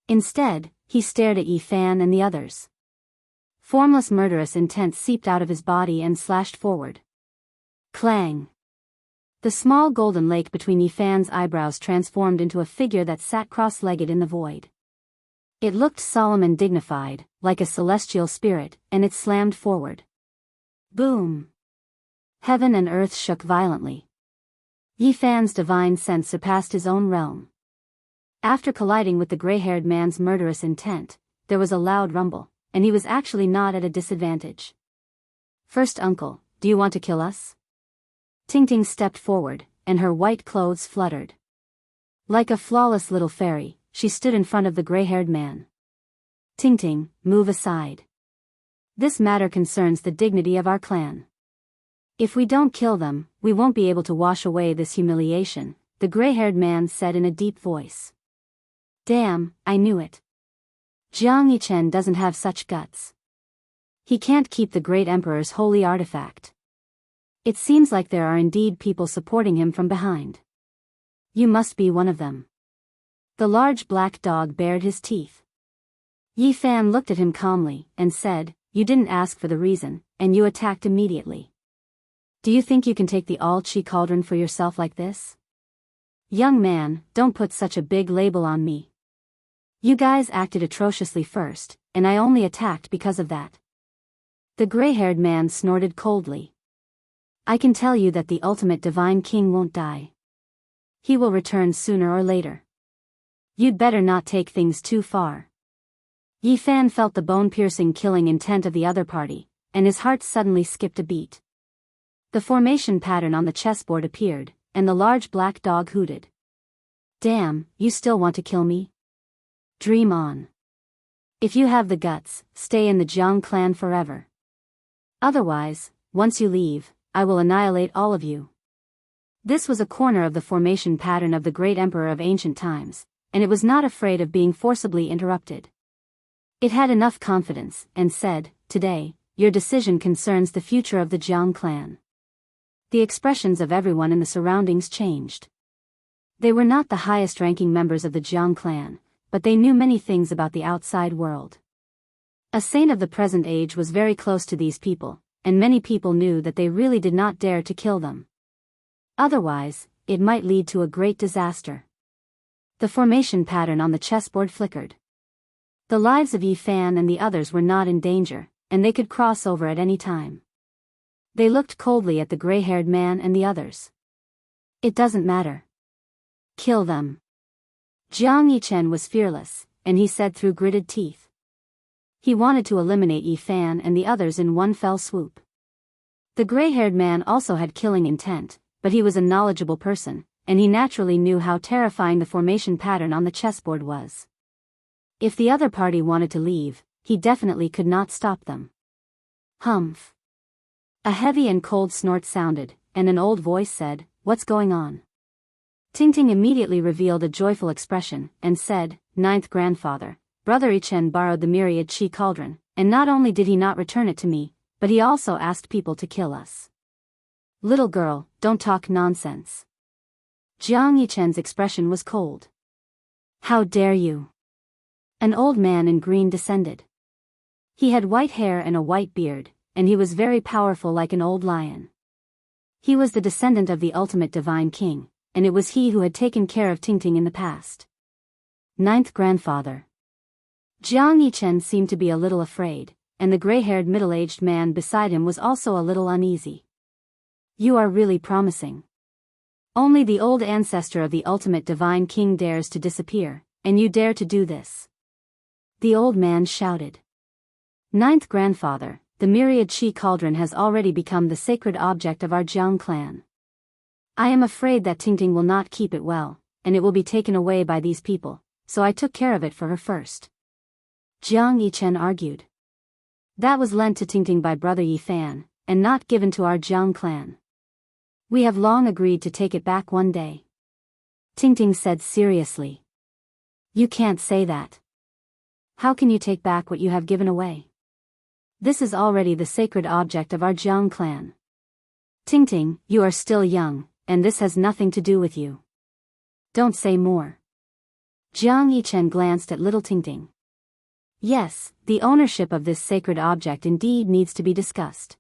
Instead, he stared at Yi Fan and the others. Formless murderous intent seeped out of his body and slashed forward. Clang! The small golden lake between Yi Fan's eyebrows transformed into a figure that sat cross-legged in the void. It looked solemn and dignified, like a celestial spirit, and it slammed forward. Boom! Heaven and earth shook violently. Yi Fan's divine sense surpassed his own realm. After colliding with the gray-haired man's murderous intent, there was a loud rumble, and he was actually not at a disadvantage. First uncle, do you want to kill us? Ting stepped forward, and her white clothes fluttered. Like a flawless little fairy, she stood in front of the gray-haired man. Ting, move aside. This matter concerns the dignity of our clan. If we don't kill them, we won't be able to wash away this humiliation, the gray-haired man said in a deep voice. Damn, I knew it. Jiang Yichen doesn't have such guts. He can't keep the great emperor's holy artifact. It seems like there are indeed people supporting him from behind. You must be one of them. The large black dog bared his teeth. Yi Fan looked at him calmly, and said, You didn't ask for the reason, and you attacked immediately. Do you think you can take the all-chi cauldron for yourself like this? Young man, don't put such a big label on me. You guys acted atrociously first, and I only attacked because of that. The gray-haired man snorted coldly. I can tell you that the ultimate divine king won't die. He will return sooner or later. You'd better not take things too far. Yi Fan felt the bone-piercing killing intent of the other party, and his heart suddenly skipped a beat. The formation pattern on the chessboard appeared, and the large black dog hooted. Damn, you still want to kill me? Dream on. If you have the guts, stay in the Jiang clan forever. Otherwise, once you leave, I will annihilate all of you. This was a corner of the formation pattern of the great emperor of ancient times, and it was not afraid of being forcibly interrupted. It had enough confidence, and said, Today, your decision concerns the future of the Jiang clan. The expressions of everyone in the surroundings changed. They were not the highest-ranking members of the Jiang clan, but they knew many things about the outside world. A saint of the present age was very close to these people, and many people knew that they really did not dare to kill them. Otherwise, it might lead to a great disaster. The formation pattern on the chessboard flickered. The lives of Yi Fan and the others were not in danger, and they could cross over at any time. They looked coldly at the gray-haired man and the others. It doesn't matter. Kill them. Jiang Yichen was fearless, and he said through gritted teeth. He wanted to eliminate Yi Fan and the others in one fell swoop. The gray-haired man also had killing intent, but he was a knowledgeable person, and he naturally knew how terrifying the formation pattern on the chessboard was. If the other party wanted to leave, he definitely could not stop them. Humph. A heavy and cold snort sounded, and an old voice said, "What's going on?" Tingting immediately revealed a joyful expression, and said, "Ninth grandfather, Brother Yichen borrowed the myriad chi cauldron, and not only did he not return it to me, but he also asked people to kill us." "Little girl, don't talk nonsense." Jiang Yichen's expression was cold. "How dare you?" An old man in green descended. He had white hair and a white beard, and he was very powerful like an old lion. He was the descendant of the ultimate divine king, and it was he who had taken care of Tingting in the past. "Ninth grandfather." Jiang Yichen seemed to be a little afraid, and the gray-haired middle-aged man beside him was also a little uneasy. "You are really promising. Only the old ancestor of the ultimate divine king dares to disappear, and you dare to do this?" The old man shouted. "Ninth grandfather, the myriad chi cauldron has already become the sacred object of our Jiang clan. I am afraid that Tingting will not keep it well, and it will be taken away by these people, so I took care of it for her first." Jiang Yichen argued. "That was lent to Tingting by Brother Yi Fan, and not given to our Jiang clan. We have long agreed to take it back one day." Tingting said seriously. "You can't say that. How can you take back what you have given away? This is already the sacred object of our Jiang clan. Tingting, you are still young, and this has nothing to do with you. Don't say more." Jiang Yichen glanced at little Tingting. "Yes, the ownership of this sacred object indeed needs to be discussed.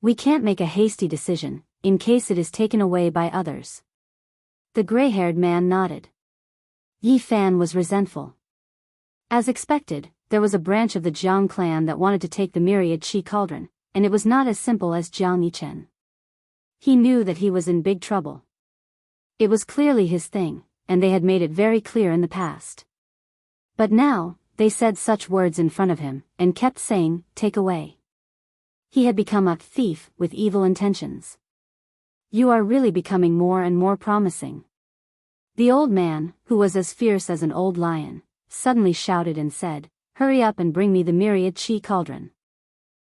We can't make a hasty decision, in case it is taken away by others." The gray-haired man nodded. Yi Fan was resentful. As expected, there was a branch of the Jiang clan that wanted to take the myriad chi cauldron, and it was not as simple as Jiang Yichen. He knew that he was in big trouble. It was clearly his thing, and they had made it very clear in the past. But now, they said such words in front of him, and kept saying, "Take away." He had become a thief with evil intentions. "You are really becoming more and more promising." The old man, who was as fierce as an old lion, suddenly shouted and said, "Hurry up and bring me the myriad chi cauldron.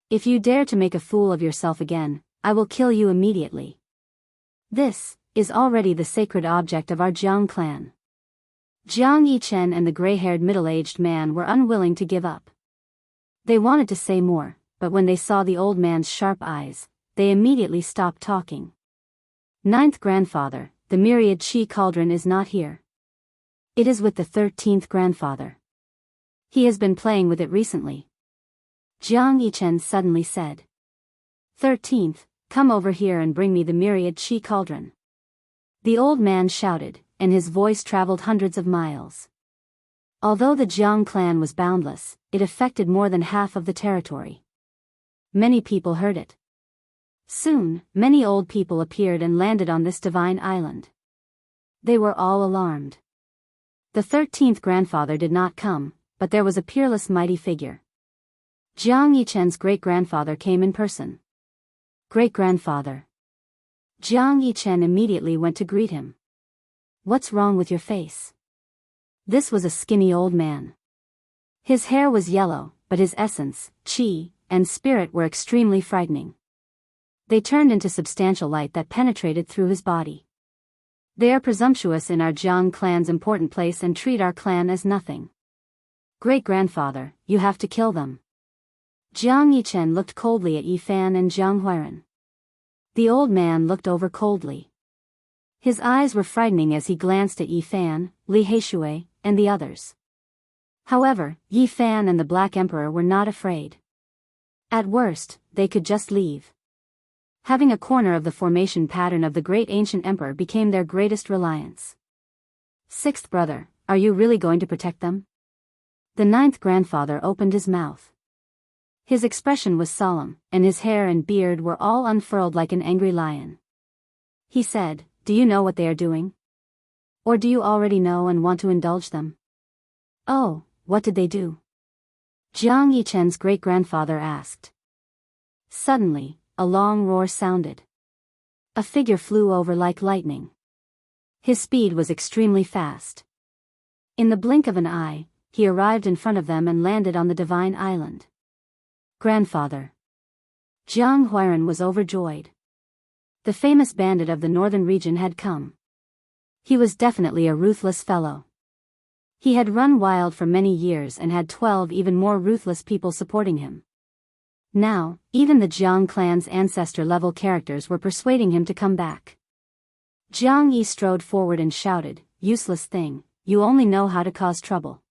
If you dare to make a fool of yourself again, I will kill you immediately. This is already the sacred object of our Jiang clan." Jiang Yichen and the gray-haired middle-aged man were unwilling to give up. They wanted to say more, but when they saw the old man's sharp eyes, they immediately stopped talking. "Ninth grandfather, the myriad chi cauldron is not here. It is with the 13th grandfather. He has been playing with it recently." Jiang Yichen suddenly said. 13th, come over here and bring me the myriad chi cauldron." The old man shouted, and his voice traveled hundreds of miles. Although the Jiang clan was boundless, it affected more than half of the territory. Many people heard it. Soon, many old people appeared and landed on this divine island. They were all alarmed. The 13th grandfather did not come, but there was a peerless mighty figure. Jiang Yichen's great-grandfather came in person. "Great-grandfather." Jiang Yichen immediately went to greet him. "What's wrong with your face?" This was a skinny old man. His hair was yellow, but his essence, chi, and spirit were extremely frightening. They turned into substantial light that penetrated through his body. "They are presumptuous in our Jiang clan's important place and treat our clan as nothing. Great-grandfather, you have to kill them." Jiang Yichen looked coldly at Yi Fan and Jiang Huiran. The old man looked over coldly. His eyes were frightening as he glanced at Yi Fan, Li Heishui, and the others. However, Yi Fan and the Black Emperor were not afraid. At worst, they could just leave. Having a corner of the formation pattern of the great ancient emperor became their greatest reliance. "Sixth brother, are you really going to protect them?" The 9th grandfather opened his mouth. His expression was solemn, and his hair and beard were all unfurled like an angry lion. He said, Do you know what they are doing? Or do you already know and want to indulge them? Oh, what did they do? Jiang Yichen's great-grandfather asked. Suddenly, a long roar sounded. A figure flew over like lightning. His speed was extremely fast. In the blink of an eye, he arrived in front of them and landed on the divine island. Grandfather. Jiang Huairan was overjoyed. The famous bandit of the northern region had come. He was definitely a ruthless fellow. He had run wild for many years and had 12 even more ruthless people supporting him. Now, even the Jiang clan's ancestor-level characters were persuading him to come back. Jiang Yi strode forward and shouted, "Useless thing, you only know how to cause trouble."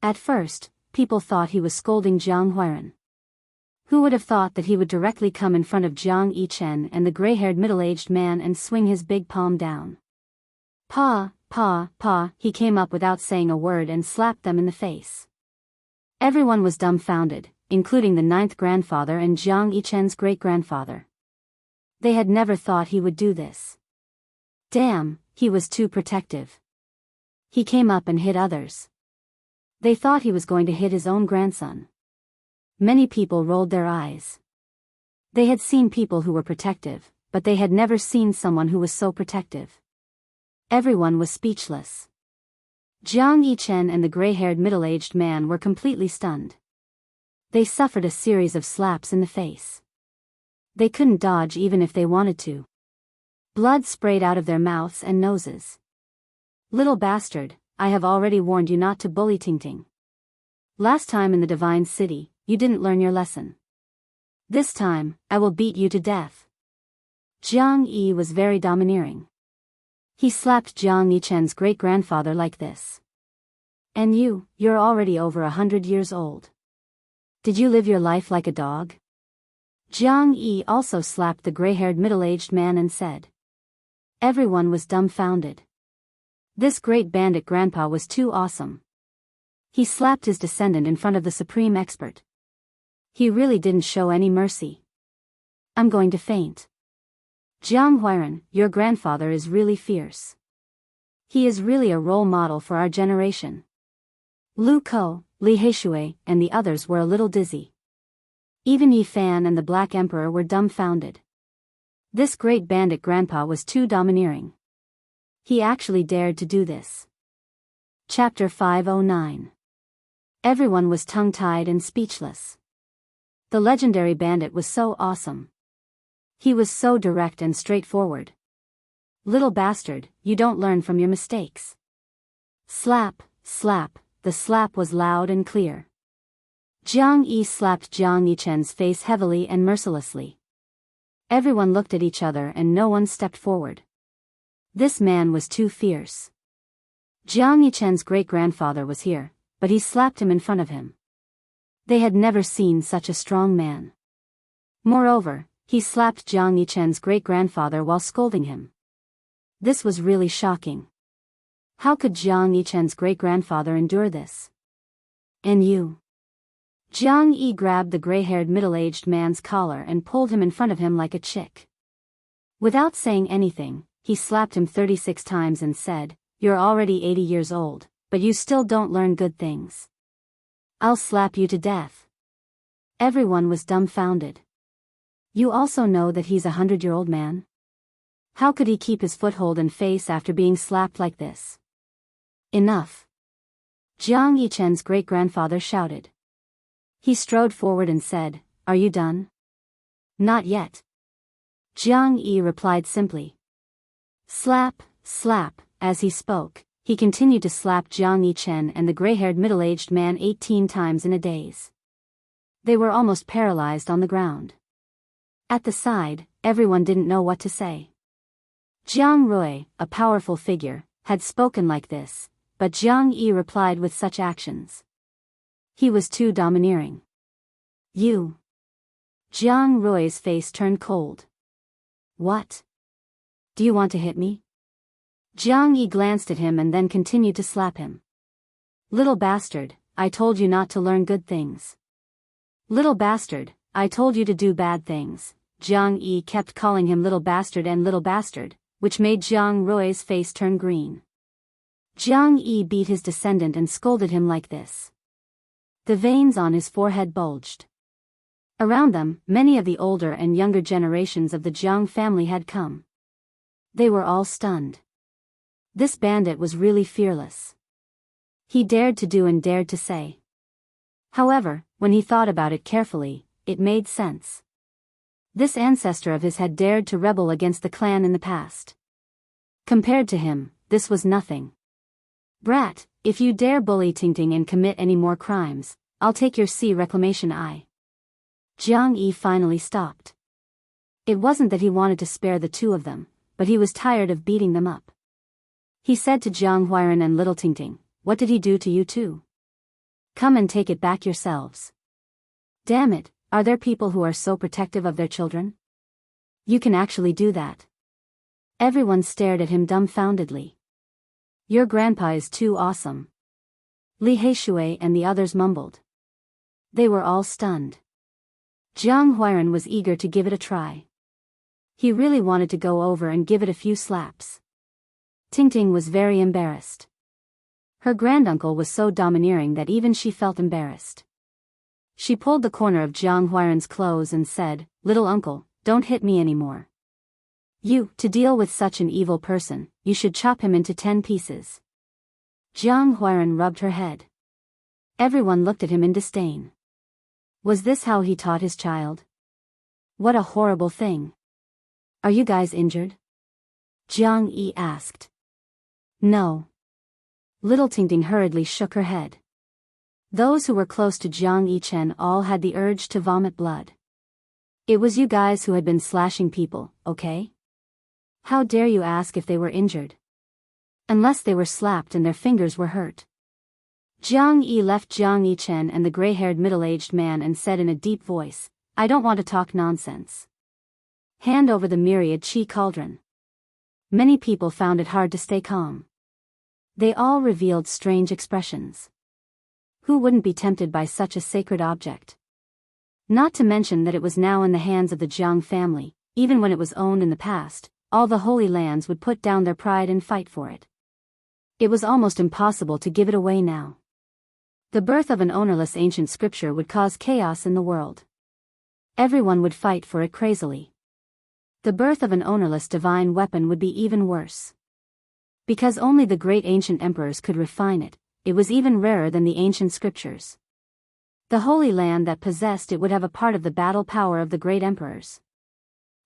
At first, people thought he was scolding Jiang Huairan. Who would have thought that he would directly come in front of Jiang Yichen and the gray-haired middle-aged man and swing his big palm down? "Pa, pa, pa," he came up without saying a word and slapped them in the face. Everyone was dumbfounded, including the 9th grandfather and Jiang Yichen's great-grandfather. They had never thought he would do this. Damn, he was too protective. He came up and hit others. They thought he was going to hit his own grandson. Many people rolled their eyes. They had seen people who were protective, but they had never seen someone who was so protective. Everyone was speechless. Jiang Yichen and the gray-haired middle-aged man were completely stunned. They suffered a series of slaps in the face. They couldn't dodge even if they wanted to. Blood sprayed out of their mouths and noses. "Little bastard, I have already warned you not to bully Tingting. Last time in the Divine City, you didn't learn your lesson. This time, I will beat you to death." Jiang Yi was very domineering. He slapped Jiang Yichen's great-grandfather like this. "And you're already over 100 years old. Did you live your life like a dog?" Jiang Yi also slapped the gray-haired middle-aged man and said. Everyone was dumbfounded. This great bandit grandpa was too awesome. He slapped his descendant in front of the supreme expert. He really didn't show any mercy. "I'm going to faint. Jiang Huairan, your grandfather is really fierce. He is really a role model for our generation." Lu Ko, Li Heishui, and the others were a little dizzy. Even Yi Fan and the Black Emperor were dumbfounded. This great bandit grandpa was too domineering. He actually dared to do this. Chapter 509. Everyone was tongue-tied and speechless. The legendary bandit was so awesome. He was so direct and straightforward. "Little bastard, you don't learn from your mistakes." Slap, slap, the slap was loud and clear. Jiang Yi slapped Jiang Yichen's face heavily and mercilessly. Everyone looked at each other and no one stepped forward. This man was too fierce. Jiang Yichen's great-grandfather was here, but he slapped him in front of him. They had never seen such a strong man. Moreover, he slapped Jiang Yichen's great-grandfather while scolding him. This was really shocking. How could Jiang Yichen's great-grandfather endure this? "And you?" Jiang Yi grabbed the gray-haired middle-aged man's collar and pulled him in front of him like a chick. Without saying anything, he slapped him 36 times and said, "You're already 80 years old, but you still don't learn good things. I'll slap you to death." Everyone was dumbfounded. You also know that he's a 100-year-old man? How could he keep his foothold and face after being slapped like this? Enough. Jiang Yichen's great-grandfather shouted. He strode forward and said, "Are you done?" "Not yet." Jiang Yi replied simply. Slap, slap, as he spoke, he continued to slap Jiang Yichen and the gray-haired middle-aged man 18 times in a daze. They were almost paralyzed on the ground. At the side, everyone didn't know what to say. Jiang Rui, a powerful figure, had spoken like this, but Jiang Yi replied with such actions. He was too domineering. "You." Jiang Rui's face turned cold. "What? Do you want to hit me?" Jiang Yi glanced at him and then continued to slap him. "Little bastard, I told you not to learn good things. Little bastard, I told you to do bad things." Jiang Yi kept calling him little bastard, which made Jiang Rui's face turn green. Jiang Yi beat his descendant and scolded him like this. The veins on his forehead bulged. Around them, many of the older and younger generations of the Jiang family had come. They were all stunned. This bandit was really fearless. He dared to do and dared to say. However, when he thought about it carefully, it made sense. This ancestor of his had dared to rebel against the clan in the past. Compared to him, this was nothing. Brat, if you dare bully Tingting and commit any more crimes, I'll take your sea reclamation eye. Jiang Yi finally stopped. It wasn't that he wanted to spare the two of them, but he was tired of beating them up. He said to Jiang Huairan and little Tingting, "What did he do to you too? Come and take it back yourselves." Damn it, are there people who are so protective of their children? You can actually do that. Everyone stared at him dumbfoundedly. Your grandpa is too awesome. Li Heishui and the others mumbled. They were all stunned. Jiang Huairan was eager to give it a try. He really wanted to go over and give it a few slaps. Tingting was very embarrassed. Her granduncle was so domineering that even she felt embarrassed. She pulled the corner of Jiang Huairan's clothes and said, "Little uncle, don't hit me anymore. To deal with such an evil person, you should chop him into 10 pieces." Jiang Huairan rubbed her head. Everyone looked at him in disdain. Was this how he taught his child? What a horrible thing. Are you guys injured? Jiang Yi asked. No. Little Tingting hurriedly shook her head. Those who were close to Jiang Yichen all had the urge to vomit blood. It was you guys who had been slashing people, okay? How dare you ask if they were injured? Unless they were slapped and their fingers were hurt. Jiang Yi left Jiang Yichen and the gray-haired middle-aged man and said in a deep voice, "I don't want to talk nonsense. Hand over the myriad chi cauldron." Many people found it hard to stay calm. They all revealed strange expressions. Who wouldn't be tempted by such a sacred object? Not to mention that it was now in the hands of the Jiang family. Even when it was owned in the past, all the Holy Lands would put down their pride and fight for it. It was almost impossible to give it away now. The birth of an ownerless ancient scripture would cause chaos in the world. Everyone would fight for it crazily. The birth of an ownerless divine weapon would be even worse. Because only the great ancient emperors could refine it, it was even rarer than the ancient scriptures. The Holy Land that possessed it would have a part of the battle power of the great emperors.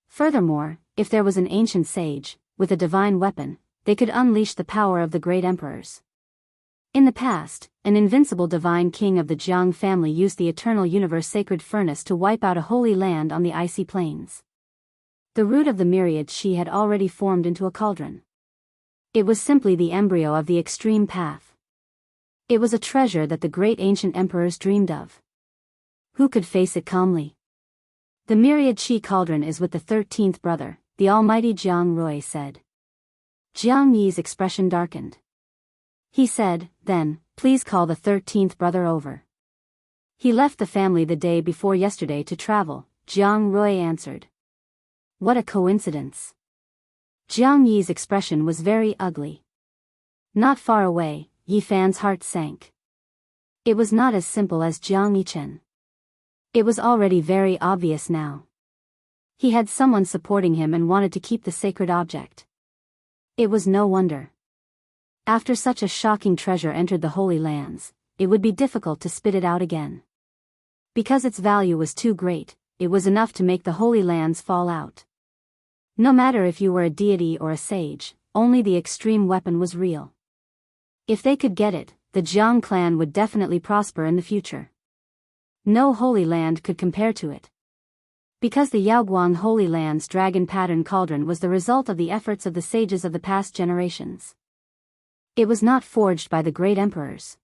Furthermore, if there was an ancient sage, with a divine weapon, they could unleash the power of the great emperors. In the past, an invincible divine king of the Jiang family used the eternal universe sacred furnace to wipe out a holy land on the icy plains. The root of the myriad chi had already formed into a cauldron. It was simply the embryo of the extreme path. It was a treasure that the great ancient emperors dreamed of. Who could face it calmly? The myriad chi cauldron is with the 13th brother, the almighty Jiang Rui said. Jiang Yi's expression darkened. He said, "Then, please call the 13th brother over." He left the family the day before yesterday to travel, Jiang Rui answered. What a coincidence. Jiang Yi's expression was very ugly. Not far away, Yi Fan's heart sank. It was not as simple as Jiang Yichen. It was already very obvious now. He had someone supporting him and wanted to keep the sacred object. It was no wonder. After such a shocking treasure entered the Holy Lands, it would be difficult to spit it out again. Because its value was too great, it was enough to make the Holy Lands fall out. No matter if you were a deity or a sage, only the extreme weapon was real. If they could get it, the Jiang clan would definitely prosper in the future. No Holy Land could compare to it. Because the Yaoguang Holy Land's dragon pattern cauldron was the result of the efforts of the sages of the past generations. It was not forged by the great emperors.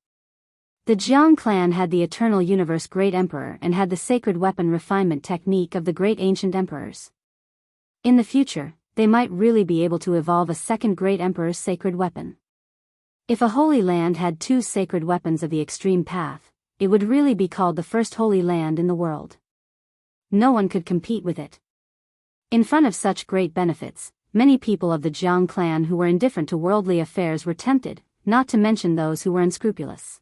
The Jiang clan had the eternal universe great emperor and had the sacred weapon refinement technique of the great ancient emperors. In the future, they might really be able to evolve a second great emperor's sacred weapon. If a Holy Land had two sacred weapons of the extreme path, it would really be called the first Holy Land in the world. No one could compete with it. In front of such great benefits, many people of the Jiang clan who were indifferent to worldly affairs were tempted, not to mention those who were unscrupulous.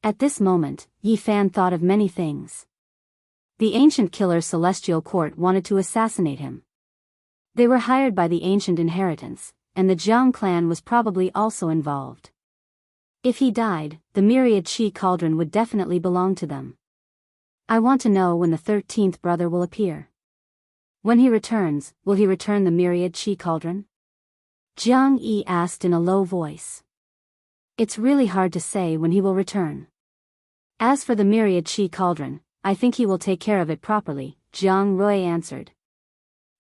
At this moment, Yi Fan thought of many things. The ancient killer's celestial court wanted to assassinate him. They were hired by the ancient inheritance, and the Jiang clan was probably also involved. If he died, the myriad Qi cauldron would definitely belong to them. I want to know when the 13th brother will appear. When he returns, will he return the myriad Qi cauldron? Jiang Yi asked in a low voice. It's really hard to say when he will return. As for the myriad Qi cauldron, I think he will take care of it properly, Jiang Rui answered.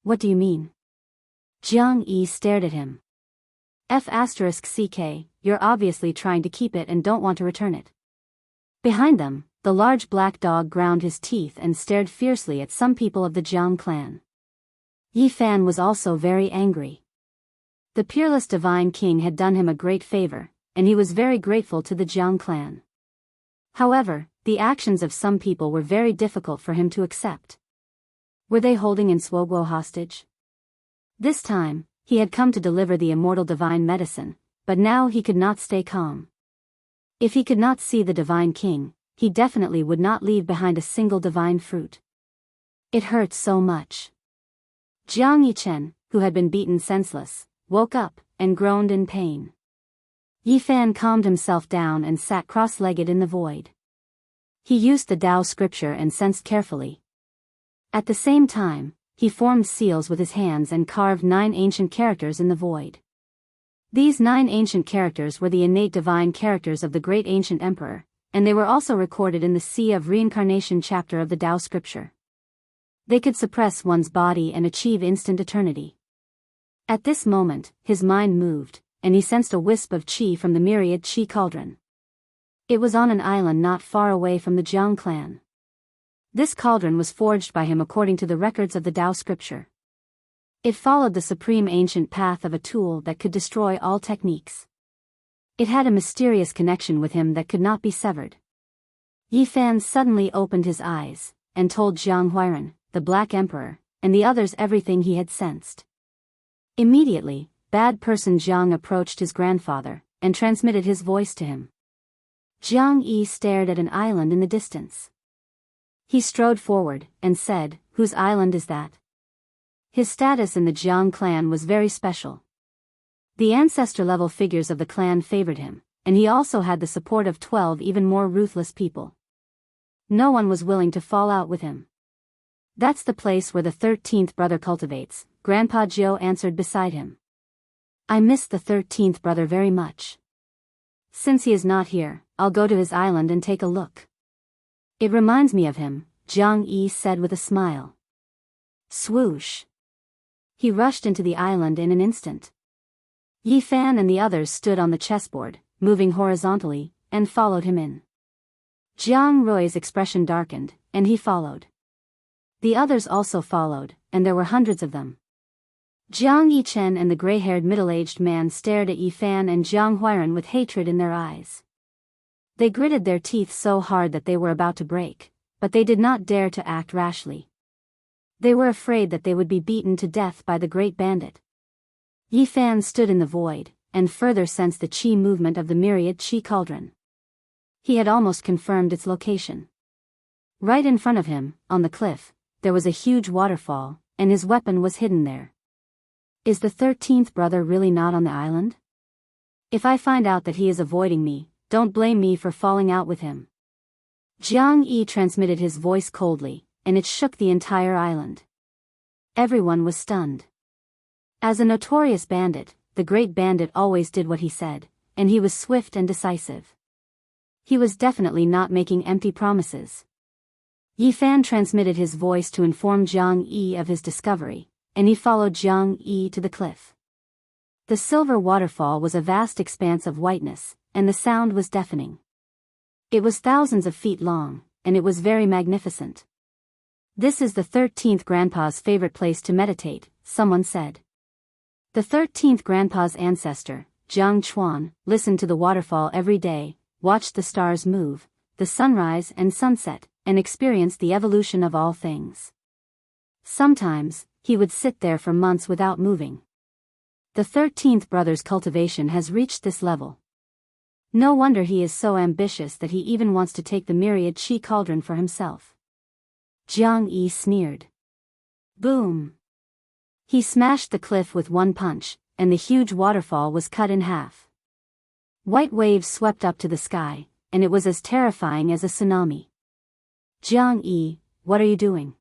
What do you mean? Jiang Yi stared at him. F***ck, you're obviously trying to keep it and don't want to return it. Behind them, the large black dog ground his teeth and stared fiercely at some people of the Jiang clan. Yi Fan was also very angry. The peerless divine king had done him a great favor, and he was very grateful to the Jiang clan. However, the actions of some people were very difficult for him to accept. Were they holding Inswoguo hostage? This time, he had come to deliver the immortal divine medicine, but now he could not stay calm. If he could not see the divine king, he definitely would not leave behind a single divine fruit. It hurt so much. Jiang Yichen, who had been beaten senseless, woke up, and groaned in pain. Yi Fan calmed himself down and sat cross-legged in the void. He used the Tao scripture and sensed carefully. At the same time, he formed seals with his hands and carved 9 ancient characters in the void. These 9 ancient characters were the innate divine characters of the great ancient emperor, and they were also recorded in the Sea of Reincarnation chapter of the Tao scripture. They could suppress one's body and achieve instant eternity. At this moment, his mind moved, and he sensed a wisp of qi from the myriad qi cauldron. It was on an island not far away from the Jiang clan. This cauldron was forged by him according to the records of the Tao scripture. It followed the supreme ancient path of a tool that could destroy all techniques. It had a mysterious connection with him that could not be severed. Yi Fan suddenly opened his eyes, and told Jiang Huairan, the Black Emperor, and the others everything he had sensed. Immediately, bad person Jiang approached his grandfather, and transmitted his voice to him. Jiang Yi stared at an island in the distance. He strode forward, and said, "Whose island is that?" His status in the Jiang clan was very special. The ancestor-level figures of the clan favored him, and he also had the support of 12 even more ruthless people. No one was willing to fall out with him. "That's the place where the 13th brother cultivates," Grandpa Jiao answered beside him. "I miss the 13th brother very much. Since he is not here, I'll go to his island and take a look. It reminds me of him," Jiang Yi said with a smile. Swoosh! He rushed into the island in an instant. Yi Fan and the others stood on the chessboard, moving horizontally, and followed him in. Jiang Rui's expression darkened, and he followed. The others also followed, and there were hundreds of them. Jiang Yichen and the gray-haired middle-aged man stared at Yi Fan and Jiang Huairan with hatred in their eyes. They gritted their teeth so hard that they were about to break, but they did not dare to act rashly. They were afraid that they would be beaten to death by the great bandit. Yi Fan stood in the void, and further sensed the qi movement of the myriad qi cauldron. He had almost confirmed its location. Right in front of him, on the cliff, there was a huge waterfall, and his weapon was hidden there. Is the 13th brother really not on the island? If I find out that he is avoiding me, don't blame me for falling out with him. Jiang Yi transmitted his voice coldly, and it shook the entire island. Everyone was stunned. As a notorious bandit, the great bandit always did what he said, and he was swift and decisive. He was definitely not making empty promises. Yi Fan transmitted his voice to inform Jiang Yi of his discovery, and he followed Jiang Yi to the cliff. The silver waterfall was a vast expanse of whiteness, and the sound was deafening. It was thousands of feet long, and it was very magnificent. "This is the 13th grandpa's favorite place to meditate," someone said. The 13th grandpa's ancestor, Jiang Chuan, listened to the waterfall every day, watched the stars move, the sunrise and sunset, and experienced the evolution of all things. Sometimes, he would sit there for months without moving. The 13th brother's cultivation has reached this level. No wonder he is so ambitious that he even wants to take the myriad chi cauldron for himself. Jiang Yi sneered. Boom! He smashed the cliff with one punch, and the huge waterfall was cut in half. White waves swept up to the sky, and it was as terrifying as a tsunami. Jiang Yi, what are you doing?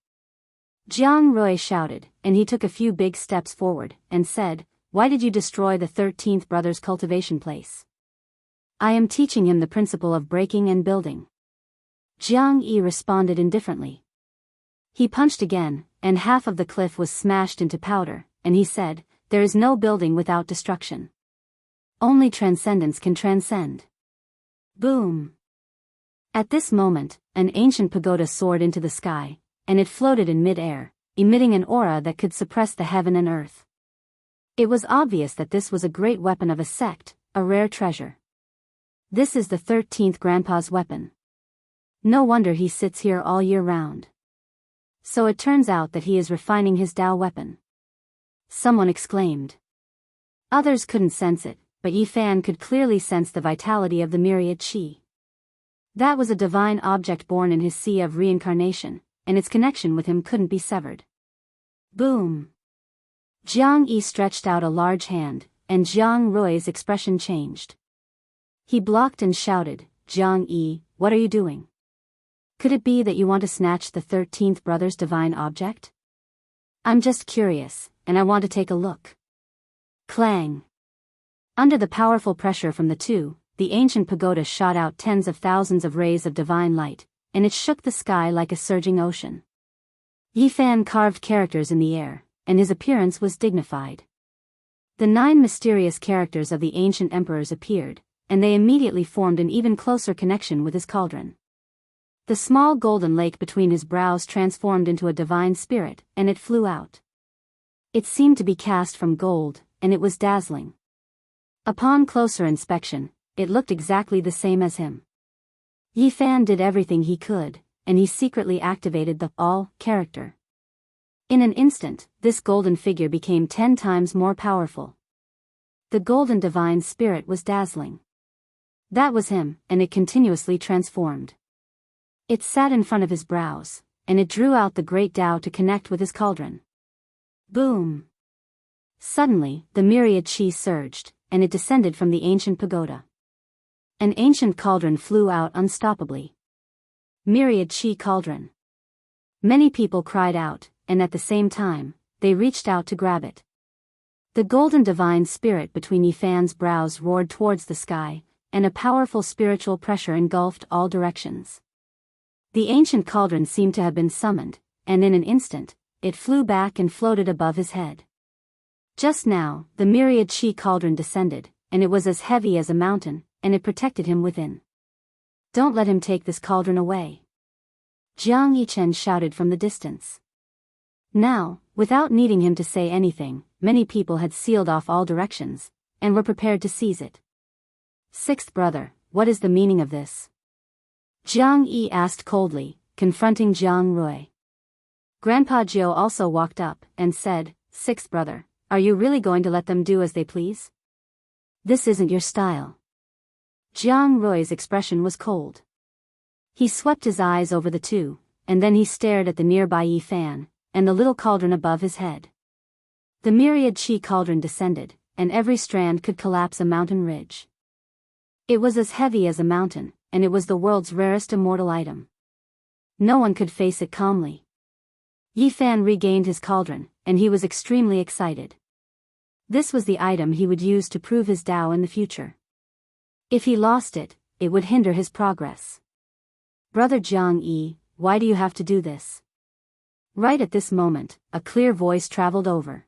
Jiang Rui shouted, and he took a few big steps forward, and said, why did you destroy the 13th brother's cultivation place? I am teaching him the principle of breaking and building. Jiang Yi responded indifferently. He punched again, and half of the cliff was smashed into powder, and he said, there is no building without destruction. Only transcendence can transcend. Boom! At this moment, an ancient pagoda soared into the sky, and it floated in mid-air, emitting an aura that could suppress the heaven and earth. It was obvious that this was a great weapon of a sect, a rare treasure. This is the 13th grandpa's weapon. No wonder he sits here all year round. So it turns out that he is refining his Tao weapon. Someone exclaimed. Others couldn't sense it, but Yi Fan could clearly sense the vitality of the myriad chi. That was a divine object born in his sea of reincarnation, and its connection with him couldn't be severed. Boom! Jiang Yi stretched out a large hand, and Jiang Rui's expression changed. He blocked and shouted, Jiang Yi, what are you doing? Could it be that you want to snatch the 13th brother's divine object? I'm just curious, and I want to take a look. Clang! Under the powerful pressure from the two, the ancient pagoda shot out tens of thousands of rays of divine light, and it shook the sky like a surging ocean. Yi Fan carved characters in the air, and his appearance was dignified. The 9 mysterious characters of the ancient emperors appeared, and they immediately formed an even closer connection with his cauldron. The small golden lake between his brows transformed into a divine spirit, and it flew out. It seemed to be cast from gold, and it was dazzling. Upon closer inspection, it looked exactly the same as him. Yi Fan did everything he could, and he secretly activated the All character. In an instant, this golden figure became 10 times more powerful. The golden divine spirit was dazzling. That was him, and it continuously transformed. It sat in front of his brows, and it drew out the great Tao to connect with his cauldron. Boom! Suddenly, the myriad chi surged, and it descended from the ancient pagoda. An ancient cauldron flew out unstoppably. Myriad chi cauldron. Many people cried out, and at the same time, they reached out to grab it. The golden divine spirit between Yi Fan's brows roared towards the sky, and a powerful spiritual pressure engulfed all directions. The ancient cauldron seemed to have been summoned, and in an instant, it flew back and floated above his head. Just now, the myriad chi cauldron descended, and it was as heavy as a mountain, and it protected him within. Don't let him take this cauldron away. Jiang Yichen shouted from the distance. Now, without needing him to say anything, many people had sealed off all directions, and were prepared to seize it. 6th brother, what is the meaning of this? Jiang Yi asked coldly, confronting Jiang Rui. Grandpa Jiu also walked up, and said, 6th brother, are you really going to let them do as they please? This isn't your style. Jiang Rui's expression was cold. He swept his eyes over the two, and then he stared at the nearby Yi Fan, and the little cauldron above his head. The myriad chi cauldron descended, and every strand could collapse a mountain ridge. It was as heavy as a mountain, and it was the world's rarest immortal item. No one could face it calmly. Yi Fan regained his cauldron, and he was extremely excited. This was the item he would use to prove his Tao in the future. If he lost it, it would hinder his progress. Brother Jiang Yi, why do you have to do this? Right at this moment, a clear voice traveled over.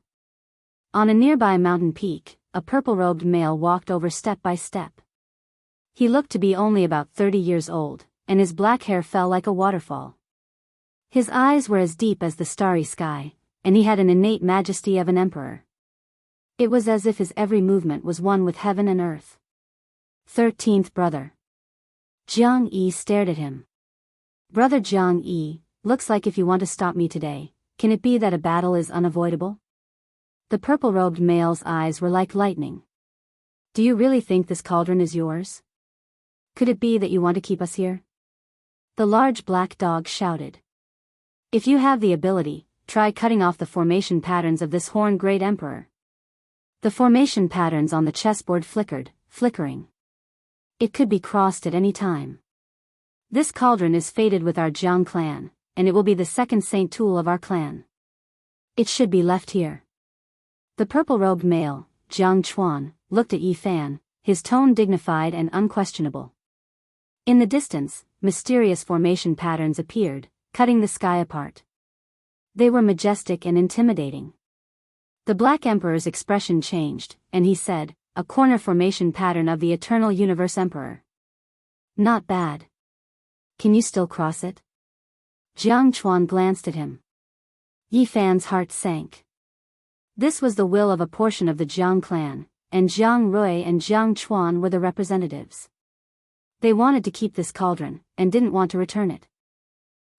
On a nearby mountain peak, a purple-robed male walked over step by step. He looked to be only about 30 years old, and his black hair fell like a waterfall. His eyes were as deep as the starry sky, and he had an innate majesty of an emperor. It was as if his every movement was one with heaven and earth. 13th brother. Jiang Yi stared at him. Brother Jiang Yi, looks like if you want to stop me today, can it be that a battle is unavoidable? The purple-robed male's eyes were like lightning. Do you really think this cauldron is yours? Could it be that you want to keep us here? The large black dog shouted. If you have the ability, try cutting off the formation patterns of this horned great emperor. The formation patterns on the chessboard flickered, flickering. It could be crossed at any time. This cauldron is fated with our Jiang clan, and it will be the second saint tool of our clan. It should be left here. The purple-robed male, Jiang Chuan, looked at Yi Fan, his tone dignified and unquestionable. In the distance, mysterious formation patterns appeared, cutting the sky apart. They were majestic and intimidating. The Black Emperor's expression changed, and he said, "A corner formation pattern of the Eternal Universe Emperor. Not bad. Can you still cross it?" Jiang Chuan glanced at him. Yi Fan's heart sank. This was the will of a portion of the Jiang clan, and Jiang Rui and Jiang Chuan were the representatives. They wanted to keep this cauldron, and didn't want to return it.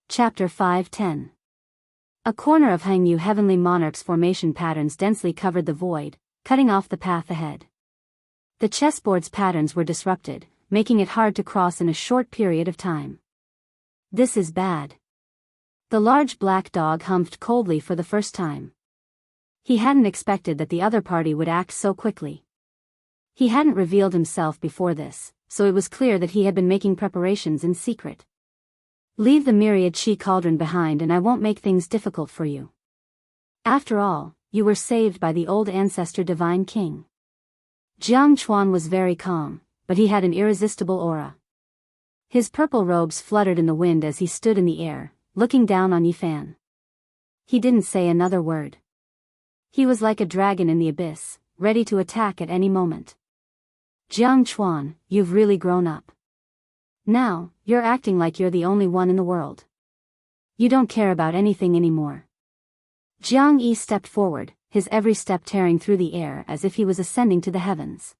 Chapter 5:10. A corner of Hangyu Heavenly Monarch's formation patterns densely covered the void, cutting off the path ahead. The chessboard's patterns were disrupted, making it hard to cross in a short period of time. This is bad. The large black dog humped coldly for the first time. He hadn't expected that the other party would act so quickly. He hadn't revealed himself before this, so it was clear that he had been making preparations in secret. Leave the myriad chi cauldron behind and I won't make things difficult for you. After all, you were saved by the old ancestor Divine King. Jiang Chuan was very calm, but he had an irresistible aura. His purple robes fluttered in the wind as he stood in the air, looking down on Yi Fan. He didn't say another word. He was like a dragon in the abyss, ready to attack at any moment. Jiang Chuan, you've really grown up. Now, you're acting like you're the only one in the world. You don't care about anything anymore. Jiang Yi stepped forward, his every step tearing through the air as if he was ascending to the heavens.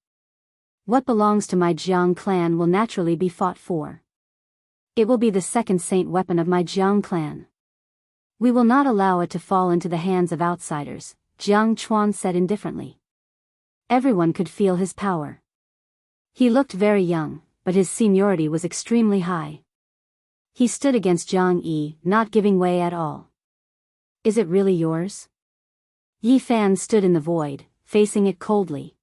What belongs to my Jiang clan will naturally be fought for. It will be the second saint weapon of my Jiang clan. We will not allow it to fall into the hands of outsiders, Jiang Chuan said indifferently. Everyone could feel his power. He looked very young, but his seniority was extremely high. He stood against Jiang Yi, not giving way at all. Is it really yours? Yi Fan stood in the void, facing it coldly.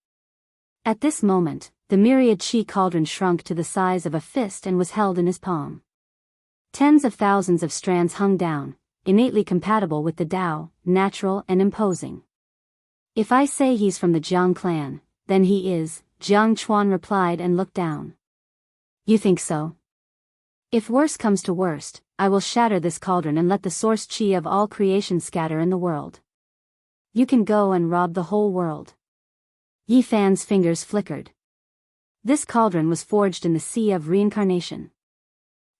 At this moment, the myriad chi cauldron shrunk to the size of a fist and was held in his palm. Tens of thousands of strands hung down, innately compatible with the Tao, natural and imposing. If I say he's from the Jiang clan, then he is, Jiang Chuan replied and looked down. You think so? If worse comes to worst, I will shatter this cauldron and let the source chi of all creation scatter in the world. You can go and rob the whole world. Yi Fan's fingers flickered. This cauldron was forged in the sea of reincarnation.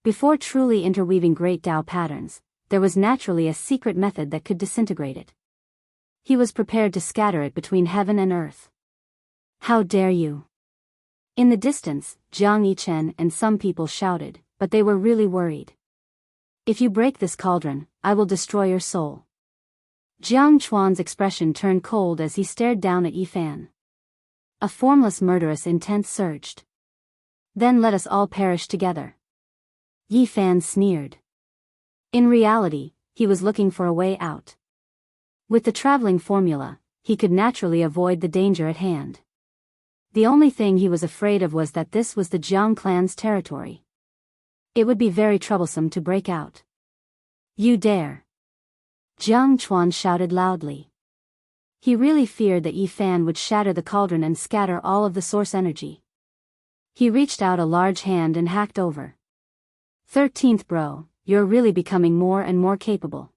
Before truly interweaving great Tao patterns, there was naturally a secret method that could disintegrate it. He was prepared to scatter it between heaven and earth. How dare you! In the distance, Jiang Yichen and some people shouted, but they were really worried. If you break this cauldron, I will destroy your soul. Jiang Chuan's expression turned cold as he stared down at Yi Fan. A formless murderous intent surged. Then let us all perish together. Yi Fan sneered. In reality, he was looking for a way out. With the traveling formula, he could naturally avoid the danger at hand. The only thing he was afraid of was that this was the Jiang clan's territory. It would be very troublesome to break out. You dare! Jiang Chuan shouted loudly. He really feared that Yi Fan would shatter the cauldron and scatter all of the source energy. He reached out a large hand and hacked over. 13th bro, you're really becoming more and more capable.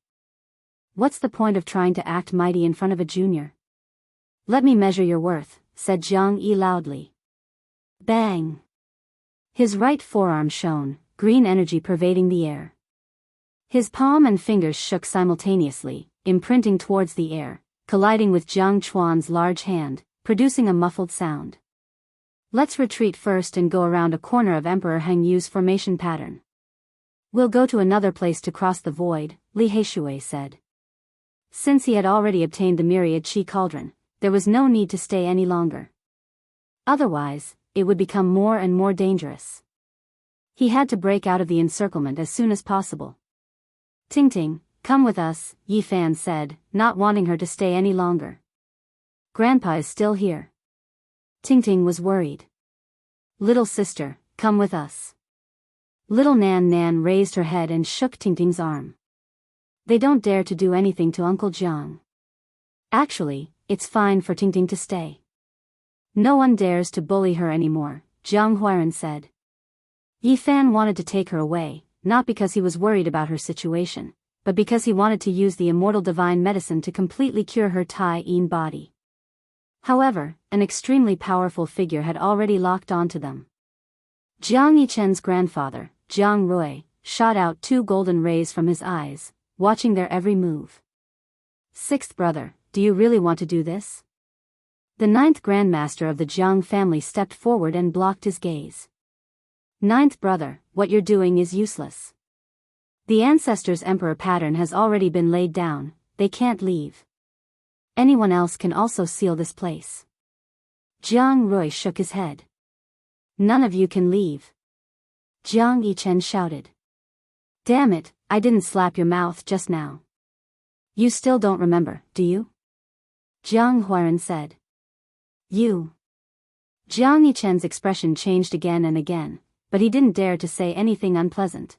What's the point of trying to act mighty in front of a junior? Let me measure your worth, said Jiang Yi loudly. Bang! His right forearm shone, green energy pervading the air. His palm and fingers shook simultaneously, imprinting towards the air, colliding with Jiang Chuan's large hand, producing a muffled sound. Let's retreat first and go around a corner of Emperor Hengyu's formation pattern. We'll go to another place to cross the void, Li Heishui said. Since he had already obtained the myriad chi cauldron, there was no need to stay any longer. Otherwise, it would become more and more dangerous. He had to break out of the encirclement as soon as possible. Ting-Ting, come with us, Yi Fan said, not wanting her to stay any longer. Grandpa is still here. Ting-Ting was worried. Little sister, come with us. Little Nan Nan raised her head and shook Ting-Ting's arm. They don't dare to do anything to Uncle Jiang. Actually, it's fine for Ting-Ting to stay. No one dares to bully her anymore, Jiang Huairan said. Yi Fan wanted to take her away, not because he was worried about her situation, but because he wanted to use the immortal divine medicine to completely cure her Tai-Yin body. However, an extremely powerful figure had already locked onto them. Jiang Yichen's grandfather, Jiang Rui, shot out 2 golden rays from his eyes, watching their every move. Sixth brother, do you really want to do this? The 9th grandmaster of the Jiang family stepped forward and blocked his gaze. 9th brother, what you're doing is useless. The ancestors' emperor pattern has already been laid down, they can't leave. Anyone else can also seal this place. Jiang Rui shook his head. None of you can leave. Jiang Yichen shouted. Damn it, I didn't slap your mouth just now. You still don't remember, do you? Jiang Huairan said. You. Jiang Yichen's expression changed again and again, but he didn't dare to say anything unpleasant.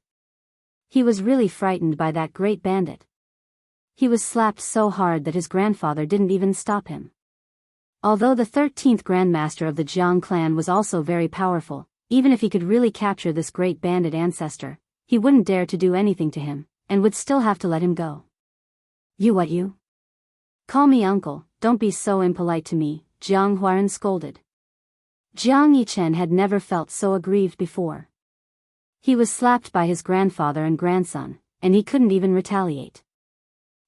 He was really frightened by that great bandit. He was slapped so hard that his grandfather didn't even stop him. Although the 13th grandmaster of the Jiang clan was also very powerful, even if he could really capture this great bandit ancestor, he wouldn't dare to do anything to him, and would still have to let him go. You what you? Call me uncle, don't be so impolite to me, Jiang Huairan scolded. Jiang Yichen had never felt so aggrieved before. He was slapped by his grandfather and grandson, and he couldn't even retaliate.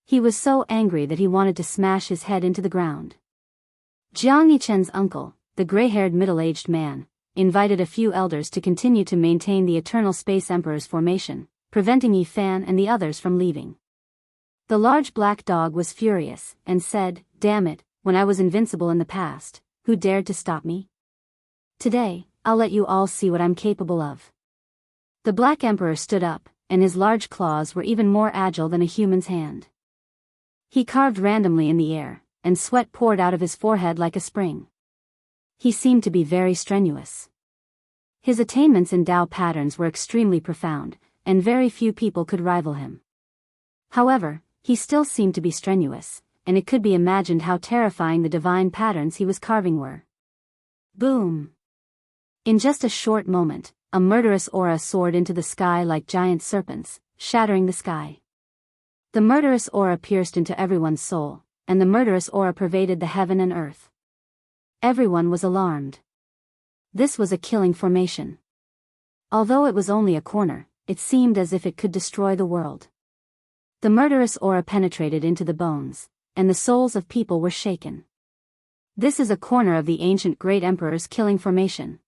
He was so angry that he wanted to smash his head into the ground. Jiang Yichen's uncle, the gray-haired middle-aged man, invited a few elders to continue to maintain the Eternal Space Emperor's formation, preventing Yi Fan and the others from leaving. The large black dog was furious, and said, damn it, when I was invincible in the past, who dared to stop me? Today, I'll let you all see what I'm capable of. The Black Emperor stood up, and his large claws were even more agile than a human's hand. He carved randomly in the air, and sweat poured out of his forehead like a spring. He seemed to be very strenuous. His attainments in Tao patterns were extremely profound, and very few people could rival him. However, he still seemed to be strenuous, and it could be imagined how terrifying the divine patterns he was carving were. Boom! In just a short moment, a murderous aura soared into the sky like giant serpents, shattering the sky. The murderous aura pierced into everyone's soul, and the murderous aura pervaded the heaven and earth. Everyone was alarmed. This was a killing formation. Although it was only a corner, it seemed as if it could destroy the world. The murderous aura penetrated into the bones, and the souls of people were shaken. This is a corner of the ancient Great Emperor's killing formation.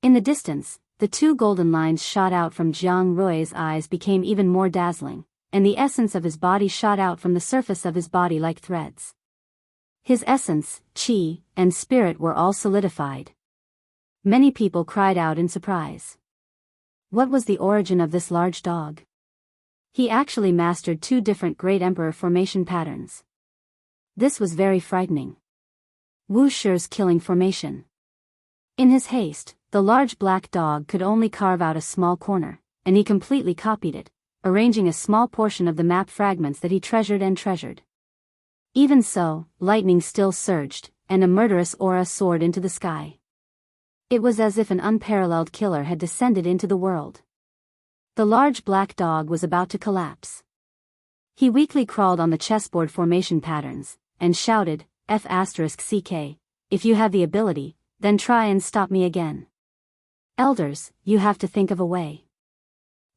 In the distance, the 2 golden lines shot out from Jiang Rui's eyes became even more dazzling, and the essence of his body shot out from the surface of his body like threads. His essence, chi, and spirit were all solidified. Many people cried out in surprise. What was the origin of this large dog? He actually mastered 2 different Great Emperor formation patterns. This was very frightening. Wu Shi's killing formation. In his haste, the large black dog could only carve out a small corner, and he completely copied it, arranging a small portion of the map fragments that he treasured. Even so, lightning still surged, and a murderous aura soared into the sky. It was as if an unparalleled killer had descended into the world. The large black dog was about to collapse. He weakly crawled on the chessboard formation patterns, and shouted, F***CK, if you have the ability, then try and stop me again. Elders, you have to think of a way.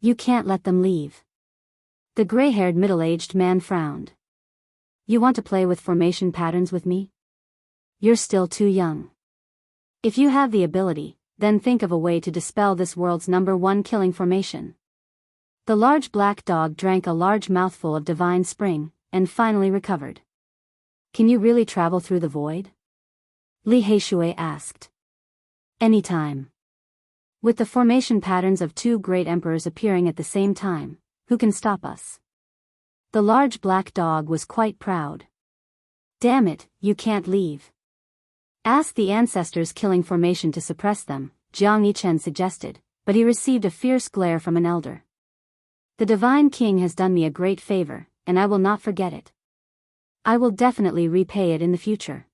You can't let them leave. The gray-haired middle-aged man frowned. You want to play with formation patterns with me? You're still too young. If you have the ability, then think of a way to dispel this world's #1 killing formation. The large black dog drank a large mouthful of divine spring, and finally recovered. Can you really travel through the void? Li Heishui asked. Anytime. With the formation patterns of two great emperors appearing at the same time, who can stop us? The large black dog was quite proud. Damn it, you can't leave. Ask the ancestors killing formation to suppress them, Jiang Yichen suggested, but he received a fierce glare from an elder. The Divine King has done me a great favor, and I will not forget it. I will definitely repay it in the future.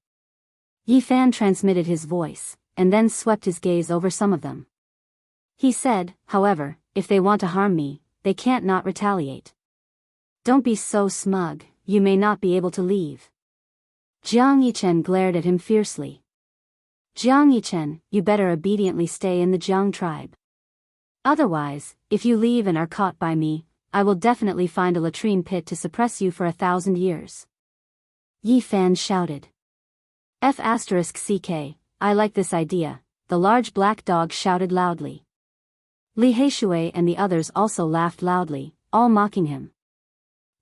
Yi Fan transmitted his voice, and then swept his gaze over some of them. He said, however, if they want to harm me, they can't not retaliate. Don't be so smug, you may not be able to leave. Jiang Yichen glared at him fiercely. Jiang Yichen, you better obediently stay in the Jiang tribe. Otherwise, if you leave and are caught by me, I will definitely find a latrine pit to suppress you for 1,000 years. Yi Fan shouted. F***ck, I like this idea, the large black dog shouted loudly. Li Heishui and the others also laughed loudly, all mocking him.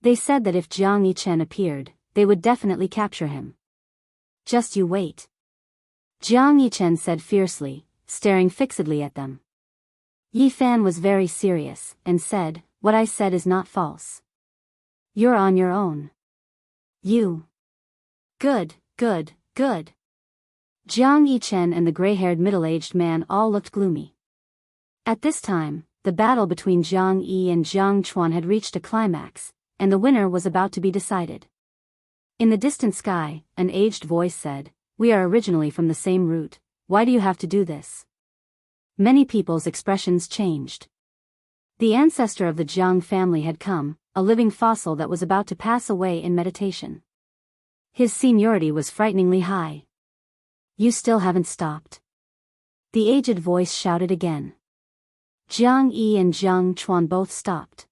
They said that if Jiang Yichen appeared, they would definitely capture him. Just you wait. Jiang Yichen said fiercely, staring fixedly at them. Yi Fan was very serious, and said, what I said is not false. You're on your own. You. Good, good, good. Jiang Yichen and the gray-haired middle-aged man all looked gloomy. At this time, the battle between Jiang Yi and Jiang Chuan had reached a climax, and the winner was about to be decided. In the distant sky, an aged voice said, we are originally from the same root, why do you have to do this? Many people's expressions changed. The ancestor of the Jiang family had come, a living fossil that was about to pass away in meditation. His seniority was frighteningly high. You still haven't stopped. The aged voice shouted again. Jiang Yi and Jiang Chuan both stopped.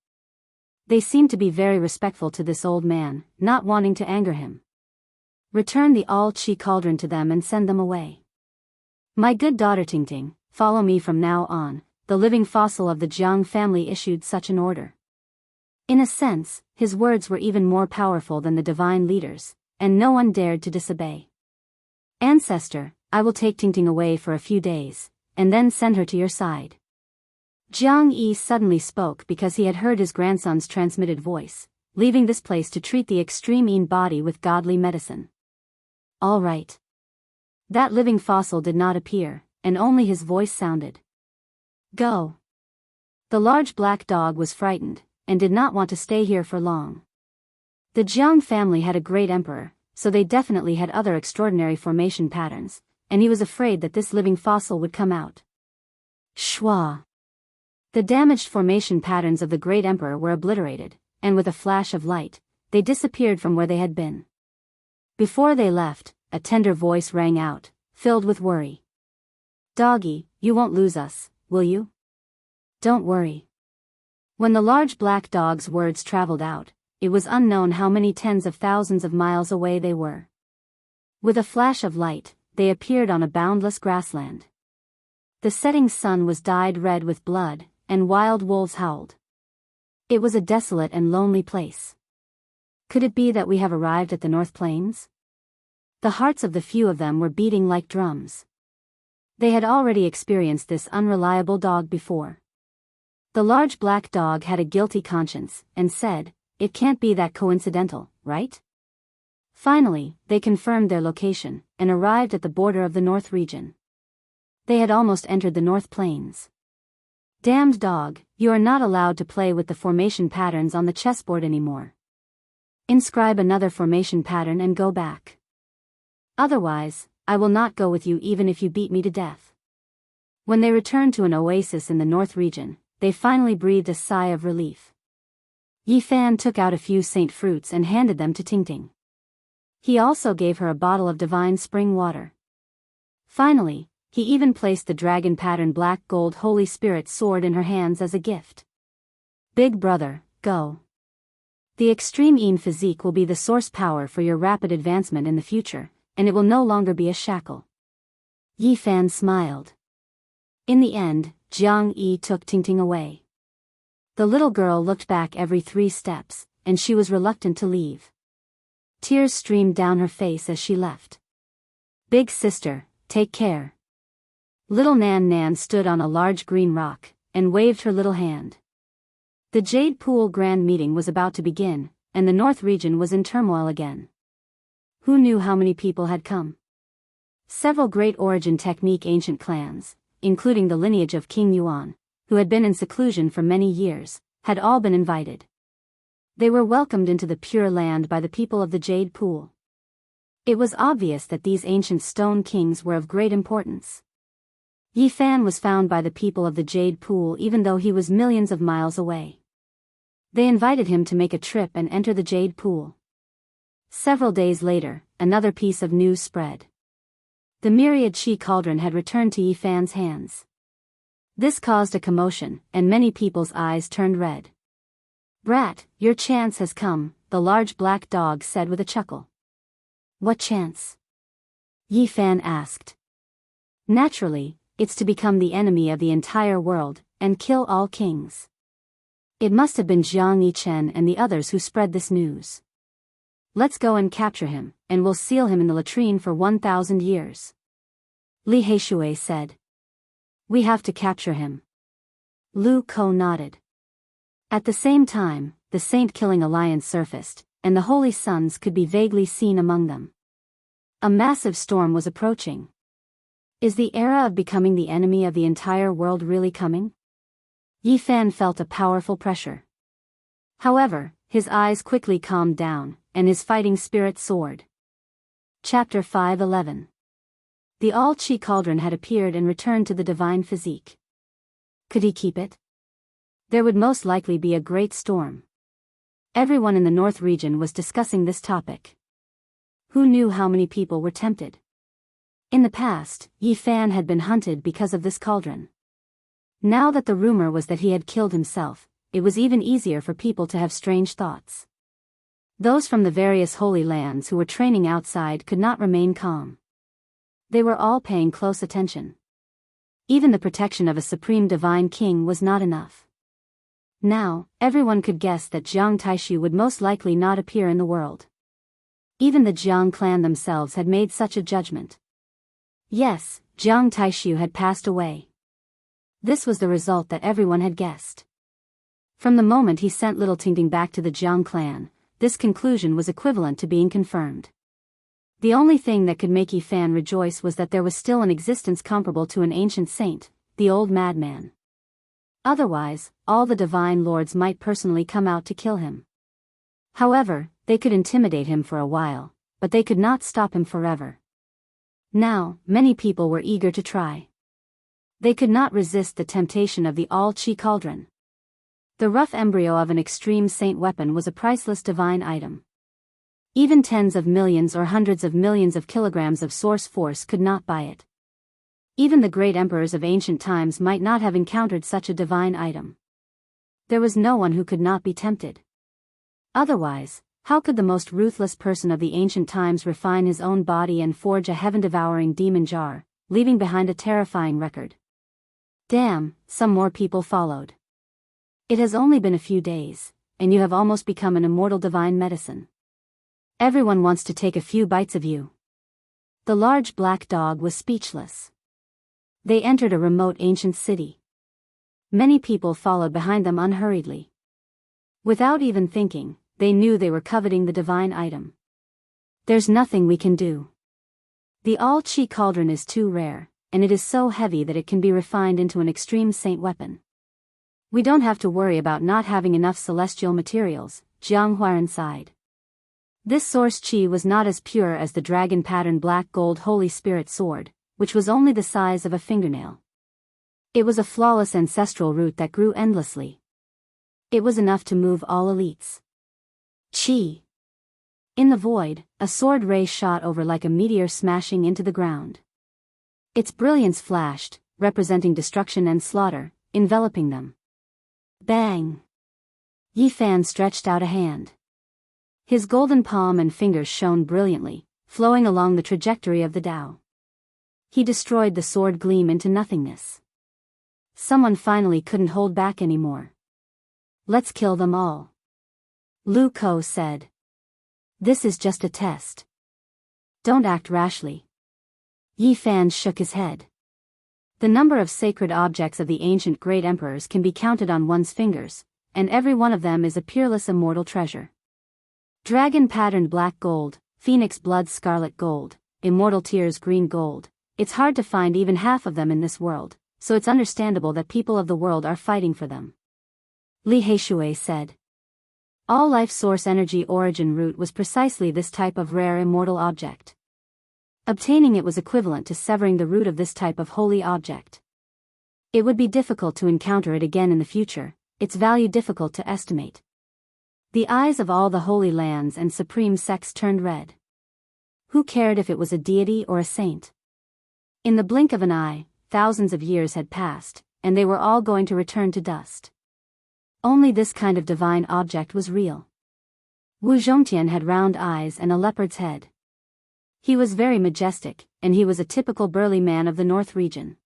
They seemed to be very respectful to this old man, not wanting to anger him. Return the all-chi cauldron to them and send them away. My good daughter Tingting, follow me from now on, the living fossil of the Jiang family issued such an order. In a sense, his words were even more powerful than the divine leaders, and no one dared to disobey. Ancestor, I will take Tingting away for a few days, and then send her to your side. Jiang Yi suddenly spoke because he had heard his grandson's transmitted voice, leaving this place to treat the extreme Yin body with godly medicine. All right. That living fossil did not appear, and only his voice sounded. Go. The large black dog was frightened, and did not want to stay here for long. The Jiang family had a great emperor, so they definitely had other extraordinary formation patterns, and he was afraid that this living fossil would come out. Shwa. The damaged formation patterns of the great emperor were obliterated, and with a flash of light, they disappeared from where they had been. Before they left, a tender voice rang out, filled with worry. Doggy, you won't lose us, will you? Don't worry. When the large black dog's words traveled out, it was unknown how many tens of thousands of miles away they were. With a flash of light, they appeared on a boundless grassland. The setting sun was dyed red with blood, and wild wolves howled. It was a desolate and lonely place. Could it be that we have arrived at the North Plains? The hearts of the few of them were beating like drums. They had already experienced this unreliable dog before. The large black dog had a guilty conscience, and said, it can't be that coincidental, right? Finally, they confirmed their location, and arrived at the border of the North region. They had almost entered the North Plains. Damned dog, you are not allowed to play with the formation patterns on the chessboard anymore. Inscribe another formation pattern and go back. Otherwise, I will not go with you even if you beat me to death. When they returned to an oasis in the North region, they finally breathed a sigh of relief. Yi Fan took out a few saint fruits and handed them to Tingting. He also gave her a bottle of divine spring water. Finally, he even placed the dragon pattern black gold Holy Spirit sword in her hands as a gift. Big brother, go. The extreme Yin physique will be the source power for your rapid advancement in the future, and it will no longer be a shackle. Yi Fan smiled. In the end, Jiang Yi took Tingting away. The little girl looked back every 3 steps, and she was reluctant to leave. Tears streamed down her face as she left. "Big sister, take care." Little Nan Nan stood on a large green rock, and waved her little hand. The Jade Pool Grand Meeting was about to begin, and the North region was in turmoil again. Who knew how many people had come? Several great origin technique ancient clans, including the lineage of King Yuan, who had been in seclusion for many years, had all been invited. They were welcomed into the Pure Land by the people of the Jade Pool. It was obvious that these ancient stone kings were of great importance. Yi Fan was found by the people of the Jade Pool even though he was millions of miles away. They invited him to make a trip and enter the Jade Pool. Several days later, another piece of news spread. The myriad Chi cauldron had returned to Yi Fan's hands. This caused a commotion, and many people's eyes turned red. "Brat, your chance has come," the large black dog said with a chuckle. "What chance?" Yi Fan asked. "Naturally, it's to become the enemy of the entire world, and kill all kings." It must have been Jiang Yichen and the others who spread this news. "Let's go and capture him, and we'll seal him in the latrine for 1,000 years. Li Heishui said. "We have to capture him." Lu Ko nodded. At the same time, the saint-killing alliance surfaced, and the holy sons could be vaguely seen among them. A massive storm was approaching. Is the era of becoming the enemy of the entire world really coming? Yi Fan felt a powerful pressure. However, his eyes quickly calmed down, and his fighting spirit soared. Chapter 5:11. The All-Chi Cauldron had appeared and returned to the divine physique. Could he keep it? There would most likely be a great storm. Everyone in the North region was discussing this topic. Who knew how many people were tempted? In the past, Yi Fan had been hunted because of this cauldron. Now that the rumor was that he had killed himself, it was even easier for people to have strange thoughts. Those from the various holy lands who were training outside could not remain calm. They were all paying close attention. Even the protection of a supreme divine king was not enough. Now, everyone could guess that Jiang Taishu would most likely not appear in the world. Even the Jiang clan themselves had made such a judgment. Yes, Jiang Taishu had passed away. This was the result that everyone had guessed. From the moment he sent Little Tingting back to the Jiang clan, this conclusion was equivalent to being confirmed. The only thing that could make Yi Fan rejoice was that there was still an existence comparable to an ancient saint, the old madman. Otherwise, all the divine lords might personally come out to kill him. However, they could intimidate him for a while, but they could not stop him forever. Now, many people were eager to try. They could not resist the temptation of the All-Chi Cauldron. The rough embryo of an extreme saint weapon was a priceless divine item. Even tens of millions or hundreds of millions of kilograms of source force could not buy it. Even the great emperors of ancient times might not have encountered such a divine item. There was no one who could not be tempted. Otherwise, how could the most ruthless person of the ancient times refine his own body and forge a heaven-devouring demon jar, leaving behind a terrifying record? Damn, some more people followed. It has only been a few days, and you have almost become an immortal divine medicine. Everyone wants to take a few bites of you. The large black dog was speechless. They entered a remote ancient city. Many people followed behind them unhurriedly. Without even thinking, they knew they were coveting the divine item. There's nothing we can do. The All-Chi Cauldron is too rare, and it is so heavy that it can be refined into an extreme saint weapon. We don't have to worry about not having enough celestial materials, Jiang Huaran sighed. This source chi was not as pure as the dragon-patterned black gold Holy Spirit sword, which was only the size of a fingernail. It was a flawless ancestral root that grew endlessly. It was enough to move all elites. Chi. In the void, a sword ray shot over like a meteor smashing into the ground. Its brilliance flashed, representing destruction and slaughter, enveloping them. Bang! Yi Fan stretched out a hand. His golden palm and fingers shone brilliantly, flowing along the trajectory of the Tao. He destroyed the sword gleam into nothingness. Someone finally couldn't hold back anymore. Let's kill them all. Lu Ko said. This is just a test. Don't act rashly. Yi Fan shook his head. The number of sacred objects of the ancient great emperors can be counted on one's fingers, and every one of them is a peerless immortal treasure. Dragon-patterned black gold, phoenix blood scarlet gold, immortal tears green gold, it's hard to find even half of them in this world, so it's understandable that people of the world are fighting for them. Li Heishui said. All life source energy origin root was precisely this type of rare immortal object. Obtaining it was equivalent to severing the root of this type of holy object. It would be difficult to encounter it again in the future, its value difficult to estimate. The eyes of all the holy lands and supreme sects turned red. Who cared if it was a deity or a saint? In the blink of an eye, thousands of years had passed, and they were all going to return to dust. Only this kind of divine object was real. Wu Zhongtian had round eyes and a leopard's head. He was very majestic, and he was a typical burly man of the north region.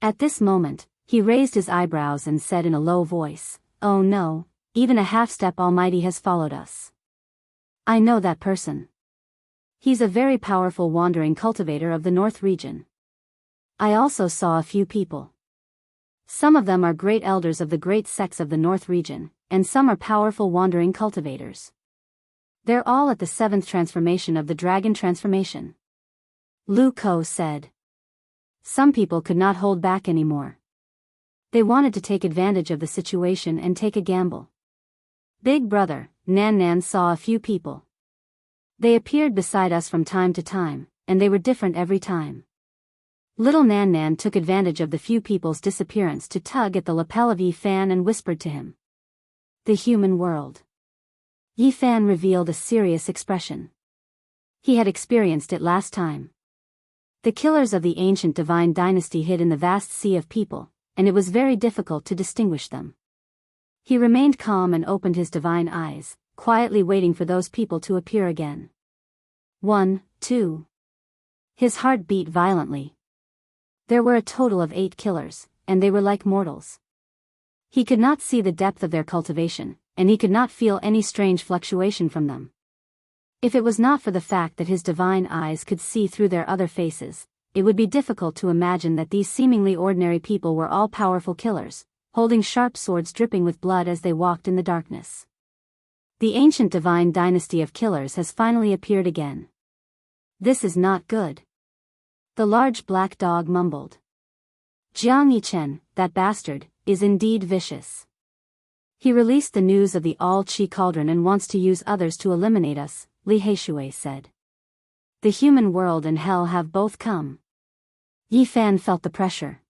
At this moment, he raised his eyebrows and said in a low voice, "Oh no, even a half-step Almighty has followed us. I know that person. He's a very powerful wandering cultivator of the north region. I also saw a few people. Some of them are great elders of the great sects of the north region, and some are powerful wandering cultivators. They're all at the 7th transformation of the dragon transformation." Lu Ko said. Some people could not hold back anymore. They wanted to take advantage of the situation and take a gamble. Big brother, Nan Nan saw a few people. They appeared beside us from time to time, and they were different every time. Little Nan Nan took advantage of the few people's disappearance to tug at the lapel of Yi Fan and whispered to him. The human world. Yi Fan revealed a serious expression. He had experienced it last time. The killers of the ancient divine dynasty hid in the vast sea of people, and it was very difficult to distinguish them. He remained calm and opened his divine eyes, quietly waiting for those people to appear again. 1, 2. His heart beat violently. There were a total of 8 killers, and they were like mortals. He could not see the depth of their cultivation, and he could not feel any strange fluctuation from them. If it was not for the fact that his divine eyes could see through their other faces, it would be difficult to imagine that these seemingly ordinary people were all powerful killers, holding sharp swords dripping with blood as they walked in the darkness. The ancient divine dynasty of killers has finally appeared again. This is not good. The large black dog mumbled. Jiang Yichen, that bastard, is indeed vicious. He released the news of the all-chi cauldron and wants to use others to eliminate us, Li Heishui said. The human world and hell have both come. Yi Fan felt the pressure.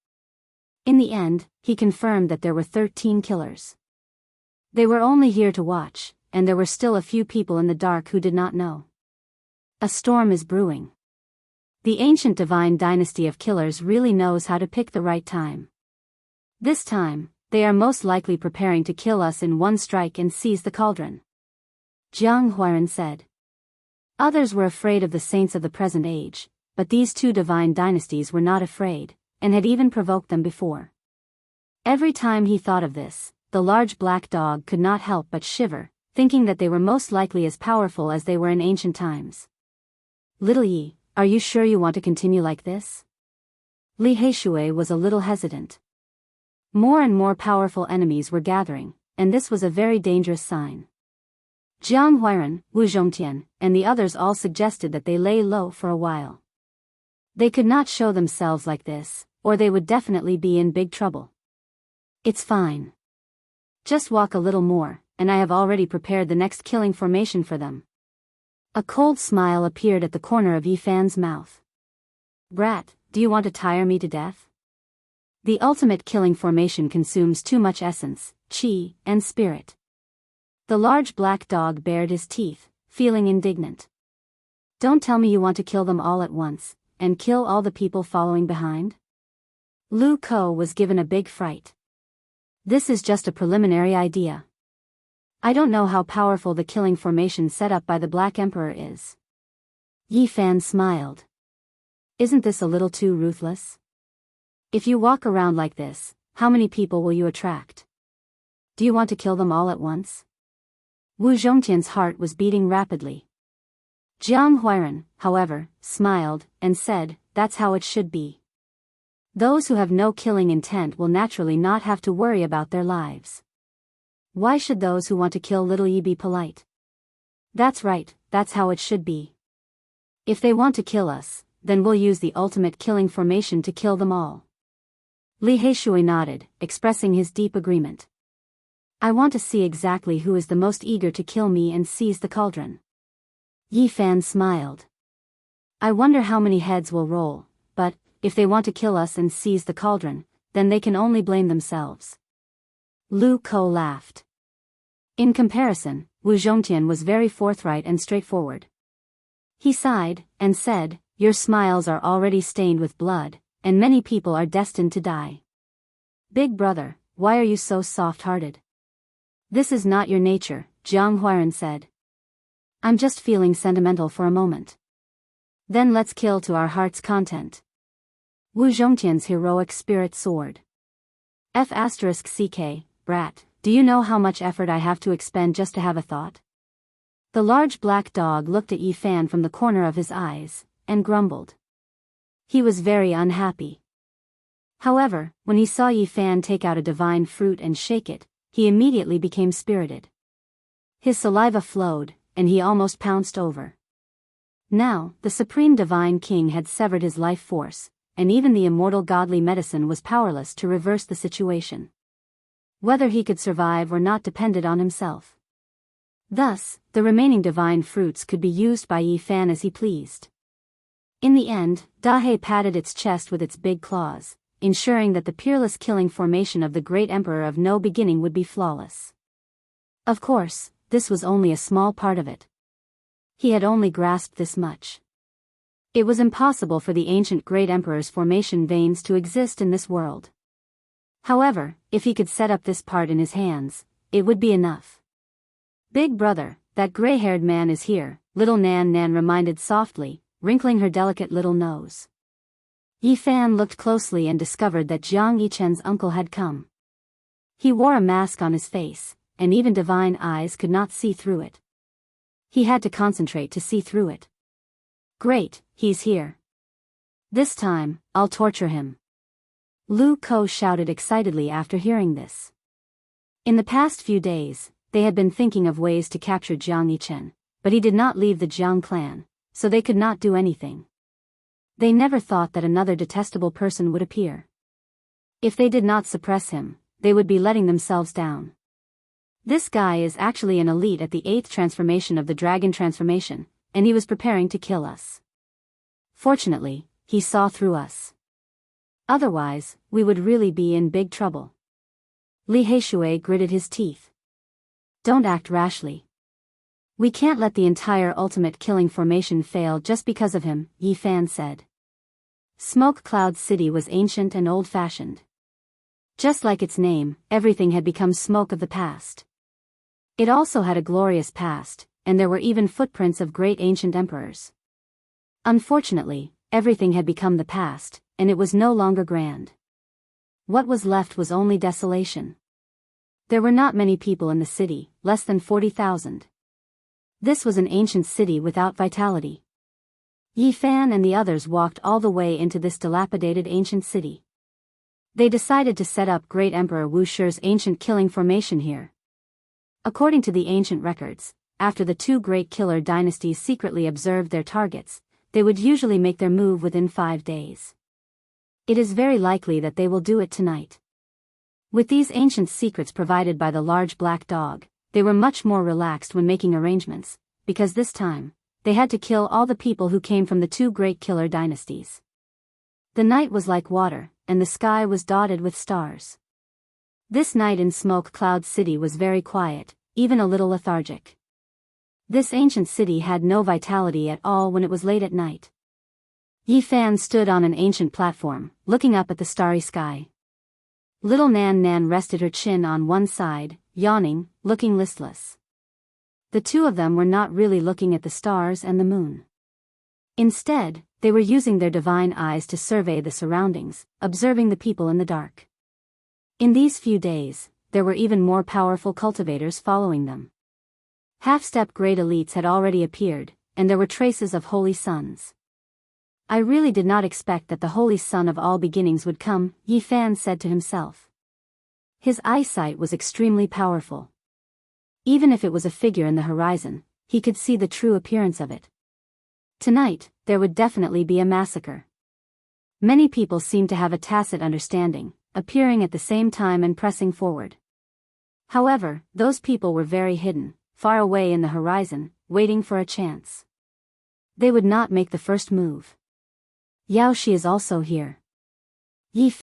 In the end, he confirmed that there were 13 killers. They were only here to watch, and there were still a few people in the dark who did not know. A storm is brewing. The ancient divine dynasty of killers really knows how to pick the right time. This time, they are most likely preparing to kill us in one strike and seize the cauldron. Jiang Huairan said. Others were afraid of the saints of the present age, but these 2 divine dynasties were not afraid, and had even provoked them before. Every time he thought of this, the large black dog could not help but shiver, thinking that they were most likely as powerful as they were in ancient times. Little Yi, are you sure you want to continue like this? Li Heishui was a little hesitant. More and more powerful enemies were gathering, and this was a very dangerous sign. Jiang Huairan, Wu Zhongtian, and the others all suggested that they lay low for a while. They could not show themselves like this, or they would definitely be in big trouble. It's fine. Just walk a little more, and I have already prepared the next killing formation for them. A cold smile appeared at the corner of Yi Fan's mouth. Brat, do you want to tire me to death? The ultimate killing formation consumes too much essence, chi, and spirit. The large black dog bared his teeth, feeling indignant. Don't tell me you want to kill them all at once, and kill all the people following behind? Lu Ko was given a big fright. This is just a preliminary idea. I don't know how powerful the killing formation set up by the Black Emperor is. Yi Fan smiled. Isn't this a little too ruthless? If you walk around like this, how many people will you attract? Do you want to kill them all at once? Wu Zhongtian's heart was beating rapidly. Jiang Huairan, however, smiled, and said, "That's how it should be. Those who have no killing intent will naturally not have to worry about their lives. Why should those who want to kill little Yi be polite? That's right, that's how it should be. If they want to kill us, then we'll use the ultimate killing formation to kill them all." Li Heishui nodded, expressing his deep agreement. "I want to see exactly who is the most eager to kill me and seize the cauldron." Yi Fan smiled. "I wonder how many heads will roll, but, if they want to kill us and seize the cauldron, then they can only blame themselves." Lu Ko laughed. In comparison, Wu Zhongtian was very forthright and straightforward. He sighed, and said, "Your smiles are already stained with blood, and many people are destined to die. Big brother, why are you so soft-hearted?" "This is not your nature," Jiang Huairan said. "I'm just feeling sentimental for a moment." "Then let's kill to our heart's content." Wu Zhongtian's heroic spirit soared. F***ck, brat, do you know how much effort I have to expend just to have a thought? The large black dog looked at Yi Fan from the corner of his eyes, and grumbled. He was very unhappy. However, when he saw Yi Fan take out a divine fruit and shake it, he immediately became spirited. His saliva flowed, and he almost pounced over. Now, the supreme divine king had severed his life force, and even the immortal godly medicine was powerless to reverse the situation. Whether he could survive or not depended on himself. Thus, the remaining divine fruits could be used by Yi Fan as he pleased. In the end, Dahe patted its chest with its big claws, ensuring that the peerless killing formation of the great emperor of no beginning would be flawless. Of course, this was only a small part of it. He had only grasped this much. It was impossible for the ancient great emperor's formation veins to exist in this world. However, if he could set up this part in his hands, it would be enough. "Big brother, that gray-haired man is here," little Nan Nan reminded softly, wrinkling her delicate little nose. Yi Fan looked closely and discovered that Jiang Yichen's uncle had come. He wore a mask on his face, and even divine eyes could not see through it. He had to concentrate to see through it. "Great, he's here. This time, I'll torture him." Lu Ko shouted excitedly after hearing this. In the past few days, they had been thinking of ways to capture Jiang Yichen, but he did not leave the Jiang clan, so they could not do anything. They never thought that another detestable person would appear. If they did not suppress him, they would be letting themselves down. This guy is actually an elite at the 8th transformation of the dragon transformation, and he was preparing to kill us. Fortunately, he saw through us. Otherwise, we would really be in big trouble. Li Heishui gritted his teeth. "Don't act rashly. We can't let the entire ultimate killing formation fail just because of him," Yi Fan said. Smoke Cloud City was ancient and old-fashioned. Just like its name, everything had become smoke of the past. It also had a glorious past, and there were even footprints of great ancient emperors. Unfortunately, everything had become the past, and it was no longer grand. What was left was only desolation. There were not many people in the city, less than 40,000. This was an ancient city without vitality. Yi Fan and the others walked all the way into this dilapidated ancient city. They decided to set up Great Emperor Wu Shi's ancient killing formation here. According to the ancient records, after the two great killer dynasties secretly observed their targets, they would usually make their move within 5 days. It is very likely that they will do it tonight. With these ancient secrets provided by the large black dog, they were much more relaxed when making arrangements, because this time, they had to kill all the people who came from the two great killer dynasties. The night was like water, and the sky was dotted with stars. This night in Smoke Cloud City was very quiet, even a little lethargic. This ancient city had no vitality at all when it was late at night. Yi Fan stood on an ancient platform, looking up at the starry sky. Little Nan Nan rested her chin on one side, yawning, looking listless. The two of them were not really looking at the stars and the moon. Instead, they were using their divine eyes to survey the surroundings, observing the people in the dark. In these few days, there were even more powerful cultivators following them. Half-step grade elites had already appeared, and there were traces of holy suns. I really did not expect that the holy sun of all beginnings would come, Yi Fan said to himself. His eyesight was extremely powerful. Even if it was a figure in the horizon, he could see the true appearance of it. Tonight, there would definitely be a massacre. Many people seemed to have a tacit understanding, appearing at the same time and pressing forward. However, those people were very hidden, far away in the horizon, waiting for a chance. They would not make the first move. Yao Shi is also here. Yi